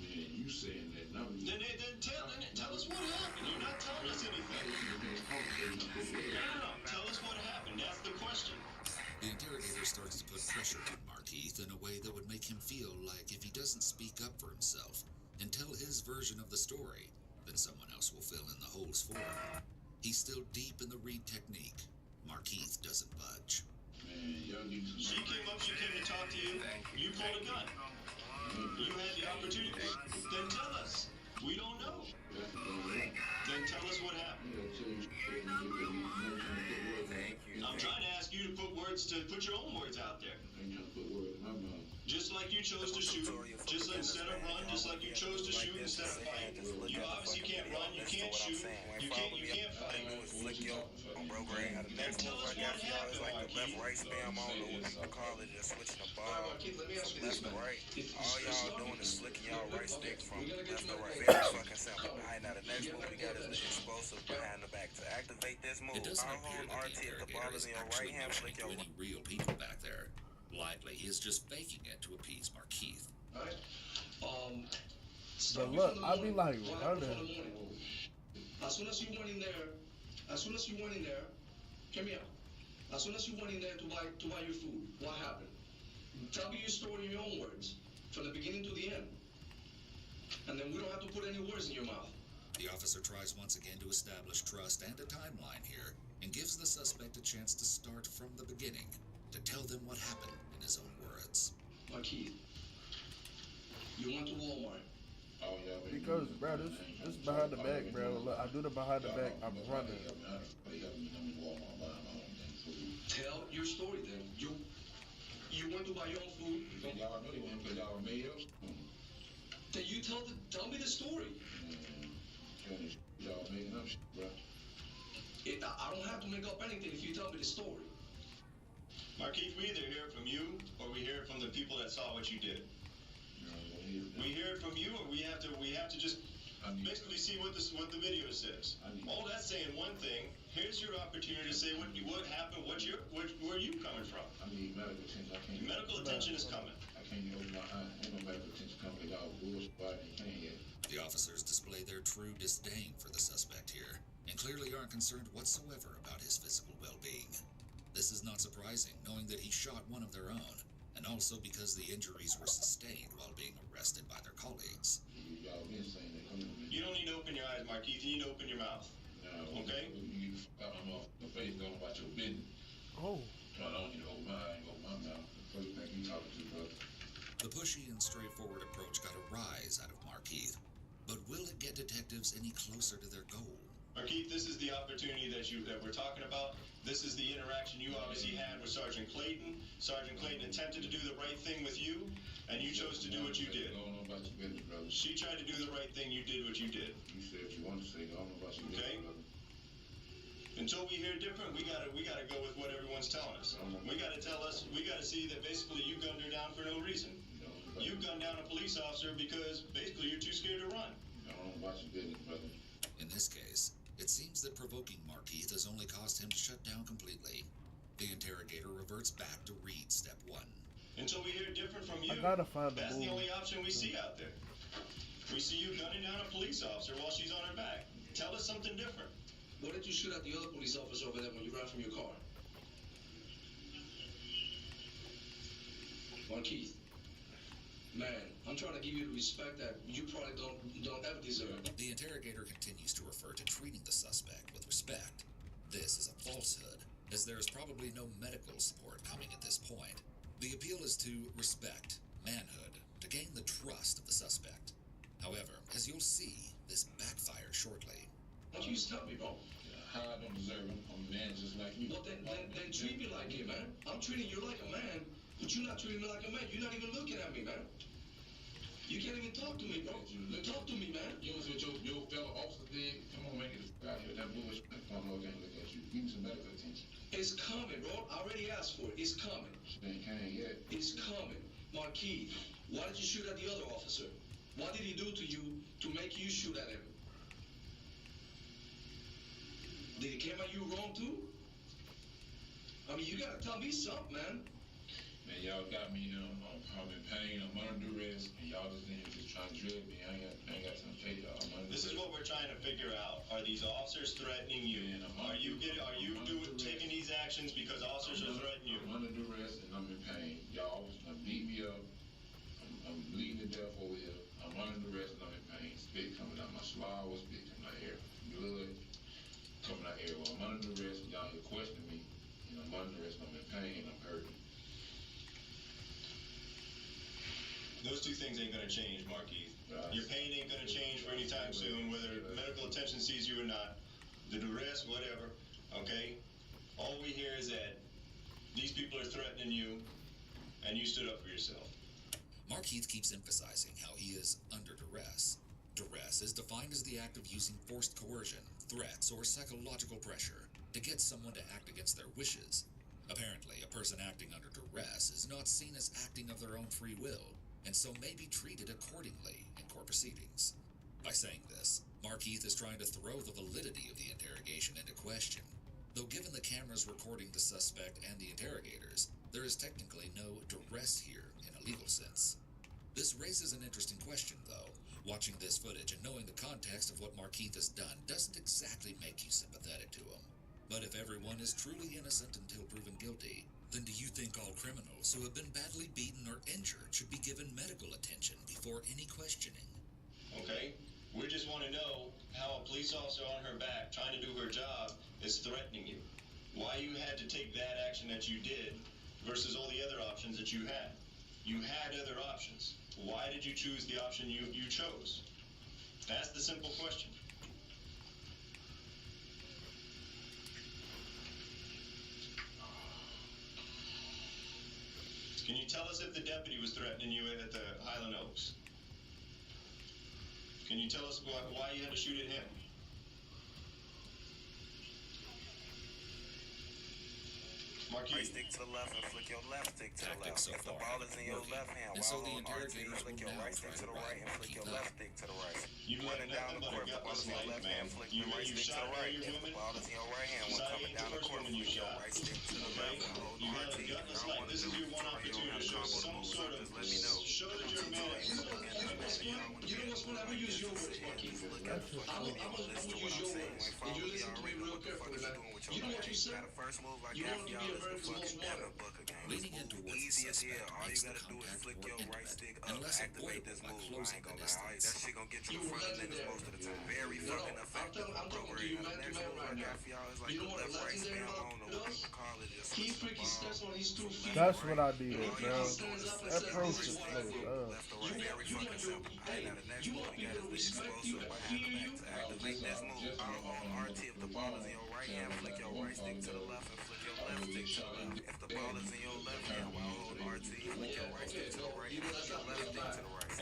Man, you saying that now. Then tell us what happened. You're not telling us anything. No. Tell us what happened. That's the question. The interrogator starts to put pressure on Marquis in a way that would make him feel like if he doesn't speak up for himself and tell his version of the story, then someone else will fill in the holes for him. He's still deep in the read technique. Marquis doesn't budge. Man, y'all need some... She came to talk to you. You pulled a gun. You had the opportunity. Then tell us. We don't know. Then tell us what happened. I'm trying to ask you to put your own words out there. Just like you chose to shoot, just instead of run, just like you chose to shoot instead of fight. You obviously can't run, you can't shoot, you can't fight. Then tell us what happened, Marquis. Keith, let me ask you this, man. All y'all doing is flicking y'all right stick from left to right. Very fucking simple. Alright, now the next move we got is the explosive behind the back. To activate this move, It doesn't appear that the interrogator is actually talking to any real people back there. Likely, he is just faking it to appease Marquis. Alright. But look, I be like, as soon as you went in there, hear me out. As soon as you went in there to buy your food, what happened? Tell me your story in your own words, from the beginning to the end. And then we don't have to put any words in your mouth. The officer tries once again to establish trust and a timeline here, and gives the suspect a chance to start from the beginning, to tell them what happened in his own words. Marquis, you went to Walmart. Oh, yeah, because, bro, this behind the back, bro. Look, I do the behind the back. I'm running. Tell your story then. You went to buy your own food. Y'all really went because y'all made up. Then you tell me the story. Y'all making up shit, bro. I don't have to make up anything if you tell me the story. Marquis, we either hear it from you or we hear it from the people that saw what you did. We hear it from you, or we have to just basically see what the video says. All that's saying one thing. Here's your opportunity to say what happened, where are you coming from? I need medical attention. I can't. Medical attention is coming. I can't open my eye. Ain't no medical attention coming. Y'all bullshit. Why they can't yet? The officers display their true disdain for the suspect here, and clearly aren't concerned whatsoever about his physical well-being. This is not surprising, knowing that he shot one of their own, and also because the injuries were sustained while being arrested by their colleagues. You don't need to open your eyes, Marquis. You need to open your mouth. Okay? I'm off the face going about your business. Oh. I don't need to open my eye and open my mouth. What do you think you talking to, brother? The pushy and straightforward approach got a rise out of Marquis, but will it get detectives any closer to their goal? Marquis, this is the opportunity that we're talking about. This is the interaction you obviously had with Sergeant Clayton. Sergeant Clayton attempted to do the right thing with you, and you chose to do what you did. I don't know about your business, brother. She tried to do the right thing, you did what you did. You said what you want to say. I don't know about your business, brother. Until we hear different, we gotta go with what everyone's telling us. We gotta see that basically you gunned her down for no reason. You gunned down a police officer because basically you're too scared to run. In this case, it seems that provoking Markeith has only caused him to shut down completely. The interrogator reverts back to read step 1. Until we hear different from you, I gotta find that's the only option we see out there. We see you gunning down a police officer while she's on her back. Tell us something different. Why did you shoot at the other police officer over there when you ran from your car? Markeith, man, I'm trying to give you the respect that you probably don't ever deserve. The interrogator continues to refer to treating the suspect with respect. This is a falsehood, as there is probably no medical support coming at this point. The appeal is to respect manhood, to gain the trust of the suspect. However, as you'll see, this backfires shortly. Why don't you stop me, bro? How I don't deserve him. I'm a man just like you. Well, then treat me like it, man. I'm treating you like a man, but you're not treating me like a man. You're not even looking at me, man. You can't even talk to me, bro. Talk to me, man. You know what your fellow officer did? Come on, man, get the out here. That bullshit. I don't know, I can't look at you. Give me some medical attention. It's coming, bro. I already asked for it. It's coming. Ain't came yet. It's coming. Markeith, why did you shoot at the other officer? What did he do to you to make you shoot at him? Did he come at you wrong too? I mean, you gotta tell me something, man. Man, y'all got me, I'm in pain, I'm under duress, and y'all just in here just trying to drill me. I ain't got time to tell y'all. This is what we're trying to figure out. Are these officers threatening you? Are you taking these actions because officers are threatening you? I'm under duress and I'm in pain. Y'all was gonna beat me up. I'm bleeding to death over here. I'm under duress and I'm in pain. Spit coming out my swallow, spit coming out here. Blood coming out here. Well, I'm under duress and y'all here questioning me. And I'm under duress and I'm in pain and I'm hurting. Those two things ain't gonna change, Markeith. Your pain ain't gonna change for any time soon, whether medical attention sees you or not. The duress, whatever, okay? All we hear is that these people are threatening you, and you stood up for yourself. Markeith keeps emphasizing how he is under duress. Duress is defined as the act of using forced coercion, threats, or psychological pressure to get someone to act against their wishes. Apparently, a person acting under duress is not seen as acting of their own free will, and so may be treated accordingly in court proceedings. By saying this, Markeith is trying to throw the validity of the interrogation into question. Though given the cameras recording the suspect and the interrogators, there is technically no duress here in a legal sense. This raises an interesting question, though. Watching this footage and knowing the context of what Markeith has done doesn't exactly make you sympathetic to him. But if everyone is truly innocent until proven guilty, then do you think all criminals who have been badly beaten or injured should be given medical attention before any questioning? Okay? We just want to know how a police officer on her back trying to do her job is threatening you. Why you had to take that action that you did versus all the other options that you had. You had other options. Why did you choose the option you chose? That's the simple question. Can you tell us if the deputy was threatening you at the Highland Oaks? Can you tell us why you had to shoot at him? Right stick to the left and flick your left stick to the left. If the ball is in your left hand, while on RT, flick your right stick to the right and flick your left stick to the right. You running down the court, if the ball is in your left hand, flick your right stick to the right. If the ball is in your right hand, when coming down the court, flick your right stick to the left and hold RT. If you don't want to do it, you don't have to combo the moves, so just let me know. Show that you're a man. You know what's going to use your words, Markeith. I'm going to use your words. And you listen to me real carefully. You know what you said? You want to be a very close water. Leaning in towards the suspect makes the contact more intimate, unless avoidable by closing the distance. That shit gonna get you in front of niggas most of the time. Very fucking effective. I'm talking to you man to man right now. You know what a legendary does? He freaking steps on his 2 feet. That's what I did, bro. That process slow up. You want people to respect you and fear you? Activate this move. On RT, if the ball is in your right hand, flick your right stick to the left and flick your left stick to the left. If the ball is in your left hand, while holding RT, flick your right stick to the right and flick your left stick to the right.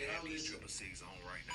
have these triple C's on right now.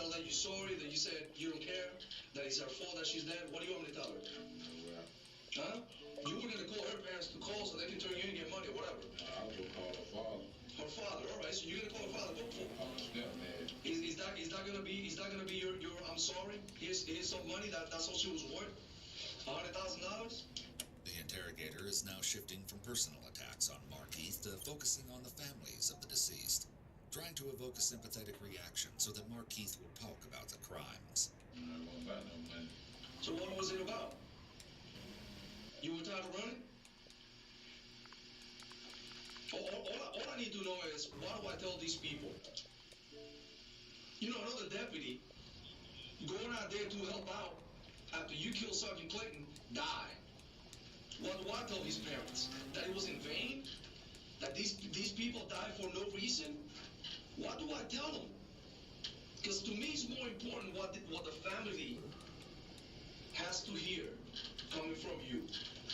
tell her that you're sorry, that you said you don't care, that it's her fault that she's dead? What do you want me to tell her? Huh? You were gonna call her parents to call so they can turn you in and get money or whatever. I was gonna call her father. Her father, all right. So you're gonna call her father. What for? Stepdad. Is that gonna be your I'm sorry? Here's some money that's all she was worth. $100,000. The interrogator is now shifting from personal attacks on Markeith to focusing on the families of the deceased. trying to evoke a sympathetic reaction so that Markeith will talk about the crimes. So what was it about? You were tired of running? All I need to know is, why do I tell these people? You know, another deputy going out there to help out after you kill Sergeant Clayton died. What do I tell his parents? That it was in vain? That these people died for no reason? What do I tell them? Because to me, it's more important what the family has to hear coming from you.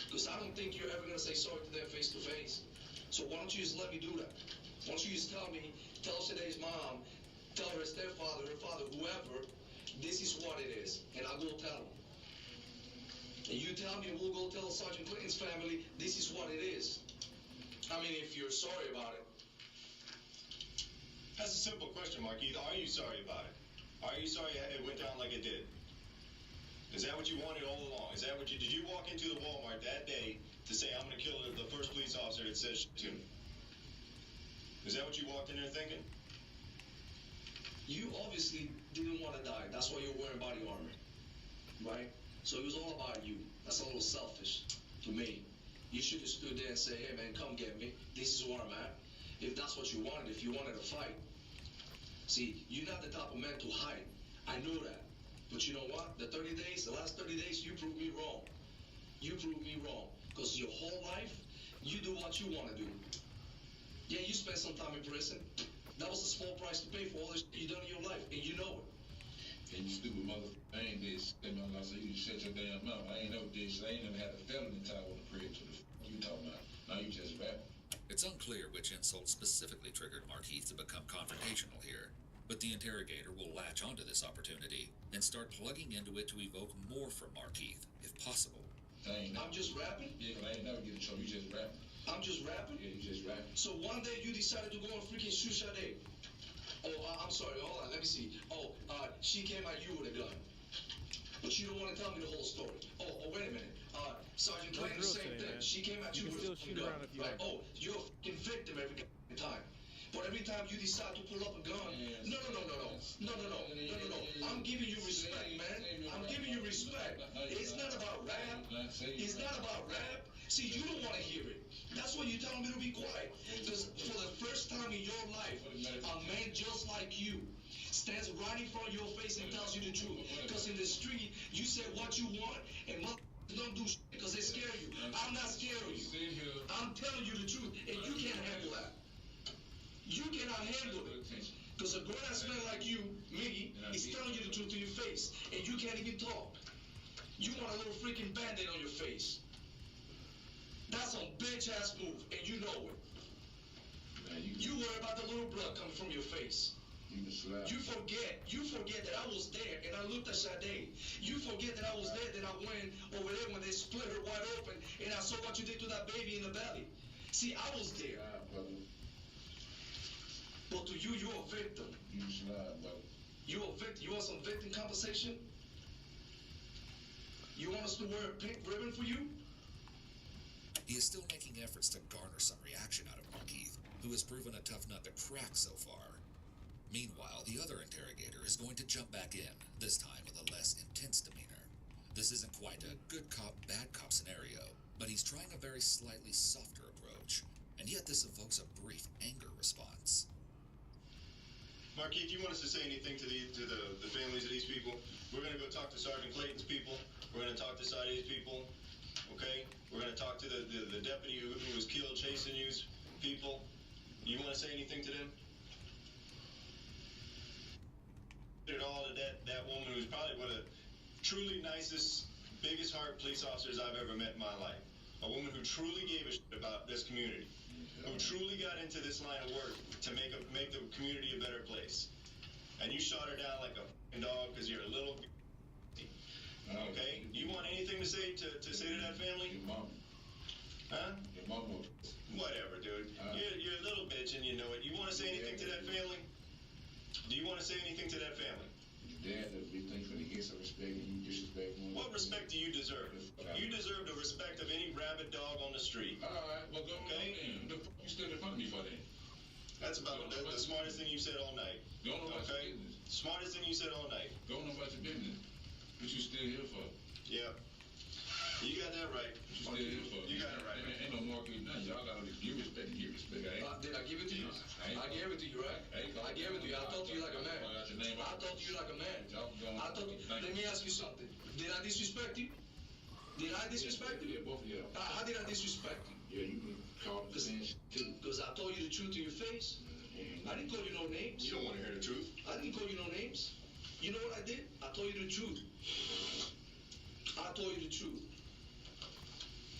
Because I don't think you're ever going to say sorry to them face to face. So why don't you just let me do that? Why don't you just tell me, tell Shade's mom, tell her stepfather, her father, whoever, this is what it is. And I'll go tell them. And you tell me, we'll go tell Sergeant Clinton's family, this is what it is. I mean, if you're sorry about it. That's a simple question, Markeith. Are you sorry about it? Are you sorry it went down like it did? Is that what you wanted all along? Is that what you did? You walk into the Walmart that day to say, I'm going to kill the first police officer that says to me? Is that what you walked in there thinking? You obviously didn't want to die. That's why you're wearing body armor, right? So it was all about you. That's a little selfish to me. You should have stood there and said, hey, man, come get me. This is where I'm at. If that's what you wanted, if you wanted to fight. See, you're not the type of man to hide. I know that. But you know what? The last 30 days, you proved me wrong. You proved me wrong. Because your whole life, you do what you want to do. Yeah, you spent some time in prison. That was a small price to pay for all this you done in your life, and you know it. And you stupid motherfucker, I ain't did shit, man. I said, you shut your damn mouth. I ain't never did shit. I ain't never had a felony tie on the crib to the you talking about. Now you just rapping. It's unclear which insult specifically triggered Markeith to become confrontational here, but the interrogator will latch onto this opportunity and start plugging into it to evoke more from Markeith, if possible. I'm just rapping? Yeah, I ain't never get in trouble. You just rapping. I'm just rapping? Yeah, you just rapping. So one day you decided to go and freaking shoot Sade. Oh, I'm sorry. Hold on. Let me see. Oh, she came at you with a gun. But you don't want to tell me the whole story. Oh, wait a minute. Sergeant Clayton, same thing. She came at you with a gun. Right? Oh, you're a fucking victim every time. But every time you decide to pull up a gun, no. I'm giving you respect, man. I'm giving you respect. It's not about rap. It's not about rap. See, you don't want to hear it. That's why you tell me to be quiet. Because for the first time in your life, a man just like you stands right in front of your face and tells you the truth. Because in the street, you say what you want, and don't do shit because they scare you. I'm not scared of you. I'm telling you the truth, and you can't handle that. You cannot handle it. Because a grown-ass man like you, me, is telling you the truth to your face, and you can't even talk. You want a little freaking band-aid on your face. That's a bitch-ass move, and you know it. You worry about the little blood coming from your face. You forget that I was there and I looked at Sade. You forget that I was there, that I went over there when they split her wide open and I saw what you did to that baby in the belly. See, I was there. But to you, you're a victim. You're a victim. You want some victim compensation? You want us to wear a pink ribbon for you? He is still making efforts to garner some reaction out of Markeith, who has proven a tough nut to crack so far. Meanwhile, the other interrogator is going to jump back in, this time with a less intense demeanor. This isn't quite a good cop, bad cop scenario, but he's trying a very slightly softer approach, and yet this evokes a brief anger response. Markeith, you want us to say anything to the families of these people? We're going to go talk to Sergeant Clayton's people. We're going to talk to Sade's people. Okay? We're going to talk to the deputy who was killed chasing you's people. You want to say anything to them? It all to that woman who's probably one of the truly nicest, biggest heart police officers I've ever met in my life. A woman who truly gave a shit about this community. Who truly got into this line of work to make the community a better place. And you shot her down like a f***ing dog because you're a little okay? You want anything to say to that family? Your mama. Huh? Your mama. Whatever, dude. You're a little bitch and you know it. You want to say anything to that family? Do you want to say anything to that family? Your dad does big things for the get some respect and you disrespect one. What respect do you deserve? You deserve the respect of any rabid dog on the street. Alright, well go okay? on then. The fuck you stood in front of me for then? That's about the smartest thing you said all night. Don't know about your Okay? business. Smartest thing you said all night. Don't know about your business. What you still here for? Yeah. You got that right. What you still here for? You got it right. Ain't no market nothing. Y'all gotta give respect. Give respect. Did I give it to you? I gave it to you, right? I gave it to you. I talked to you like a man. I talked to you like a man. I told you. Let me ask you something. Did I disrespect you? Did I disrespect you? Yeah, both of you. How did I disrespect you? Yeah, you can call the fans too. Because I told you the truth to your face. I didn't call you no names. You don't want to hear the truth. I didn't call you no names. You know what I did? I told you the truth. I told you the truth.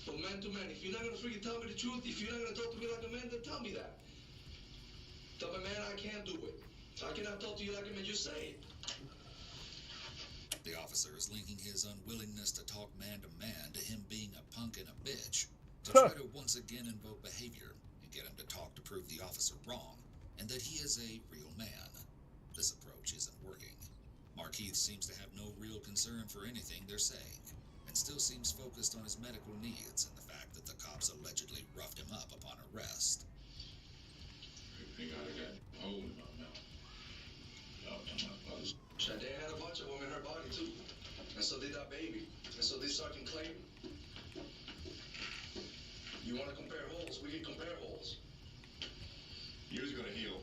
But man to man, if you're not gonna freaking tell me the truth, if you're not gonna talk to me like a man, then tell me that. Tell me, man, I can't do it. I cannot talk to you like a man. Just say it. The officer is linking his unwillingness to talk man to man to him being a punk and a bitch to try to once again invoke behavior and get him to talk to prove the officer wrong and that he is a real man. This approach isn't working. Markeith seems to have no real concern for anything they're saying and still seems focused on his medical needs and the fact that the cops allegedly roughed him up upon arrest. They got a hole in my mouth. Y'all talking about this. Sade had a bunch of them in her body too. And so did that baby. And so did Sergeant Clayton. You want to compare holes? We can compare holes. Yours are gonna heal.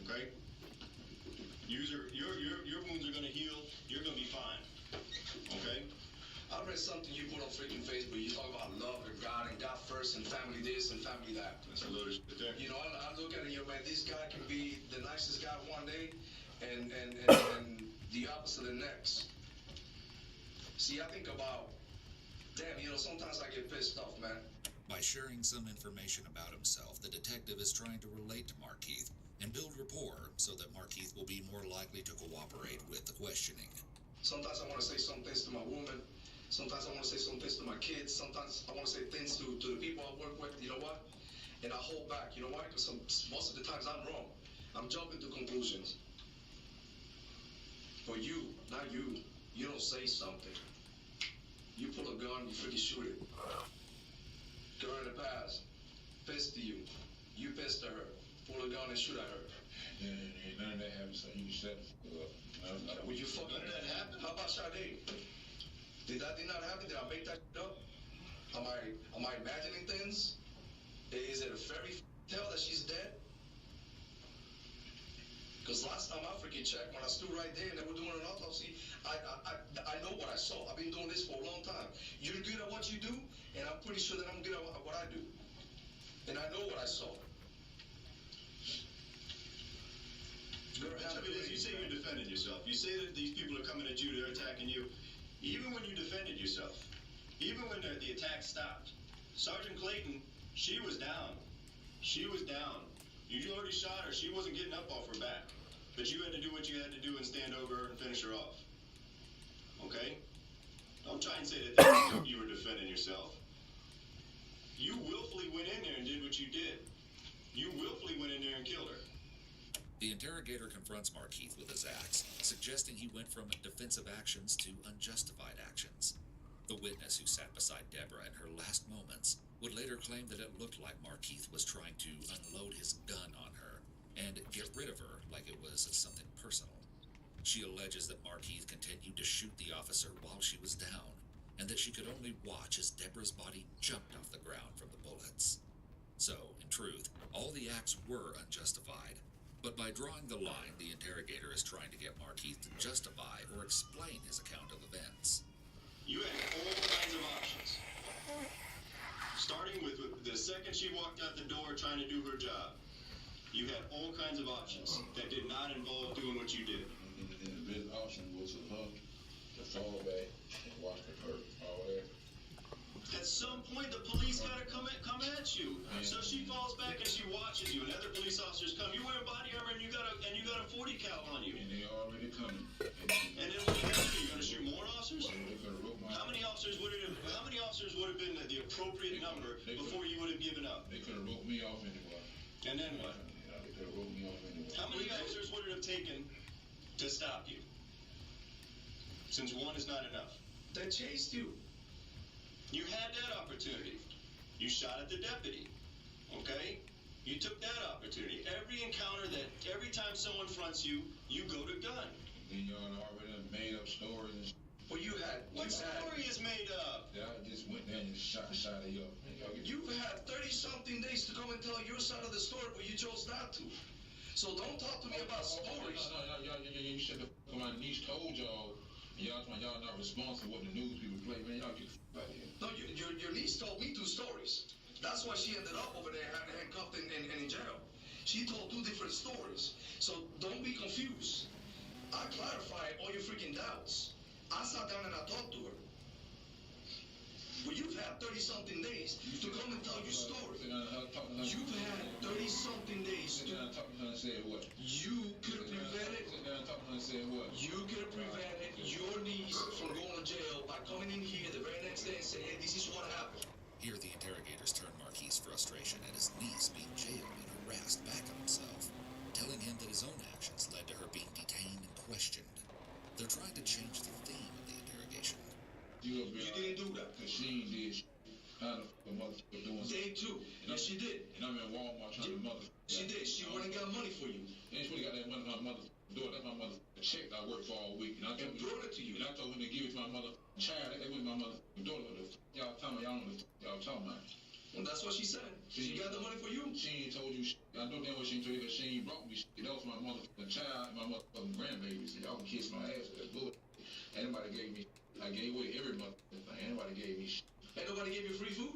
Okay? Your wounds are gonna heal. You're gonna be fine. Okay? I read something you put on freaking Facebook. You talk about love and God and God first and family this and family that. That's a load of shit there. You know, I look at it, you know, man, this guy can be the nicest guy one day and the opposite the next. See, I think about, damn, you know, sometimes I get pissed off, man. By sharing some information about himself, the detective is trying to relate to Markeith and build rapport so that Markeith will be more likely to cooperate with the questioning. Sometimes I want to say some things to my woman. Sometimes I want to say some things to my kids. Sometimes I want to say things to the people I work with. You know what? And I hold back. You know why? Because most of the times I'm wrong. I'm jumping to conclusions. But you, not you, you don't say something. You pull a gun, you freaking shoot it. Girl in the past, pissed to you. You pissed to her. Pull a gun and shoot at her. Yeah, none of that happened, so you can shut up. Will you fucking let that happen? How about Sade? Did that not happen? Did I make that shit up? Am I imagining things? Is it a fairy tale that she's dead? Because last time I freaking checked, when I stood right there and they were doing an autopsy, I know what I saw. I've been doing this for a long time. You're good at what you do, and I'm pretty sure that I'm good at what I do. And I know what I saw. You say you're defending yourself. You say that these people are coming at you, they're attacking you. Even when you defended yourself, even when the attack stopped, Sergeant Clayton, she was down. She was down. You already shot her. She wasn't getting up off her back. But you had to do what you had to do and stand over her and finish her off. Okay? Don't try and say that you were defending yourself. You willfully went in there and did what you did. You willfully went in there and killed her. The interrogator confronts Markeith with his axe, suggesting he went from defensive actions to unjustified actions. The witness who sat beside Deborah in her last moments would later claim that it looked like Markeith was trying to unload his gun on her and get rid of her like it was something personal. She alleges that Markeith continued to shoot the officer while she was down, and that she could only watch as Deborah's body jumped off the ground from the bullets. So, in truth, all the acts were unjustified. But by drawing the line, the interrogator is trying to get Markeith to justify or explain his account of events. You had all kinds of options. Starting with the second she walked out the door trying to do her job. You had all kinds of options that did not involve doing what you did. And the best option was for her to fall back and watch the hurt all there. At some point, the police gotta come at you. So she falls back and she watches you, and other police officers come. You wear a body armor and you got a 40 cal on you. And they already coming. And then what are you gonna do? You gonna shoot more officers? How many officers would have been the appropriate number before you would have given up? They could have roped me off anyway. And then what? They could have roped me off anyway. How many officers would it have taken to stop you? Since one is not enough. They chased you. You had that opportunity. You shot at the deputy. Okay? You took that opportunity. Every encounter every time someone fronts you, you go to gun. Then y'all already done made up stories and Well, what story is made up? I just went there and shot of y'all. You've had 30-something days to come and tell your side of the story, but you chose not to. So don't talk to me about stories. You should have come out. Niche told y'all. Y'all not responsible for what the news people play. Man, y'all get the out here. No, your niece told me 2 stories. That's why she ended up over there handcuffed and in jail. She told 2 different stories. So don't be confused. I clarified all your freaking doubts. I sat down and I talked to her. Well, you've had 30-something days to come and tell your story. You've had 30-something days to... You could have prevented... You could have prevented your niece from going to jail by coming in here the very next day and saying, hey, this is what happened. Here the interrogators turn Marquis' frustration at his niece being jailed and harassed back on himself, telling him that his own actions led to her being detained and questioned. They're trying to change the theme of the interrogation. You didn't do that. Cause she ain't did shit. How the motherfucker doing? Day 2. Yes, she did. And I'm in Walmart trying to She did. She went and got money for you. And she got that money from my motherfucking door. That's my motherfucking check that I worked for all week. And I brought it to you. And I told him to give it to my motherfucking child. That went my motherfucking daughter. Y'all tell me y'all don't know what y'all talking about. Well, that's what she said. She got the money for you. She ain't told you shit. I know damn well she ain't told you that she ain't brought me shit. That was my motherfucking child and my motherfucking grandbaby. So y'all can kiss my ass with that bullet. Anybody gave me I gave away every motherfucking thing. Anybody gave me shit. Ain't nobody gave you free food?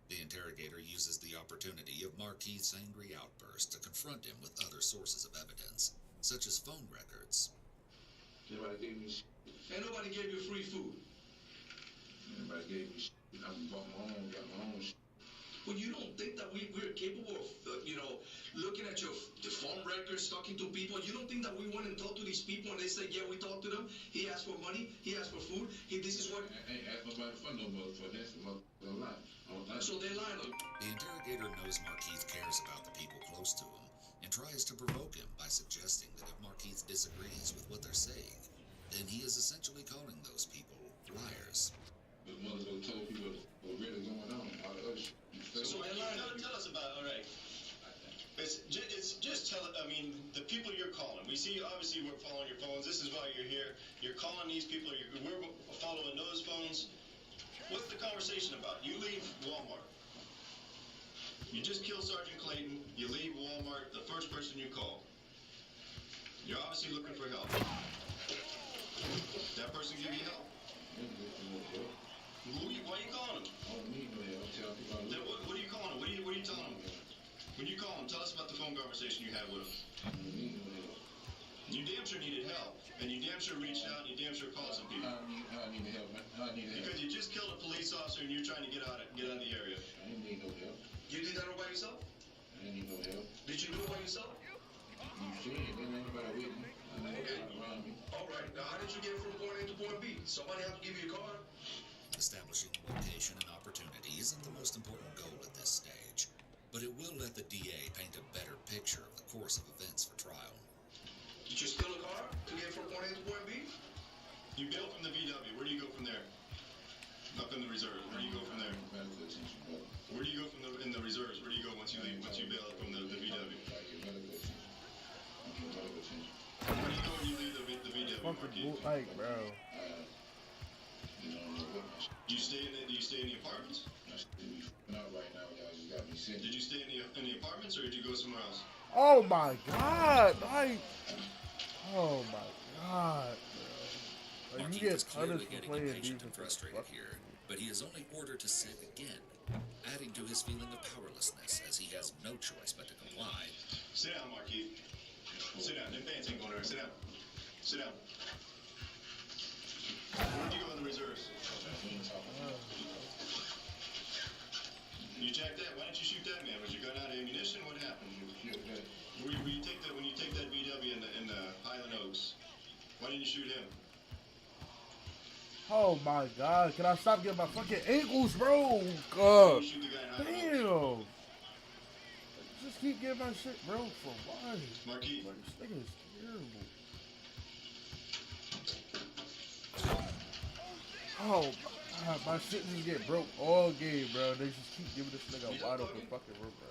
The interrogator uses the opportunity of Marquis' angry outburst to confront him with other sources of evidence, such as phone records. Anybody gave me shit. Ain't nobody gave you free food. Anybody gave me shit. I bought my own, got my own shit. Well, you don't think that we're capable of, looking at the phone records, talking to people? You don't think that we went and talked to these people and they said, yeah, we talked to them. He asked for money. He asked for food. This is what... I ain't asked nobody for no motherfucker. That's the motherfucker lie. So they lied on you. The interrogator knows Marquis cares about the people close to him and tries to provoke him by suggesting that if Marquis disagrees with what they're saying, then he is essentially calling those people liars. The motherfucker told people what really going on. All the other shit. So tell us about, all right. It's just tell it. I mean, the people you're calling. We see, obviously, we're following your phones. This is why you're here. You're calling these people. We're following those phones. What's the conversation about? You leave Walmart. You just killed Sergeant Clayton. You leave Walmart. The first person you call. You're obviously looking for help. That person give you help? Why are you calling him? Then what are you calling him? What are you telling him? When you call him, tell us about the phone conversation you had with him. You damn sure needed help, and you damn sure reached out, and you damn sure called some people. I need help, man. I need help. Because you just killed a police officer, and you're trying to get out of the area. I didn't need no help. You did that all by yourself? I didn't need no help. Did you do it by yourself? You seen it. Didn't anybody with me? Around me. All right. Now, how did you get from point A to point B? Somebody have to give you a car? Establishing location and opportunity isn't the most important goal at this stage, but it will let the DA paint a better picture of the course of events for trial. Did you steal a car to get from point A to point B? You bail from the VW. Where do you go from there? Up in the reserves. Where do you go from there? Where do you go from in the reserves? Where do you go once you leave? Once you bail from the VW? Where do you go when you leave the VW? Fucking like, bro. Do you stay in the apartments? Not right now, y'all just got me sick. Did you stay in the apartments, or did you go somewhere else? Oh my god, like, oh my god, bro. Like, you get punished for playing defense and frustrated here, but he is only ordered to sit again, adding to his feeling of powerlessness as he has no choice but to comply. Sit down, Marquis. Sit down. Them pants ain't going there. Sit down. Sit down. Where'd you go in the reserves? You checked that? Why didn't you shoot that man? Was your gun out of ammunition? What happened? When you take that VW in the Highland Oaks, why didn't you shoot him? Oh my god, can I stop getting my fucking ankles, bro? God. You shoot the guy in Highland Damn. Oaks. Just keep getting my shit, bro, for why? Marquis. Like, this nigga is terrible. Oh my god, my shit just get broke all game, bro. They just keep giving this nigga a wide open fucking room, bro.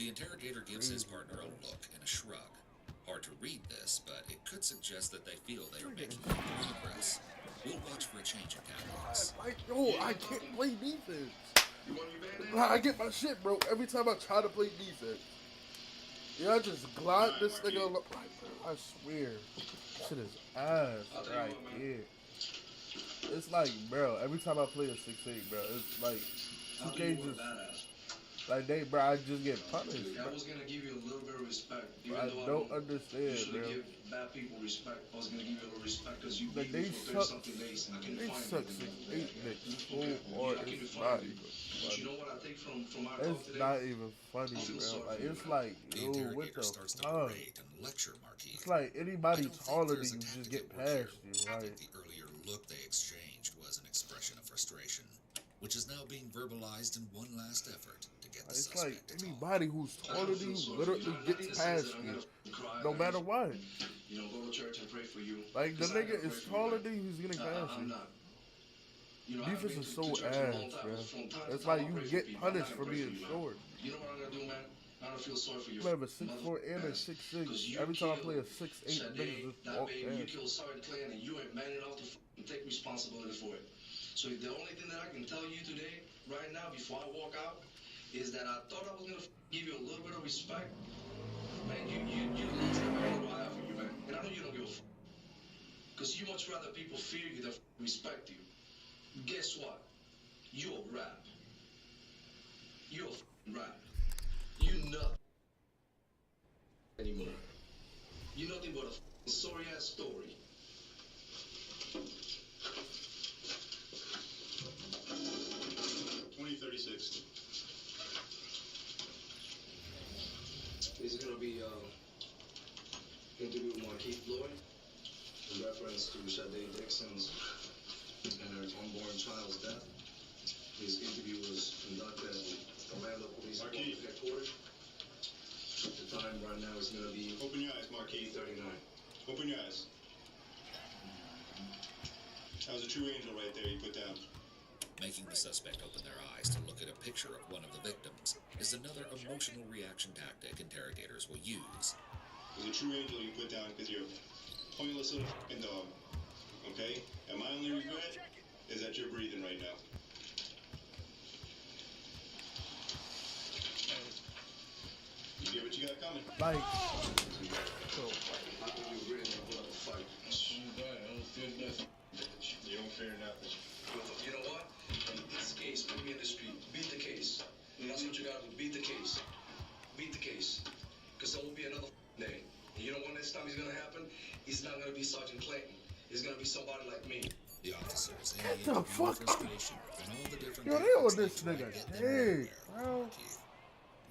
The interrogator gives his partner a look and a shrug. Hard to read this, but it could suggest that they feel they are making progress. We'll watch for a change in tactics. Like, yo, I can't play defense. I get my shit, bro, every time I try to play defense. Yeah, I just glide this nigga. I swear, shit is ass right here. It's like, bro, every time I play a 6-8, bro, it's like 2K just like bro, I just get punished. I was gonna give you a little bit of respect. I don't understand, bro. Give bad people respect. I was gonna give you a little respect because you Like, beat they me for 30 suck. something days. I couldn't They find suck anything. 6-8 niggas so hard. It's not even But you know funny. what I think from our talk It's today? not even funny, I feel bro. sorry Like, for you, it's man. like, The yo, what interrogator the starts to fuck? berate and lecture Markeith. It's like anybody I don't think taller than there's a you just tactic get at work here. past you. I Like, think the earlier look they exchanged was an expression of frustration, which is now being verbalized in one last effort to get the it's suspect like to talk. anybody who's taller than you literally gets past you, no matter what. You know, go to church and pray for you. Like, the 'Cause I nigga gotta is pray for taller you, than you, who's getting past I'm you. not. You know, I've Defense been is to so church for a long ass, time, bro. but from time to It's time, like I you pray for get people. punished I'm for not gonna pray being you, man. short. You know what I'm gonna do, man? I don't feel sorry for you. You have a 6'4" and a 6'6". Every time I play a 6'8", niggas just that walk baby, you past. killed Sergeant Clan, and you ain't man enough to take responsibility for it. So the only thing that I can tell you today, right now, before I walk out, is that I thought I was gonna give you a little bit of respect. Man, you the last time I have for you, man. And I know you don't give a fuck. Because you much rather people fear you than respect you. Guess what? You're a rap. You're a rap. You nothing anymore. You nothing but a sorry ass story. $20.36. This is gonna be interview with Keith Lloyd in reference to Sade Dixon's and her unborn child's death. His interview was conducted at Orlando Police Headquarters. The time right now is gonna be Open your eyes, Markeith. 39. Open your eyes. That was a true angel right there you put down. Making the suspect open their eyes to look at a picture of one of the victims is another emotional reaction tactic interrogators will use. It was a true angel you put down because you're a pointless little f***ing dog. Okay? And my only regret is that you're breathing right now. You get what you got coming. Like, You don't fear nothing. You know what? In this case, put me in the street. Beat the case. That's what you gotta do. Beat the case. Beat the case. Because there will be another day. And you know when this time is gonna happen? It's not gonna be Sergeant Clayton. It's gonna be somebody like me. The officers and What the the interviewer fuck? frustration and all the different yo, they tactics on this try to nigga get them hey, nowhere. bro.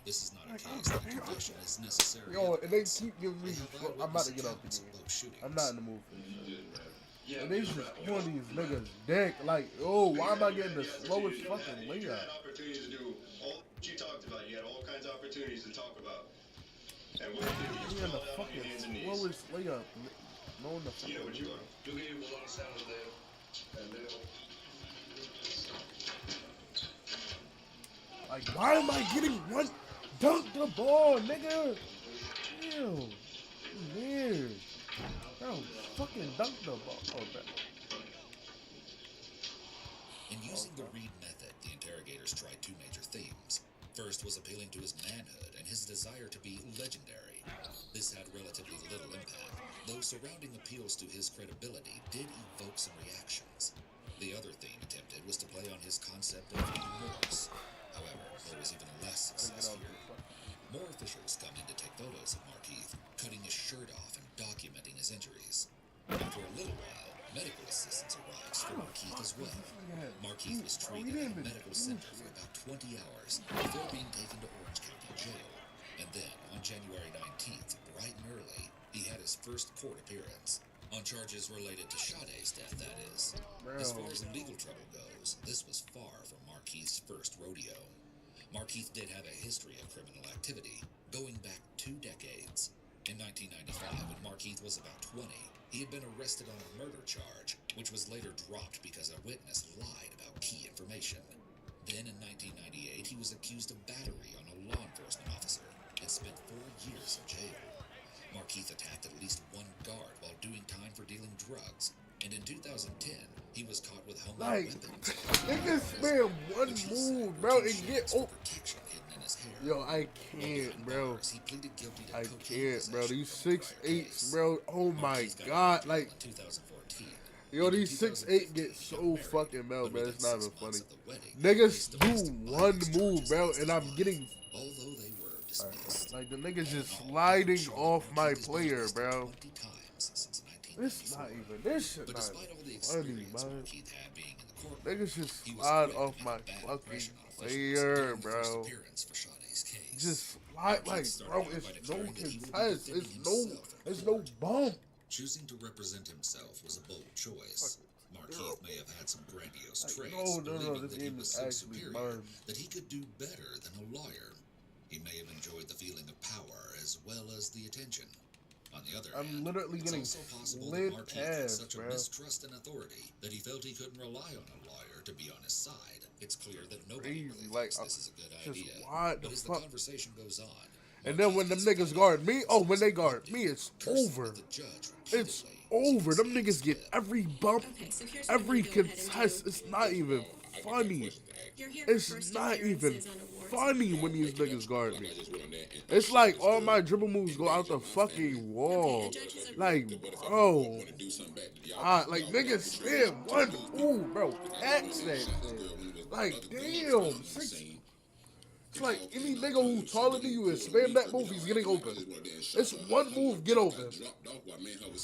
This is not a case that confession is necessary. Yo, and they evidence. keep giving me. They have I'm about to eyewitness get off the accounts game. of both shootings. I'm not in the mood for this shit. Yeah, And they just on these niggas dick. Like, oh, why am I getting the slowest fucking You layup? had opportunities to do all that you talked about. You had all kinds of opportunities to talk about. And what you did, you He in just the fell down on your hands and fucking knees. slowest layup. Knowing the You know what fucking you are. You gave me one sound there. And then. like, why am I getting one? Dunk the ball, nigga. Ew. Weird. Bro, fucking dunk the ball. Oh, man. In using the Reed method, the interrogators tried two major themes. First was appealing to his manhood and his desire to be legendary. This had relatively little impact, though surrounding appeals to his credibility did evoke some reactions. The other theme attempted was to play on his concept of remorse. However, there was even less success here. More officials come in to take photos of Markeith, cutting his shirt off and documenting his injuries. After a little while, medical assistance arrives for Markeith as well. Markeith was treated at a medical center for about 20 hours before being taken to Orange County Jail. And then, on January 19th, bright and early, he had his first court appearance. On charges related to Sade's death, that is. As far as legal trouble goes, this was far from Markeith's first rodeo. Markeith did have a history of criminal activity, going back 2 decades. In 1995, when Markeith was about 20, he had been arrested on a murder charge, which was later dropped because a witness lied about key information. Then in 1998, he was accused of battery on a law enforcement officer. and spent 4 years in jail. Markeith attacked at least one guard while doing time for dealing drugs, and in 2010, he was caught with homemade weapons. Niggas spam one move, bro, and get Yo, I can't, bro. I can't, bro. These 6'8", bro. Oh my god, like. Yo, these 6'8" get so fucking melt, bro. It's not even funny. Niggas do one move, bro, and I'm getting. Like the niggas just sliding off my player, bro. This not even. This shit not funny, man. Niggas just slide off my fucking player, bro. Just slide, like, bro. It's no contest. It's no bump. Choosing to represent himself was a bold choice. Markeith may have had some grandiose traits, believing that he was so superior that he could do better than a lawyer. He may have enjoyed the feeling of power as well as the attention. On the other hand, literally it's getting also possible that Markeith had such a mistrust in authority that he felt he couldn't rely on a lawyer to be on his side. It's clear that nobody really thinks this is a good idea, but as the conversation goes on, and then when them niggas guard me, when they guard me, it's over. It's over. Them niggas get every bump, every contest. It's not even funny. It's not even funny when these niggas guard me. It's like all my dribble moves go out the fucking wall. Like, bro. Like, niggas spam one move, bro. Catch that shit. Like, damn. It's like any nigga who taller than you is spam that move, he's getting open. It's one move, get open.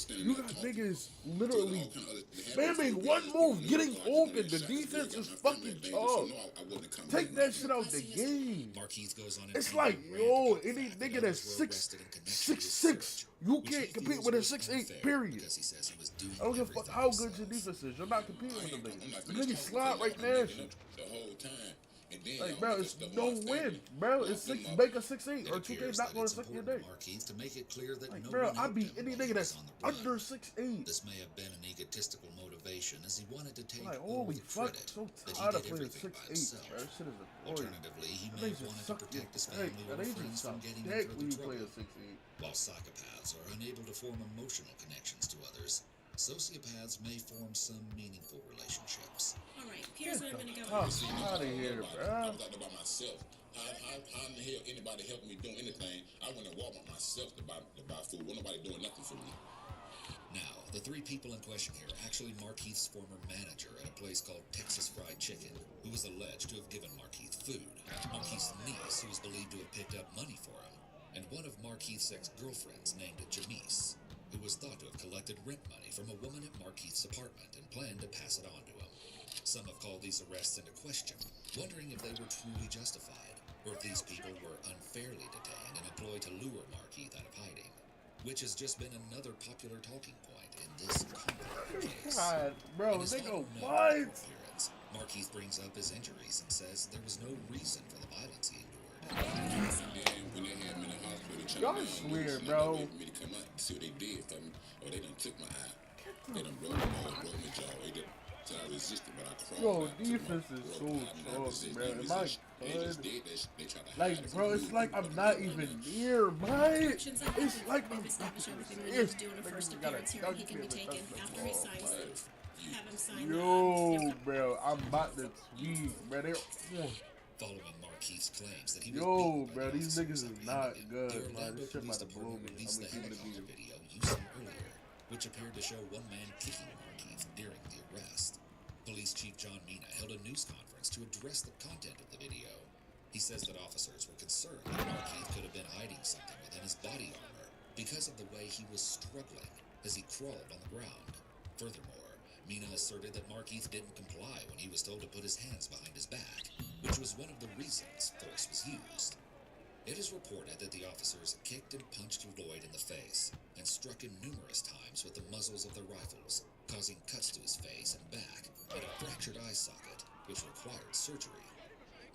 You got niggas literally spamming one move, getting open. The defense is fucking tough. Take that shit out the game. It's like, yo, any nigga that's 6'6", you can't compete with a 6'8", period. I don't give a fuck how good your defense is. You're not competing with them niggas. The niggas slide right there. Like, bro, it's no win, bro. It's make a 6'8", or 2K not going to suck your dick. Like, bro, I beat any nigga that's under 6'8". This may have been an egotistical motivation, as he wanted to take like, all holy the fuck, credit so that tired he of did playing everything by 6'8", himself. bro. That shit is annoying. Alternatively, he may have wanted to protect his family or friends from getting in further trouble. While psychopaths are unable to form emotional connections to others, sociopaths may form some meaningful relationships. Alright, here's what I'm gonna go out of here, bro. I by myself. How in the hell anybody help me doing anything? I went and Walmart myself to buy food. Wasn't nobody doing nothing for me. Now, the three people in question here are actually Markeith's former manager at a place called Texas Fried Chicken, who was alleged to have given Markeith food, Markeith's niece, who is believed to have picked up money for him, and one of Markeith's ex-girlfriends named Jamise, who was thought to have collected rent money from a woman at Markeith's apartment and planned to pass it on to him. Some have called these arrests into question, wondering if they were truly justified, or if these people were unfairly detained and employed to lure Markeith out of hiding, which has just been another popular talking point in this complicated case. God, bro, In his nigga, final what? appearance, Markeith brings up his injuries and says there was no reason for the violence he endured. Y'all swear, bro. See what they did for me. Or they done took my eye. They done broke my jaw. So I resisted, but I crawled. Yo, defense is so tough, bro. Am I good? Like, bro, it's like I'm not even near, man. It's like I'm not near. Yo, bro, I'm about to tweet, bro. Following Markeith's claims that he was Yo, bro, these niggas is not good, man. This shit about to blow me. released the helicopter video you saw earlier, which appeared to show one man kicking Markeith during the arrest. Police Chief John Mina held a news conference to address the content of the video. He says that officers were concerned that Markeith could have been hiding something within his body armor because of the way he was struggling as he crawled on the ground. Furthermore, Mina asserted that Markeith didn't comply when he was told to put his hands behind his back, which was one of the reasons force was used. It is reported that the officers kicked and punched Lloyd in the face and struck him numerous times with the muzzles of their rifles, causing cuts to his face and back and a fractured eye socket, which required surgery.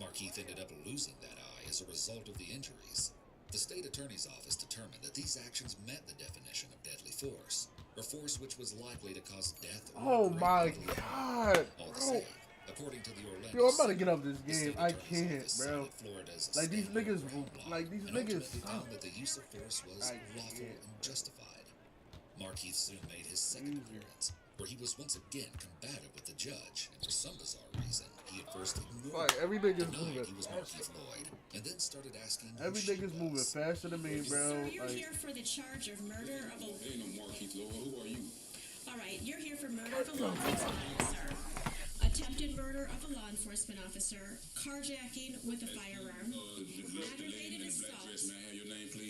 Markeith ended up losing that eye as a result of the injuries. The state attorney's office determined that these actions met the definition of deadly force, or force which was likely to cause death or oh my god, all the bro. same, According to the Orlando Yo, I'm about to get up this the state game. I attorney's can't, office bro. cited Florida's Like these standard niggas, crime law like these and niggas ultimately suck. found that the use of force was lawful and justified. Markeith soon made his second appearance, where he was once again combative with the judge, and for some bizarre reason, he at first ignored Like every nigga's denied moving he was Markeith Lloyd, and then started asking who Every she nigga's was. moving faster than me, bro. Sir, you're Like, here for the charge of murder of a... Ain't no Markeith Lloyd. Who are you? All right, you're here for murder of a law enforcement officer, attempted murder of a law enforcement officer, carjacking with a firearm, aggravated assault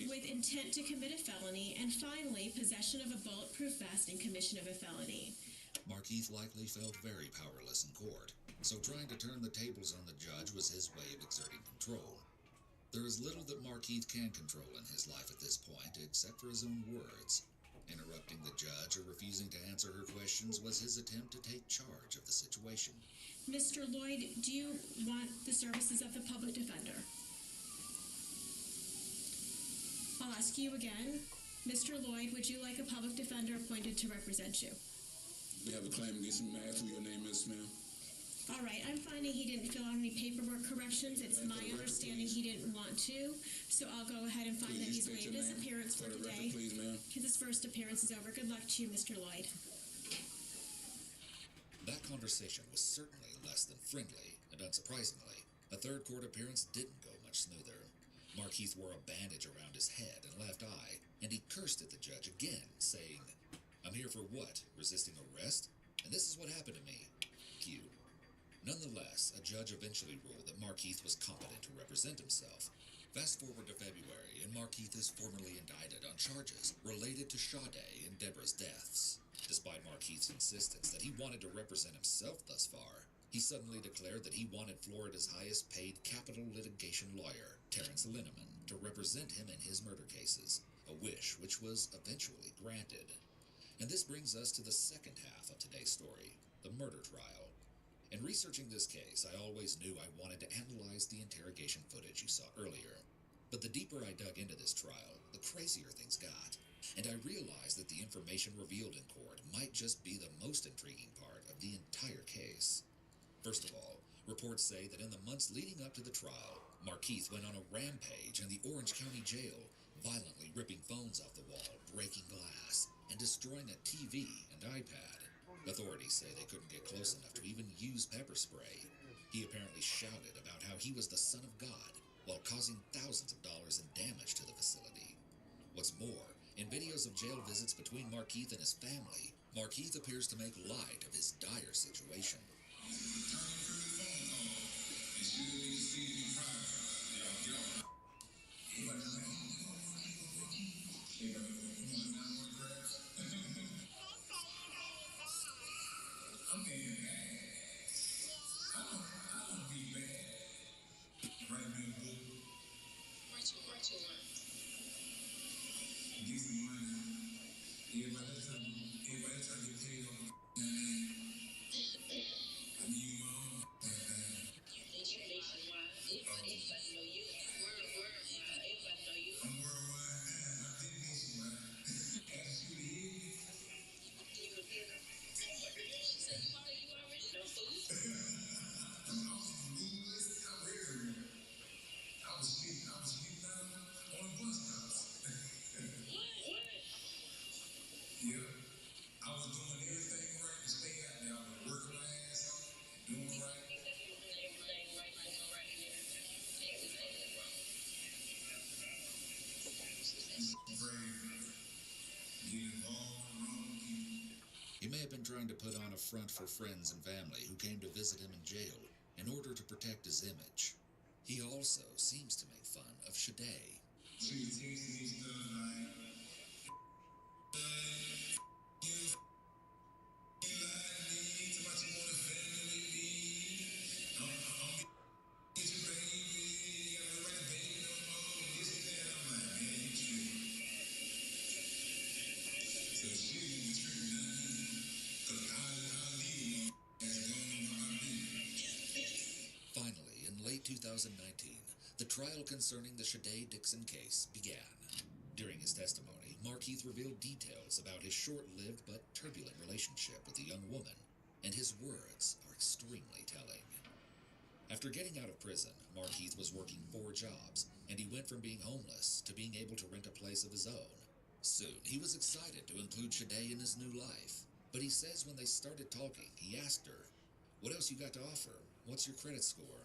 with intent to commit a felony, and finally, possession of a bulletproof vest and commission of a felony. Markeith likely felt very powerless in court, so trying to turn the tables on the judge was his way of exerting control. There is little that Markeith can control in his life at this point, except for his own words. Interrupting the judge or refusing to answer her questions was his attempt to take charge of the situation. Mr. Lloyd, do you want the services of the public defender? I'll ask you again. Mr. Lloyd, would you like a public defender appointed to represent you? We have a claim against him. May I ask who your name is, ma'am? All right, I'm finding he didn't fill out any paperwork corrections. It's my understanding he didn't want to, so I'll go ahead and find that he's waived his appearance for today. Please, ma'am. His first appearance is over. Good luck to you, Mr. Lloyd. That conversation was certainly less than friendly, and unsurprisingly, a third court appearance didn't go much smoother. Markeith wore a bandage around his head and left eye, and he cursed at the judge again, saying, "I'm here for what? Resisting arrest? And this is what happened to me. Q." Nonetheless, a judge eventually ruled that Markeith was competent to represent himself. Fast forward to February, and Markeith is formally indicted on charges related to Sade and Deborah's deaths. Despite Markeith's insistence that he wanted to represent himself thus far, he suddenly declared that he wanted Florida's highest-paid capital litigation lawyer, Terrence Linneman, to represent him in his murder cases, a wish which was eventually granted. And this brings us to the second half of today's story, the murder trial. In researching this case, I always knew I wanted to analyze the interrogation footage you saw earlier. But the deeper I dug into this trial, the crazier things got, and I realized that the information revealed in court might just be the most intriguing part of the entire case. First of all, reports say that in the months leading up to the trial, Markeith went on a rampage in the Orange County Jail, violently ripping phones off the wall, breaking glass, and destroying a TV and iPad. Authorities say they couldn't get close enough to even use pepper spray. He apparently shouted about how he was the son of God, while causing thousands of dollars in damage to the facility. What's more, in videos of jail visits between Markeith and his family, Markeith appears to make light of his dire situation. He may have been trying to put on a front for friends and family who came to visit him in jail in order to protect his image. He also seems to make fun of Sade. Finally, in late 2019, the trial concerning the Sade Dixon case began. During his testimony, Markeith revealed details about his short-lived but turbulent relationship with a young woman. and his words are extremely telling. After getting out of prison, Markeith was working 4 jobs, and he went from being homeless to being able to rent a place of his own. Soon, he was excited to include Shade in his new life, but he says when they started talking, he asked her, "What else you got to offer? What's your credit score?"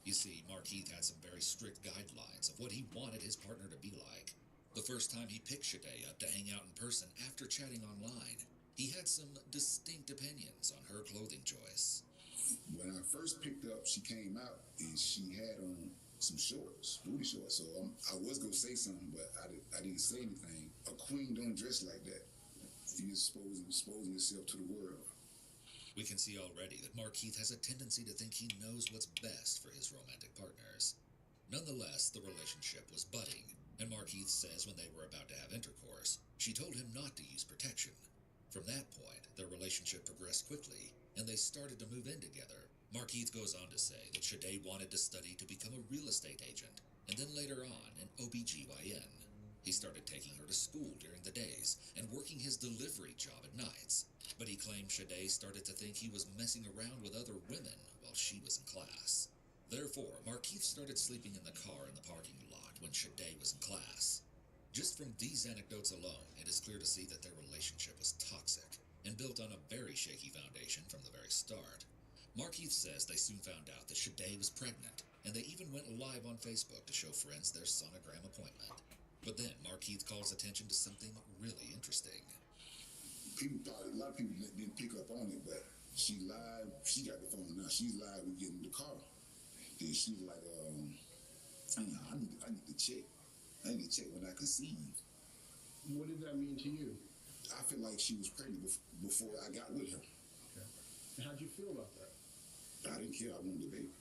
You see, Markeith had some very strict guidelines of what he wanted his partner to be like. The first time he picked Shade up to hang out in person after chatting online, he had some distinct opinions on her clothing choice. When I first picked her up, she came out and she had on some shorts, booty shorts. So I was gonna say something, but I didn't say anything. A queen don't dress like that. You're exposing yourself to the world. We can see already that Markeith has a tendency to think he knows what's best for his romantic partners. Nonetheless, the relationship was budding, and Markeith says when they were about to have intercourse, she told him not to use protection. From that point, their relationship progressed quickly, and they started to move in together. Markeith goes on to say that Shade wanted to study to become a real estate agent, and then later on, an OBGYN. He started taking her to school during the days and working his delivery job at nights, but he claimed Shade started to think he was messing around with other women while she was in class. Therefore, Markeith started sleeping in the car in the parking lot when Shade was in class. Just from these anecdotes alone, it is clear to see that their relationship was toxic and built on a very shaky foundation from the very start. Markeith says they soon found out that Shade was pregnant, and they even went live on Facebook to show friends their sonogram appointment. But then Markeith calls attention to something really interesting. A lot of people didn't pick up on it, but she live. She got the phone now. She's live. We get in the car. Then she was like, I need to check. I need to check when I conceived. What did that mean to you? I feel like she was pregnant before I got with her. Okay. And how'd you feel about that? I didn't care. I wanted a baby.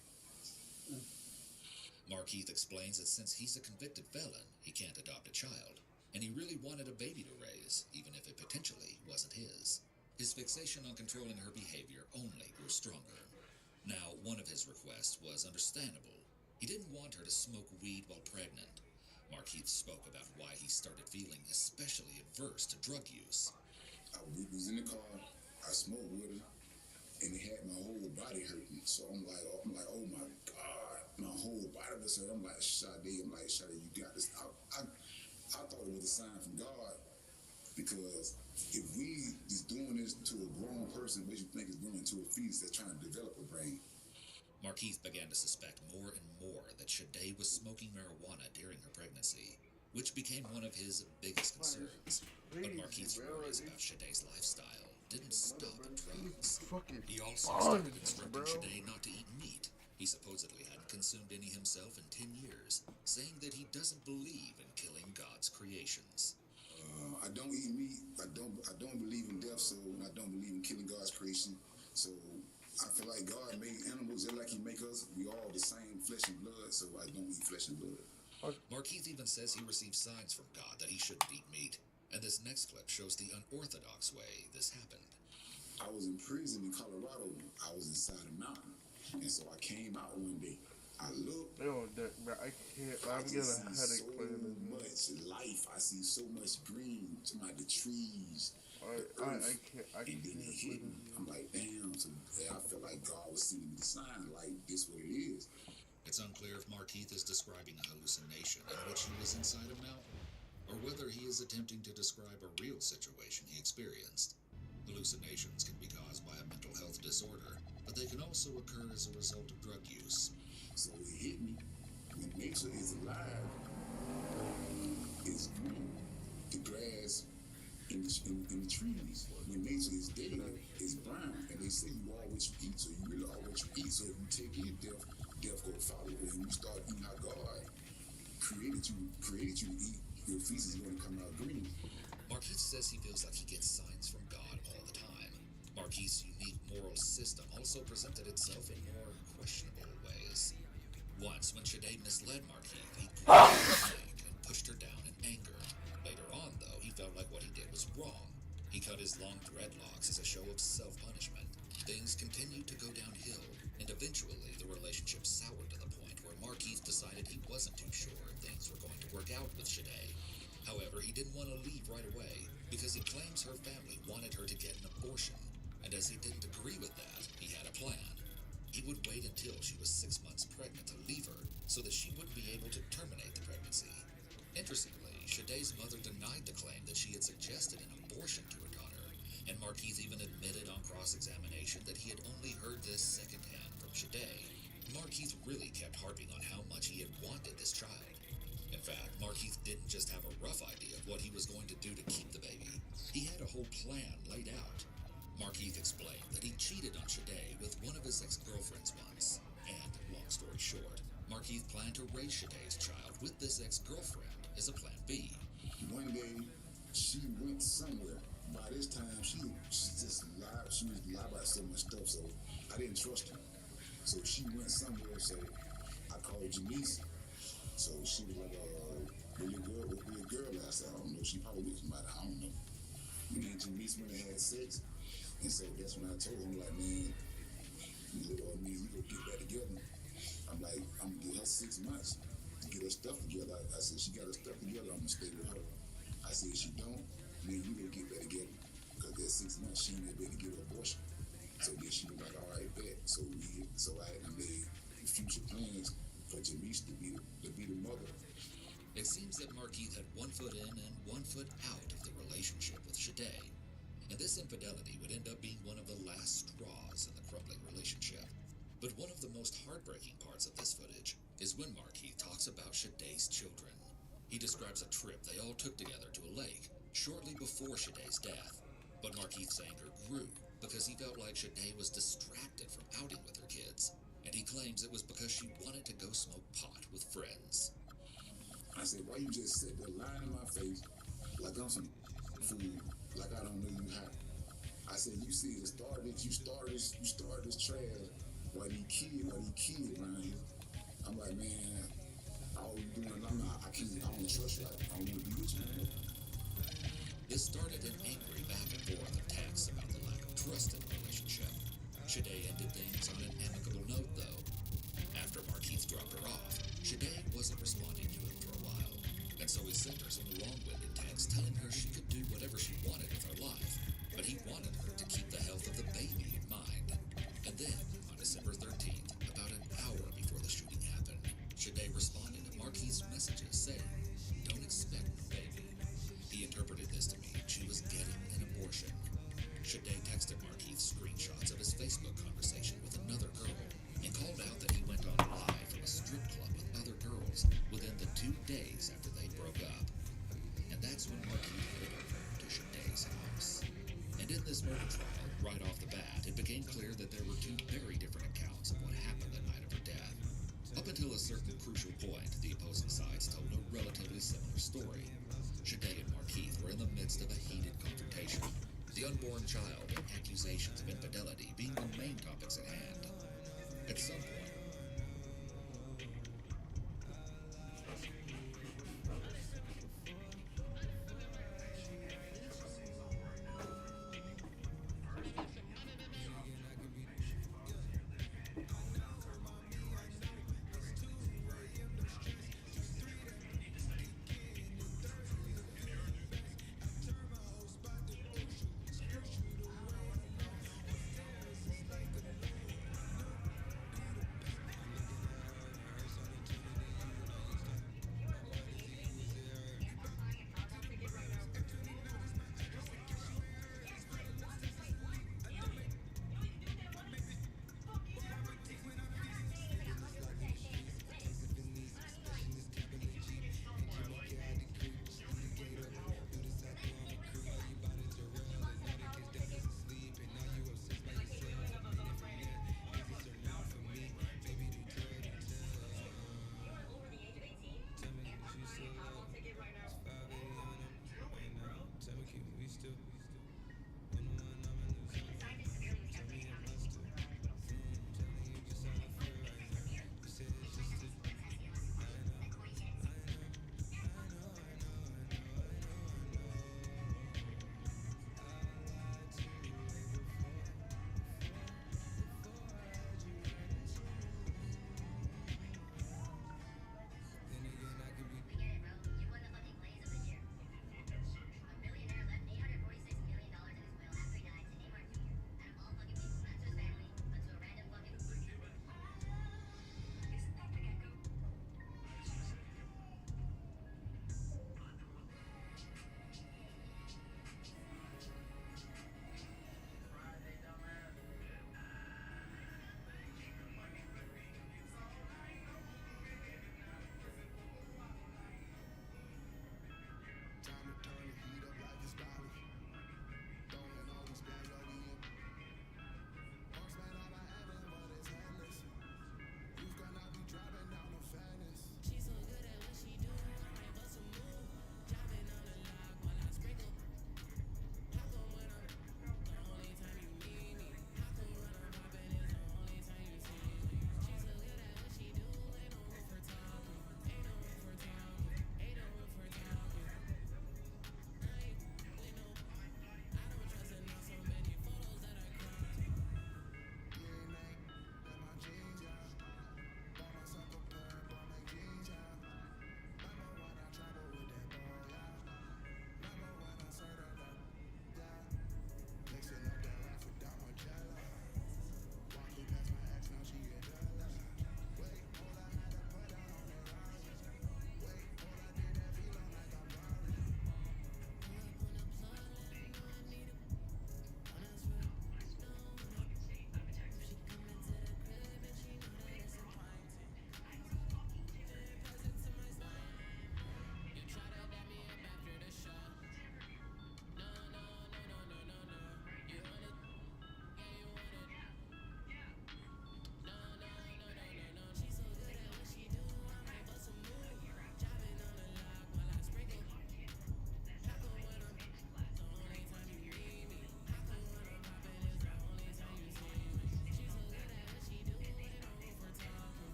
Markeith explains that since he's a convicted felon, he can't adopt a child, and he really wanted a baby to raise, even if it potentially wasn't his. His fixation on controlling her behavior only grew stronger. Now, one of his requests was understandable. He didn't want her to smoke weed while pregnant. Markeith spoke about why he started feeling especially adverse to drug use. We was in the car, I smoked with her, and it had my whole body hurting. So I'm like, oh my God, my whole body was hurting. I'm like, Shade, you got this. I thought it was a sign from God, because if we is doing this to a grown person, what you think is doing to a fetus that's trying to develop a brain? Markeith began to suspect more and more that Shade was smoking marijuana during her pregnancy, which became one of his biggest concerns. But Markeith's worries about Shade's lifestyle didn't stop at drugs. He also started instructing Shade not to eat meat. He supposedly hadn't consumed any himself in 10 years, saying that he doesn't believe in killing God's creations. I don't eat meat. I don't believe in death, so I don't believe in killing God's creation. So I feel like God made animals just like He make us. We all the same flesh and blood, so I don't eat flesh and blood. Markeith even says he received signs from God that he shouldn't eat meat, and this next clip shows the unorthodox way this happened. I was in prison in Colorado. I was inside a mountain, and so I came out one day. I looked. I can't. I'm getting a headache playing this. So much life. I see so much green. The trees. I can't. And then it hit me. I'm like, damn. So I felt like God was sending me the sign, like this what it is. It's unclear if Markeith is describing a hallucination in which he was inside a mountain, or whether he is attempting to describe a real situation he experienced. Hallucinations can be caused by a mental health disorder, but they can also occur as a result of drug use. So it hit me. When nature is alive, it's green. The grass in the trees. When nature is dead, it's brown. And they say you are what you eat, so you really are what you eat. So if you take in death go follow. When you start eating how God created you to eat, your feces is going to come out green. Markeith says he feels like he gets signs from God all the time. Markeith's unique moral system also presented itself in more questionable ways. Once, when Shade misled Markeith, he grabbed her leg and pushed her down in anger. Later on, though, he felt like what he did was wrong. He cut his long dreadlocks as a show of self-punishment. Things continued to go downhill, and eventually the relationship soured to the point where Markeith decided he wasn't too sure if things were going to work out with Shade. However, he didn't want to leave right away, because he claims her family wanted her to get an abortion, And as he didn't agree with that, he had a plan. He would wait until she was 6 months pregnant to leave her so that she wouldn't be able to terminate the pregnancy. Interestingly, SHlT's mother denied the claim that she had suggested an abortion to her daughter, and Markeith even admitted on cross-examination that he had only heard this secondhand from SHlT. Markeith really kept harping on how much he had wanted this child. In fact, Markeith didn't just have a rough idea of what he was going to do to keep the baby. He had a whole plan laid out. Markeith explained that he cheated on SHlT with one of his ex-girlfriends once. And, long story short, Markeith planned to raise SHlT's child with this ex-girlfriend as a plan B. One day, she went somewhere. By this time, she just lied. She was lied about so much stuff, so I didn't trust her. So she went somewhere, so I called Janice. So she was like, will your girl last? I don't know. She probably with somebody. I don't know. And then Janice went and had sex. And so that's when I told him, like, man, we go get back together. I'm like, I'm gonna get her 6 months to get her stuff together. I said, she got her stuff together, I'm gonna stay with her. I said, if she don't, then we gonna get back together. Because that 6 months, she ain't gonna be able to get her abortion. So then she was like, all right, bet. So I made future plans for Janice to be the mother. It seems that Markeith had 1 foot in and 1 foot out of the relationship with SHlT. And this infidelity would end up being one of the last straws in the crumbling relationship. But one of the most heartbreaking parts of this footage is when Markeith talks about SHlT's children. He describes a trip they all took together to a lake shortly before SHlT's death. But Markeith's anger grew because he felt like SHlT was distracted from outing with her kids. And he claims it was because she wanted to go smoke pot with friends. I said, why you just sit there lying in my face like I'm some fool, like I don't know you how? I said, you see, you started this trash. Why these kids around here? I'm like, man, all you doing, I don't trust you. I don't want to be with you anymore. This started an angry back and forth of texts about the lack of trust in the relationship. SHlT ended things on an amicable note, though. After Markeith dropped her off, SHlT wasn't responding to him for a while, and so he sent her some long-winded texts telling her she could do whatever she wanted with her life, but he wanted her to keep the health of the baby in mind. And then, on December 13th, about an hour before the shooting happened, SHlT responded to Markeith's messages saying, "Don't expect the baby." He interpreted this to mean she was getting an abortion. SHlT texted Markeith screenshots of his Facebook conversation with another girl and called out that he went on live from a strip club with other girls within the 2 days after they broke up. And that's when Markeith headed over to SHlT's house. And in this murder trial, right off the bat, it became clear that there were 2 very different accounts of what happened the night of her death. Up until a certain crucial point, the opposing sides told a relatively similar story. SHlT and Markeith were in the midst of a heated confrontation, the unborn child and accusations of infidelity being the main topics at hand. At some point,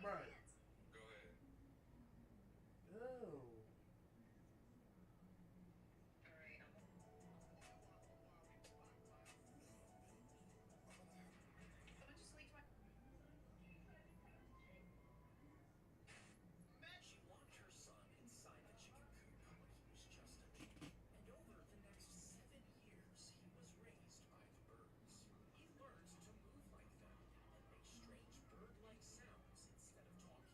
Right. Go ahead. Oh. She locked her son inside the chicken coop when he was just a baby. And over the next 7 years, he was raised by the birds. He learned to move like them and make strange bird-like sounds instead of talking.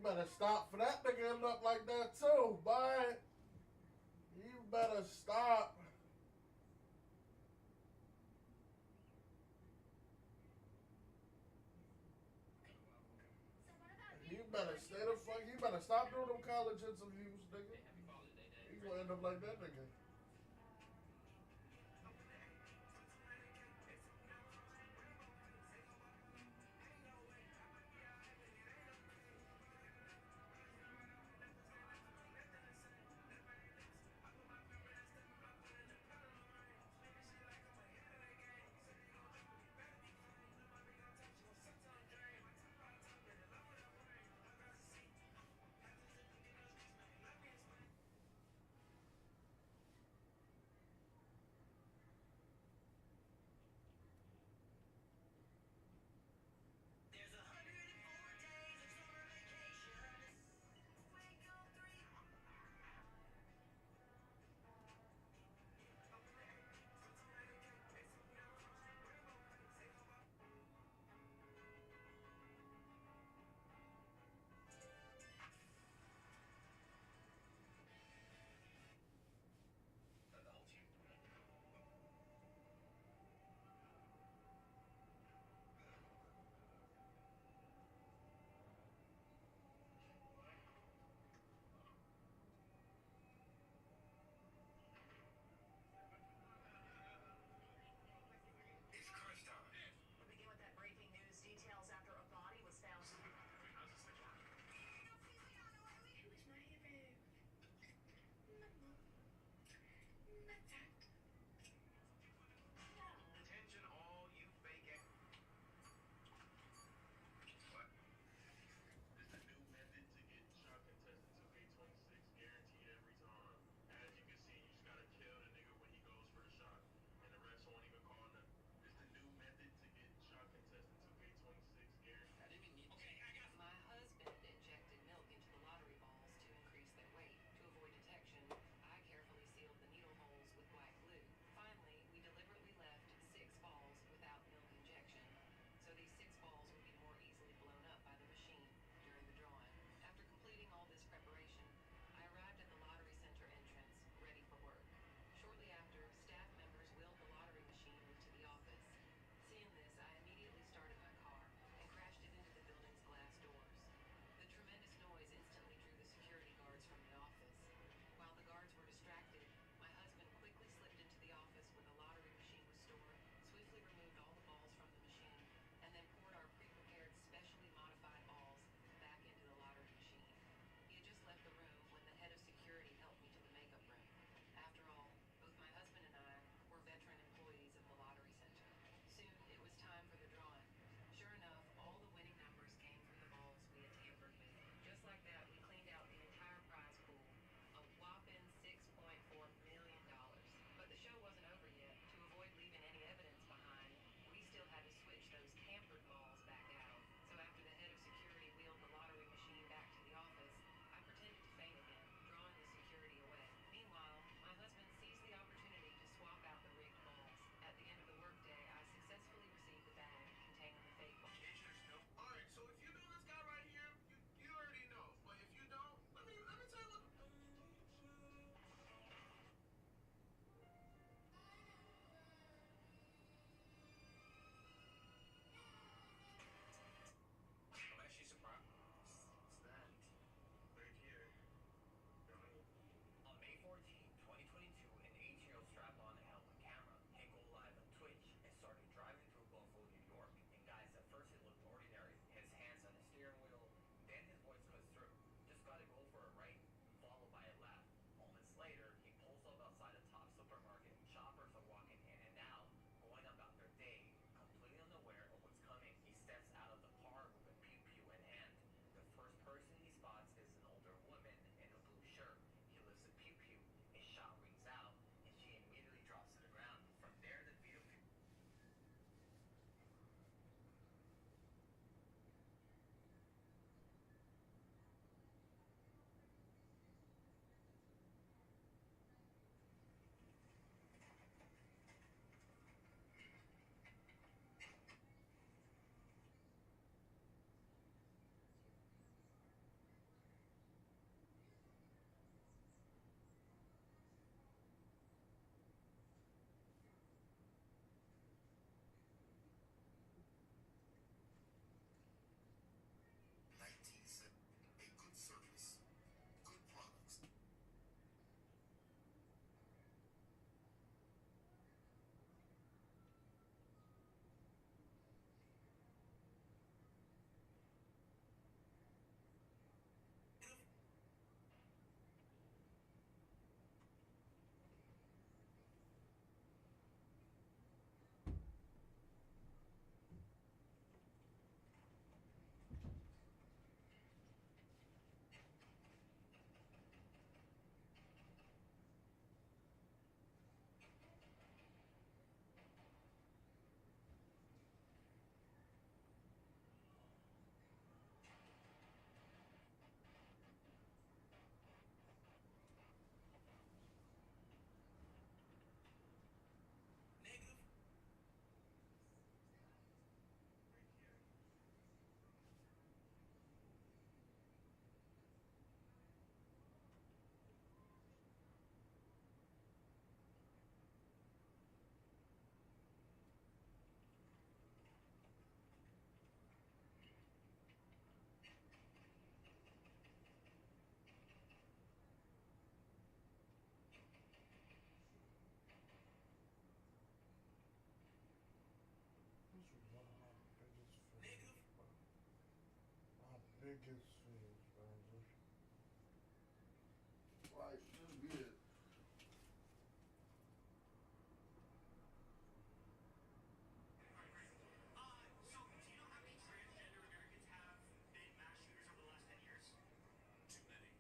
better stop for that nigga end up like that too, boy. You better stop. You better stay the fuck. You better stop doing them college interviews, nigga. You gonna end up like that nigga. biggest things, man. Like, just be it. So, do you know how many transgender Americans have been mass shooters over the last 10 years? Too many.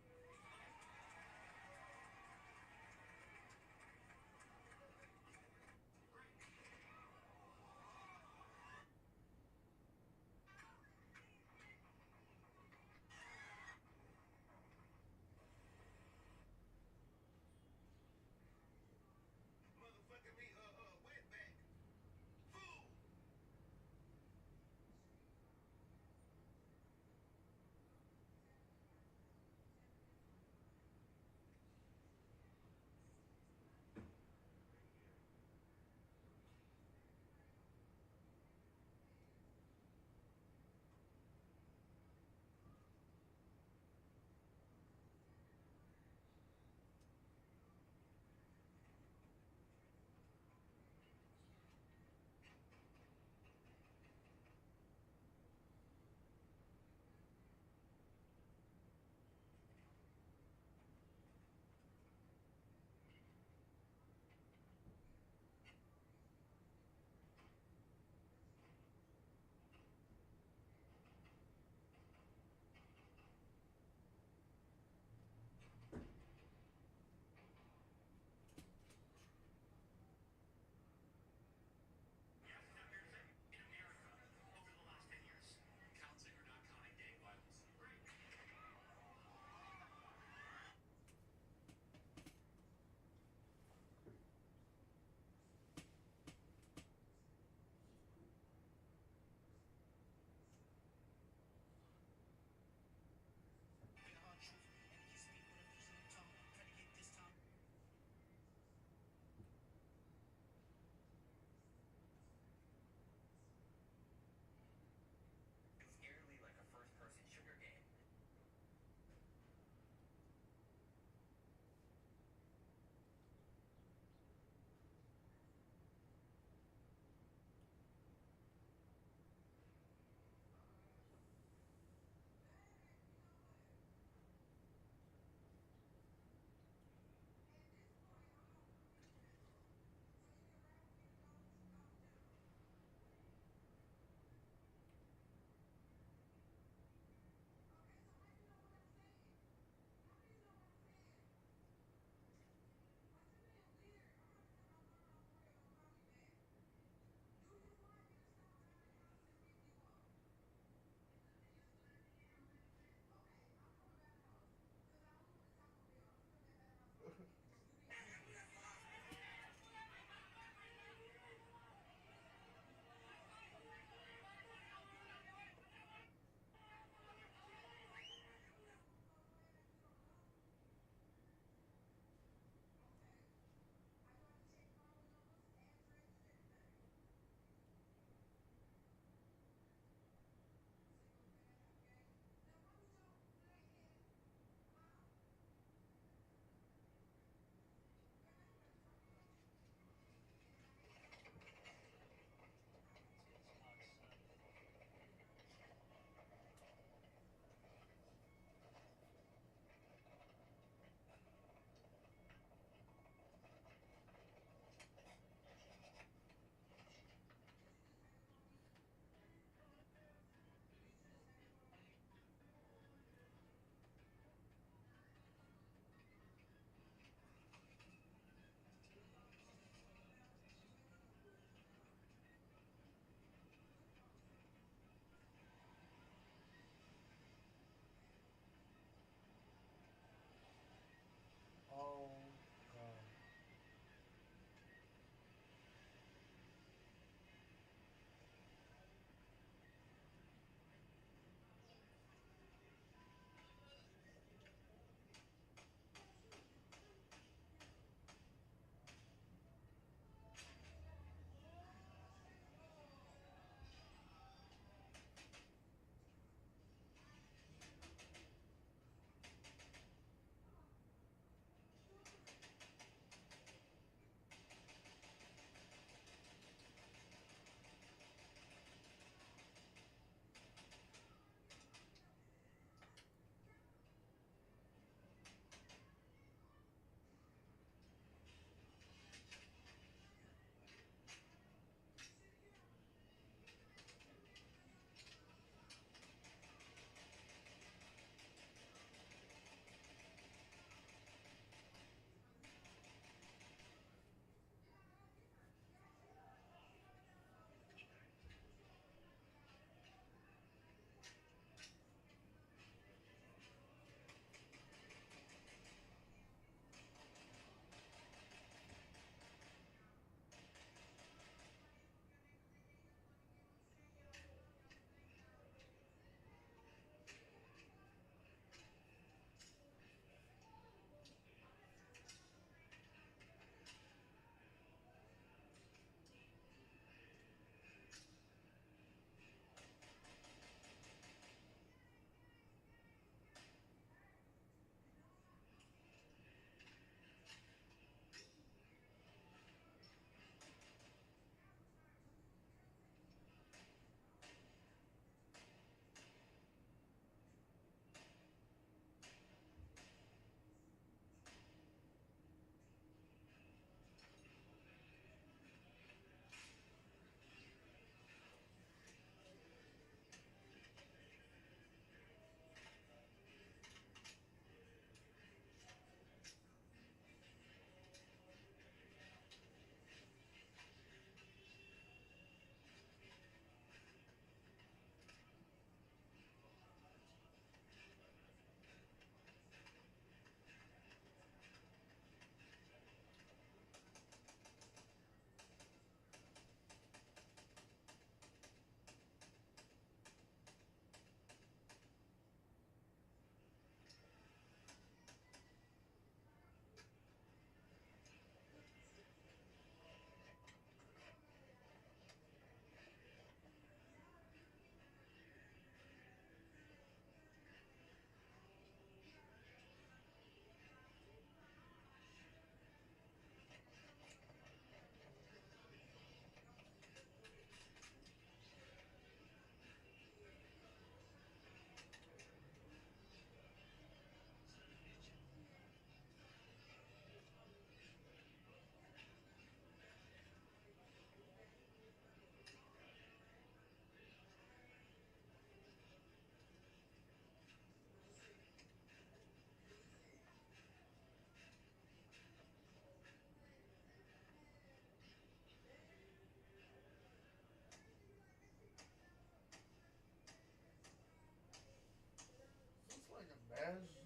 Ash